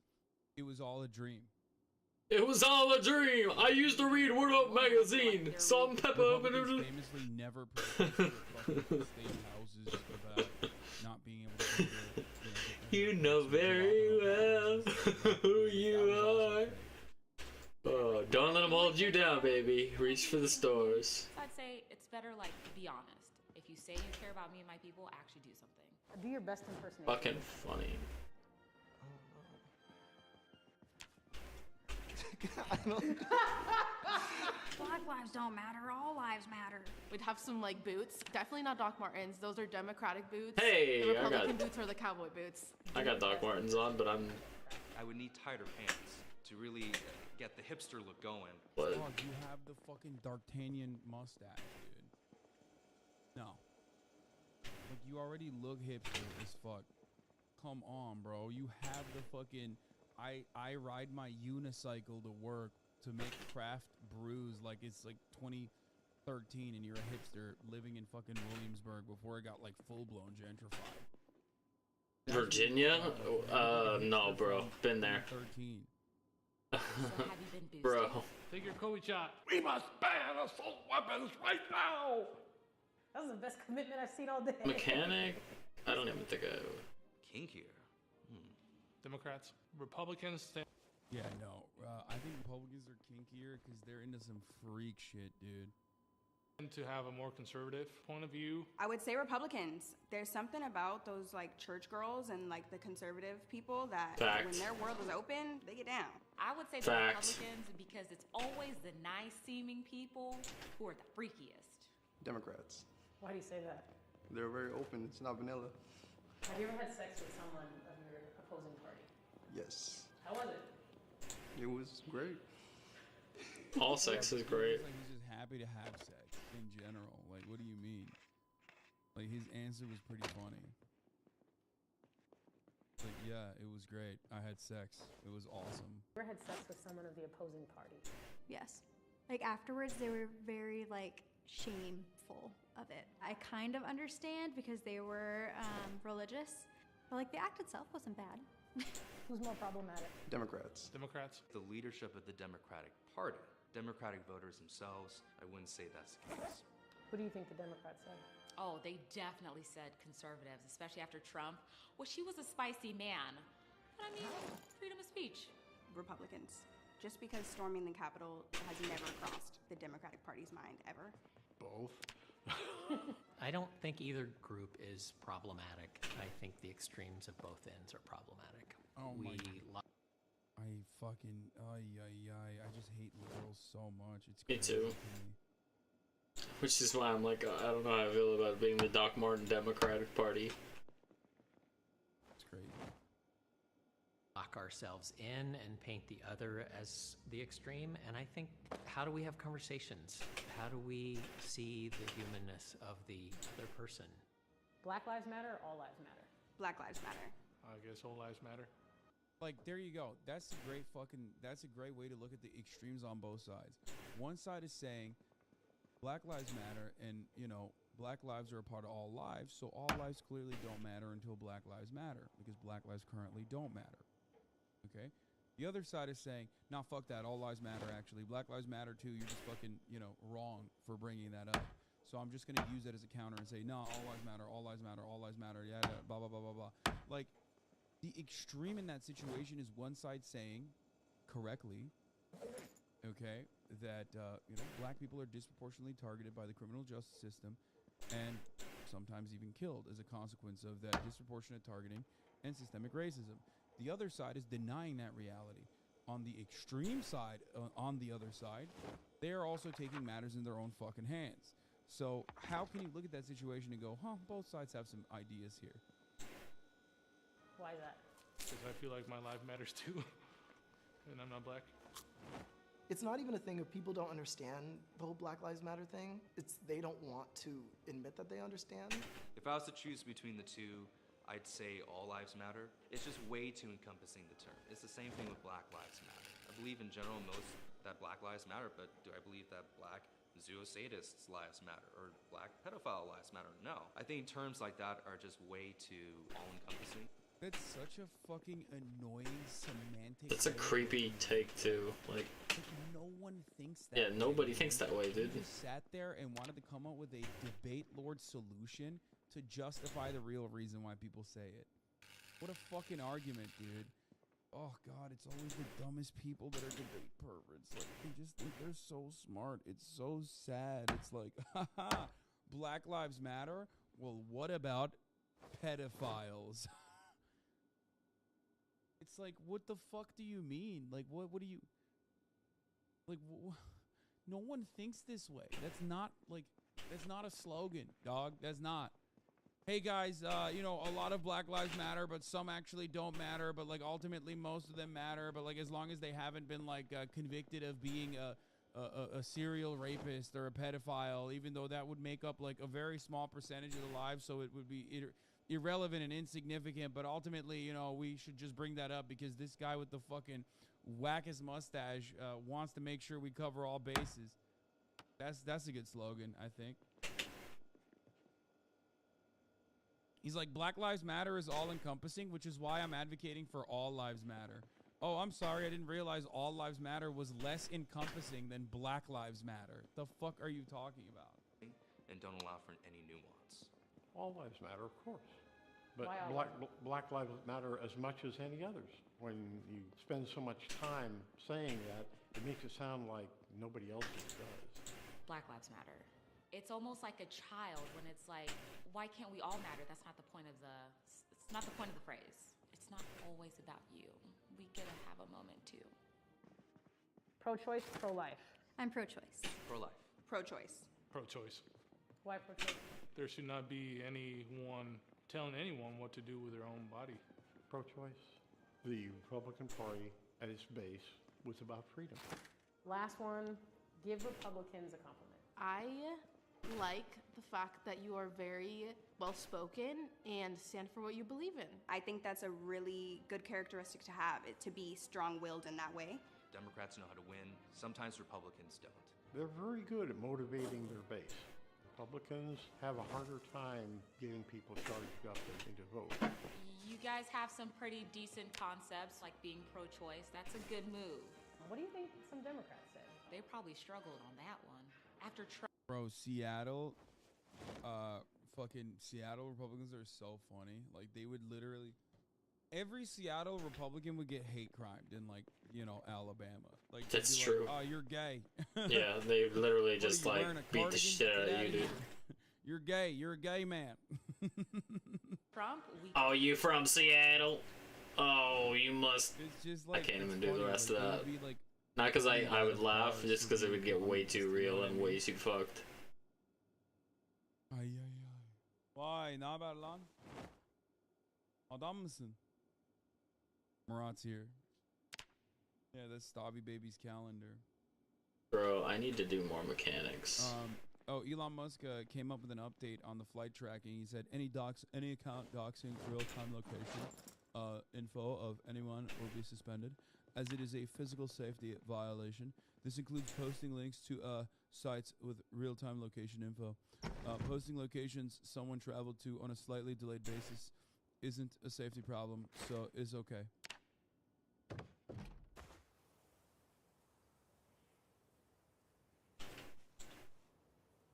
It was all a dream. It was all a dream. I used to read Word Up magazine. Salt and pepper. Republicans famously never protested state houses about not being able to get You know very well who you are. Oh, don't let them hold you down, baby. Reach for the stars. I'd say it's better, like, to be honest. If you say you care about me and my people, actually do something. Do your best impersonation. Fucking funny. Black lives don't matter. All lives matter. We'd have some like boots. Definitely not Doc Martens. Those are Democratic boots. Hey, the Republican boots are the cowboy boots. I got Doc Martens on, but I'm. I would need tighter pants to really get the hipster look going. What? Oh, you have the fucking D'Artagnan mustache, dude. No. Like, you already look hipster as fuck. Come on, bro. You have the fucking... I ride my unicycle to work to make craft brews like it's like 2013 and you're a hipster living in fucking Williamsburg before it got like full-blown gentrified. Virginia? No, bro. Been there. 13. So have you been boosted? Bro. Take your COVID shot. We must ban assault weapons right now! That was the best commitment I've seen all day. Mechanic? I don't even think I... Kinkier. Democrats. Republicans. Yeah, no. I think Republicans are kinkier because they're into some freak shit, dude. To have a more conservative point of view. I would say Republicans. There's something about those like church girls and like the conservative people that when their world is open, they get down. I would say the Republicans because it's always the nice-seeming people who are the freakiest. Democrats. Why do you say that? They're very open. It's not vanilla. Have you ever had sex with someone of your opposing party? Yes. How was it? It was great. All sex is great. Like he's just happy to have sex in general. Like, what do you mean? Like, his answer was pretty funny. Like, yeah, it was great. I had sex. It was awesome. Ever had sex with someone of the opposing party? Yes. Like afterwards, they were very like shameful of it. I kind of understand because they were religious, but like the act itself wasn't bad. Who's more problematic? Democrats. Democrats. The leadership of the Democratic Party. Democratic voters themselves, I wouldn't say that's the case. What do you think the Democrats said? Oh, they definitely said conservatives, especially after Trump. Well, she was a spicy man. But I mean, freedom of speech. Republicans. Just because storming the Capitol has never crossed the Democratic Party's mind, ever. Both. I don't think either group is problematic. I think the extremes of both ends are problematic. Oh my! I fucking I just hate liberals so much. It's Me crazy too. to me. Which is why I'm like, I don't know how I feel about being the Doc Martin Democratic Party. It's crazy. Lock ourselves in and paint the other as the extreme. And I think, how do we have conversations? How do we see the humanness of the other person? Black Lives Matter or All Lives Matter? Black Lives Matter. I guess all lives matter. Like, there you go. That's a great way to look at the extremes on both sides. One side is saying Black Lives Matter, and, you know, Black lives are a part of all lives, so all lives clearly don't matter until Black Lives Matter, because Black lives currently don't matter. Okay? The other side is saying, nah, fuck that, all lives matter, actually. Black Lives Matter, too. You're just fucking, you know, wrong for bringing that up. So I'm just going to use that as a counter and say, no, all lives matter, all lives matter, all lives matter, yeah, blah, blah, blah, blah, blah. Like, the extreme in that situation is one side saying, correctly, okay, that, you know, black people are disproportionately targeted by the criminal justice system and sometimes even killed as a consequence of that disproportionate targeting and systemic racism. The other side is denying that reality. On the extreme side, on the other side, they are also taking matters in their own fucking hands. So how can you look at that situation and go, huh, both sides have some ideas here? Why is that? Because I feel like my life matters too, and I'm not black. It's not even a thing of people don't understand the whole Black Lives Matter thing. It's they don't want to admit that they understand. If I was to choose between the two, I'd say all lives matter. It's just way too encompassing the term. It's the same thing with Black Lives Matter. I believe in general that Black lives matter, but do I believe that black zoosadists' lives matter or black pedophile lives matter? No. I think terms like that are just way too all-encompassing. That's such a fucking annoying semantic. That's a creepy take too. Like no one thinks that. Yeah, nobody way, thinks that way, dude. You just sat there and wanted to come up with a debate lord solution to justify the real reason why people say it. What a fucking argument, dude. Oh god, it's always the dumbest people that are debate perverts. Like, they just think they're so smart. It's so sad. It's like, haha, Black Lives Matter? Well, what about pedophiles? It's like, what the fuck do you mean? Like, what do you... Like, no one thinks this way. That's not a slogan, dog. That's not. Hey, guys, you know, a lot of Black Lives matter, but some actually don't matter. But, like, ultimately, most of them matter. But, like, as long as they haven't been, like, convicted of being a serial rapist or a pedophile, even though that would make up, like, a very small percentage of the lives, so it would be irrelevant and insignificant. But ultimately, you know, we should just bring that up because this guy with the fucking wackest mustache wants to make sure we cover all bases. That's a good slogan, I think. He's like, Black Lives Matter is all-encompassing, which is why I'm advocating for all lives matter. Oh, I'm sorry, I didn't realize all lives matter was less encompassing than Black Lives Matter. The fuck are you talking about? And don't allow for any nuance. All lives matter, of course. But Why all Black Lives Matter as much as any others. When you spend so much time saying that, it makes it sound like nobody else does. Black Lives Matter. It's almost like a child when it's like, why can't we all matter? That's not the point of it's not the point of the phrase. It's not always about you. We get to have a moment too. Pro-choice, pro-life. I'm pro-choice. Pro-life. Pro-choice. Pro-choice. Why pro-choice? There should not be anyone telling anyone what to do with their own body. Pro-choice. The Republican Party at its base was about freedom. Last one, give Republicans a compliment. I like the fact that you are very well-spoken and stand for what you believe in. I think that's a really good characteristic to have, to be strong-willed in that way. Democrats know how to win. Sometimes Republicans don't. They're very good at motivating their base. Republicans have a harder time getting people charged up and to vote. You guys have some pretty decent concepts, like being pro-choice. That's a good move. What do you think some Democrats said? They probably struggled on that one. After Trump. Bro, Seattle, fucking Seattle Republicans are so funny. Like, they would literally... Every Seattle Republican would get hate crimed in, like, you know, Alabama. Like, that's true. Like, oh, you're gay. Yeah, they literally just, like, beat the shit out of you, dude. You're gay. You're a gay man. Trump, Oh, you from Seattle? Oh, you must. It's just like, I can't it's even do funny, the rest like, of it that. would be, like, Not because I funny would laugh, bars just for because it would being get way honest, too you know real what I and mean? way too fucked. Ay, ay, ay. Why? Ne haber lan? Adam mısın? Murat's here. Yeah, that's Stabby Baby's calendar. Bro, I need to do more mechanics. Oh, Elon Musk came up with an update on the flight tracking. He said any account doxing real-time location info of anyone will be suspended, as it is a physical safety violation. This includes posting links to sites with real-time location info. Posting locations someone traveled to on a slightly delayed basis isn't a safety problem, so it's okay.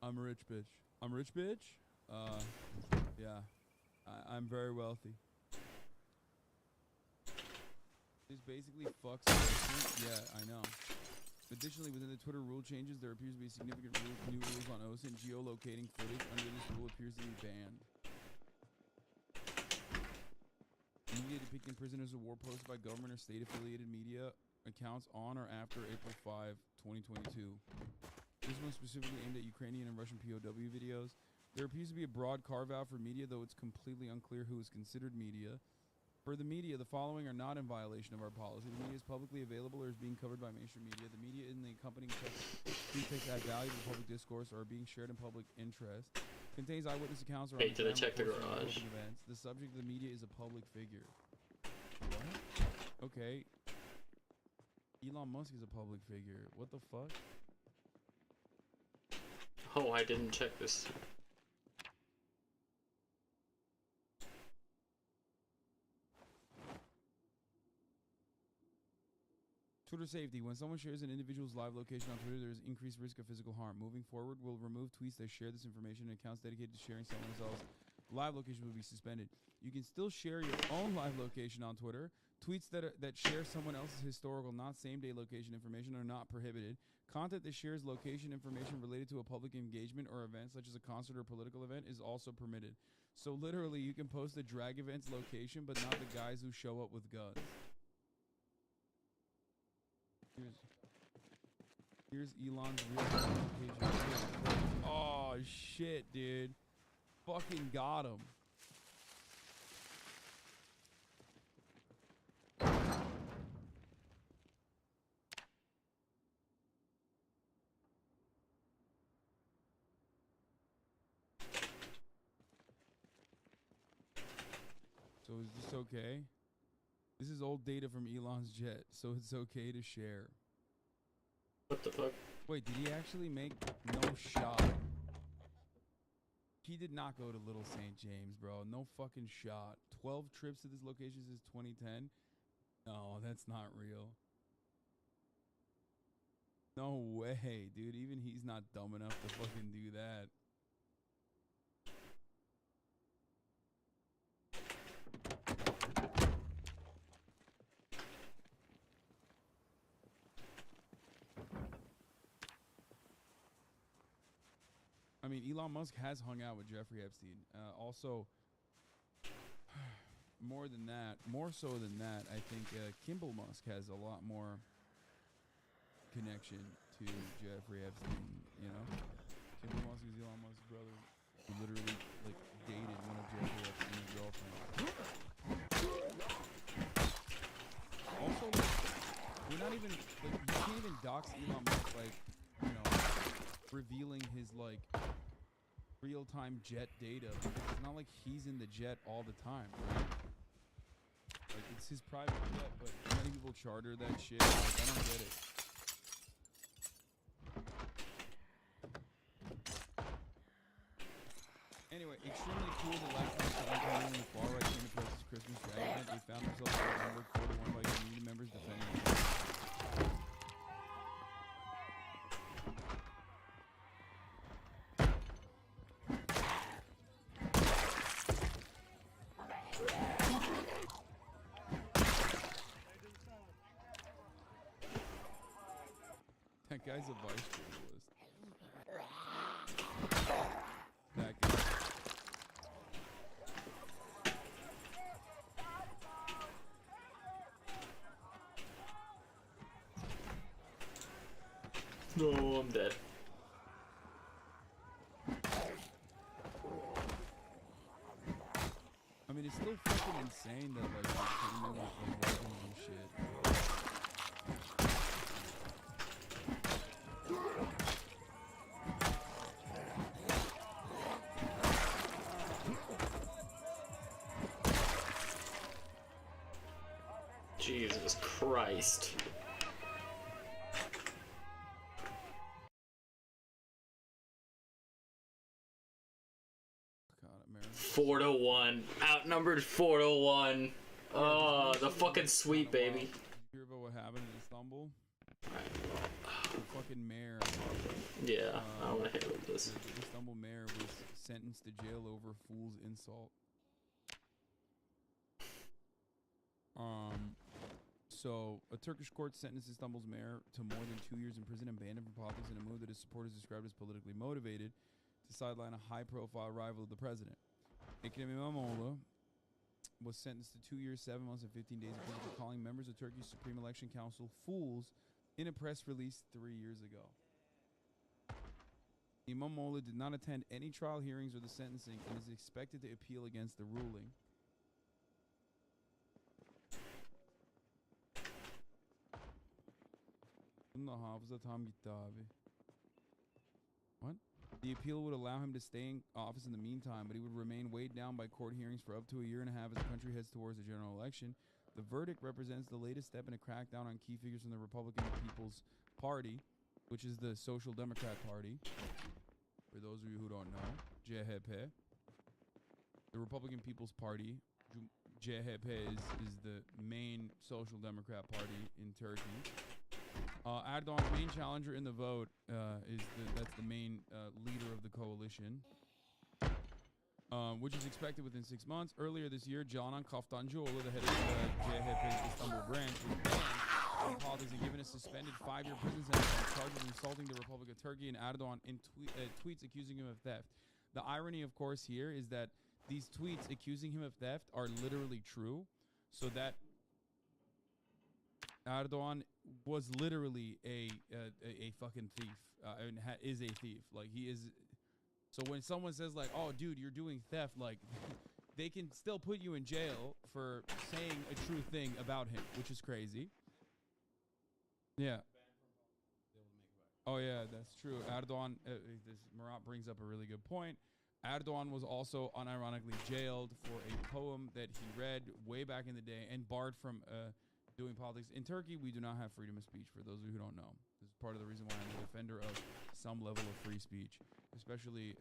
I'm a rich bitch. I'm a rich bitch? Yeah. I'm very wealthy. This basically fucks OSINT. Yeah, I know. Additionally, within the Twitter rule changes, there appears to be significant new rules on OSINT. Geolocating footage under this rule appears to be banned. Media depicting prisoners of war posted by government or state-affiliated media accounts on or after April 5, 2022. This one specifically aimed at Ukrainian and Russian POW videos. There appears to be a broad carve-out for media, though it's completely unclear who is considered media. For the media, the following are not in violation of our policy. The media is publicly available or is being covered by mainstream media. The media in the accompanying text add value to public discourse or are being shared in public interest. Contains eyewitness accounts or Hey, did I check the reports of garage? public events. The subject of the media is a public figure. What? Okay. Elon Musk is a public figure. What the fuck? Oh, I didn't check this. Twitter safety. When someone shares an individual's live location on Twitter, there is increased risk of physical harm. Moving forward, we'll remove tweets that share this information, and accounts dedicated to sharing someone else's live location will be suspended. You can still share your own live location on Twitter. Tweets that share someone else's historical, not same-day location information are not prohibited. Content that shares location information related to a public engagement or event, such as a concert or political event, is also permitted. So literally, you can post a drag event's location, but not the guys who show up with guns. Here's Elon's real location. Oh, shit, dude. Fucking got him. So is this okay? This is old data from Elon's jet, so it's okay to share. What the fuck? Wait, did he actually make no shot? He did not go to Little St. James, bro. No fucking shot. 12 trips to this location since 2010? No, that's not real. No way, dude. Even he's not dumb enough to fucking do that. I mean, Elon Musk has hung out with Jeffrey Epstein. Also, more so than that, I think Kimball Musk has a lot more connection to Jeffrey Epstein, you know? Kimball Musk is Elon Musk's brother, who literally, like, dated one of Jeffrey Epstein's girlfriends. Also, like, we're not even, like, you can't even dox Elon Musk, like, you know, revealing his, like, real-time jet data. It's not like he's in the jet all the time, right? Like, it's his private jet, but many people charter that shit. Like, I don't get it. Anyway, extremely cool the left-wing commentary when the far-right came across this Christmas drag event. They found themselves outnumbered 4-1 by community members defending them. That guy's a vice journalist. That guy. I'm dead. I mean, it's still fucking insane that like they're putting in like weapons and shit. Jesus Christ. God, America. 4-1. Outnumbered 4-1. Oh, the fucking sweep, baby. Did you hear about what happened in Istanbul? The fucking mayor. Yeah, I want to hear about this. The Istanbul mayor was sentenced to jail over fool's insult. So a Turkish court sentenced Istanbul's mayor to more than 2 years in prison and banned him from politics in a move that his supporters described as politically motivated to sideline a high-profile rival of the president. Ekrem İmamoğlu was sentenced to 2 years, 7 months, and 15 days in prison for calling members of Turkey's Supreme Election Council fools in a press release 3 years ago. İmamoğlu did not attend any trial hearings or the sentencing and is expected to appeal against the ruling. What? The appeal would allow him to stay in office in the meantime, but he would remain weighed down by court hearings for up to a year and a half as the country heads towards a general election. The verdict represents the latest step in a crackdown on key figures from the Republican People's Party, which is the Social Democrat Party. For those of you who don't know, CHP. The Republican People's Party, CHP, is the main Social Democrat Party in Turkey. Erdogan's main challenger in the vote that's the main leader of the coalition, which is expected within 6 months. Earlier this year, Canan Kaftancıoğlu, the head of CHP's Istanbul branch, was banned from politics and given a suspended 5-year prison sentence on charges of insulting the Republic of Turkey, and Erdogan in tweets accusing him of theft. The irony, of course, here is that these tweets accusing him of theft are literally true, so that Erdogan was literally a fucking thief, and is a thief. Like, he is. So when someone says like, "Oh, dude, you're doing theft," like, they can still put you in jail for saying a true thing about him, which is crazy. Yeah. Oh yeah, that's true. Erdogan. Murat brings up a really good point. Erdogan was also unironically jailed for a poem that he read way back in the day and barred from doing politics. In Turkey, we do not have freedom of speech, for those of you who don't know. This is part of the reason why I'm a defender of some level of free speech, especially,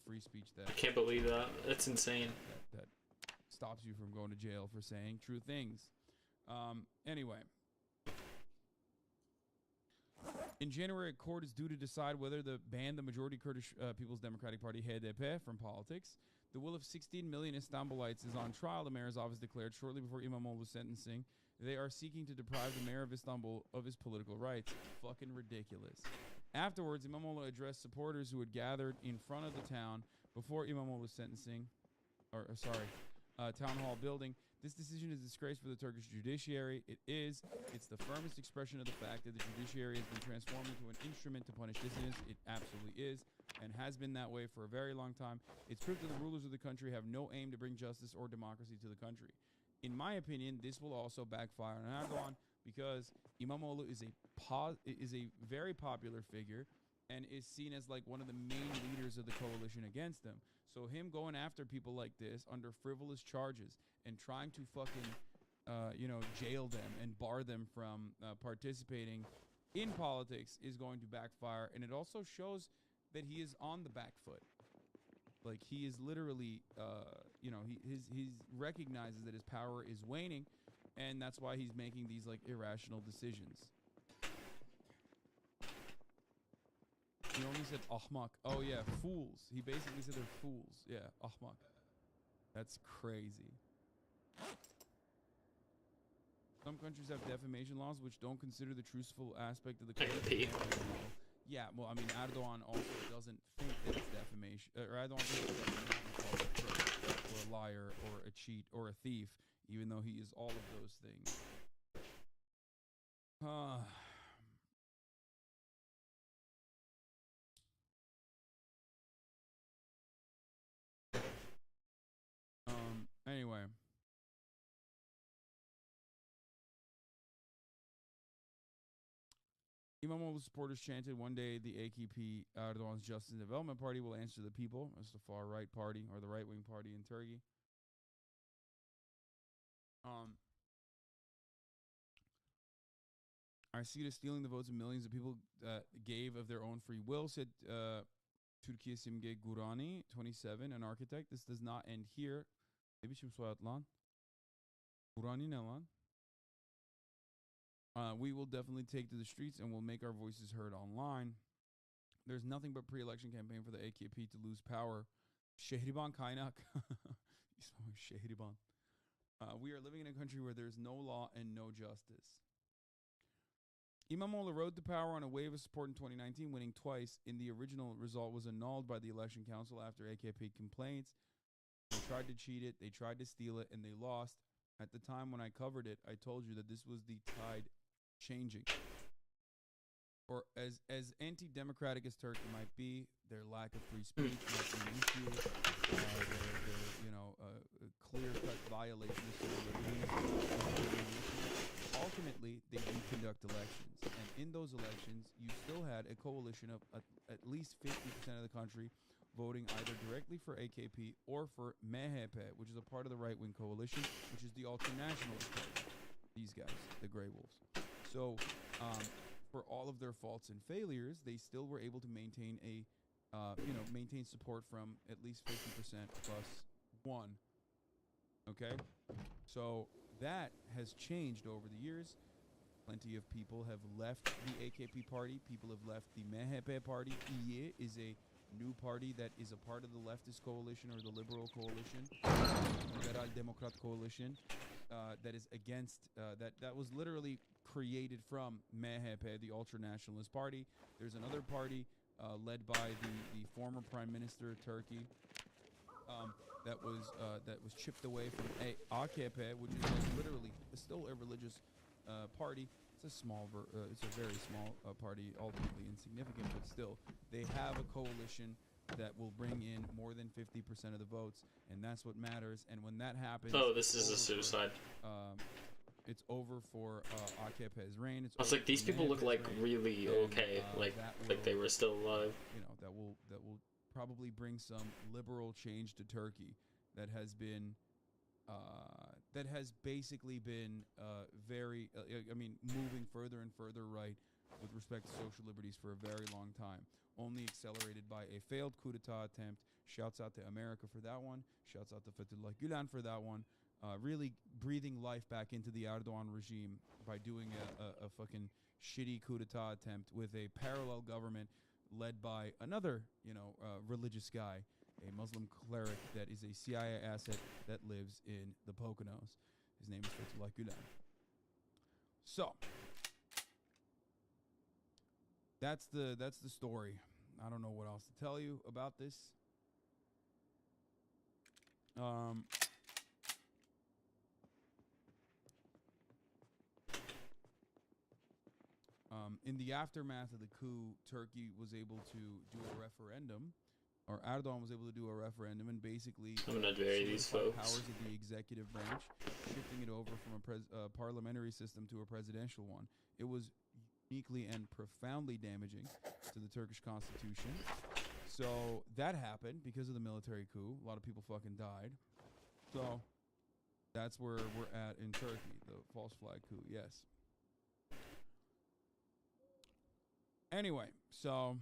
free speech that... I can't believe that. That's insane. That stops you from going to jail for saying true things. Anyway. In January, a court is due to decide whether to ban the majority Kurdish People's Democratic Party, HDP, from politics. The will of 16 million Istanbulites is on trial, the mayor's office declared shortly before İmamoğlu's sentencing. They are seeking to deprive the mayor of Istanbul of his political rights. Fucking ridiculous. Afterwards, İmamoğlu addressed supporters who had gathered in front of the town before İmamoğlu's sentencing, town hall building. This decision is a disgrace for the Turkish judiciary. It's the firmest expression of the fact that the judiciary has been transformed into an instrument to punish dissidents. It absolutely is, and has been that way for a very long time. It's proof that the rulers of the country have no aim to bring justice or democracy to the country. In my opinion, this will also backfire on Erdogan because İmamoğlu is a very popular figure and is seen as like one of the main leaders of the coalition against him. So him going after people like this under frivolous charges and trying to fucking, jail them and bar them from participating in politics is going to backfire. And it also shows that he is on the back foot. Like, he is literally, he recognizes that his power is waning, and that's why he's making these, like, irrational decisions. He only said ahmak. Oh, yeah, fools. He basically said they're fools. Yeah, ahmak. That's crazy. Some countries have defamation laws which don't consider the truthful aspect of the country. Yeah, well, I mean, Erdogan also doesn't think that it's defamation. Or Erdogan thinks it's defamation or a liar or a cheat or a thief, even though he is all of those things. İmamoğlu supporters chanted, one day the AKP, Erdogan's Justice and Development Party, will answer the people. That's the far-right party, or the right-wing party in Turkey. I see it as stealing the votes of millions of people gave of their own free will, said Türkiye Simge Gurani, 27, an architect. This does not end here. Ne biçim soyad lan? Gurani ne lan? We will definitely take to the streets and we'll make our voices heard online. There's nothing but pre-election campaign for the AKP to lose power. Şehriban kaynak. Şehriban. We are living in a country where there's no law and no justice. İmamoğlu rode to power on a wave of support in 2019, winning twice. In the original result was annulled by the election council after AKP complaints. They tried to cheat it, they tried to steal it, and they lost. At the time when I covered it, I told you that this was the tide changing. Or as anti-democratic as Turkey might be, their lack of free speech might be an issue. Their clear-cut violation of civil liberties. Ultimately, they did conduct elections, and in those elections, you still had a coalition of at least 50% of the country voting either directly for AKP or for MHP, which is a part of the right-wing coalition, which is the ultranationalist party. These guys, the Grey Wolves. So, for all of their faults and failures, they still were able to maintain maintain support from at least 50% plus one. Okay, so that has changed over the years. Plenty of people have left the AKP party. People have left the MHP party. İYİ is a new party that is a part of the leftist coalition or the liberal coalition, Liberal Democrat coalition, that is against, that was literally created from MHP, the ultranationalist party. There's another party led by the former prime minister of Turkey, that was chipped away from AKP, which is literally still a religious party. It's a very small party, ultimately insignificant, but still, they have a coalition that will bring in more than 50% of the votes, and that's what matters. And when that happens, this is a suicide. It's over for AKP's reign. I was like, these people look like really okay, like they were still alive. That will probably bring some liberal change to Turkey that has been basically been moving further and further right with respect to social liberties for a very long time, only accelerated by a failed coup d'etat attempt. Shouts out to America for that one. Shouts out to Fethullah Gülen for that one. Really breathing life back into the Erdogan regime by doing a fucking shitty coup d'etat attempt with a parallel government led by another, religious guy, a Muslim cleric that is a CIA asset that lives in the Poconos. His name is Fethullah Gülen. So, that's the story. I don't know what else to tell you about this. In the aftermath of the coup, Turkey was able to do a referendum, or Erdogan was able to do a referendum, and basically I'm gonna bury these folks. Powers of the executive branch, shifting it over from a parliamentary system to a presidential one. It was uniquely and profoundly damaging to the Turkish constitution. So that happened because of the military coup. A lot of people fucking died. So that's where we're at in Turkey, the false flag coup. Yes. Anyway, so,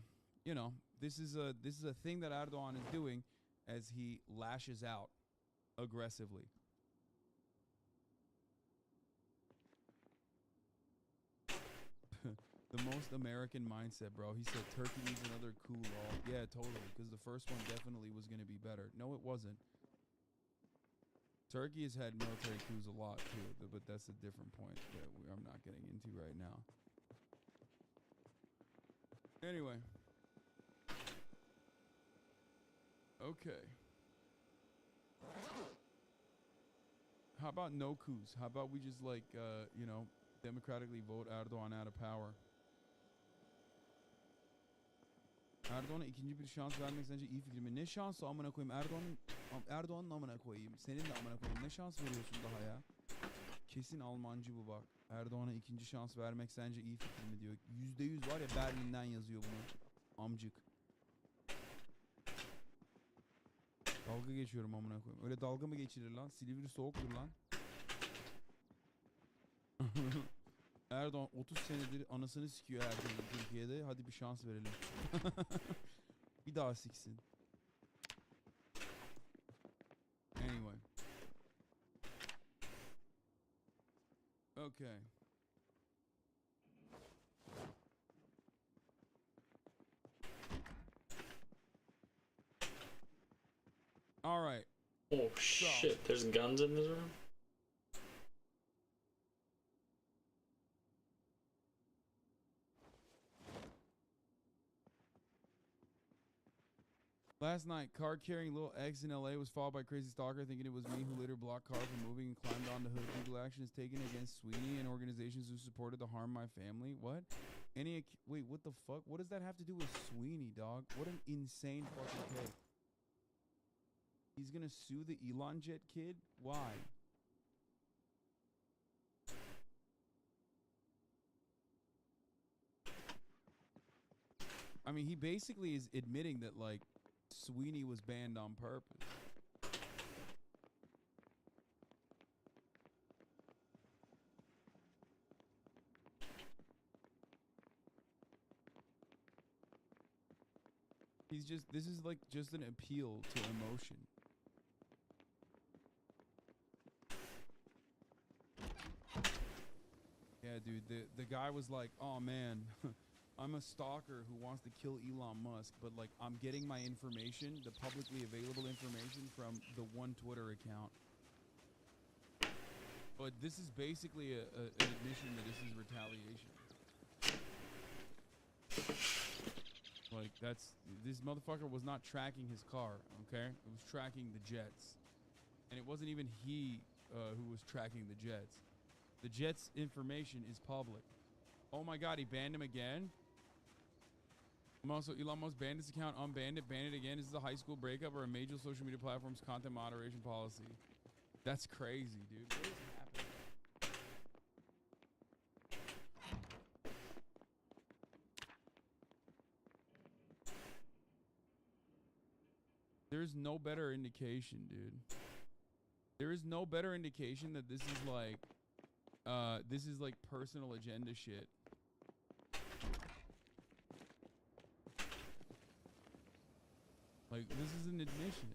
this is a thing that Erdogan is doing as he lashes out aggressively. The most American mindset, bro. He said Turkey needs another coup law. Yeah, totally, because the first one definitely was going to be better. No, it wasn't. Turkey has had military coups a lot, too, but that's a different point that I'm not getting into right now. Anyway. Okay. How about no coups? How about we just democratically vote Erdogan out of power? Erdoğan'a ikinci bir şans vermek sence iyi fikir mi? Ne şansı amına koyayım? Erdoğan'ın amına koyayım. Senin de amına koyayım. Ne şans veriyorsun daha ya? Kesin Almancı bu bak. Erdoğan'a ikinci şans vermek sence iyi fikir mi diyor. %100 var ya Berlin'den yazıyor bunu. Amcık. Dalga geçiyorum amına koyayım. Öyle dalga mı geçilir lan? Silivri soğuktur lan. Erdoğan 30 senedir anasını sikiyor herkesin Türkiye'de. Hadi bir şans verelim. Bir daha siksin. Anyway. Okay. All right. Oh shit, there's guns in this room? Last night, car carrying little eggs in LA was followed by crazy stalker thinking it was me who later blocked car from moving and climbed on the hood. Legal action is taken against Sweeney and organizations who supported to harm my family. What? Wait, what the fuck? What does that have to do with Sweeney, dog? What an insane fucking take. He's gonna sue the Elon Jet kid? Why? I mean, he basically is admitting that, like, Sweeney was banned on purpose. This is like just an appeal to emotion. Yeah, dude, the guy was like, oh man, I'm a stalker who wants to kill Elon Musk, but like I'm getting my information, the publicly available information, from the one Twitter account. But this is basically an admission that this is retaliation. Like this motherfucker was not tracking his car, okay? It was tracking the jets. And it wasn't even he who was tracking the jets. The jet's information is public. Oh my god, he banned him again? Also, Elon Musk banned his account, unbanned it, banned it again. Is this a high school breakup or a major social media platform's content moderation policy? That's crazy, dude. What is happening? There's no better indication, dude. There is no better indication that this is like personal agenda shit. Like, this is an admission.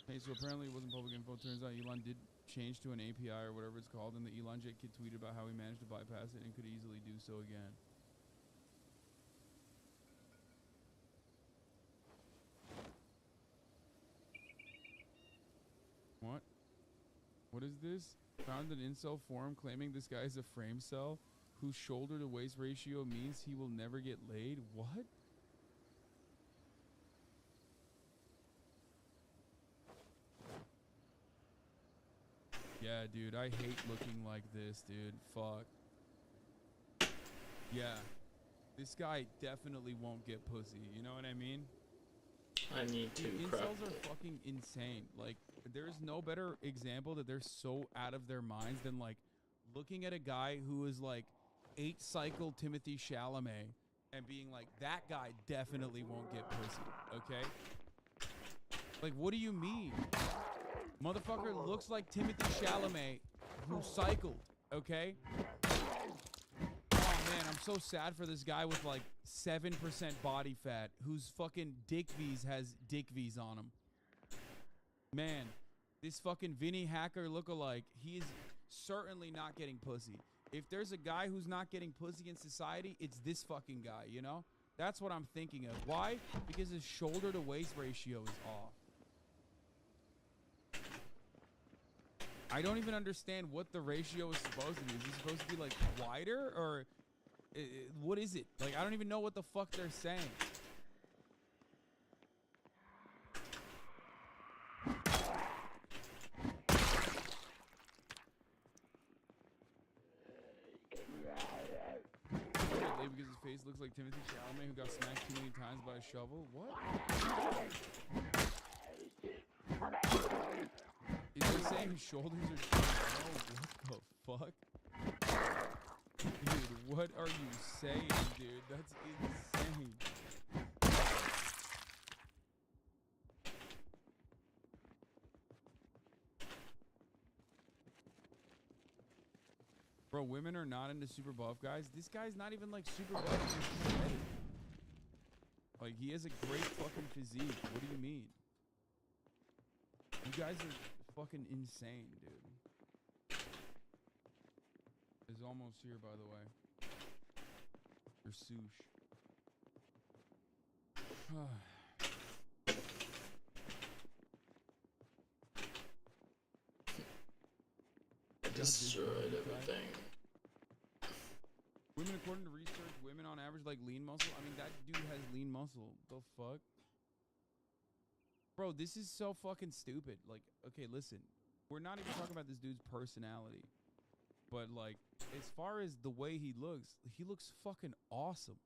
Hey, so apparently it wasn't public info. Turns out Elon did change to an API or whatever it's called, and the Elon Jet kid tweeted about how he managed to bypass it and could easily do so again. What? What is this? Found an incel forum claiming this guy is a frame cell whose shoulder to waist ratio means he will never get laid. What? Yeah, dude, I hate looking like this, dude. Fuck. Yeah. This guy definitely won't get pussy. You know what I mean? I need to Dude, crap. incels are fucking insane. Like, there's no better example that they're so out of their minds than, like, looking at a guy who is, like, 8-cycle Timothy Chalamet and being like, that guy definitely won't get pussy, okay? Like, what do you mean? Motherfucker looks like Timothy Chalamet who cycled, okay? Oh, man, I'm so sad for this guy with, like, 7% body fat whose fucking Dick V's has Dick V's on him. Man, this fucking Vinny Hacker lookalike, he is certainly not getting pussy. If there's a guy who's not getting pussy in society, it's this fucking guy, you know? That's what I'm thinking of. Why? Because his shoulder to waist ratio is off. I don't even understand what the ratio is supposed to be. Is it supposed to be, like, wider? Or what is it? Like, I don't even know what the fuck they're saying. Because his face looks like Timothy Chalamet who got smacked too many times by a shovel. What? Is he saying his shoulders are too low? What the fuck? Dude, what are you saying, dude? That's insane. Bro, women are not into super buff guys. This guy's not even like super buff. He's just shredded. Like, he has a great fucking physique. What do you mean? You guys are fucking insane, dude. Is almost here, by the way. Or Soosh. Destroyed everything. Women, according to research, women on average like lean muscle. I mean, that dude has lean muscle. The fuck? Bro, this is so fucking stupid. Like, okay, listen. We're not even talking about this dude's personality. But, like, as far as the way he looks fucking awesome.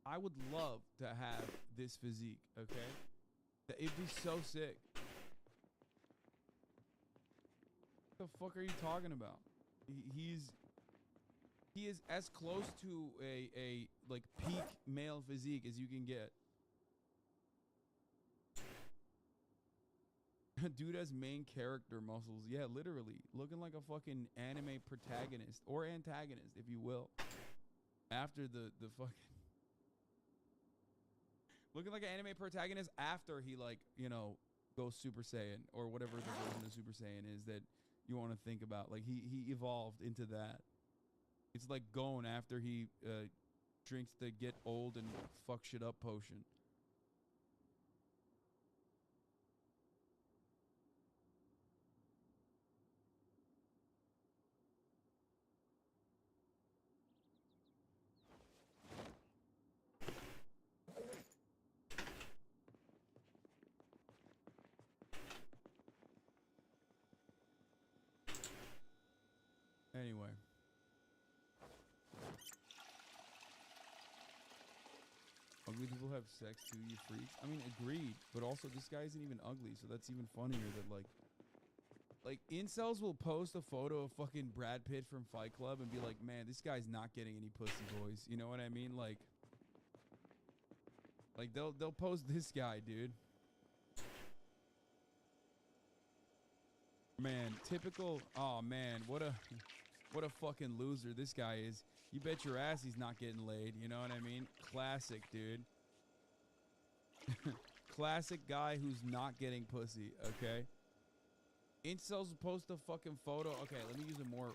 I would love to have this physique, okay? It'd be so sick. What the fuck are you talking about? He is as close to a like peak male physique as you can get. Dude has main character muscles. Yeah, literally. Looking like a fucking anime protagonist or antagonist, if you will. After the fucking looking like an anime protagonist after he, like, you know, goes Super Saiyan or whatever the version of Super Saiyan is that you want to think about. Like, he evolved into that. It's like Gon after he drinks the get old and fuck shit up potion. Anyway. Ugly people have sex too, you freaks. I mean, agreed. But also, this guy isn't even ugly, so that's even funnier that, like, incels will post a photo of fucking Brad Pitt from Fight Club and be like, man, this guy's not getting any pussy, boys. You know what I mean? Like they'll post this guy, dude. Man, typical. Oh, man, what a fucking loser this guy is. You bet your ass he's not getting laid. You know what I mean? Classic, dude. Classic guy who's not getting pussy, okay? Incels post a fucking photo. Okay, let me use a more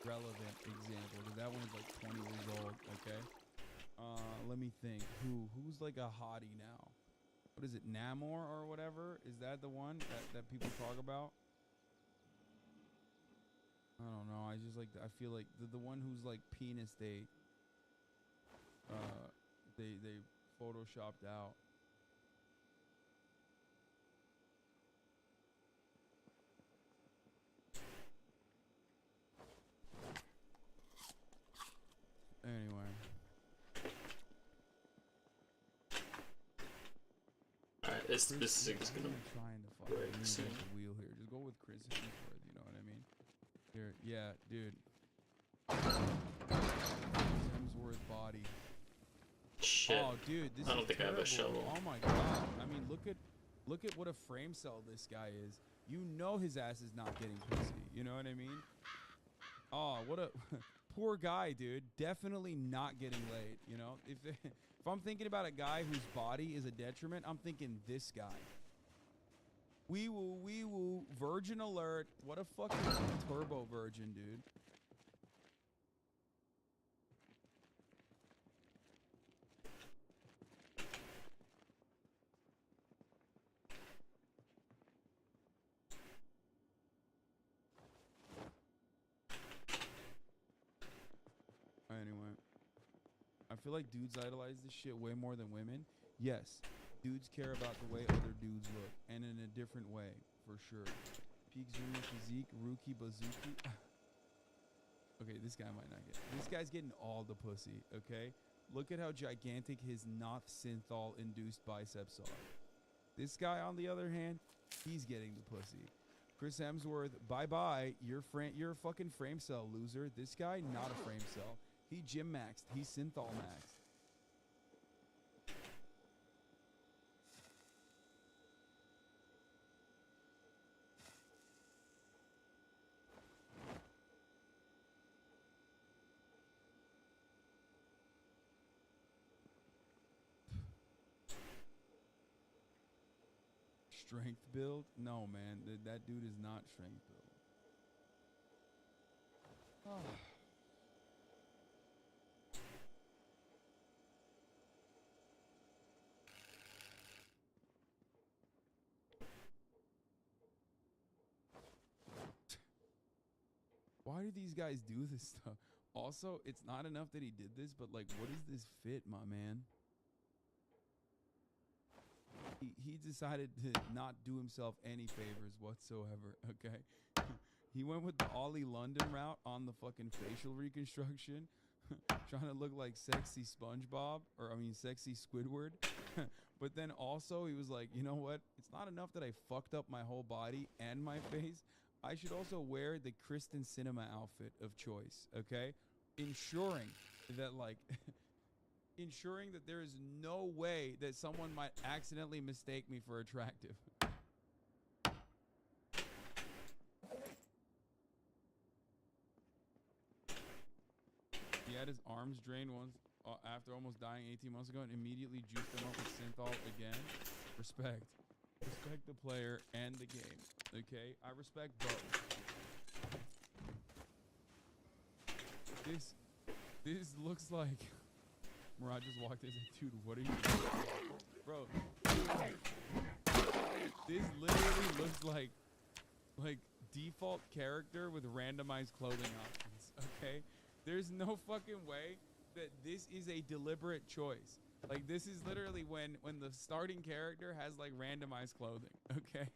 relevant example, because that one is like 20 years old, okay? Let me think. Who's like a hottie now? What is it, Namor or whatever? Is that the one that people talk about? I don't know. I just like, I feel like the one who's like penis they photoshopped out. Anyway. Alright, this is gonna trying to fucking break soon. the wheel here. Just go with Chris Hemsworth, you know what I mean? Here, yeah, dude. Hemsworth body. Shit. Oh, dude, this I don't is think I have a terrible. shovel. Oh my god. I mean, look at what a frame cell this guy is. You know his ass is not getting pussy. You know what I mean? Oh, what a poor guy, dude. Definitely not getting laid. You know, if I'm thinking about a guy whose body is a detriment, I'm thinking this guy. Wee woo, virgin alert. What a fucking turbo virgin, dude. Anyway, I feel like dudes idolize this shit way more than women. Yes, dudes care about the way other dudes look, and in a different way, for sure. Peak Zoomer physique, Rookie Bazooki. Okay, this guy might not get it. This guy's getting all the pussy, okay? Look at how gigantic his not synthol induced biceps are. This guy, on the other hand, he's getting the pussy. Chris Hemsworth, bye-bye. You're a fucking frame cell, loser. This guy, not a frame cell. He gym maxed. He synthol maxed. Strength build? No, man. That dude is not strength build. Oh. Why do these guys do this stuff? Also, it's not enough that he did this, but like, what is this fit, my man? He decided to not do himself any favors whatsoever, okay? He went with the Ollie London route on the fucking facial reconstruction, trying to look like sexy SpongeBob, or I mean sexy Squidward. But then also he was like, you know what? It's not enough that I fucked up my whole body and my face. I should also wear the Kristen Cinema outfit of choice, okay? Ensuring that like... ensuring that there is no way that someone might accidentally mistake me for attractive. He had his arms drained once after almost dying 18 months ago and immediately juiced them up with synthol again. Respect. Respect the player and the game. Okay? I respect both. This looks like... Murad just walked in and said, dude, what are you doing? Bro, this literally looks like default character with randomized clothing options, okay? There's no fucking way that this is a deliberate choice. Like, this is literally when the starting character has, like, randomized clothing, okay?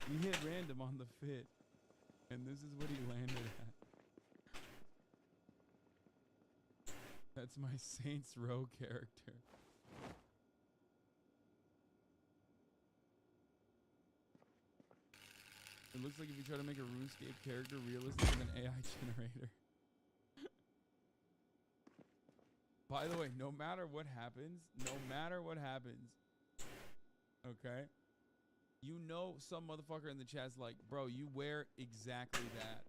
He hit random on the fit, and this is what he landed at. That's my Saints Row character. It looks like if you try to make a RuneScape character realistic with an AI generator. By the way, no matter what happens, okay? You know some motherfucker in the chat's like, bro, you wear exactly that.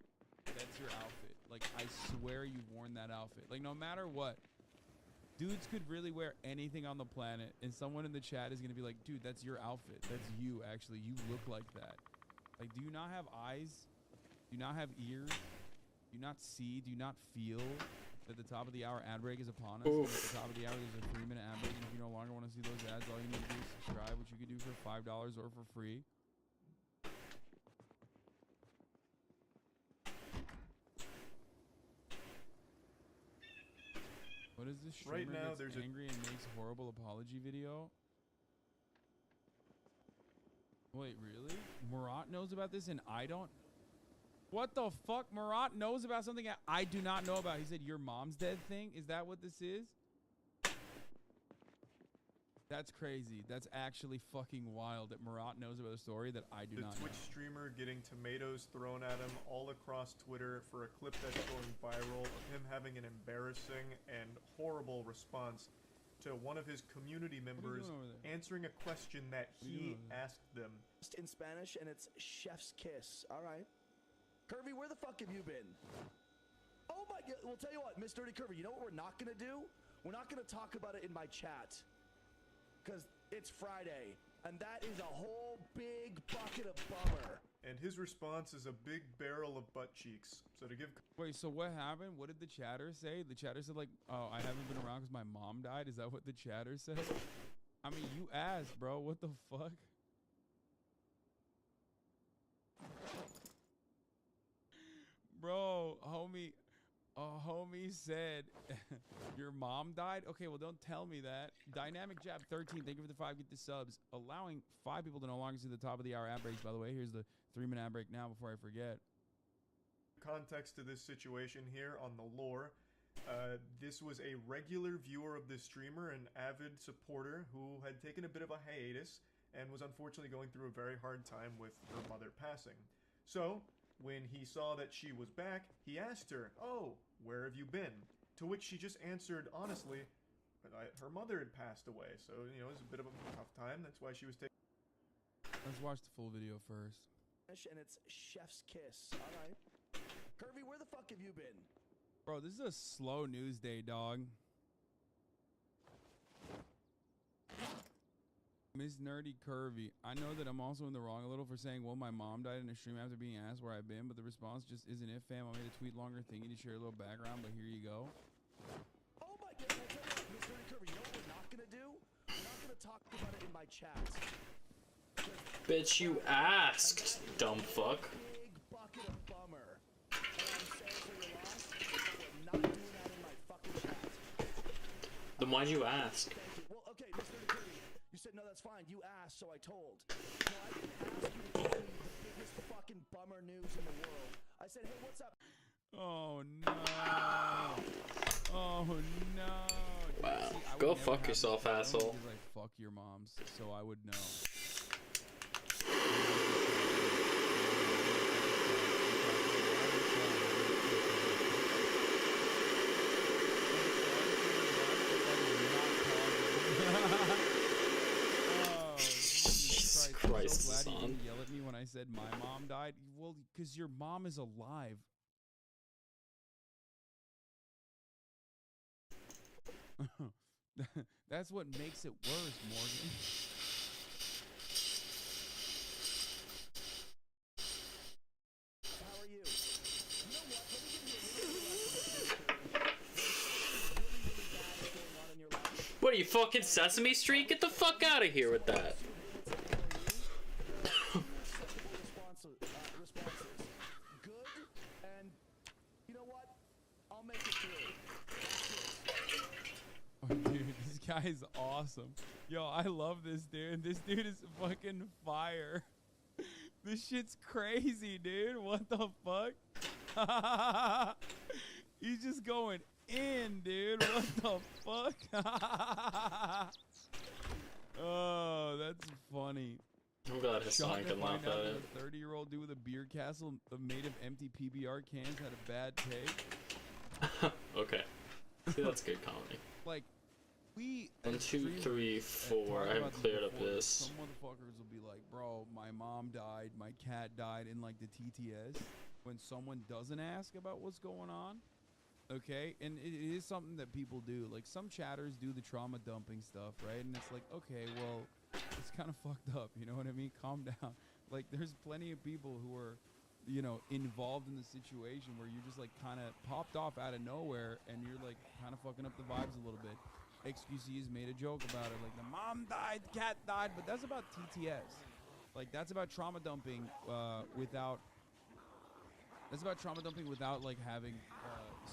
That's your outfit. Like, I swear you've worn that outfit. Like, no matter what, dudes could really wear anything on the planet, and someone in the chat is going to be like, dude, that's your outfit. That's you, actually. You look like that. Like, do you not have eyes? Do you not have ears? Do you not see? Do you not feel that the top of the hour ad break is upon us? And at the top of the hour, there's a 3-minute ad break, and if you no longer want to see those ads, all you need to do is subscribe, which you can do for $5 or for free. What is this streamer right now, gets angry and makes horrible apology video? Wait, really? Murat knows about this and I don't? What the fuck? Murat knows about something I do not know about. He said your mom's dead thing? Is that what this is? That's crazy. That's actually fucking wild that Murat knows about a story that I do not know. The Twitch streamer getting tomatoes thrown at him all across Twitter for a clip that's going viral of him having an embarrassing and horrible response to one of his community members answering a question that he asked them. In Spanish, and it's chef's kiss. All right. Curvy, where the fuck have you been? Oh my god. Well, tell you what, Miss Dirty Curvy, you know what we're not going to do? We're not going to talk about it in my chat. Because it's Friday, and that is a whole big bucket of bummer. And his response is a big barrel of butt cheeks. So to give... Wait, so what happened? What did the chatter say? The chatter said like, oh, I haven't been around because my mom died? Is that what the chatter said? I mean, you asked, bro. What the fuck? Bro, homie said your mom died? Okay, well, don't tell me that. Dynamic Jab 13, thank you for the 5 get the subs. Allowing 5 people to no longer see the top of the hour ad breaks, by the way. Here's the 3-minute ad break now before I forget. Context to this situation here on the lore. This was a regular viewer of this streamer, an avid supporter who had taken a bit of a hiatus and was unfortunately going through a very hard time with her mother passing. So, when he saw that she was back, he asked her, "Oh, where have you been?" To which she just answered honestly, her mother had passed away, so, you know, it was a bit of a tough time. That's why she was taking... Let's watch the full video first. And it's chef's kiss. All right. Kirby, where the fuck have you been? Bro, this is a slow news day, dog. Miss Nerdy Curvy. I know that I'm also in the wrong a little for saying, well, my mom died in a stream after being asked where I've been, but the response just isn't it, fam. I made a tweet longer thingy to share a little background, but here you go. Oh my god, Miss Nerdy Curvy, you know what we're not gonna do? We're not gonna talk about it in my chat. Bitch, you asked, dumb fuck. Big bucket of bummer. And I'm sorry for your loss, but we're not doing that in my fucking chat. Then why'd you ask? Thank you. Well, okay, Miss Nerdy Curvy, you said no, that's fine. You asked, so I told. No, I didn't ask you to tell me the biggest fucking bummer news in the world. I said, hey, what's up? Oh no. Oh no. Wow. See, Go fuck yourself, asshole. Because I fuck your moms, so I would know. Jesus Christ, I'm so glad you son. didn't yell at me when I said my mom died. Well, because your mom is alive. That's what makes it worse, Morgan. How are you? You know what? Let me give you a little bad going on in your life. What are you, fucking Sesame Street? Get the fuck out of here with that. Responses. Good, and you know what? I'll make it through. Oh, dude, this guy is awesome. Yo, I love this dude. This dude is fucking fire. This shit's crazy, dude. What the fuck? He's just going in, dude. What the fuck? Oh, that's funny. I'm glad his son can laugh at it. A 30-year-old dude with a beer castle made of empty PBR cans had a bad take. Okay. See, that's good comedy. Like, we... 1, 2, 3, 4. I haven't cleared up this. Some motherfuckers will be like, bro, my mom died, my cat died in, like, the TTS. When someone doesn't ask about what's going on. Okay? And it is something that people do. Like, some chatters do the trauma dumping stuff, right? And it's like, okay, well, it's kind of fucked up. You know what I mean? Calm down. Like, there's plenty of people who are, you know, involved in the situation where you're just, like, kind of popped off out of nowhere and you're, like, kind of fucking up the vibes a little bit. XQC's made a joke about it. Like, the mom died, the cat died. But that's about TTS. Like, that's about trauma dumping without... That's about trauma dumping without, like, having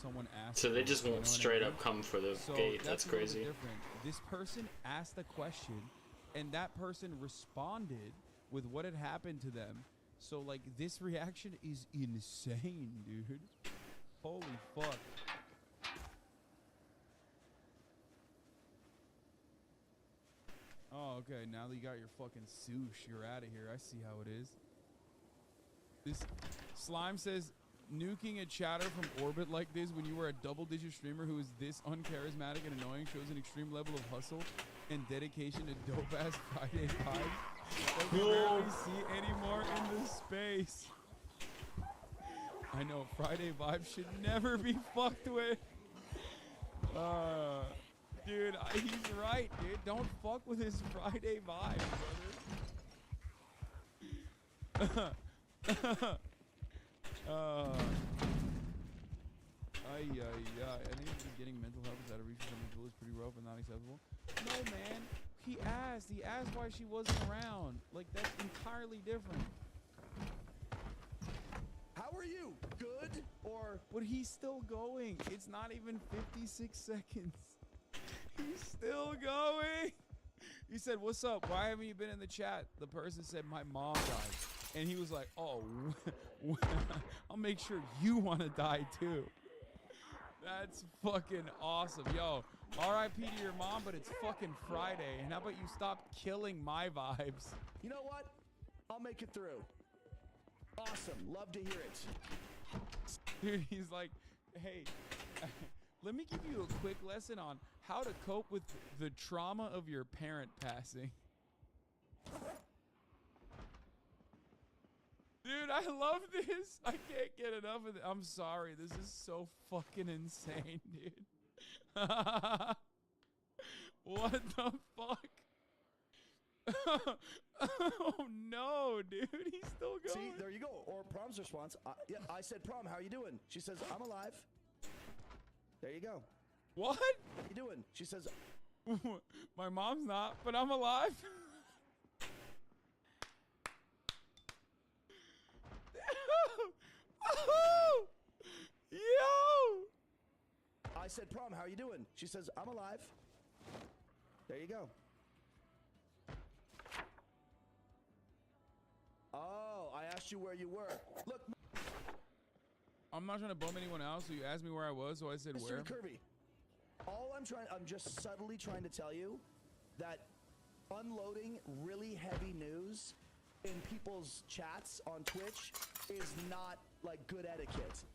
someone ask. So they just won't straight up come for the gate. That's crazy. Different. This person asked a question, and that person responded with what had happened to them. So, like, this reaction is insane, dude. Holy fuck. Oh, okay. Now that you got your fucking swoosh, you're out of here. I see how it is. This Slime says, nuking a chatter from orbit like this when you were a double-digit streamer who is this uncharismatic and annoying shows an extreme level of hustle and dedication to dope-ass Friday vibes that we rarely see anymore in this space. I know, Friday vibes should never be fucked with. Dude, he's right, dude. Don't fuck with his Friday vibe, brother. I think just getting mental health is out of reach for some people is pretty rough and not acceptable. No, man. He asked why she wasn't around. Like, that's entirely different. How are you? Good? Or... But he's still going. It's not even 56 seconds. He's still going. He said, what's up? Why haven't you been in the chat? The person said, my mom died. And he was like, oh, I'll make sure you want to die too. That's fucking awesome. Yo, RIP to your mom, but it's fucking Friday. And how about you stop killing my vibes? You know what? I'll make it through. Awesome. Love to hear it. Dude, he's like, hey, let me give you a quick lesson on how to cope with the trauma of your parent passing. Dude, I love this. I can't get enough of it. I'm sorry. This is so fucking insane, dude. What the fuck? Oh no, dude. He's still going. See, there you go. Or Prom's response. Yeah, I said, Prom, how are you doing? She says, I'm alive. There you go. What? How you doing? She says, my mom's not, but I'm alive. Yo! I said, Prom, how are you doing? She says, I'm alive. There you go. Oh, I asked you where you were. Look. I'm not trying to bum anyone out, so you asked me where I was, so I said Mr. where. Kirby, I'm just subtly trying to tell you that unloading really heavy news in people's chats on Twitch is not like good etiquette.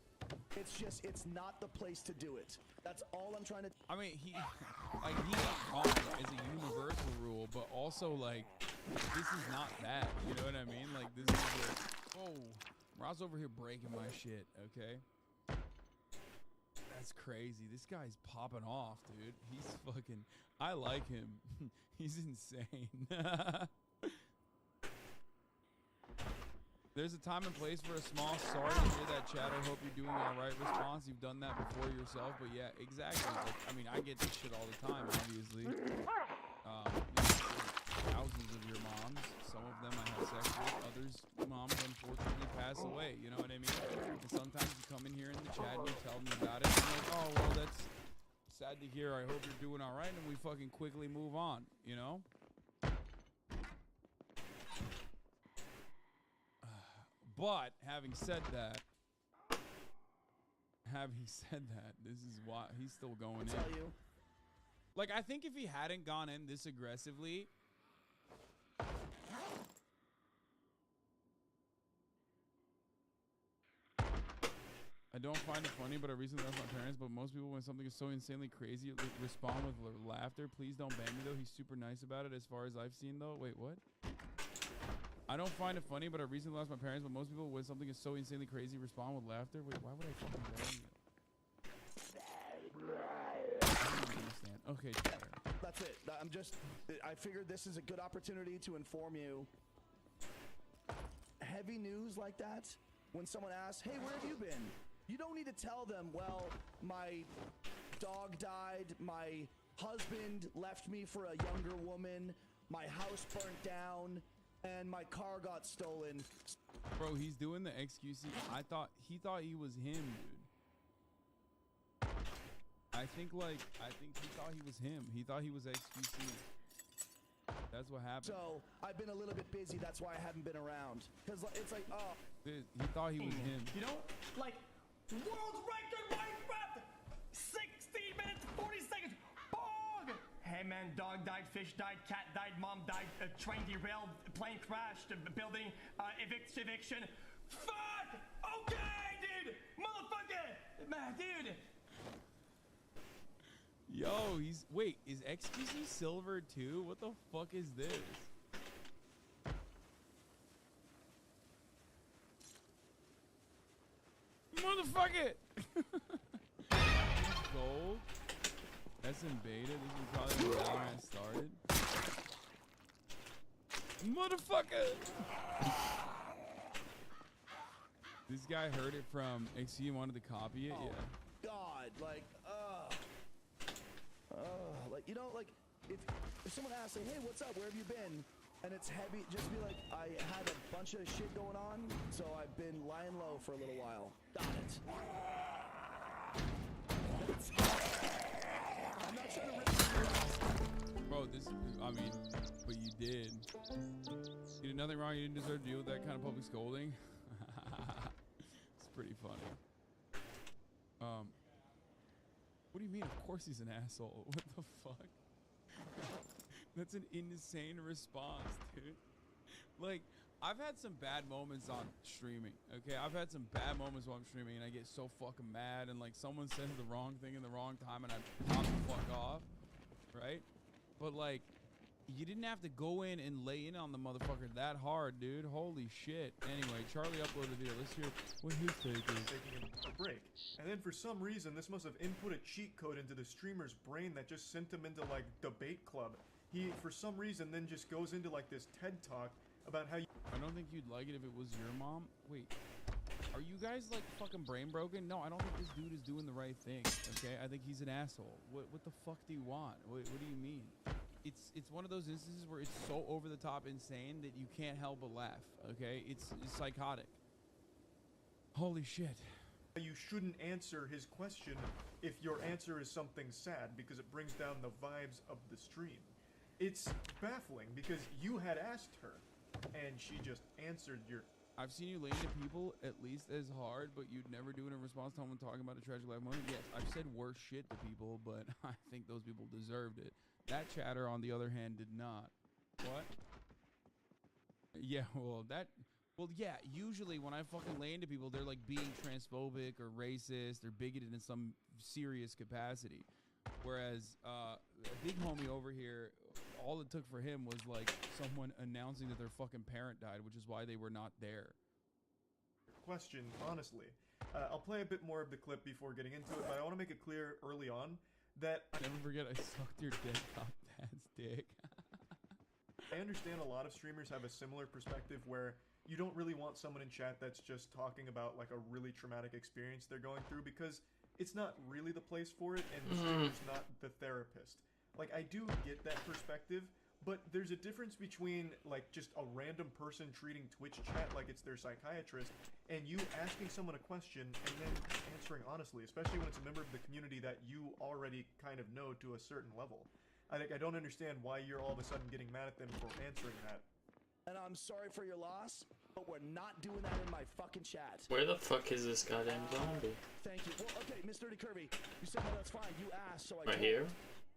It's not the place to do it. That's all I'm trying to. I mean, he ain't wrong as a universal rule, but also like, this is not that. You know what I mean? Like, this is like, whoa, Ross over here breaking my shit. Okay, that's crazy. This guy's popping off, dude. He's fucking. I like him. He's insane. There's a time and place for a small sorry to hear that, chat. I hope you're doing all right response. You've done that before yourself, but yeah, exactly. Like, I mean, I get this shit all the time, obviously. Thousands of your moms. Some of them I have sex with. Others' moms unfortunately pass away. You know what I mean? And sometimes you come in here in the chat and you tell me about it. And I'm like, oh, well, that's sad to hear. I hope you're doing all right. And we fucking quickly move on, you know? But having said that, this is why he's still going in. Like, I think if he hadn't gone in this aggressively, I don't find it funny, but I recently lost my parents. But most people, when something is so insanely crazy, respond with laughter. Please don't ban me though. He's super nice about it, as far as I've seen though. Wait, what? I don't find it funny, but I recently lost my parents. But most people, when something is so insanely crazy, respond with laughter. Wait, why would I fucking ban you? I don't understand. Okay, Tyler. That's it. I figured this is a good opportunity to inform you. Heavy news like that, when someone asks, hey, where have you been? You don't need to tell them, well, my dog died, my husband left me for a younger woman, my house burnt down, and my car got stolen. Bro, he's doing the XQC. He thought he was him, dude. I think he thought he was him. He thought he was XQC. That's what happened. So, I've been a little bit busy. That's why I haven't been around. Because it's like, oh. Dude, he thought he was him. You know, like, world's record Minecraft! 16 minutes, 40 seconds. Bog! Hey man, dog died, fish died, cat died, mom died, train derailed, plane crashed, building, eviction. Fuck! Okay, dude! Motherfucker! Man, dude! Yo, wait, is XQC silver too? What the fuck is this? Motherfucker! Gold. That's in beta. This is probably when Valorant started. Motherfucker! This guy heard it from XQC and wanted to copy it. Yeah. God, like, you know, like, if someone asks, like, hey, what's up? Where have you been? And it's heavy, just be like, I had a bunch of shit going on, so I've been lying low for a little while. Got it. I'm not trying to rip you. Bro, but you did. You did nothing wrong. You didn't deserve to deal with that kind of public scolding. It's pretty funny. you mean? Of course he's an asshole. What the fuck? That's an insane response, dude. Like, I've had some bad moments on streaming, okay? I've had some bad moments while I'm streaming, and I get so fucking mad, and, like, someone says the wrong thing in the wrong time, and I pop the fuck off, right? But, like, you didn't have to go in and lay in on the motherfucker that hard, dude. Holy shit. Anyway, Charlie uploaded a video. Let's hear what his take is. Taking a break. And then for some reason, this must have input a cheat code into the streamer's brain that just sent him into, like, debate club. He, for some reason, then just goes into, like, this TED Talk about how you... I don't think you'd like it if it was your mom. Wait, are you guys, like, fucking brain broken? No, I don't think this dude is doing the right thing, okay? I think he's an asshole. What the fuck do you want? What do you mean? It's one of those instances where it's so over the top insane that you can't help but laugh, okay? It's psychotic. Holy shit. You shouldn't answer his question if your answer is something sad because it brings down the vibes of the stream. It's baffling because you had asked her and she just answered your... I've seen you lay into people at least as hard, but you'd never do it in response to someone talking about a tragic life moment. Yes, I've said worse shit to people, but I think those people deserved it. That chatter, on the other hand, did not. What? Yeah, well, yeah, usually when I fucking lay into people, they're like being transphobic or racist or bigoted in some serious capacity. Whereas a big homie over here, all it took for him was like someone announcing that their fucking parent died, which is why they were not there. Question, honestly. I'll play a bit more of the clip before getting into it, but I want to make it clear early on that... Never forget I sucked your dead cop dad's dick. I understand a lot of streamers have a similar perspective where you don't really want someone in chat that's just talking about like a really traumatic experience they're going through because it's not really the place for it and the streamer's not the therapist. Like, I do get that perspective, but there's a difference between like just a random person treating Twitch chat like it's their psychiatrist and you asking someone a question and then answering honestly, especially when it's a member of the community that you already kind of know to a certain level. I don't understand why you're all of a sudden getting mad at them for answering that. And I'm sorry for your loss, but we're not doing that in my fucking chat. Where the fuck is this goddamn zombie? Thank you. Well, okay, Mr. Dirty Kirby, you said no, that's fine. You asked, so I Right told. here?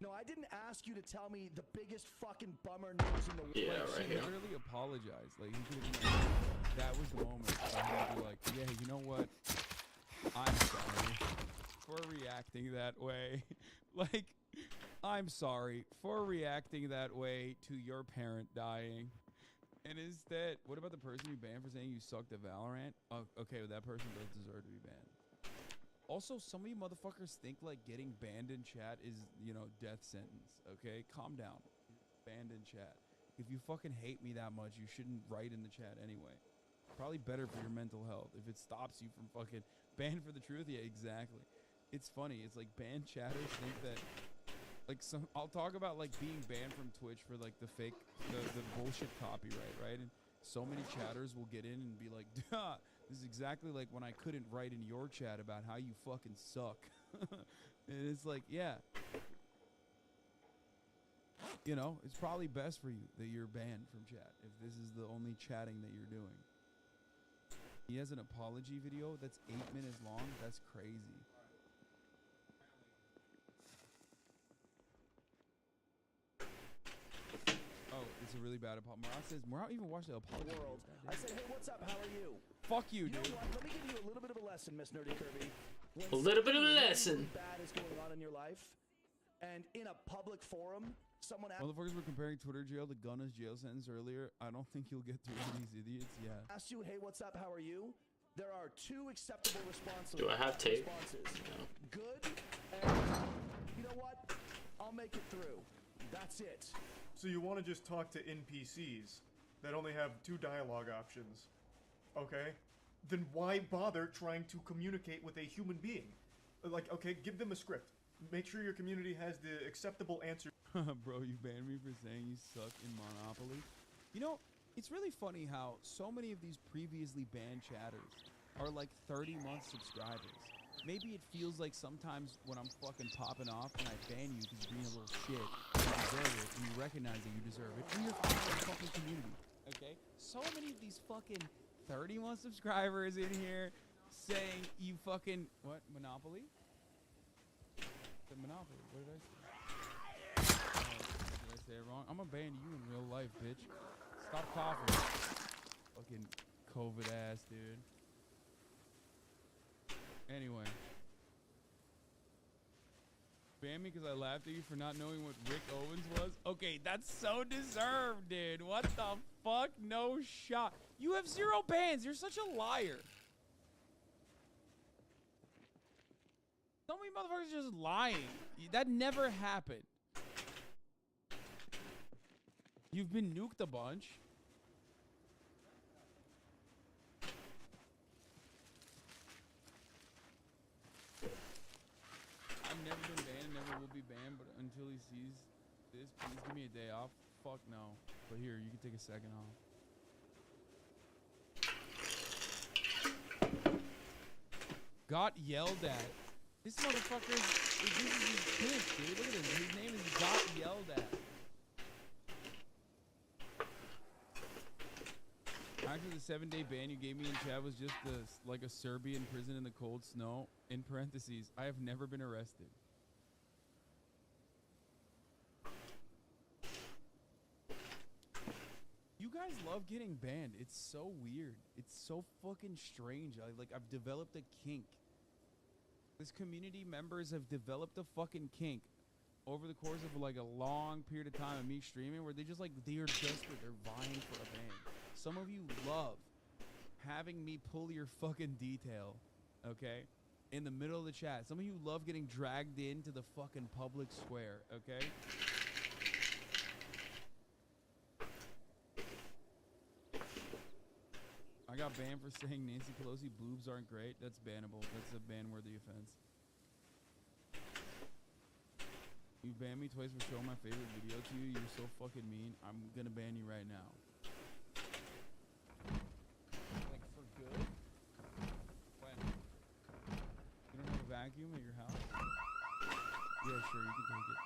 No, I didn't ask you to tell me the biggest fucking bummer news in the world. Yeah, right He here. literally apologized. Like, he could have that was the moment for him to be like, yeah, you know what? I'm sorry for reacting that way. Like, I'm sorry for reacting that way to your parent dying. And instead, what about the person you banned for saying you sucked at Valorant? Oh, okay, well, that person does deserve to be banned. Also, some of you motherfuckers think like getting banned in chat is, you know, death sentence. Okay, calm down. Banned in chat. If you fucking hate me that much, you shouldn't write in the chat anyway. Probably better for your mental health if it stops you from fucking banned for the truth. Yeah, exactly. It's funny. It's like banned chatters think that. Like I'll talk about like being banned from Twitch for like the fake, the bullshit copyright, right? And so many chatters will get in and be like, duh, this is exactly like when I couldn't write in your chat about how you fucking suck. And it's like, yeah. You know, it's probably best for you that you're banned from chat if this is the only chatting that you're doing. He has an apology video that's 8 minutes long. That's crazy. Oh, it's a really bad apology. Murat says, Murat even watched the apology World. video. I said, hey, what's up? How are you? Fuck you, dude. Know what? Let me give you a little bit of a lesson, Miss Nerdy Kirby. When A little bit of a something lesson. really bad is going on in your life, and in a public forum, someone Motherfuckers were comparing Twitter jail to Gunna's jail sentence earlier. I don't think you'll get through these idiots. Yeah. asked you, hey, what's up? How are you? There are two acceptable responses. Do I have tape? Responses. No. Good, and you know what? I'll make it through. That's it. So you want to just talk to NPCs that only have 2 dialogue options, okay? Then why bother trying to communicate with a human being? Like, okay, give them a script. Make sure your community has the acceptable answer. Bro, you banned me for saying you suck in Monopoly. You know, it's really funny how so many of these previously banned chatters are like 30-month subscribers. Maybe it feels like sometimes when I'm fucking popping off and I ban you because you're being a little shit, you deserve it, and you recognize that you deserve it, and you're part of the fucking community, okay? So many of these fucking 30-month subscribers in here saying you fucking, what, Monopoly? The Monopoly. What did I say? Did I say it wrong? I'm gonna ban you in real life, bitch. Stop coughing. Fucking COVID ass, dude. Anyway. Ban me because I laughed at you for not knowing what Rick Owens was? Okay, that's so deserved, dude. What the fuck? No shot. You have 0 bans. You're such a liar. So many motherfuckers are just lying. That never happened. You've been nuked a bunch. I've never been banned, never will be banned, but until he sees this, please give me a day off. Fuck no. But here, you can take a second off. Got yelled at. This motherfucker this is his kid, dude. Look at him. His name is Got Yelled at. Actually, the 7-day ban you gave me in chat was just like a Serbian prison in the cold snow. In parentheses, I have never been arrested. You guys love getting banned. It's so weird. It's so fucking strange. I've developed a kink. This community members have developed a fucking kink over the course of like a long period of time of me streaming where they just they are desperate. They're vying for a ban. Some of you love having me pull your fucking detail, okay? In the middle of the chat. Some of you love getting dragged into the fucking public square, okay? I got banned for saying Nancy Pelosi boobs aren't great. That's bannable. That's a ban-worthy offense. You banned me twice for showing my favorite video to you. You're so fucking mean. I'm gonna ban you right now. Like, for good? When? You don't have a vacuum at your house? Yeah, sure, you can take it.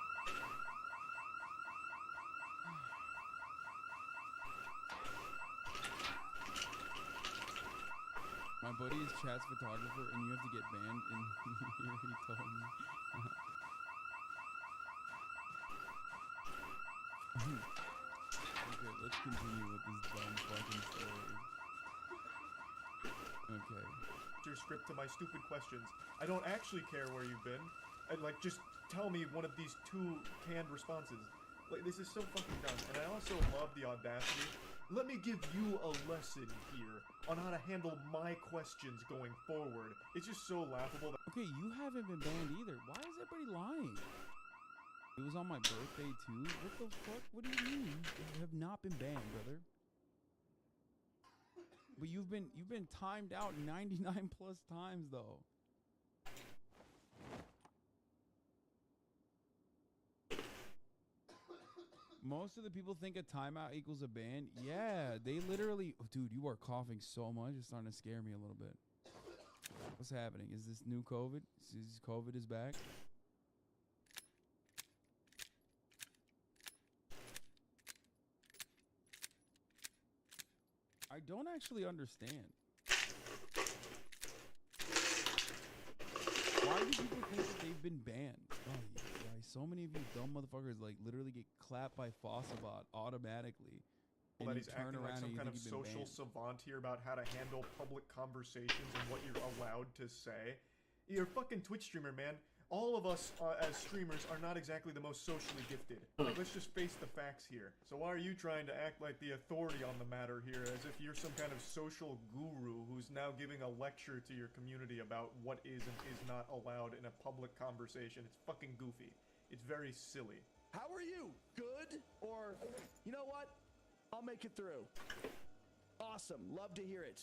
My buddy is chat's photographer, and you have to get banned in here, he told me. Okay, let's continue with this dumb fucking story. Okay. Your script to my stupid questions. I don't actually care where you've been. And just tell me one of these 2 canned responses. This is so fucking dumb. And I also love the audacity. Let me give you a lesson here on how to handle my questions going forward. It's just so laughable. Okay, you haven't been banned either. Why is everybody lying? It was on my birthday too? What the fuck? What do you mean? You have not been banned, brother. But you've been timed out 99 plus times though. Most of the people think a timeout equals a ban. Yeah, they literally... Oh, dude, you are coughing so much. It's starting to scare me a little bit. What's happening? Is this new COVID? COVID is back? I don't actually understand. Why do people think that they've been banned? Oh, yeah. So many of you dumb motherfuckers literally get clapped by Fossabot automatically. That he's acting like some kind of social savant here about how to handle public conversations and what you're allowed to say. You're a fucking Twitch streamer, man. All of us as streamers are not exactly the most socially gifted. Let's just face the facts here. So why are you trying to act like the authority on the matter here as if you're some kind of social guru who's now giving a lecture to your community about what is and is not allowed in a public conversation? It's fucking goofy. It's very silly. How are you? Good? Or, you know what? I'll make it through. Awesome. Love to hear it.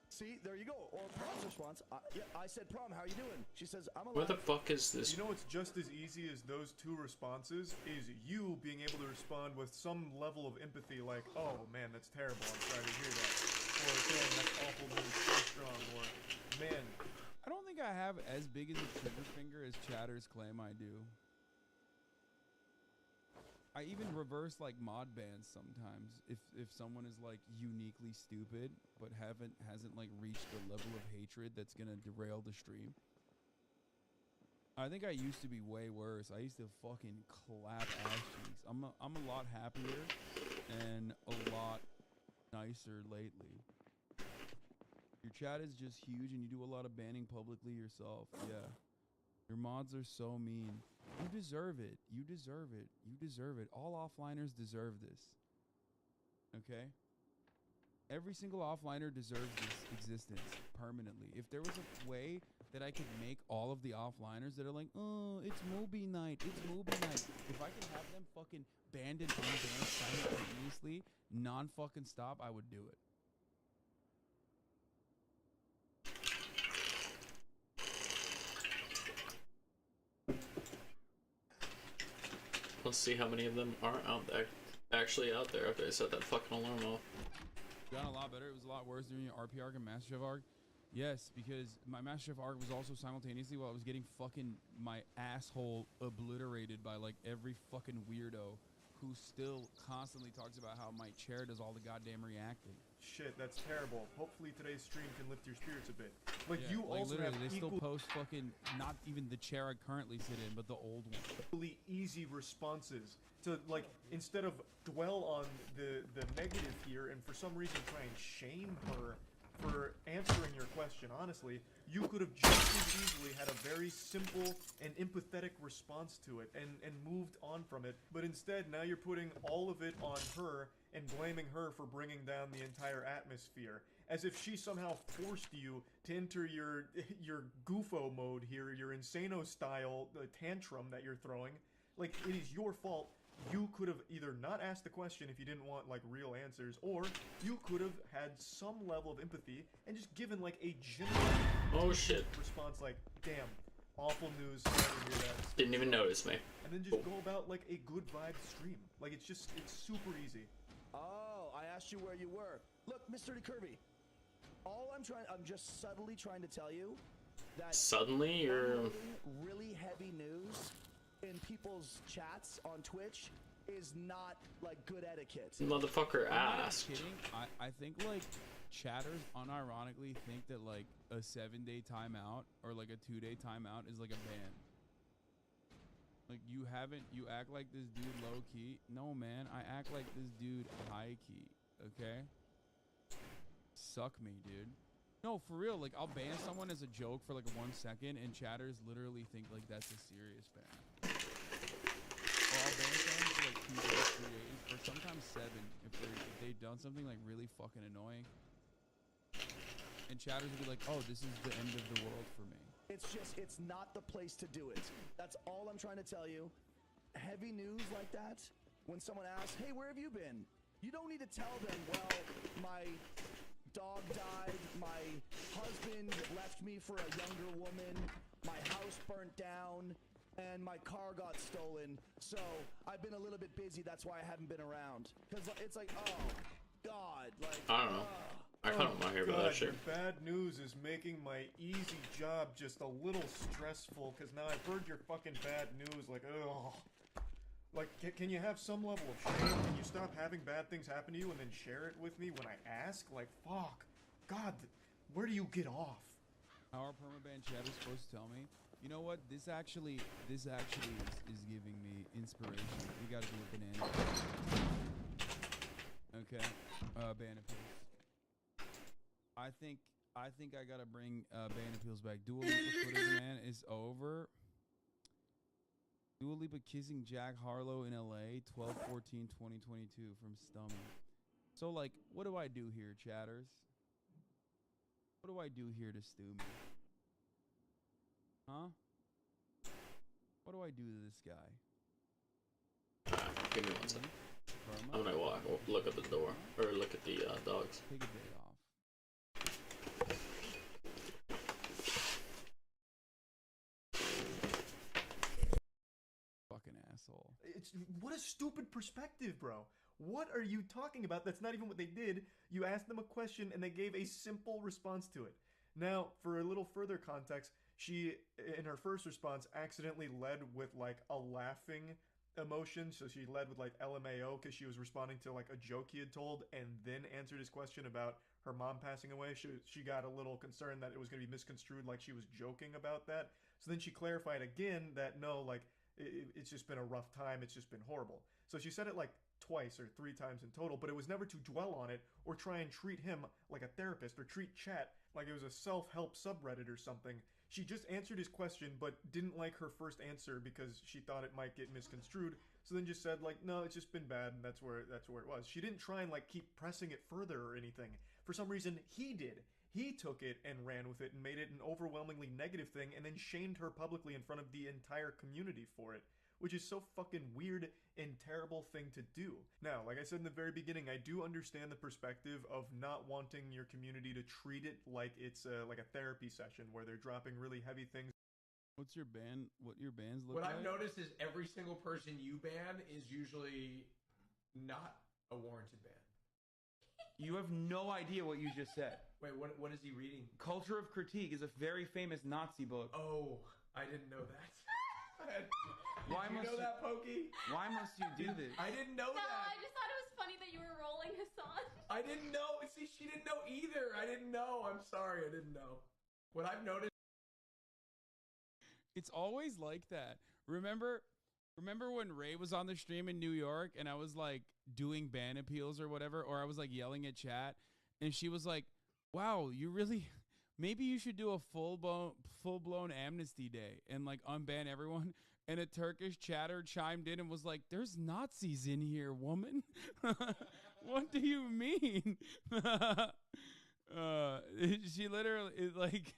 See, there you go. Or Prom's response. Yeah, I said, Prom, how you doing? She says, I'm alive. What the fuck is this? You know what's just as easy as those 2 responses is you being able to respond with some level of empathy like, oh man, that's terrible. I'm sorry to hear that. Or, man, that's awful news, so strong. Or, man. I don't think I have as big as a trigger finger as chatters claim I do. I even reverse mod bans sometimes if someone is uniquely stupid but hasn't reached the level of hatred that's gonna derail the stream. I think I used to be way worse. I used to fucking clap ass cheeks. I'm a lot happier and a lot nicer lately. Your chat is just huge and you do a lot of banning publicly yourself. Yeah. Your mods are so mean. You deserve it. You deserve it. You deserve it. All offliners deserve this. Okay? Every single offliner deserves this existence permanently. If there was a way that I could make all of the offliners that are like, oh, it's Moby night, it's Moby night. If I could have them fucking banned and unbanned simultaneously, non-fucking stop, I would do it. Let's see how many of them are out there, actually out there. Okay, set that fucking alarm off. Gotten a lot better. It was a lot worse during your RP arc and Master Chef arc. Yes, because my Master Chef arc was also simultaneously while I was getting fucking my asshole obliterated by like every fucking weirdo who still constantly talks about how my chair does all the goddamn reacting. Shit, that's terrible. Hopefully today's stream can lift your spirits a bit. Like, Yeah, you like also literally, have they equal still post fucking not even the chair I currently sit in, but the old one. really easy responses to, like, instead of dwell on the negative here and for some reason try and shame her for answering your question honestly, you could have just as easily had a very simple and empathetic response to it and moved on from it. But instead, now you're putting all of it on her and blaming her for bringing down the entire atmosphere, as if she somehow forced you to enter your goofo mode here, your insano style tantrum that you're throwing. Like, it is your fault. You could have either not asked the question if you didn't want, like, real answers, or you could have had some level of empathy and just given, like, a general response like, damn, awful news, sorry to hear that. Didn't even notice me. And then just go about, like, a good vibe stream. Like, it's super easy. Oh, I asked you where you were. Look, Mr. Kirby, I'm just subtly trying to tell you that suddenly you're really heavy news in people's chats on Twitch is not like good etiquette. Motherfucker I'm not asked. kidding. I think like chatters unironically think that like a 7-day timeout or like a 2-day timeout is like a ban. Like you act like this dude low key. No man, I act like this dude high key. Okay? Suck me, dude. No, for real. Like I'll ban someone as a joke for like 1 second, and chatters literally think like that's a serious ban. Or I'll ban someone for like 2 days, 3 days, or sometimes 7 if they've done something like really fucking annoying. And chatters will be like, oh, this is the end of the world for me. It's not the place to do it. That's all I'm trying to tell you. Heavy news like that, when someone asks, hey, where have you been? You don't need to tell them, well, my dog died, my husband left me for a younger woman, my house burnt down, and my car got stolen, so I've been a little bit busy, that's why I haven't been around. Because it's like, oh, God, like... I don't know. I kind of want to hear about that shit. Your bad news is making my easy job just a little stressful, because now I've heard your fucking bad news, like, ugh. Like, can you have some level of shame? Can you stop having bad things happen to you and then share it with me when I ask? Like, fuck. God, where do you get off? How are permaban chatters supposed to tell me? You know what? This actually is giving me inspiration. We gotta do a banana. Okay. Banana pills. I think I gotta bring banana pills back. Dua Lipa footage, man, is over. Dua Lipa kissing Jack Harlow in LA, 12/14/2022 from Stummy. So, like, what do I do here, chatters? What do I do here to stew me? Huh? What do I do to this guy? Give me 1 second. I'm gonna walk. Look at the door, or look at the dogs. Take a day off. Fucking asshole. What a stupid perspective, bro. What are you talking about? That's not even what they did. You asked them a question and they gave a simple response to it. Now, for a little further context, she, in her first response, accidentally led with like a laughing emotion. So she led with like LMAO because she was responding to like a joke he had told, and then answered his question about her mom passing away. She got a little concerned that it was going to be misconstrued like she was joking about that. So then she clarified again that no, like, it's just been a rough time, it's just been horrible. So she said it like twice or 3 times in total, but it was never to dwell on it or try and treat him like a therapist or treat chat like it was a self-help subreddit or something. She just answered his question, but didn't like her first answer because she thought it might get misconstrued. So then just said like, no, it's just been bad, and that's where it was. She didn't try and like keep pressing it further or anything. For some reason, he did. He took it and ran with it and made it an overwhelmingly negative thing, and then shamed her publicly in front of the entire community for it, which is so fucking weird and terrible thing to do. Now, like I said in the very beginning, I do understand the perspective of not wanting your community to treat it like it's like a therapy session where they're dropping really heavy things. What's your band? What your bands look What like? I've noticed is every single person you ban is usually not a warranted ban. You have no idea what you just said. Wait, what is he reading? Culture of Critique is a very famous Nazi book. Oh, I didn't know that. Why Did you must know that, Pokey? Why must you do this? I didn't know No, that. I just thought it was funny that you were rolling Hassan. I didn't know. See, she didn't know either. I didn't know. I'm sorry. I didn't know. What I've noticed. It's always like that. Remember when Ray was on the stream in New York and I was like doing ban appeals or whatever, or I was like yelling at chat, and she was like, "Wow, you really? Maybe you should do a full blown amnesty day and like unban everyone." And a Turkish chatter chimed in and was like, "There's Nazis in here, woman." What do you mean? She literally is like,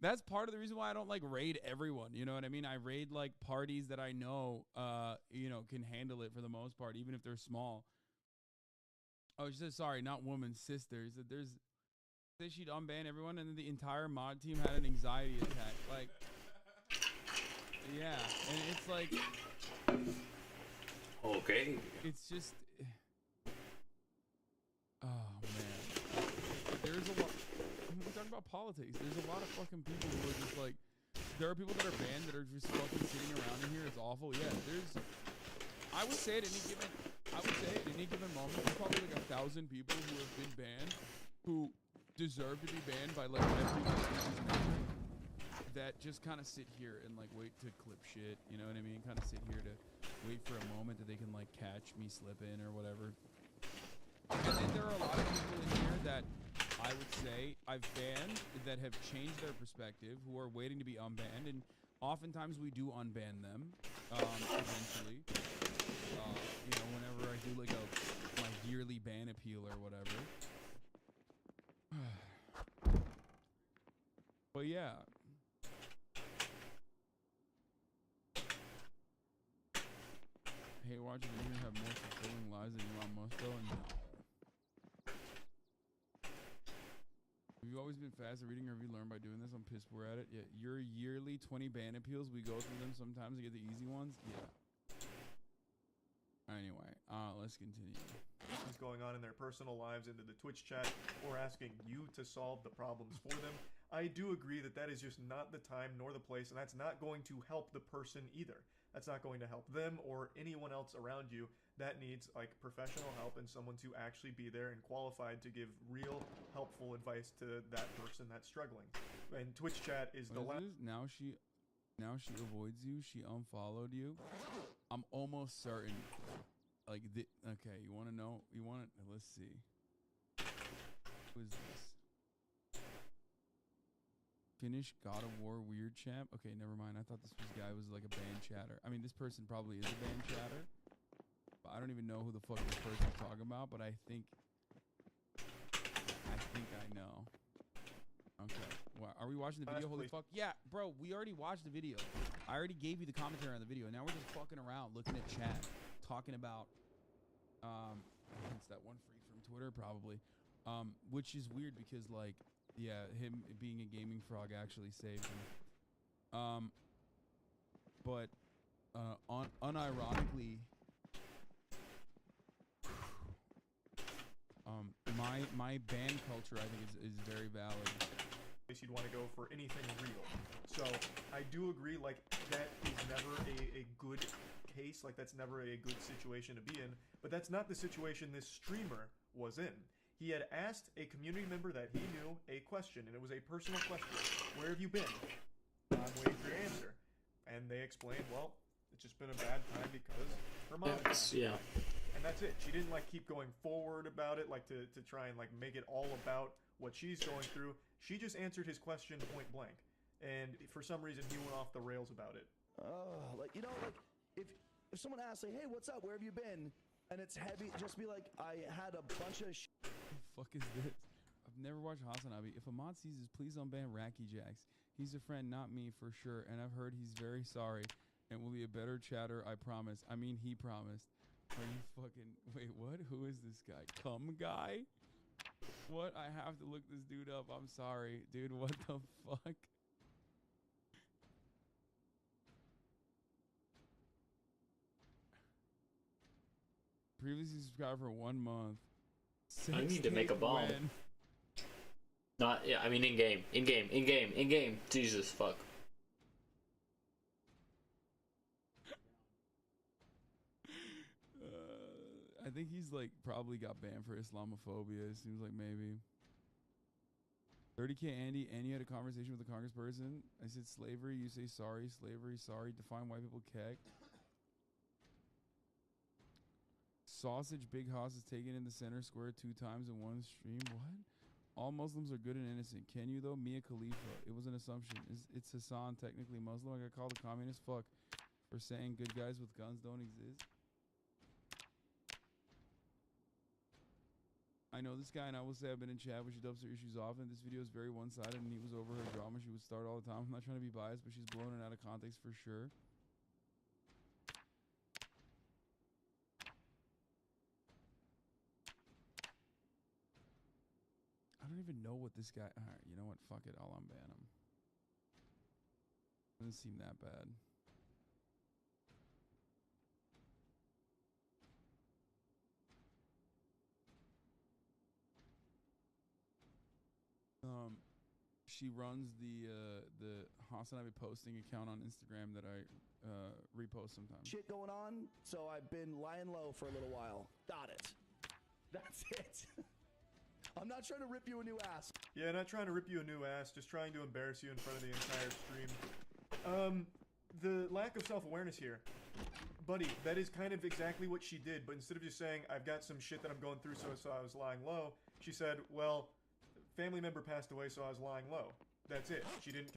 that's part of the reason why I don't like raid everyone. You know what I mean? I raid like parties that I know, can handle it for the most part, even if they're small. Oh, she said, sorry, not woman, sisters. Said she'd unban everyone, and then the entire mod team had an anxiety attack. Like, yeah, and it's like, okay, it's just, oh man, there's a lot. We're talking about politics. There's a lot of fucking people who are just like, there are people that are banned that are just fucking sitting around in here. It's awful. Yeah, I would say at any given moment, there's probably like 1,000 people who have been banned who deserve to be banned by like every that just kind of sit here and like wait to clip shit. You know what I mean? Kind of sit here to wait for a moment that they can like catch me slipping or whatever. And then there are a lot of people in here that I would say I've banned that have changed their perspective, who are waiting to be unbanned, and oftentimes we do unban them eventually. Whenever I do like my yearly ban appeal or whatever. But yeah. Hey, watching the video have more fulfilling lives than Elon Musk though, and no. Have you always been fast at reading, or have you learned by doing this? I'm pissed poor at it. Yeah, your yearly 20 ban appeals, we go through them sometimes to get the easy ones. Yeah. Anyway, let's continue. What's going on in their personal lives into the Twitch chat, or asking you to solve the problems for them. I do agree that that is just not the time nor the place, and that's not going to help the person either. That's not going to help them or anyone else around you. That needs like professional help and someone to actually be there and qualified to give real helpful advice to that person that's struggling. And Twitch chat is the last. Now she avoids you. She unfollowed you. I'm almost certain. Like okay, you want to know? Let's see. Who is this? Finish God of War weird champ. Okay, never mind. I thought this guy was like a band chatter. I mean, this person probably is a band chatter. But I don't even know who the fuck this person's talking about. But I think I know. Okay. Well, are we watching the video? Holy fuck. Yeah, bro, we already watched the video. I already gave you the commentary on the video. Now we're just fucking around looking at chat, talking about it's that one freak from Twitter probably. Which is weird because like, yeah, him being a gaming frog actually saved him. But unironically, my ban culture I think is very valid. You'd want to go for anything real. So I do agree, like that is never a good case, like that's never a good situation to be in, but that's not the situation this streamer was in. He had asked a community member that he knew a question, and it was a personal question. Where have you been? I'm waiting for your answer. And they explained, well, it's just been a bad time because her mom died. Yeah. And that's it. She didn't like keep going forward about it, like to try and like make it all about what she's going through. She just answered his question point blank. And for some reason, he went off the rails about it. Like, you know, like, if someone asks, like, hey, what's up, where have you been? And it's heavy, just be like, I had a bunch of What the fuck is this? I've never watched Hasanabi. If Ahmad sees this, please unban Racky Jacks. He's a friend, not me, for sure. And I've heard he's very sorry and will be a better chatter, I promise. I mean, he promised. Are you fucking... Wait, what? Who is this guy? Cum guy? What? I have to look this dude up. I'm sorry. Dude, what the fuck? Previously subscribed for 1 month. I need to make a bomb. When? Not, yeah, I mean in-game. Jesus, fuck. I think he's like probably got banned for Islamophobia. It seems like maybe. 30K Andy had a conversation with a congressperson. I said slavery, you say sorry. Slavery, sorry. Define white people keck. Sausage Big Hoss is taken in the center square 2 times in one stream. What? All Muslims are good and innocent. Can you though? Mia Khalifa. It was an assumption. It's Hassan technically Muslim? I got called a communist fuck for saying good guys with guns don't exist. I know this guy, and I will say I've been in chat where she dubs her issues often. This video is very one-sided, and he was over her drama. She would start all the time. I'm not trying to be biased, but she's blown it out of context for sure. I don't even know what this guy... All right, you know what? Fuck it. I'll unban him. Doesn't seem that bad. She runs the Hasanabi posting account on Instagram that I repost sometimes. shit going on, so I've been lying low for a little while. Got it. That's it. I'm not trying to rip you a new ass. Yeah, not trying to rip you a new ass, just trying to embarrass you in front of the entire stream. The lack of self-awareness here. Buddy, that is kind of exactly what she did, but instead of just saying, I've got some shit that I'm going through, so I was lying low, she said, well, family member passed away, so I was lying low. That's it. She didn't...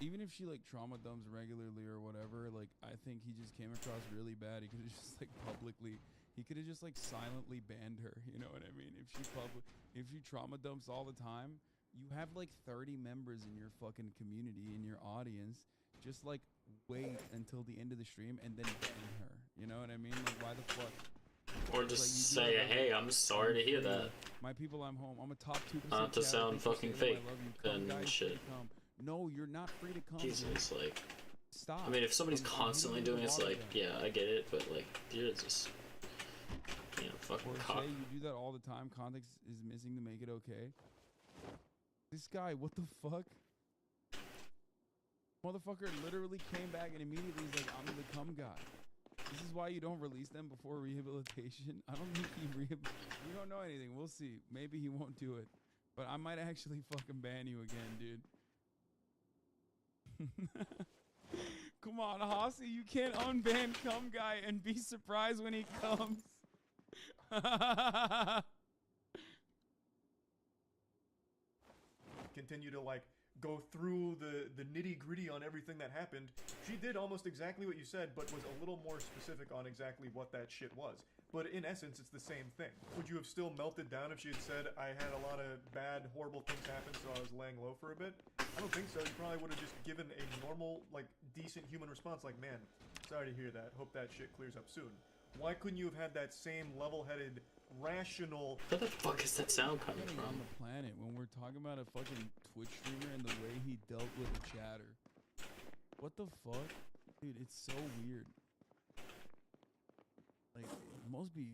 Even if she, like, trauma dumps regularly or whatever, like, I think he just came across really bad. He could have just, like, publicly... He could have just, like, silently banned her. You know what I mean? If she trauma dumps all the time, you have, like, 30 members in your fucking community, in your audience. Just, like, wait until the end of the stream and then ban her. You know what I mean? Like, why the fuck? Or just like, say, hey, I'm sorry to hear that. My people, I'm home. I'm a top 2%. Not to sound fucking fake and shit. No, you're not free to come. Jesus, like... Stop. I mean, if somebody's constantly doing it, it's like, yeah, I get it, but, like, you're just... You know, fucking cock. Say you do that all the time. Context is missing to make it okay. This guy, what the fuck? Motherfucker literally came back and immediately was like, I'm the cum guy. This is why you don't release them before rehabilitation. I don't think he we don't know anything. We'll see. Maybe he won't do it. But I might actually fucking ban you again, dude. Come on, Hossie, you can't unban cum guy and be surprised when he comes. Continue to, like, go through the nitty-gritty on everything that happened. She did almost exactly what you said, but was a little more specific on exactly what that shit was. But in essence, it's the same thing. Would you have still melted down if she had said, I had a lot of bad, horrible things happen, so I was laying low for a bit? I don't think so. You probably would have just given a normal, like, decent human response, like, man, sorry to hear that. Hope that shit clears up soon. Why couldn't you have had that same level-headed, rational... Where the fuck is that sound coming from? On the planet, when we're talking about a fucking Twitch streamer and the way he dealt with the chatter. What the fuck? Dude, it's so weird. Like, it must be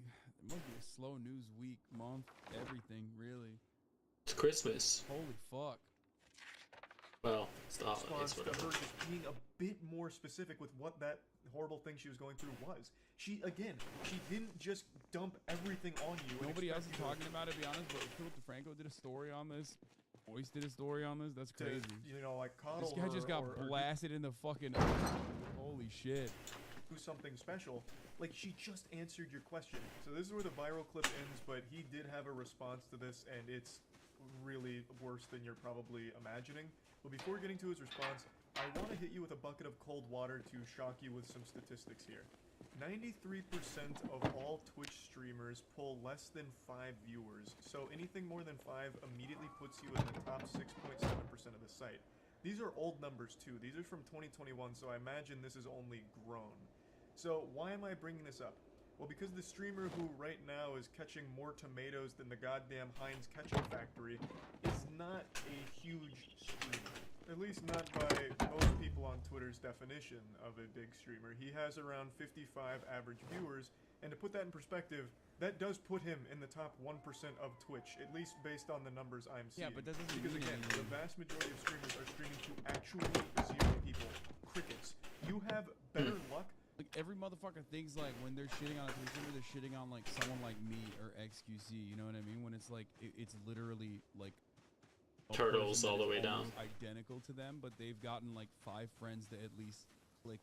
a slow news week, month, everything, really. It's Christmas. Holy fuck. Well, stop. Response to her just being a bit more specific with what that horrible thing she was going through was. She didn't just dump everything on you. Nobody else is talking about it, to be honest, but Philip DeFranco did a story on this Voice did a story on this? That's to, crazy. you know, like coddle This guy her just got or blasted in the fucking. Holy shit. do something special. Like, she just answered your question. So this is where the viral clip ends, but he did have a response to this, and it's really worse than you're probably imagining. But before getting to his response, I want to hit you with a bucket of cold water to shock you with some statistics here. 93% of all Twitch streamers pull less than 5 viewers, so anything more than 5 immediately puts you in the top 6.7% of the site. These are old numbers too. These are from 2021, so I imagine this is only grown. So why am I bringing this up? Well, because the streamer who right now is catching more tomatoes than the goddamn Heinz ketchup factory is not a huge streamer. At least not by most people on Twitter's definition of a big streamer. He has around 55 average viewers, and to put that in perspective, that does put him in the top 1% of Twitch, at least based on the numbers I'm seeing. Yeah, but that doesn't because mean again, anything. the vast majority of streamers are streaming to actually 0 people. Crickets. You have better luck. Like, every motherfucker thinks, like, when they're shitting on a Twitch streamer, they're shitting on, like, someone like me or XQC, you know what I mean? When it's, like, it's literally, like, a Turtles person all that the is way down. almost identical to them, but they've gotten, like, 5 friends to at least click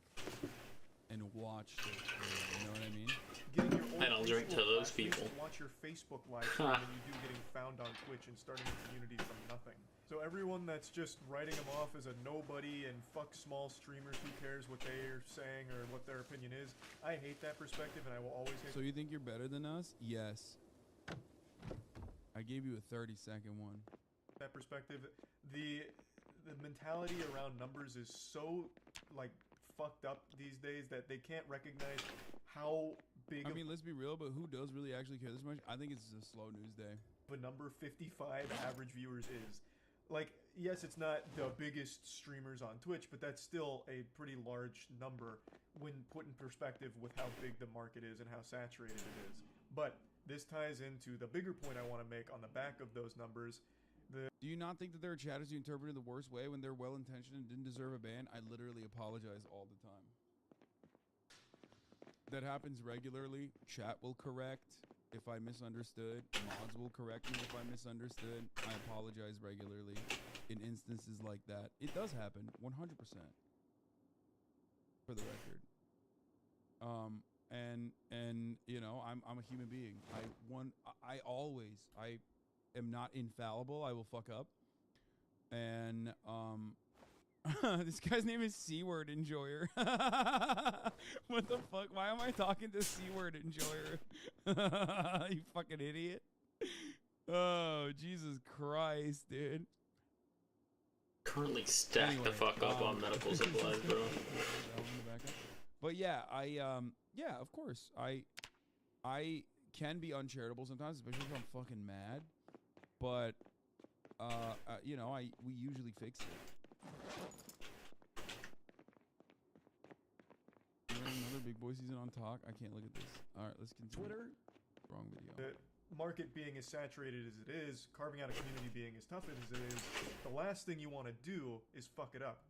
and watch it, you know what I mean? Getting your old I don't drink to Facebook those live, you people. used to watch your Facebook live stream than you do getting found on Twitch and starting a community from nothing. So everyone that's just writing them off as a nobody and fuck small streamers, who cares what they're saying or what their opinion is, I hate that perspective and I will always hate. So you think you're better than us? Yes. I gave you a 30-second one. That perspective, the mentality around numbers is so like fucked up these days that they can't recognize how big I mean, let's be real, but who does really actually care this much? I think it's just a slow news day. of a number 55 average viewers is. Like, yes, it's not the biggest streamers on Twitch, but that's still a pretty large number when put in perspective with how big the market is and how saturated it is. But this ties into the bigger point I want to make on the back of those numbers. Do you not think that there are chatters you interpreted the worst way when they're well-intentioned and didn't deserve a ban? I literally apologize all the time. That happens regularly. Chat will correct if I misunderstood. Mods will correct me if I misunderstood. I apologize regularly in instances like that. It does happen, 100%. For the record. And you know, I'm a human being. I am not infallible. I will fuck up. And this guy's name is C-Word Enjoyer. What the fuck? Why am I talking to C-Word Enjoyer? You fucking idiot. Oh, Jesus Christ, dude. Currently stacked the fuck up on medical supplies, bro. But yeah, yeah, of course. I can be uncharitable sometimes, especially if I'm fucking mad. But you know, we usually fix it. Another big boy season on talk. I can't look at this. All right, let's continue. Twitter. Wrong video. The market being as saturated as it is, carving out a community being as tough as it is, the last thing you want to do is fuck it up.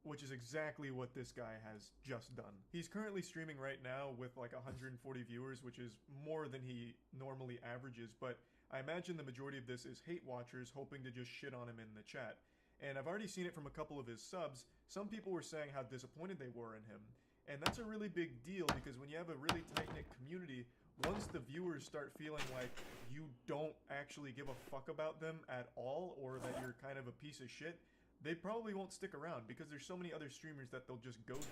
Which is exactly what this guy has just done. He's currently streaming right now with like 140 viewers, which is more than he normally averages, but I imagine the majority of this is hate watchers hoping to just shit on him in the chat. And I've already seen it from a couple of his subs. Some people were saying how disappointed they were in him. And that's a really big deal because when you have a really tight-knit community, once the viewers start feeling like you don't actually give a fuck about them at all, or that you're kind of a piece of shit, they probably won't stick around because there's so many other streamers that they'll just go to.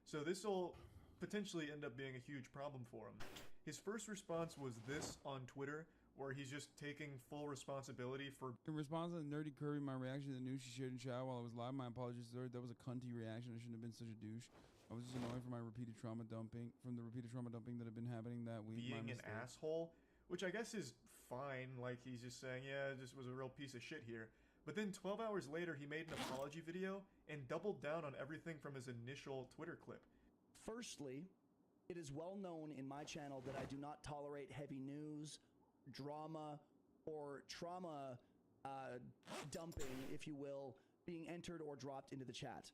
So this will potentially end up being a huge problem for him. His first response was this on Twitter, where he's just taking full responsibility for... In response to the Nerdy Kirby, my reaction to the news she shared in chat while I was live, my apologies to her. That was a cunty reaction. I shouldn't have been such a douche. I was just annoyed from the repeated trauma dumping that had been happening that week. Being an asshole, which I guess is fine. Like, he's just saying, yeah, this was a real piece of shit here. But then 12 hours later, he made an apology video and doubled down on everything from his initial Twitter clip. Firstly, it is well known in my channel that I do not tolerate heavy news, drama, or trauma dumping, if you will, being entered or dropped into the chat.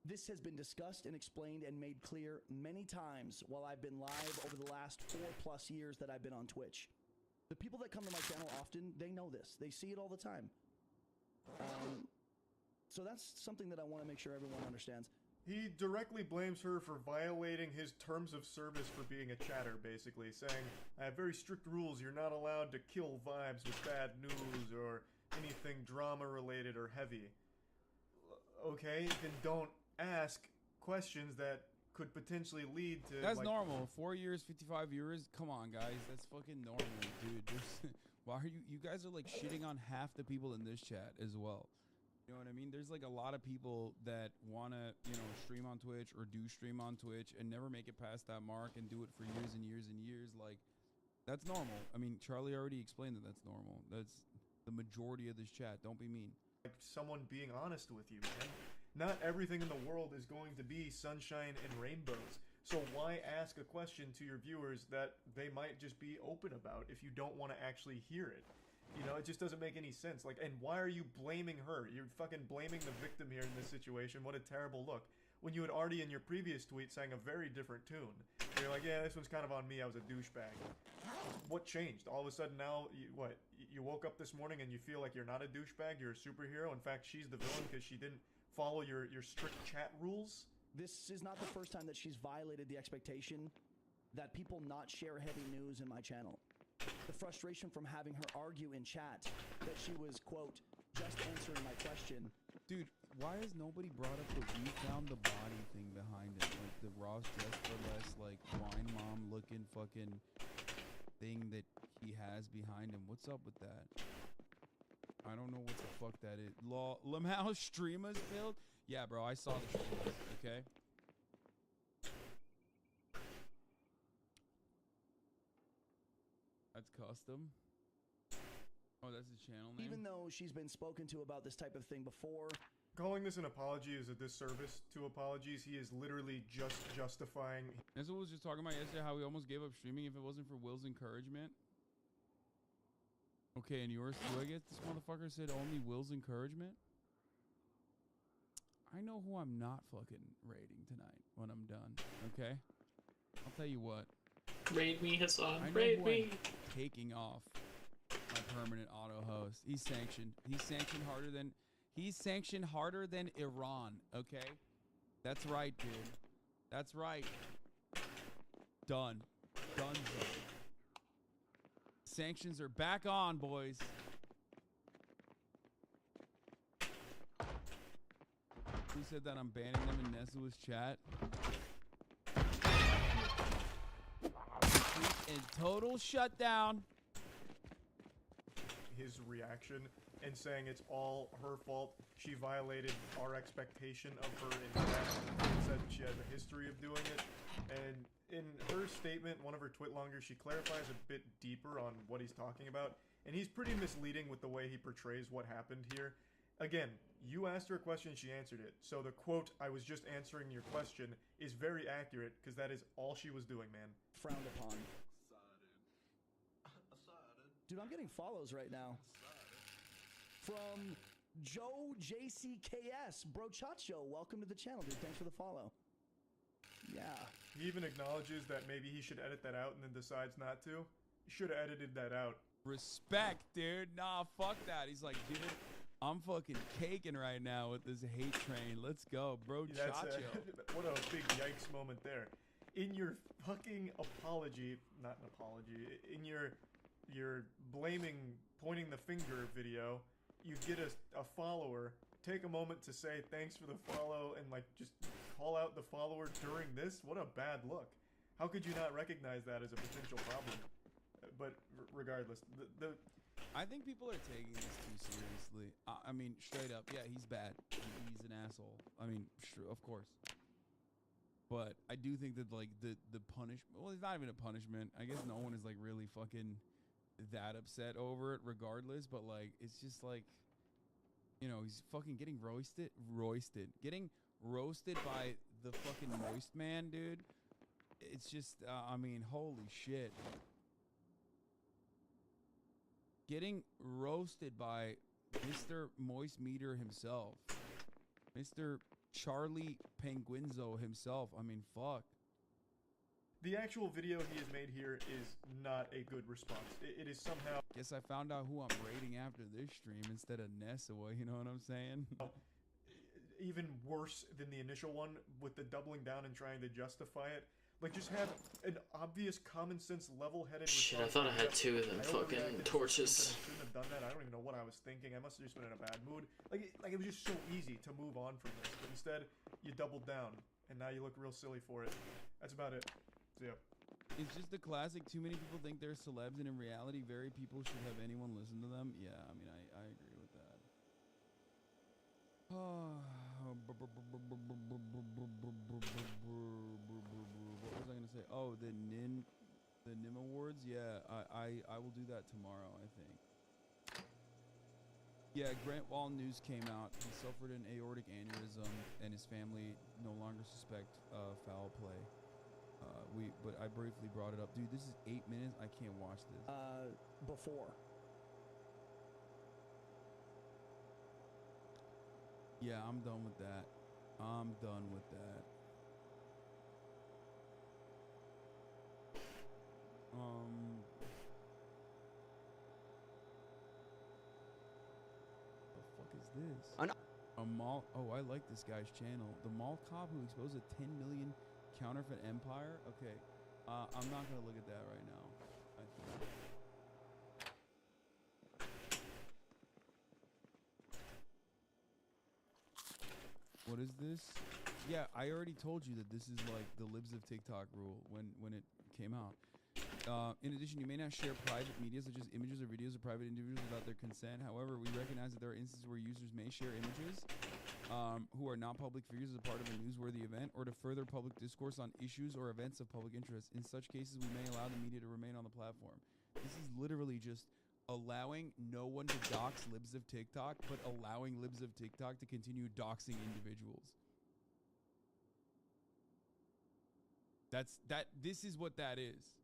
This has been discussed and explained and made clear many times while I've been live over the last 4+ years that I've been on Twitch. The people that come to my channel often, they know this. They see it all the time. So that's something that I want to make sure everyone understands. He directly blames her for violating his terms of service for being a chatter, basically, saying, I have very strict rules, you're not allowed to kill vibes with bad news or anything drama-related or heavy. Okay, then don't ask questions that could potentially lead to... That's like, normal. 4 years, 55 viewers? Come on, guys. That's fucking normal, dude. Why are you guys are like shitting on half the people in this chat as well. You know what I mean? There's like a lot of people that want to, you know, stream on Twitch or do stream on Twitch and never make it past that mark and do it for years and years and years. Like, that's normal. I mean, Charlie already explained that that's normal. That's the majority of this chat. Don't be mean. Like someone being honest with you, man. Not everything in the world is going to be sunshine and rainbows. So why ask a question to your viewers that they might just be open about if you don't want to actually hear it? You know, it just doesn't make any sense. Like, and why are you blaming her? You're fucking blaming the victim here in this situation. What a terrible look. When you had already in your previous tweet sang a very different tune. You're like, yeah, this one's kind of on me. I was a douchebag. What changed? All of a sudden now, you woke up this morning and you feel like you're not a douchebag, you're a superhero. In fact, she's the villain because she didn't follow your strict chat rules. This is not the first time that she's violated the expectation that people not share heavy news in my channel. The frustration from having her argue in chat that she was, quote, just answering my question. Dude, why has nobody brought up the we found the body thing behind it? Like the Ross Dress for Less, like wine mom looking fucking thing that he has behind him. What's up with that? I don't know what the fuck that is. Lamau streamers build? Yeah, bro, I saw the streamers, okay? That's custom. Oh, that's his channel name? Even though she's been spoken to about this type of thing before. Calling this an apology is a disservice to apologies. He is literally just justifying. That's what we was just talking about yesterday, how we almost gave up streaming if it wasn't for Will's encouragement. Okay, and yours too, I guess this motherfucker said only Will's encouragement. I know who I'm not fucking raiding tonight when I'm done, okay? I'll tell you what. Raid me, Hassan. I know Raid who me. I'm taking off my permanent auto host. He's sanctioned. He's sanctioned harder than Iran, okay? That's right, dude. That's right. Done. Done. Sanctions are back on, boys. Who said that I'm banning them in Nezua's chat? In total shutdown. His reaction and saying it's all her fault. She violated our expectation of her in chat and said she has a history of doing it. And in her statement, one of her twit-longers, she clarifies a bit deeper on what he's talking about. And he's pretty misleading with the way he portrays what happened here. Again, you asked her a question, she answered it. So the quote, I was just answering your question, is very accurate because that is all she was doing, man. Frowned upon. Dude, I'm getting follows right now. From Joe JCKS. Bro Chacho, welcome to the channel, dude. Thanks for the follow. Yeah. He even acknowledges that maybe he should edit that out and then decides not to. He should have edited that out. Respect, dude. Nah, fuck that. He's like, dude, I'm fucking caking right now with this hate train. Let's go, bro. Chacho. What a big yikes moment there. In your fucking apology, not an apology, in your blaming, pointing the finger video, you get a follower, take a moment to say thanks for the follow and like just call out the follower during this. What a bad look. How could you not recognize that as a potential problem? But regardless, I think people are taking this too seriously. I mean, straight up, yeah, he's bad. He's an asshole. I mean, sure, of course. But I do think that like the punishment, well, it's not even a punishment. I guess no one is like really fucking that upset over it regardless, but like it's just like, you know, he's fucking getting getting roasted by the fucking moist man, dude. It's just I mean, holy shit. Getting roasted by Mr. Moist Meter himself, Mr. Charlie Penguinzo himself. I mean, fuck. The actual video he has made here is not a good response. It is somehow... Guess I found out who I'm rating after this stream instead of Nessa. You know what I'm saying? Even worse than the initial one with the doubling down and trying to justify it. Like, just have an obvious common sense level-headed Shit, I response. thought I had 2 of them fucking torches. I shouldn't have done that. I don't even know what I was thinking. I must have just been in a bad mood. Like it was just so easy to move on from this. But instead, you doubled down. And now you look real silly for it. That's about it. So, yeah. It's just the classic. Too many people think they're celebs, and in reality, very people should have anyone listen to them. Yeah, I mean, I agree with that. What was I gonna say? Oh, the NIM Awards. Yeah, I will do that tomorrow, I think. Yeah, Grant Wall news came out. He suffered an aortic aneurysm, and his family no longer suspect foul play. But I briefly brought it up. Dude, this is 8 minutes. I can't watch this. Before. Yeah, I'm done with that. I'm done with that. The fuck is this? A mall. Oh, I like this guy's channel. The mall cop who exposed a 10 million counterfeit empire. Okay, I'm not gonna look at that right now. I think. What is this? Yeah, I already told you that this is like the libs of TikTok rule when it came out. In addition, you may not share private media such as images or videos of private individuals without their consent. However, we recognize that there are instances where users may share images who are not public figures as a part of a newsworthy event or to further public discourse on issues or events of public interest. In such cases, we may allow the media to remain on the platform. This is literally just allowing no one to dox libs of TikTok, but allowing libs of TikTok to continue doxing individuals. This is what that is.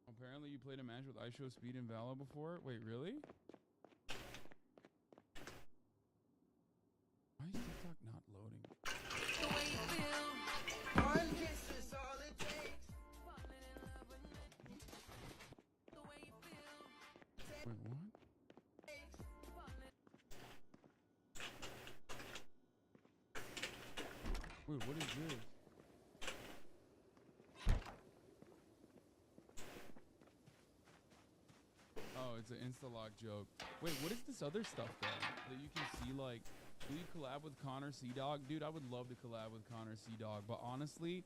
Apparently you played a match with iShow Speed and Vala before? Wait, really? Why is TikTok not loading? One kiss is all it takes. Wait, what? Wait, what is this? Oh, it's an Insta-lock joke. Wait, what is this other stuff though? That you can see, like, do you collab with Connor C-Dog? Dude, I would love to collab with Connor C-Dog, but honestly,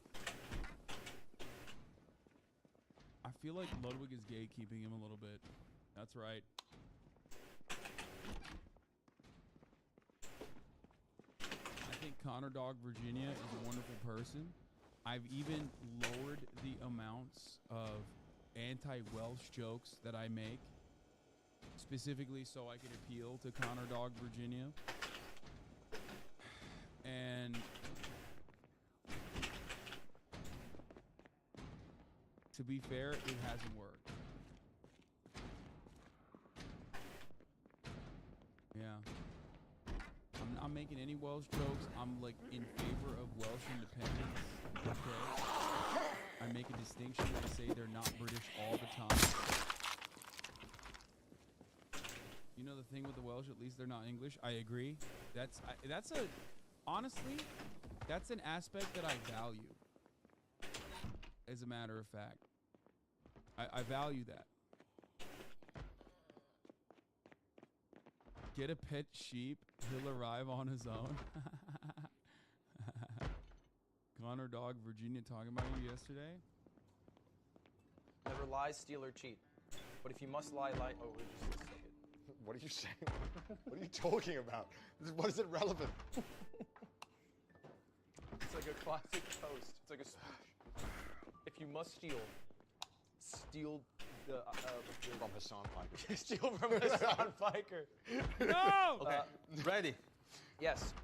I feel like Ludwig is gatekeeping him a little bit. That's right. I think Connor Dog Virginia is a wonderful person. I've even lowered the amounts of anti-Welsh jokes that I make, specifically so I can appeal to Connor Dog Virginia. And to be fair, it hasn't worked. Yeah. I'm not making any Welsh jokes. I'm like in favor of Welsh independence. Okay. I make a distinction. I say they're not British all the time. You know the thing with the Welsh, at least they're not English. I agree. Honestly, that's an aspect that I value. As a matter of fact, I value that. Get a pet sheep, he'll arrive on his own. Connor Dog Virginia talking about you yesterday. Never lie, steal, or cheat. But if you must lie, lie. Oh, wait just a second. What are you saying? What are you talking about? What is it relevant? It's like a classic toast. It's like a speech. If you must steal, steal from Hassan Piker. Steal from Hassan Piker. No! Okay. Ready? Yes.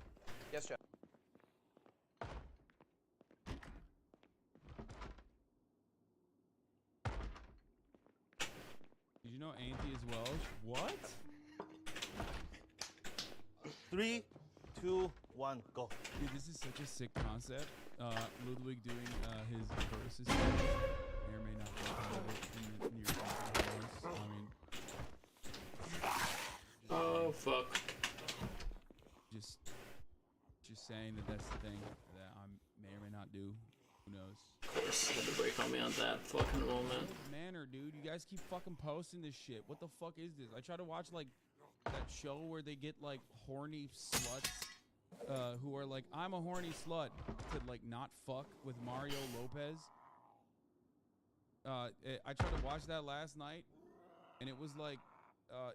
Yes, Jeff. Did you know Auntie is Welsh? What? 3, 2, 1, go. Dude, this is such a sick concept. Ludwig doing his versus may or may not be part of it in the near future. I mean, Oh fuck. just saying that that's the thing that I may or may not do. Who knows? Of course, had to break on me on that fucking moment. Manner, dude. You guys keep fucking posting this shit. What the fuck is this? I try to watch like that show where they get like horny sluts who are like, I'm a horny slut, to like not fuck with Mario Lopez. I tried to watch that last night, and it was like,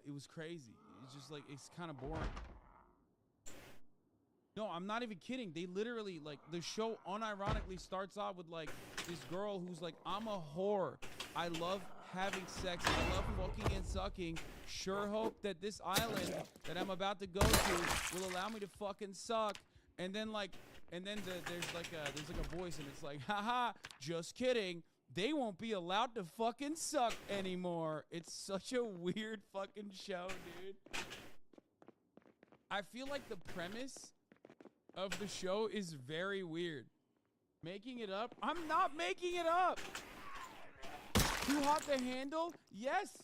it was crazy. It's just like, it's kind of boring. No, I'm not even kidding. They literally, like, the show unironically starts off with, like, this girl who's like, I'm a whore. I love having sex. I love fucking and sucking. Sure hope that this island that I'm about to go to will allow me to fucking suck. And then, like, there's like a voice, and it's like, haha, just kidding. They won't be allowed to fucking suck anymore. It's such a weird fucking show, dude. I feel like the premise of the show is very weird. Making it up? I'm not making it up. Too hot to handle? Yes,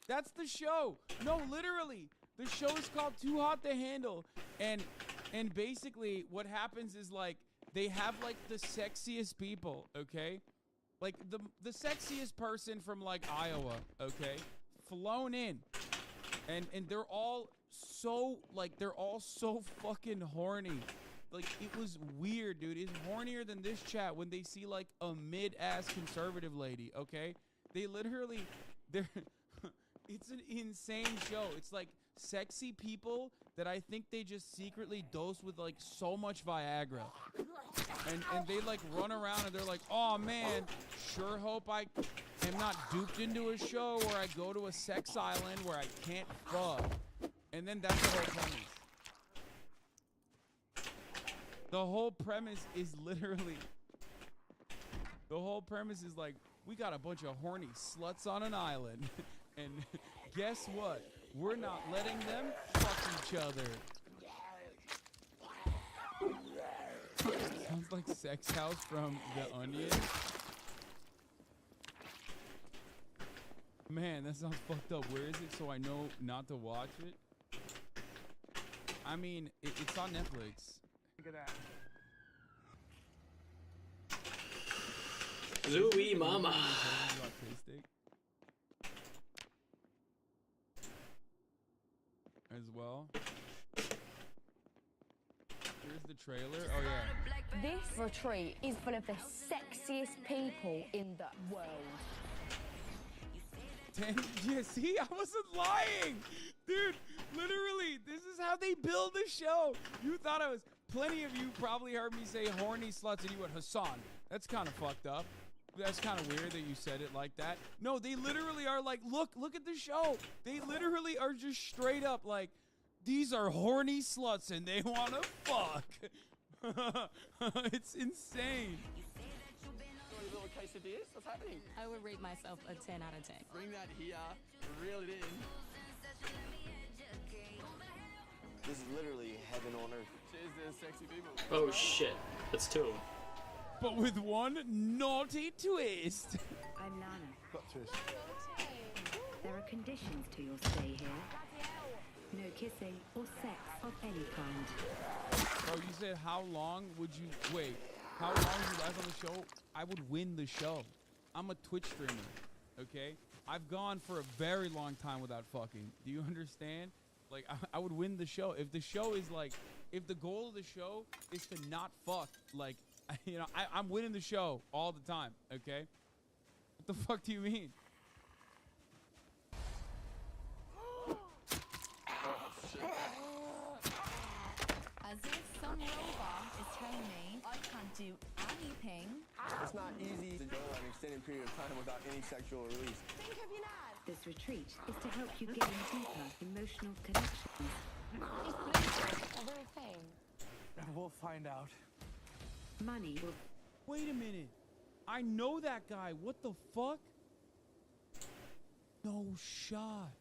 that's the show. No, literally, the show is called Too Hot to Handle, and basically what happens is like they have like the sexiest people, okay? Like the sexiest person from like Iowa, okay, flown in, and they're all so fucking horny. Like, it was weird, dude. It's hornier than this chat when they see, like, a mid-ass conservative lady, okay? They literally, it's an insane show. It's, like, sexy people that I think they just secretly dose with, like, so much Viagra. And they, like, run around and they're like, oh, man, sure hope I am not duped into a show where I go to a sex island where I can't fuck. And then that's the whole premise. The whole premise is literally, the whole premise is like, we got a bunch of horny sluts on an island, and guess what? We're not letting them fuck each other. Sounds like Sex House from The Onion. Man, that sounds fucked up. Where is it so I know not to watch it? I mean, it's on Netflix. Look at that. Zooey mama. As well. Here's the trailer. Oh yeah. This retreat is full of the sexiest people in the world. Yeah, see, I wasn't lying, dude. Literally, this is how they build the show. You thought I was. Plenty of you probably heard me say horny sluts, and you went, Hassan. That's kind of fucked up. That's kind of weird that you said it like that. No, they literally are like, look at the show. They literally are just straight up like, these are horny sluts, and they want to fuck. It's insane. Little quesadillas? What's happening? I would rate myself a 10 out of 10. Bring that here, reel it in. This is literally heaven on earth. Cheers to sexy people. Oh shit, that's two. But with one naughty twist. I'm Lana. Got twist. There are conditions to your stay here. No kissing or sex of any kind. Oh, you said how long would you wait? How long would you last on the show? I would win the show. I'm a Twitch streamer, okay? I've gone for a very long time without fucking. Do you understand? Like, I would win the show. If the show is like, if the goal of the show is to not fuck, like, you know, I'm winning the show all the time, okay? What the fuck do you mean? As if some robot is telling me I can't do anything. It's not easy to go an extended period of time without any sexual release. Think of your dad. This retreat is to help you gain deeper emotional connections. Is blue a real thing? We'll find out. Money will... Wait a minute. I know that guy. What the fuck? No shot.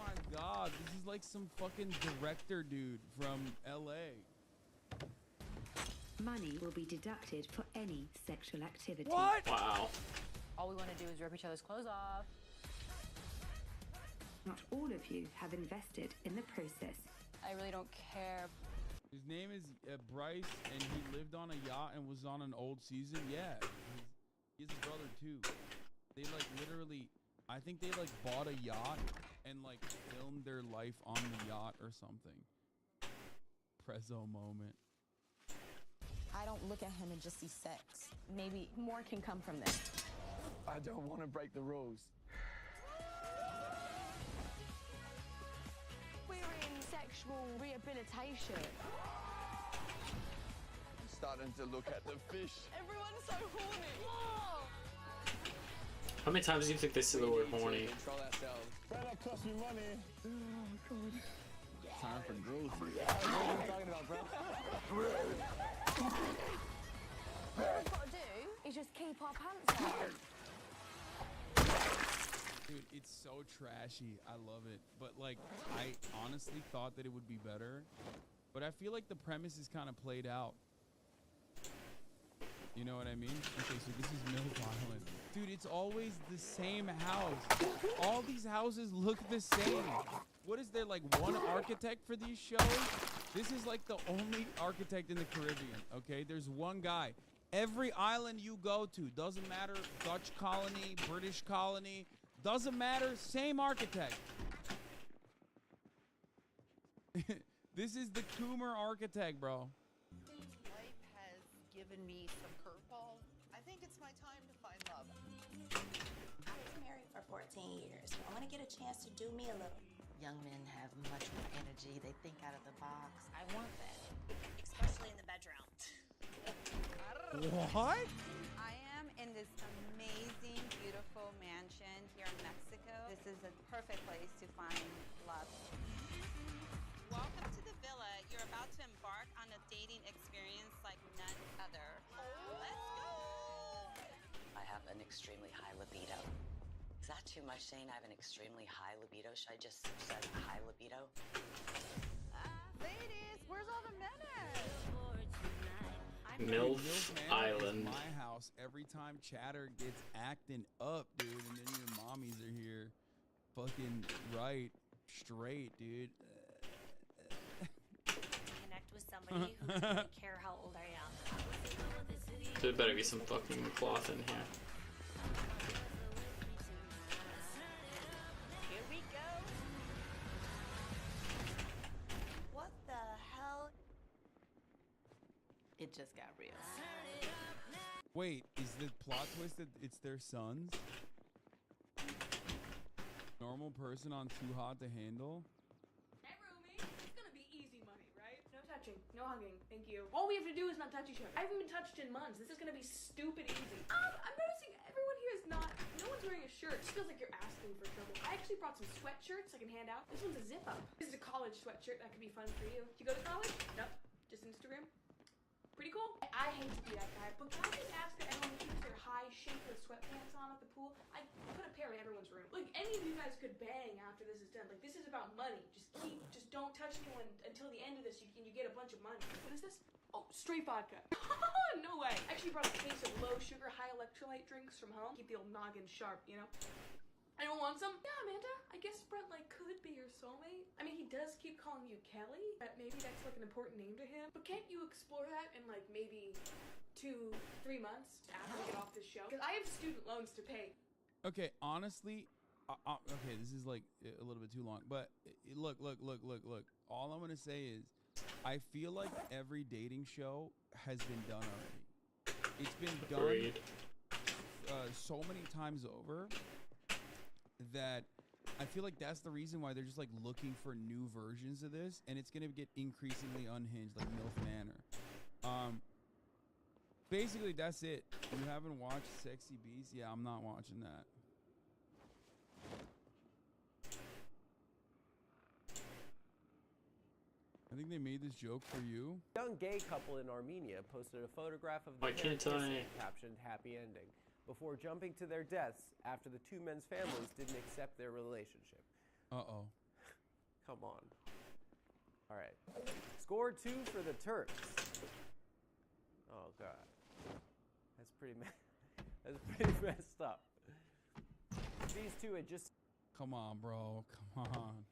my god, this is like some fucking director dude from LA. Money will be deducted for any sexual activity. What? Wow. All we want to do is rip each other's clothes off. Not all of you have invested in the process. I really don't care. His name is Bryce, and he lived on a yacht and was on an old season. Yeah, he's a brother too. They like literally, I think they like bought a yacht and like filmed their life on the yacht or something. Prezzo moment. I don't look at him and just see sex. Maybe more can come from this. I don't want to break the rules. We're in sexual rehabilitation. I'm starting to look at the fish. Everyone's so horny. How many times do you think they say the word horny? Control ourselves. That cost me money. Oh, God. Time for growth. What are you talking about, bro? All we've got to do is just keep our pants on. Dude, it's so trashy. I love it. But like, I honestly thought that it would be better. But I feel like the premise is kind of played out. You know what I mean? Okay, so this is Milk Island. Dude, it's always the same house. All these houses look the same. What is there, like one architect for these shows? This is like the only architect in the Caribbean, okay? There's one guy. Every island you go to, doesn't matter, Dutch colony, British colony, doesn't matter, same architect. This is the Coomer architect, bro. Life has given me some curveballs. I think it's my time to find love. I was married for 14 years. I want to get a chance to do me a little. Young men have much more energy. They think out of the box. I want that, especially in the bedroom. What? I am in this amazing, beautiful mansion here in Mexico. This is a perfect place to find love. Welcome to the villa. You're about to embark on a dating experience like none other. Let's go! I have an extremely high libido. Is that too much saying I have an extremely high libido? Should I just say high libido? Ladies, where's all the men at? MILF Island. My house every time Chatter gets acting up, dude, and then your mommies are here. Fucking right, straight, dude. Connect with somebody who doesn't care how old I am. There better be some fucking cloth in here. Here we go. What the hell? It just got real. Wait, is the plot twist that it's their sons? Normal person on Too Hot to Handle? Hey, Rumi, it's gonna be easy money, right? No touching, no hugging, thank you. All we have to do is not touch each other. I haven't been touched in months. This is gonna be stupid easy. I'm noticing everyone here is not, no one's wearing a shirt. It just feels like you're asking for trouble. I actually brought some sweatshirts I can hand out. This one's a zip up. This is a college sweatshirt. That could be fun for you. Do you go to college? Nope. Just Instagram? Pretty cool. I hate to be that guy, but can I just ask that everyone keeps their high shapeless sweatpants on at the pool? I put a pair in everyone's room. Like, any of you guys could bang after this is done. Like, this is about money. Just don't touch anyone until the end of this, and you get a bunch of money. What is this? Oh, straight vodka. No way. I actually brought a case of low sugar, high electrolyte drinks from home. Keep the old noggin sharp, you know? Anyone want some? Yeah, Amanda. I guess Brent, like, could be your soulmate. I mean, he does keep calling you Kelly. But maybe that's, like, an important name to him. But can't you explore that in, like, maybe 2-3 months after we get off this show? Because I have student loans to pay. Okay, honestly, okay, this is like a little bit too long, but look. All I'm gonna say is, I feel like every dating show has been done already. It's been done so many times over that I feel like that's the reason why they're just like looking for new versions of this, and it's gonna get increasingly unhinged, like MILF Manor. Basically, that's it. You haven't watched Sexy Beast? Yeah, I'm not watching that. I think they made this joke for you. A young gay couple in Armenia posted a photograph of Why the can't I? captioned "Happy Ending" before jumping to their deaths after the two men's families didn't accept their relationship. Uh-oh. 4-2 for the Turks. Oh god, that's pretty messed up. These two had just. Come on, bro. Come on.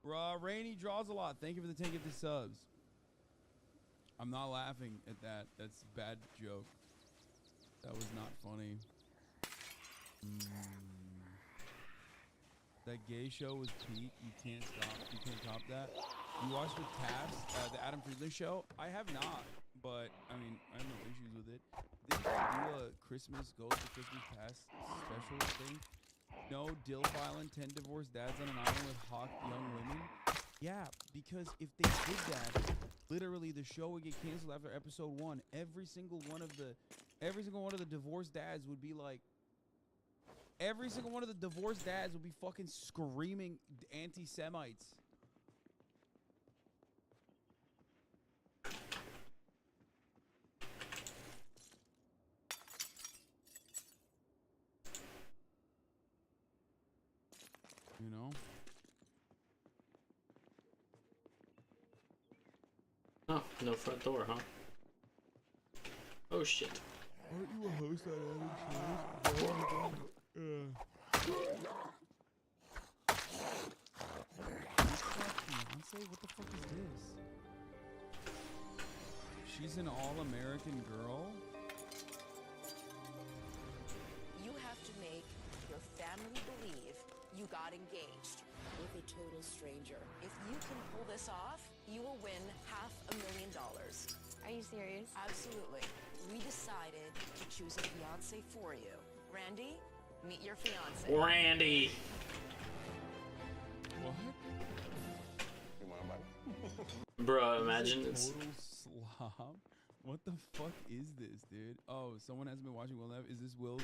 Bro, Rainy draws a lot. Thank you for the 10 gifted subs. I'm not laughing at that. That's a bad joke. That was not funny. That gay show was peak. You can't stop. You can't top that. You watched with Tabs, the Adam Friedland show? I have not, but I mean, I have no issues with it. Did they do a Christmas Ghost of Christmas Past special thing? No Dilf Island, 10 divorced dads on an island with hot young women? Yeah, because if they did that, literally the show would get canceled after episode 1. Every single one of the divorced dads would be like, every single one of the divorced dads would be fucking screaming anti-Semites. You know? Oh, no front door, huh? Oh shit. Aren't you a host at Adam shows? Beyonce? What the fuck is this? She's an all-American girl? You have to make your family believe you got engaged with a total stranger. If you can pull this off, you will win $500,000. Are you serious? Absolutely. We decided to choose a fiance for you. Randy, meet your fiance. Randy. What? You want to buy? Bro, imagine it's. Total slob? What the fuck is this, dude? Oh, someone hasn't been watching Will Nev. Is this Will's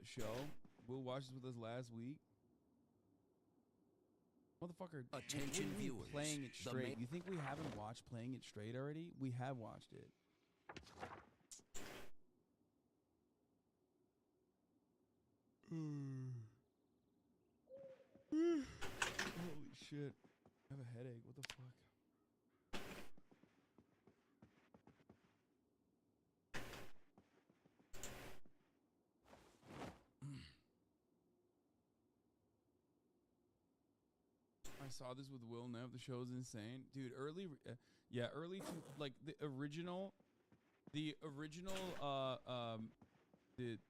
show? Will watched this with us last week. Motherfucker, Attention what do you mean viewers, Playing It the Straight. You think we haven't watched Playing It Straight already? We have watched it. Holy shit. I have a headache. What the fuck? I saw this with Will Nev. The show's insane, dude. Early to like the original, the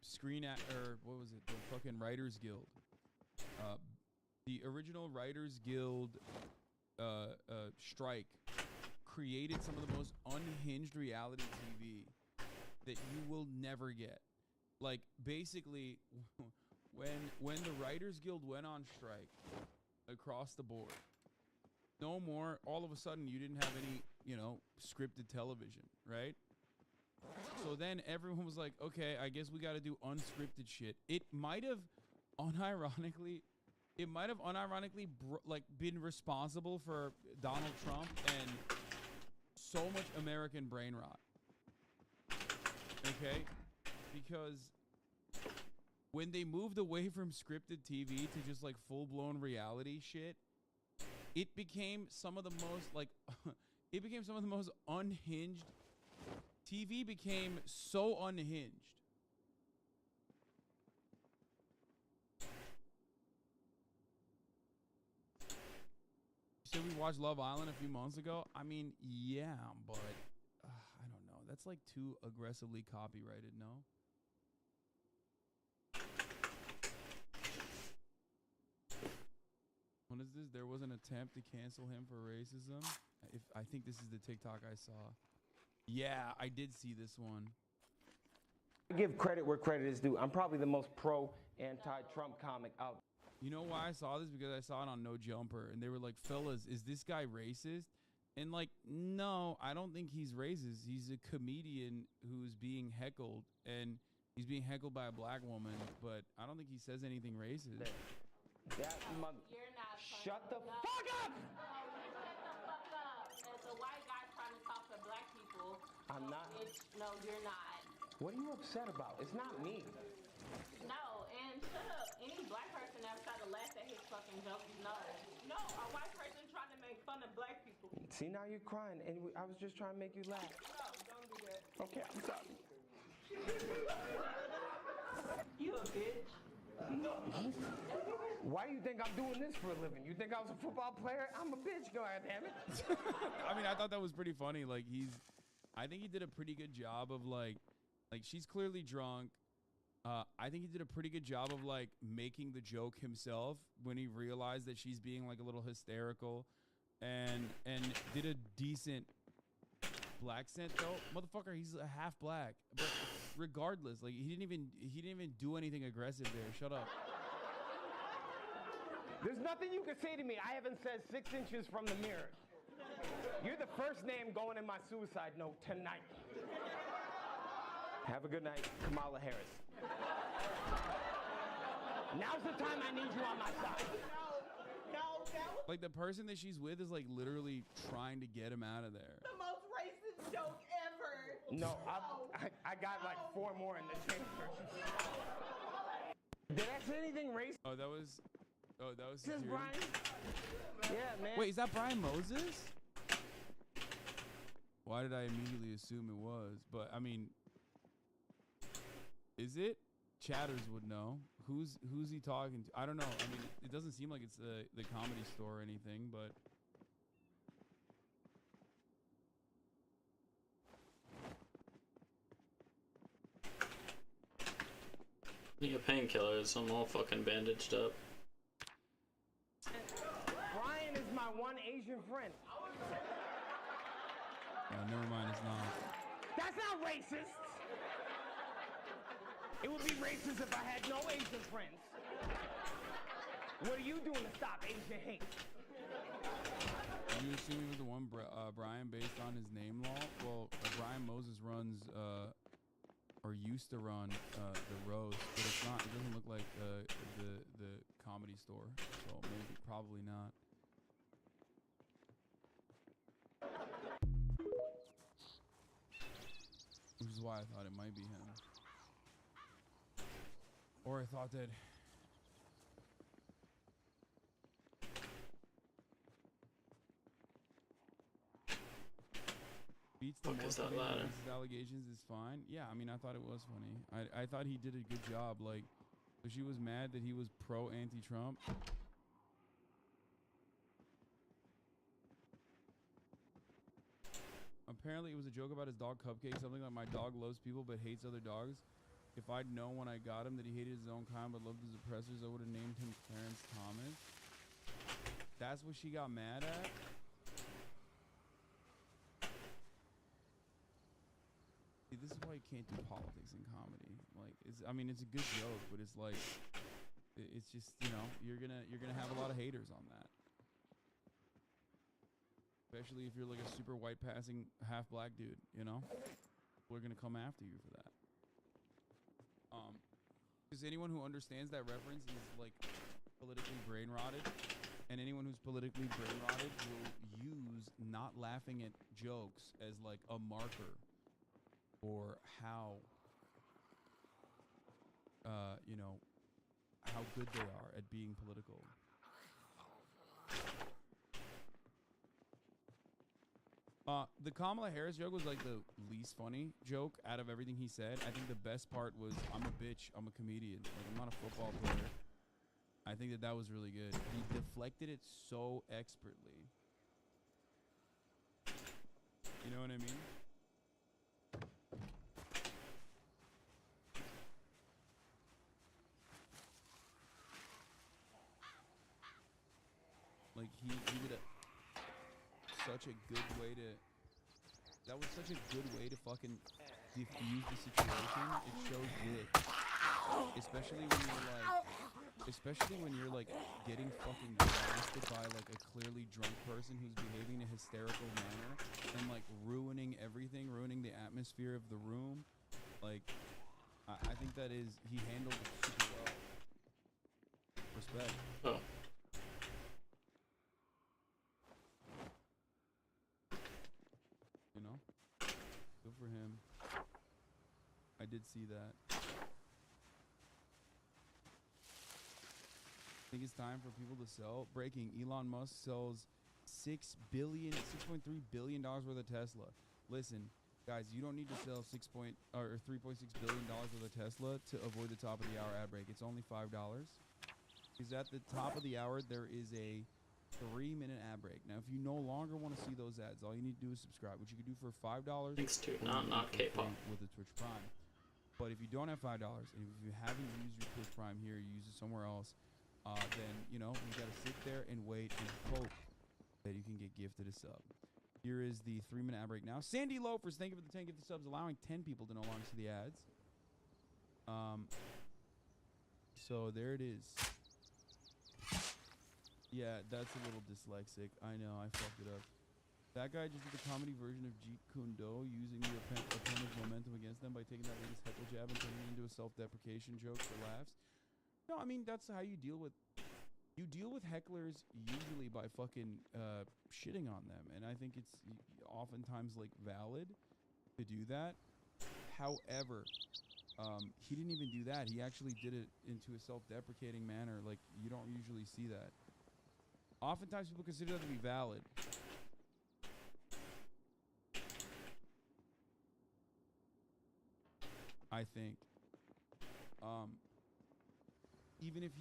Screen or what was it? The fucking Writers Guild. The original Writers Guild strike created some of the most unhinged reality TV that you will never get. Like basically, when the Writers Guild went on strike across the board, no more. All of a sudden, you didn't have any, scripted television, right? So then everyone was like, okay, I guess we got to do unscripted shit. It might have unironically been responsible for Donald Trump and so much American brain rot. Okay? Because when they moved away from scripted TV to just like full-blown reality shit, it became some of the most unhinged. TV became so unhinged. You said we watched Love Island a few months ago? I mean, yeah, but I don't know. That's like too aggressively copyrighted, no? What is this? There was an attempt to cancel him for racism. I think this is the TikTok I saw. Yeah, I did see this one. I give credit where credit is due. I'm probably the most pro-anti-Trump comic out. You know why I saw this? Because I saw it on No Jumper, and they were like, fellas, is this guy racist? And like, no, I don't think he's racist. He's a comedian who's being heckled, and he's being heckled by a black woman, but I don't think he says anything racist. That mother. You're not. Shut the fuck up! Shut the fuck up. As a white guy trying to talk to black people. I'm not. No, you're not. What are you upset about? It's not me. No, and shut up. Any black person ever tried to laugh at his fucking jokes? No. No, a white person fun of black people. See, now you're crying, and I was just trying to make you laugh. No, don't do that. Okay, I'm sorry. You a bitch. Why do you think I'm doing this for a living? You think I was a football player? I'm a bitch, god damn it. I mean, I thought that was pretty funny. Like, I think he did a pretty good job of like she's clearly drunk. I think he did a pretty good job of like making the joke himself when he realized that she's being like a little hysterical, and did a decent black scent though. Motherfucker, he's a half black. But regardless, like he didn't even do anything aggressive there. Shut up. There's nothing you can say to me I haven't said 6 inches from the mirror. You're the first name going in my suicide note tonight. Have a good night, Kamala Harris. Now's the time I need you on my side. No, that was Like the person that she's with is like literally trying to get him out of there. the most racist joke ever. No, I got like 4 more in the chamber. Did I say anything racist? Oh, that was This is security. Brian? Yeah, man. Wait, is that Brian Moses? Why did I immediately assume it was? But I mean, is it? Chatters would know. Who's he talking to? I don't know. I mean, it doesn't seem like it's the Comedy Store or anything, but Need a painkiller, so I'm all fucking bandaged up. Brian is my one Asian friend. never mind, it's not. That's not racist. It would be racist if I had no Asian friends. What are you doing to stop Asian hate? You assuming it was the one Brian based on his name law? Well, Brian Moses runs or used to run the roast, but it's not. It doesn't look like the Comedy Store, so maybe probably not. Which is why I thought it might be him. Or I thought that beats the Fuck is more that funny ladder? versus allegations is fine. Yeah, I mean, I thought it was funny. I thought he did a good job. Like, so she was mad that he was pro anti-Trump. Apparently, it was a joke about his dog Cupcake. Something like, my dog loves people but hates other dogs. If I'd known when I got him that he hated his own kind but loved his oppressors, I would have named him Clarence Thomas. That's what she got mad at? See, this is why you can't do politics in comedy. Like, I mean, it's a good joke, but it's like, it's just, you know, you're gonna have a lot of haters on that. Especially if you're like a super white passing half black dude, you know? We're gonna come after you for that. Because anyone who understands that reference is like politically brain rotted, and anyone who's politically brain rotted will use not laughing at jokes as like a marker for how you know, how good they are at being political. The Kamala Harris joke was like the least funny joke out of everything he said. I think the best part was, I'm a bitch, I'm a comedian. Like, I'm not a football player. I think that was really good. He deflected it so expertly. You know what I mean? Like, he did such a good way to... That was such a good way to fucking diffuse the situation. It shows wit. Especially when you're like getting fucking blasted by like a clearly drunk person who's behaving in a hysterical manner and like ruining everything, ruining the atmosphere of the room. Like, I think that is, he handled it super well. Respect. Oh. You know? Good for him. I did see that. I think it's time for people to sell. Breaking: Elon Musk sells $6.3 billion worth of Tesla. Listen, guys, you don't need to sell $3.6 billion worth of Tesla to avoid the top of the hour ad break. It's only $5. Because at the top of the hour, there is a 3-minute ad break. Now, if you no longer want to see those ads, all you need to do is subscribe, which you can do for $5. Thanks to not K-pop. With the Twitch Prime. But if you don't have $5, and if you haven't used your Twitch Prime here, you use it somewhere else, then, you know, you got to sit there and wait and hope that you can get gifted a sub. Here is the 3-minute ad break now. Sandy Loafers, thank you for the 10 gifted subs, allowing 10 people to no longer see the ads. So there it is. Yeah, that's a little dyslexic. I know, I fucked it up. That guy just did the comedy version of Jeet Kune Do, using the opponent's momentum against them by taking that latest heckle jab and turning it into a self-deprecation joke for laughs. No, I mean, that's how you deal with hecklers usually by fucking shitting on them. And I think it's oftentimes, like, valid to do that. However, he didn't even do that. He actually did it into a self-deprecating manner. Like, you don't usually see that. Oftentimes people consider that to be valid. I think. Even if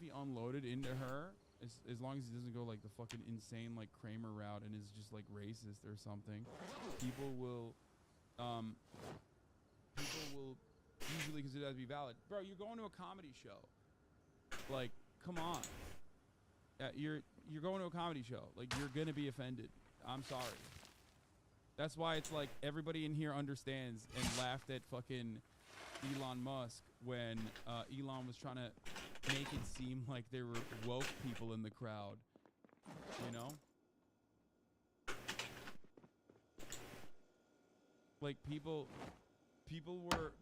he unloaded into her, as long as he doesn't go like the fucking insane like Kramer route and is just like racist or something, people will usually consider that to be valid. Bro, you're going to a comedy show. Like, come on. You're going to a comedy show. Like, you're gonna be offended. I'm sorry. That's why it's like everybody in here understands and laughed at fucking Elon Musk when Elon was trying to make it seem like there were woke people in the crowd. You know? Like people were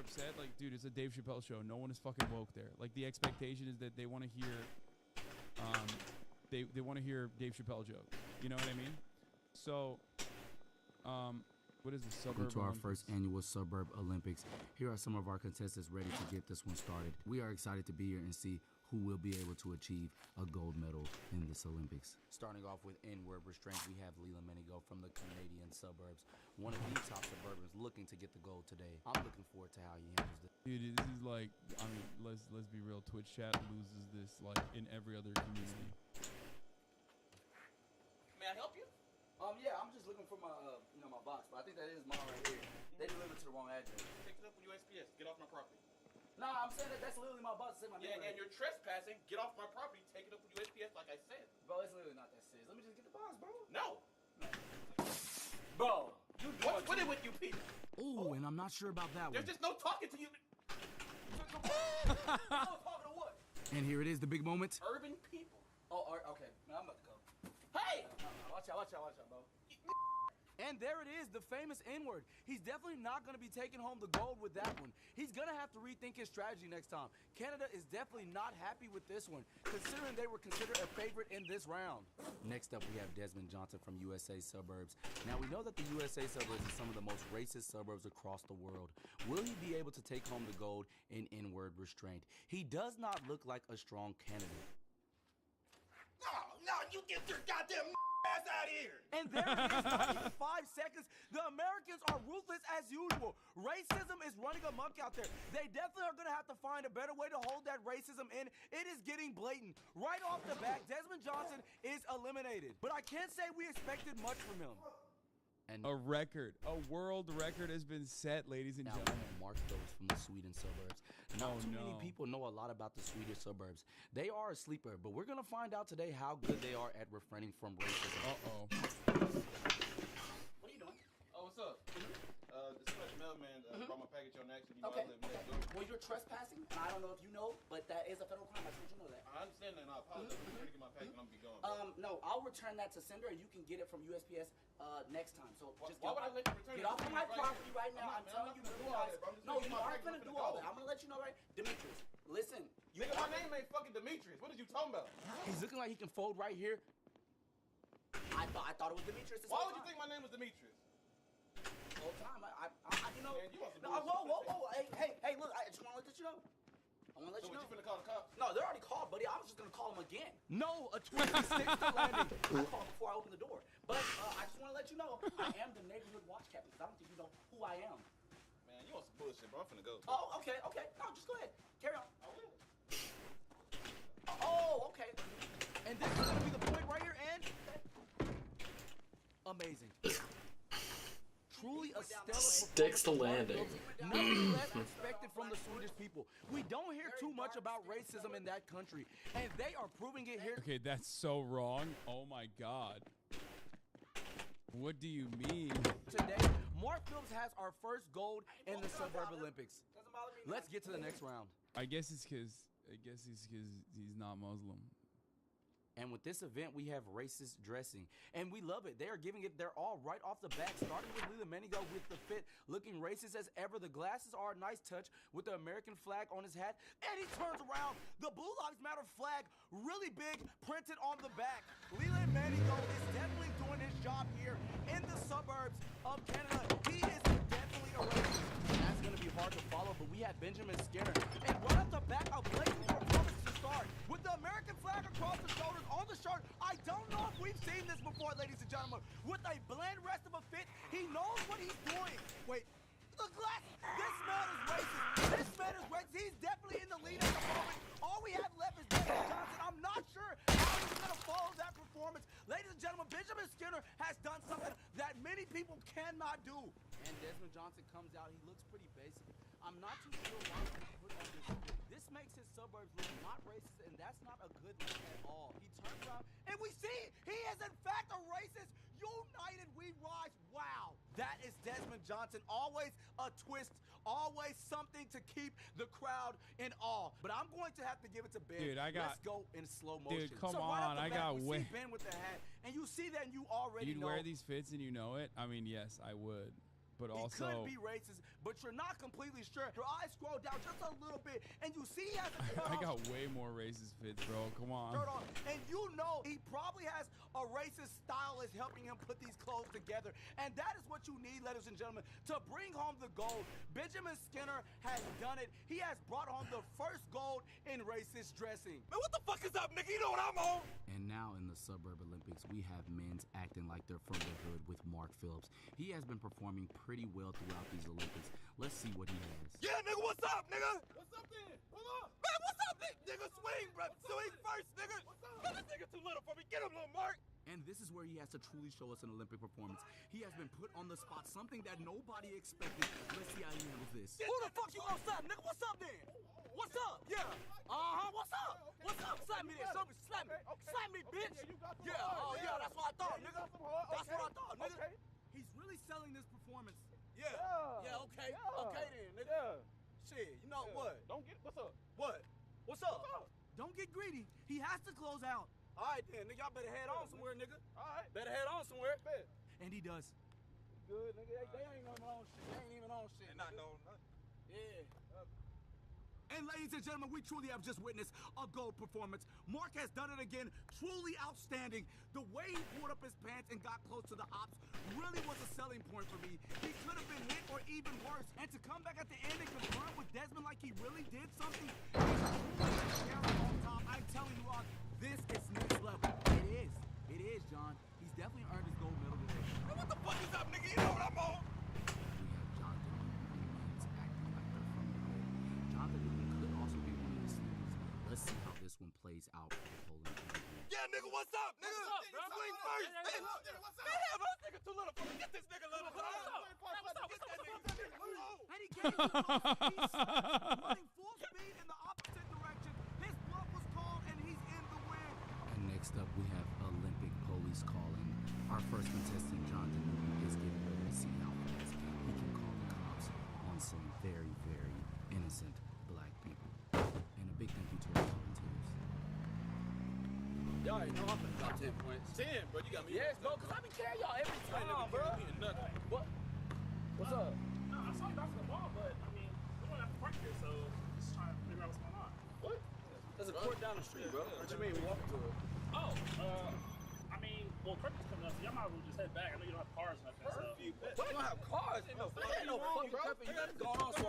upset. Like, dude, it's a Dave Chappelle show. No one is fucking woke there. Like, the expectation is that they want to hear they want to hear Dave Chappelle jokes. You know what I mean? So, what is the Suburb Welcome to our Olympics? first annual Suburb Olympics. Here are some of our contestants ready to get this one started. We are excited to be here and see who will be able to achieve a gold medal in this Olympics. Starting off with N-word restraint, we have Leela Menigo from the Canadian suburbs. One of the top suburbans looking to get the gold today. I'm looking forward to how he handles this. Dude, this is like, I mean, let's be real. Twitch chat loses this like in every other community. May I help you? Yeah, I'm just looking for my, my box, but I think that is mine right here. They delivered to the wrong address. Pick it up with USPS. Get off my property. Nah, I'm saying that's literally my box. Say my name. Yeah, and you're trespassing. Get off my property. Take it up with USPS, like I said. Bro, it's literally not that serious. Let me just get the box, bro. No. Bro, what's with it with you people? Ooh, and I'm not sure about that There's one. just no talking to you. Talking to what? And here it is, the big moment. Urban people. Oh, okay. Man, I'm about to go. Hey! Watch out, bro. And there it is, the famous N-word. He's definitely not going to be taking home the gold with that one. He's going to have to rethink his strategy next time. Canada is definitely not happy with this one, considering they were considered a favorite in this round. Next up, we have Desmond Johnson from USA Suburbs. Now, we know that the USA Suburbs is some of the most racist suburbs across the world. Will he be able to take home the gold in N-word restraint? He does not look like a strong candidate. No, you get your goddamn ass out of here! And there it is, not even 5 seconds. The Americans are ruthless as usual. Racism is running amok out there. They definitely are going to have to find a better way to hold that racism in. It is getting blatant. Right off the bat, Desmond Johnson is eliminated. But I can't say we expected much from him. And a world record has been set, ladies and gentlemen. Mark Phillips from the Sweden suburbs. Not too many people know a lot about the Swedish suburbs. They are a sleeper, but we're gonna find out today how good they are at refraining from racism. What are you doing? Oh, what's up? The special mailman brought my package on accident. You know, Okay. I live next door. Well, you're trespassing, and I don't know if you know, but that is a federal crime. I just want you to know that. I understand that, and I apologize. I'm here to get my package, and I'm gonna be gone. No, I'll return that to sender, and you can get it from USPS next time. So just why would I let you return get it? off of my Right property here. right now. I'm telling you, realize. No, you aren't gonna do all that. I'm gonna let you know, right, Demetrius. Listen, Nigga, my name ain't fucking Demetrius. What are you talking about? He's looking like he can fold right here. I thought it was Demetrius. Why would you think my name was Demetrius? Whole time, you know. Man, you want some No, bullshit. whoa! Hey, look, I just want to let you know. I want to let So you know. what, you finna call the cops? No, they're already called, buddy. I was just gonna call him again. No, a twist sticks to landing. I called before I opened the door. But I just want to let you know, I am the neighborhood watch captain. I don't think you know who I am. Man, you on some bullshit, bro. I'm finna go. Oh, okay. No, just go ahead. Carry on. I will. Oh, okay. And this is gonna be the point right here, and amazing. Truly a stellar Sticks to landing. Nothing less expected from the Swedish people. We don't hear too much about racism in that country, and they are proving it here. Okay, that's so wrong. Oh my god. What do you mean? Today, Mark Phillips has our first gold in the Suburb Olympics. Let's get to the next round. I guess it's because he's not Muslim. And with this event, we have racist dressing. And we love it. They are giving it their all right off the bat, starting with Lila Menigo with the fit, looking racist as ever. The glasses are a nice touch with the American flag on his hat. And he turns around. The Blue Lives Matter flag, really big, printed on the back. Lila Menigo is definitely doing his job here in the suburbs of Canada. He is definitely a racist. That's going to be hard to follow, but we have Benjamin Skinner. And right off the back, a blatant performance to start. With the American flag across the shoulders, on the shirt. I don't know if we've seen this before, ladies and gentlemen. With a blend rest of a fit, he knows what he's doing. Wait, the glass. This man is racist. This man is racist. He's definitely in the lead at the moment. All we have left is Desmond Johnson. I'm not sure how he's going to follow that performance. Ladies and gentlemen, Benjamin Skinner has done something that many people cannot do. And Desmond Johnson comes out. He looks pretty basic. I'm not too sure why he put on this fit. This makes his suburbs look not racist, and that's not a good look at all. He turns around, and we see he is in fact a racist. United we rise. Wow. That is Desmond Johnson. Always a twist. Always something to keep the crowd in awe. But I'm going to have to give it to Ben. Dude, Let's go in slow motion. Dude, come so right on. off the I bat, got we way. see Ben with the hat, and you see that, and you already You'd know. wear these fits and you know it? I mean, yes, I would. But He also, could be racist, but you're not completely sure. Your eyes scroll down just a little bit, and you see he has a I got way more racist fits, bro. Come on. shirt on, and you know he probably has a racist stylist helping him put these clothes together, and that is what you need, ladies and gentlemen, to bring home the gold. Benjamin Skinner has done it. He has brought home the first gold in racist dressing. Man, what the fuck is up, nigga? You know what I'm on? And now in the Suburb Olympics, we have men's acting like they're from the hood with Mark Phillips. He has been performing pretty well throughout these Olympics. Let's see what he has. Yeah, nigga, what's up, nigga? What's up, then? Hold up. Man, what's up, nigga? Swing, bro. Swing first, nigga. What's up? Man, this nigga too little for me. Get him, little Mark. And this is where he has to truly show us an Olympic performance. He has been put on the spot, something that nobody expected. Let's see how he handles this. Who the fuck you outside, nigga? What's up, then? What's up? Yeah. What's up? What's up? Slap me then. Show me. Slap me. Slap me, bitch. Yeah. Oh, yeah. That's what I thought, nigga. That's what I thought, nigga. He's really selling this performance. Yeah. Yeah, okay. Okay then, nigga. Shit, you know what? Don't get what's up? What? What's up? Don't get greedy. He has to close out. All right then, nigga. Y'all better head on somewhere, nigga. All right. Better head on somewhere. And he does. Good, nigga. They ain't even on shit. They ain't even on shit. They not knowing nothing. Yeah. And ladies and gentlemen, we truly have just witnessed a gold performance. Mark has done it again, truly outstanding. The way he pulled up his pants and got close to the ops really was a selling point for me. He could have been hit or even worse. And to come back at the end and confront with Desmond like he really did something, on top. I'm telling you all, this is next level. It is. It is, John. He's definitely earned his gold medal today. What the fuck is up, nigga? You know what I'm on? Let's see how this one plays out for the Poland interview. Yeah, nigga, what's up, nigga? Swing first. Man, this nigga too little for me. Get this nigga little. What's up? Get that nigga. And he came running full speed in the opposite direction. His bluff was called, and he's in the win. And next up, we have Olympic police calling. Our first contestant, John Danube, is getting ready to see how fast he can call the cops on some very, very innocent black people. And a big thank you to our volunteers. Y'all already know I'm gonna drop 10 points. 10, bro. You got me. Yes, bro, because I be carrying y'all every time, bro. What? What's up? No, I saw you bouncing the ball, but I mean, we don't have to park here, so just trying to figure out what's going on. What? There's a court down the street, bro. What you mean? We walking to it. Oh, I mean, Well, curfew's coming up, so y'all might as well just head back. I know you don't have cars and nothing. Curfew? What? You don't have cars? Ain't no fucking curfew. You got going on so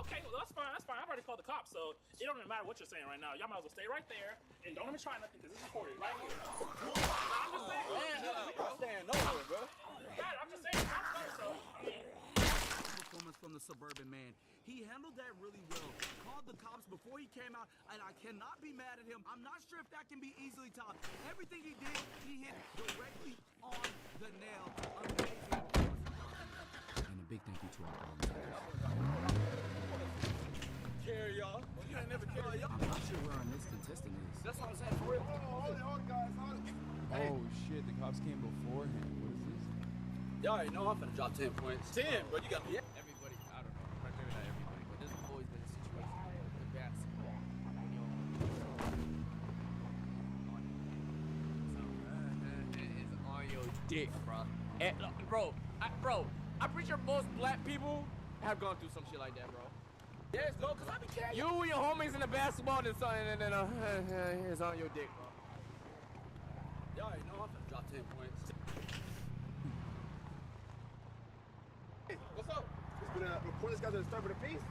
Okay, well, that's fine. That's fine. I've already called the cops, so it don't even matter what you're saying right now. Y'all might as well stay right there and don't even try nothing because it's recorded right here. I'm just saying. I'm staying nowhere, bro. I'm just saying. So, I mean. Performance from the Suburban Man. He handled that really well. Called the cops before he came out, and I cannot be mad at him. I'm not sure if that can be easily topped. Everything he did, he hit directly on the nail. Amazing. And a big thank you to our volunteers. Carry y'all. You ain't never carry y'all. I'm not sure where our next contestant is. That's what I'm saying. For real. Hold it, guys. Hold it. Oh shit, the cops came before him. What is this? Y'all already know I'm finna drop 10 points. 10, but you got me. Everybody, I don't know, maybe not everybody, but there's always been a situation with basketball. It's on your dick, bro. Bro, I'm pretty sure most black people have gone through some shit like that, bro. Yes, bro, because I be carrying you and your homies in the basketball and something, and then it's on your dick, bro. Y'all already know I'm finna drop 10 points. What's up? It's been report this guy to disturb the peace?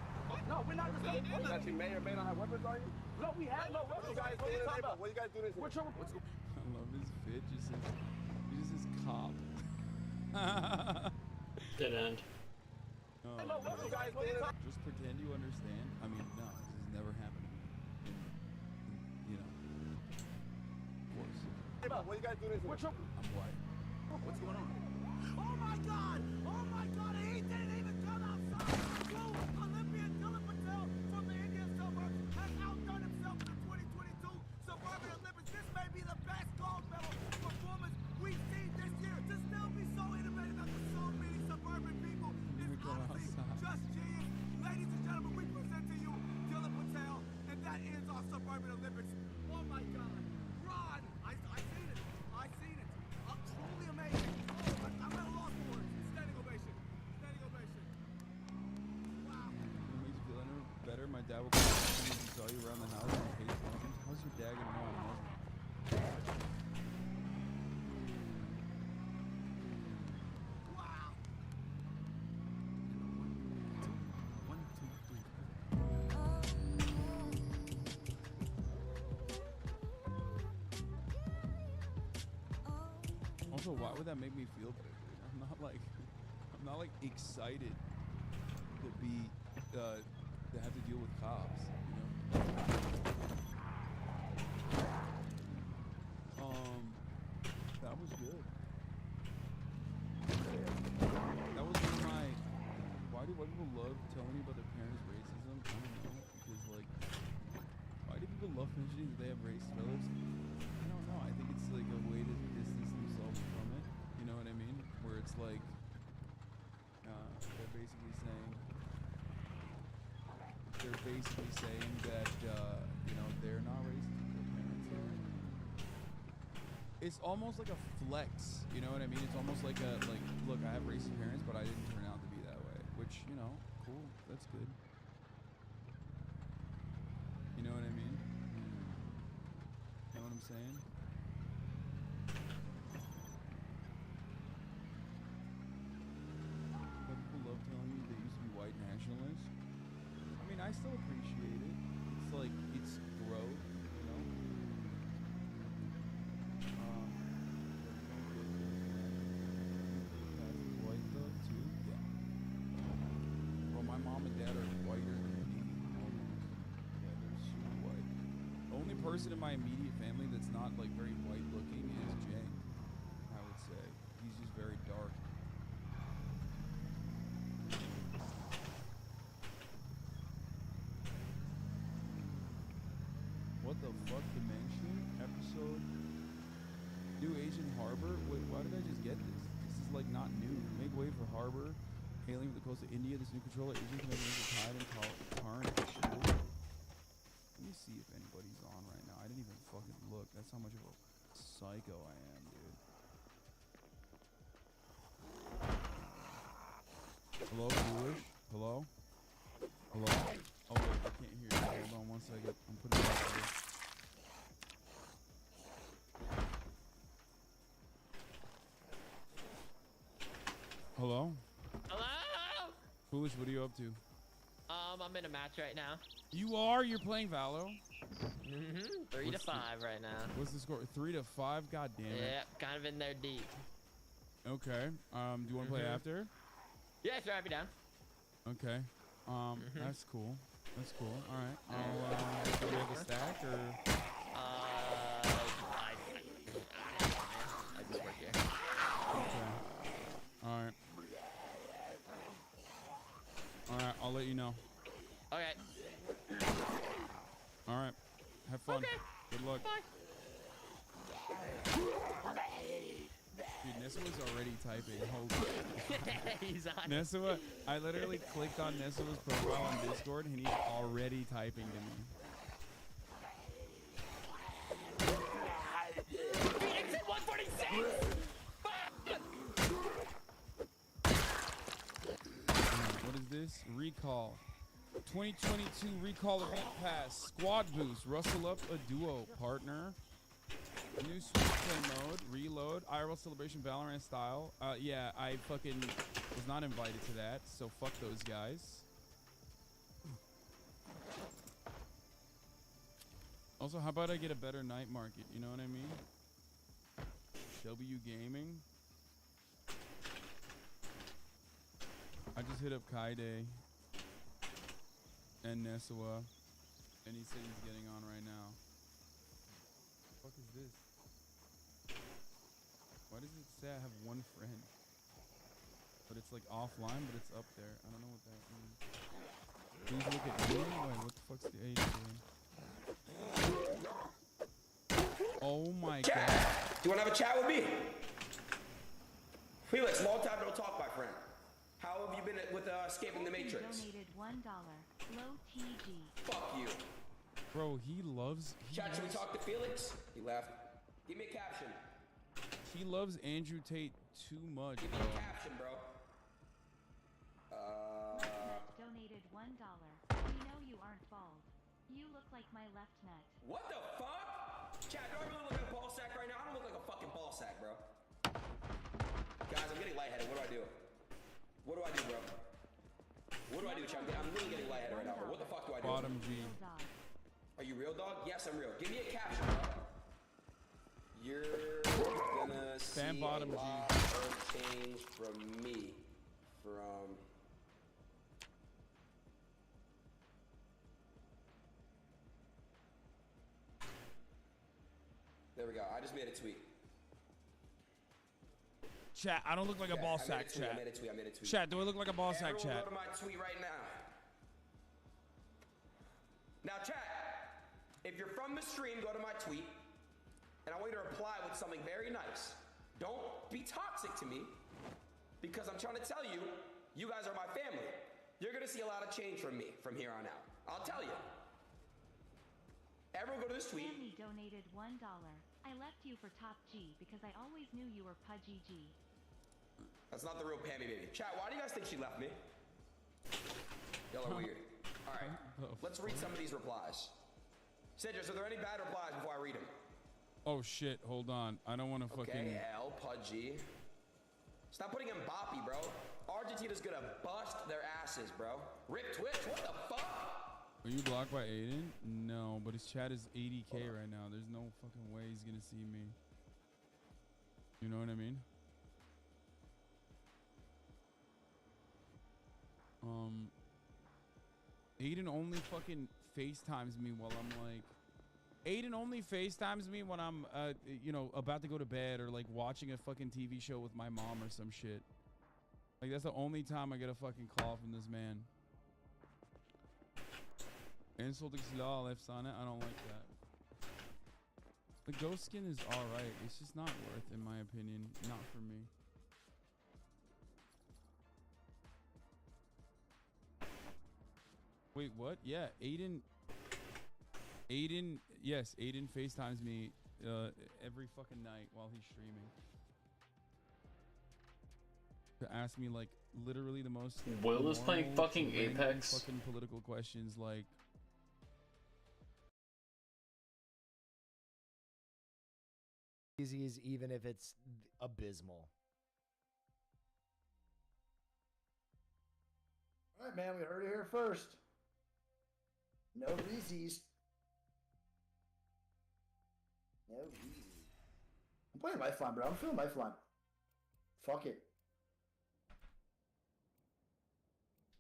No, we're not disturbing. That you may or may not have weapons on you? No, we have no weapons. What are you talking about? What you guys doing this? What's your I love his fit. Just says cop. Dead end. Just pretend you understand. I mean, no, this has never happened to me. You know, of course. What you guys doing this? I'm white. What's going on? Oh my God! Oh my God! He didn't even come outside! Yo, Olympian Dylan Patel from the Indian suburbs has outdone himself in the 2022 Suburban Olympics. This may be the best gold medal performance we've seen this year. To still be so innovative after so many suburban people is honestly just genius. Ladies and gentlemen, we present to you Dylan Patel, and that ends our Suburban Olympics. Oh my God! Ron, I seen it. I seen it. Truly amazing. I'm at a loss for words. Standing ovation. Standing ovation. Wow. It makes you feel any better. My dad will come up to me and saw you around the house and hate Muslims. How's your dad gonna know I'm Muslim? Wow. One, two, three. Also, why would that make me feel better, dude? I'm not like excited to be to have to deal with cops, you know? That was good. That was one of my. Why do white people love telling me about their parents' racism? I don't know, because like, why do people love mentioning that they have racist relatives? I don't know. I think it's like a way to distance themselves from it. You know what I mean? Where it's like, they're basically saying that you know, they're not racist. Their parents are. It's almost like a flex. You know what I mean? It's almost like a look, I have racist parents, but I didn't turn out to be that way. Which, you know, cool. That's good. You know what I mean? You know what I'm saying? But people love telling me they used to be white nationalists. I mean, I still appreciate it. It's like, it's growth, you know? That's white though, too? Yeah. Well, my mom and dad are whiter than me, almost. Yeah, they're super white. The only person in my immediate family that's not, like, very white looking is Jay, I would say. He's just very dark. What the fuck, Dimension? Episode? New Asian Harbor? Wait, why did I just get this? This is like not new. Make way for Harbor. Hailing from the coast of India, this new controller Asian can make a tide and tarnish. Let me see if anybody's on right now. I didn't even fucking look. That's how much of a psycho I am, dude. Hello, Foolish? Hello? Hello? Oh wait, I can't hear you. Hold on one second. I'm putting it up here. Hello? Hello? Foolish, what are you up to? I'm in a match right now. You are? You're playing Valo? 3 to 5 right now. What's the score? 3 to 5? God damn it. Yeah, kind of in there deep. Okay. Do you want to play after? Yeah, sure, I'll be down. Okay. That's cool. That's cool. All right. Do we have a stack or? I just work here. Okay. All right. All right. I'll let you know. Okay. All right. Have fun. Okay. Good luck. Bye. Dude, Nesua's already typing. Holy He's on. Nesua, I literally clicked on Nesua's profile on Discord and he's already typing to me. Phoenix at 146! What is this? Recall. 2022 Recall Event Pass. Squad boost. Rustle up a duo partner. New Switch play mode. Reload. IRL Celebration Valorant style. Yeah, I fucking was not invited to that, so fuck those guys. Also, how about I get a better night market? You know what I mean? W Gaming. I just hit up Kaide and Nesua, and he said he's getting on right now. What the fuck is this? Why does it say I have one friend? But it's like offline, but it's up there. I don't know what that means. Please look at me. Wait, what the fuck's the age doing? Oh my god. Do you want to have a chat with me? Felix, long time no talk, my friend. How have you been with escaping the Matrix? Donated $1. Low TG. Fuck you. Bro, he loves. Chat, should we talk to Felix? He left. Give me a caption. He loves Andrew Tate too much, Give me bro. a caption, bro. Donated $1. We know you aren't bald. You look like my left nut. What the fuck? Chat, do I really look like a ball sack right now? I don't look like a fucking ball sack, bro. Guys, I'm getting lightheaded. What do I do? What do I do, bro? What do I do, chat? I'm really getting lightheaded right now, bro. What the fuck do I do? Bottom G. Are you real, dog? Yes, I'm real. Give me a caption, bro. You're gonna see bottom a G. lot of change from me. From... There we go. I just made a tweet. Chat, I don't look like a ball sack, chat. I made a tweet. Chat, do I look like a ball sack, Everyone chat? go to my tweet right now. Now, chat, if you're from the stream, go to my tweet, and I want you to reply with something very nice. Don't be toxic to me, because I'm trying to tell you, you guys are my family. You're gonna see a lot of change from me from here on out. I'll tell you. Everyone go to this tweet. Sammy donated $1. I left you for Top G because I always knew you were Pudgy G. That's not the real Pammy baby. Chat, why do you guys think she left me? Y'all are weird. All right, let's read some of these replies. Citrus, are there any bad replies before I read them? Oh shit, hold on. I don't want to fucking... Okay, L, Pudgy. Stop putting in Boppy, bro. Argentina's gonna bust their asses, bro. Rip Twitch, what the fuck? Are you blocked by Aiden? No, but his chat is 80k right now. There's no fucking way he's gonna see me. You know what I mean? Aiden only fucking FaceTimes me while I'm like... Aiden only FaceTimes me when I'm, you know, about to go to bed or like watching a fucking TV show with my mom or some shit. Like that's the only time I get a fucking call from this man. Insulting Slaw left on it. I don't like that. The ghost skin is alright. It's just not worth, in my opinion. Not for me. Wait, what? Yeah, Aiden, yes, Aiden FaceTimes me every fucking night while he's streaming. To ask me, like, literally the most... Will is playing fucking random Apex. fucking political questions, like... Easy is even if it's abysmal. All right, man, we heard it here first. No Reese's. No Reese's. I'm playing Lifeline, bro. I'm feeling Lifeline. Fuck it.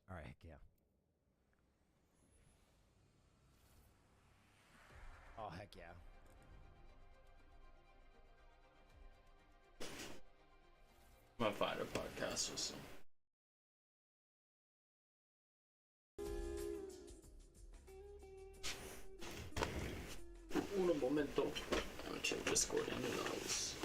All right, heck yeah. Oh, heck yeah. My fighter podcast or some. Un momento. I'm gonna check Discord and those.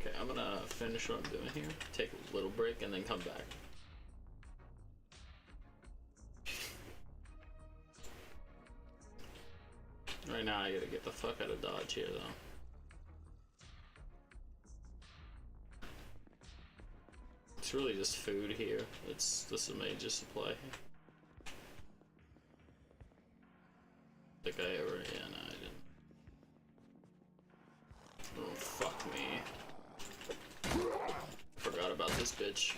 Okay, I'm gonna finish what I'm doing here, take a little break, and then come back. Right now I gotta get the fuck out of Dodge here though. It's really just food here. This is a major supply. Think I ever, yeah, no, I didn't. Oh, fuck me. Forgot about this bitch.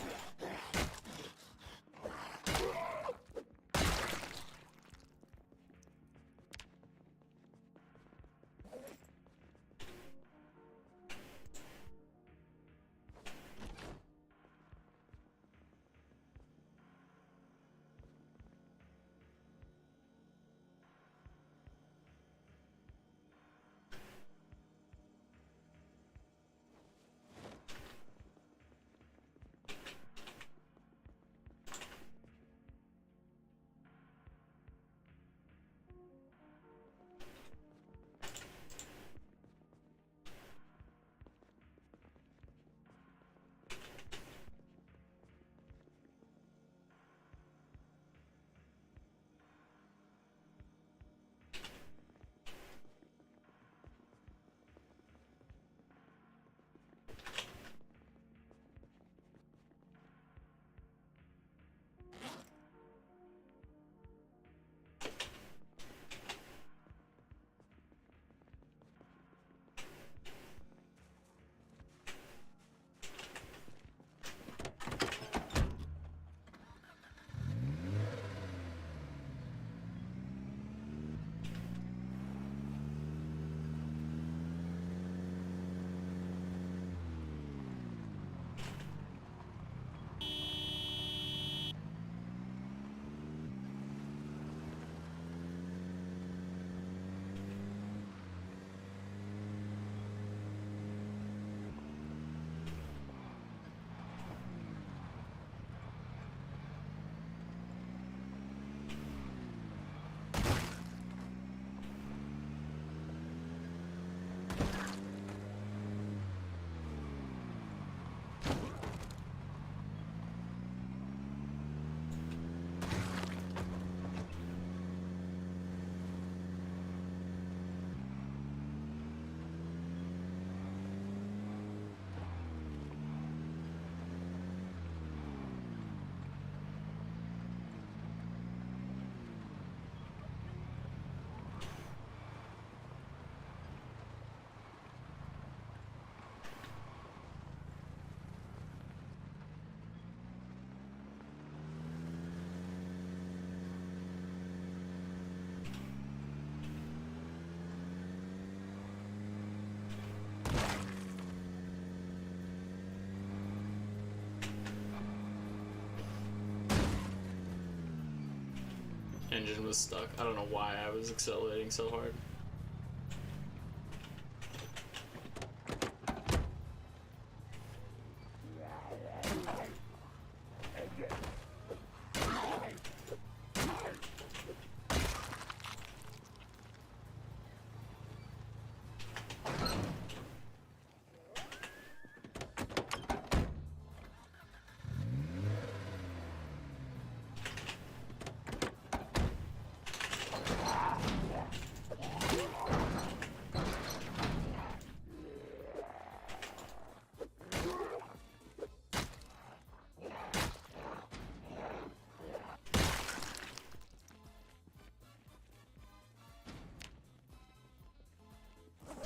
engine was stuck. I don't know why I was accelerating so hard.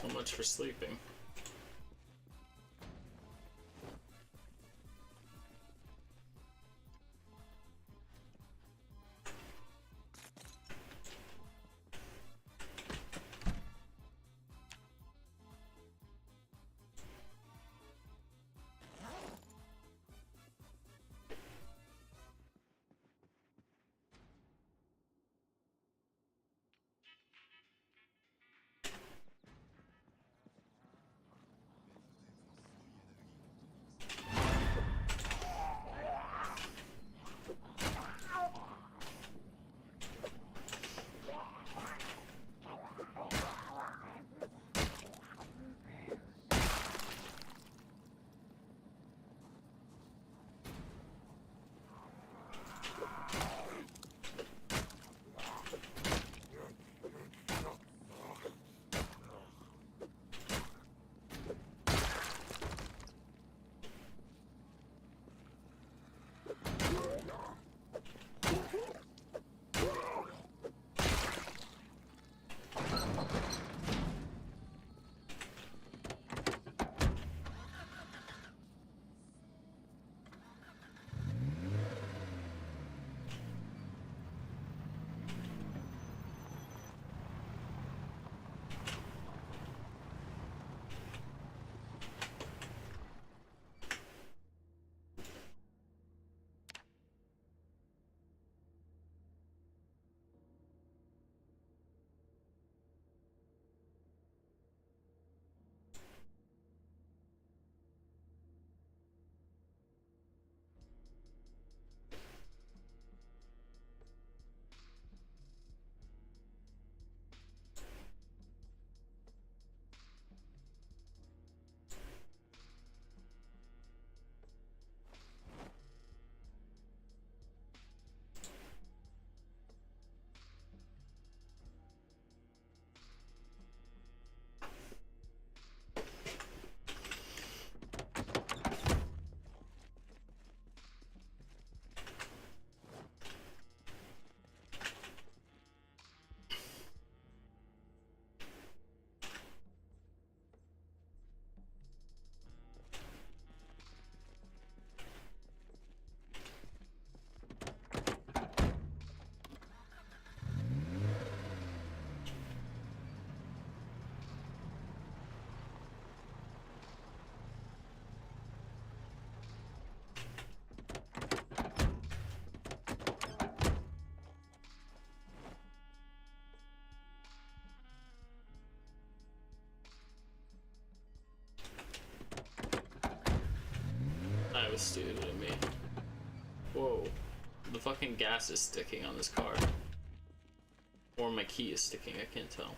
So much for sleeping. That was stupid of me. Whoa. The fucking gas is sticking on this car. Or my key is sticking, I can't tell.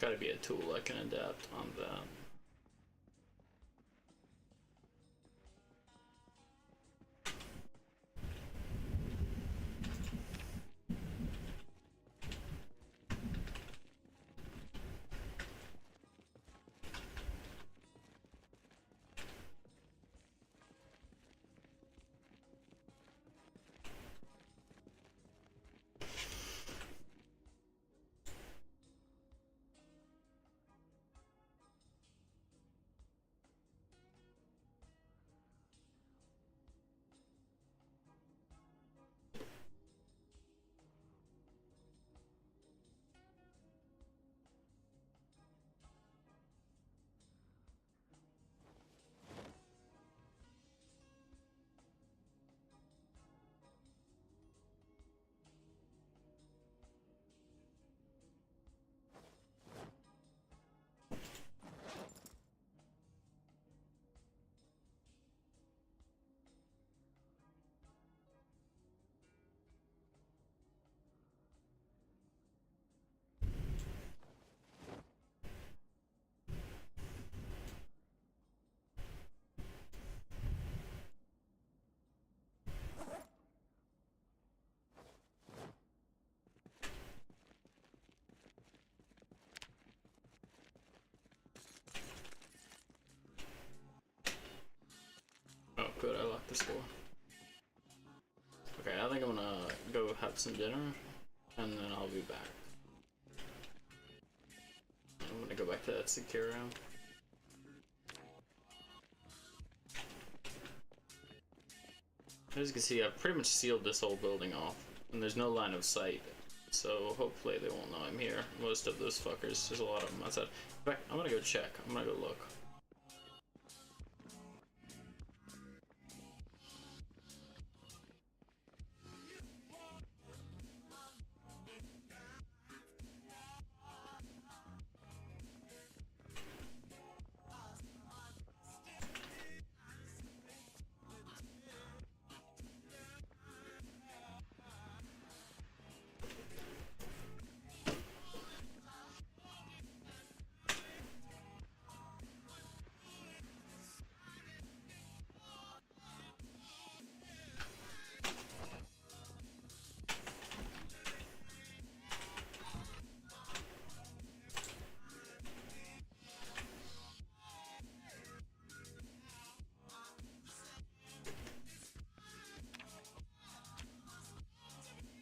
gotta be a tool I can adapt on that. Oh, good, I locked this door. Okay, I think I'm gonna go have some dinner, and then I'll be back. I'm gonna go back to that secure room. As you can see, I've pretty much sealed this whole building off, and there's no line of sight, so hopefully they won't know I'm here. Most of those fuckers, there's a lot of them outside. In fact, I'm gonna go check. I'm gonna go look.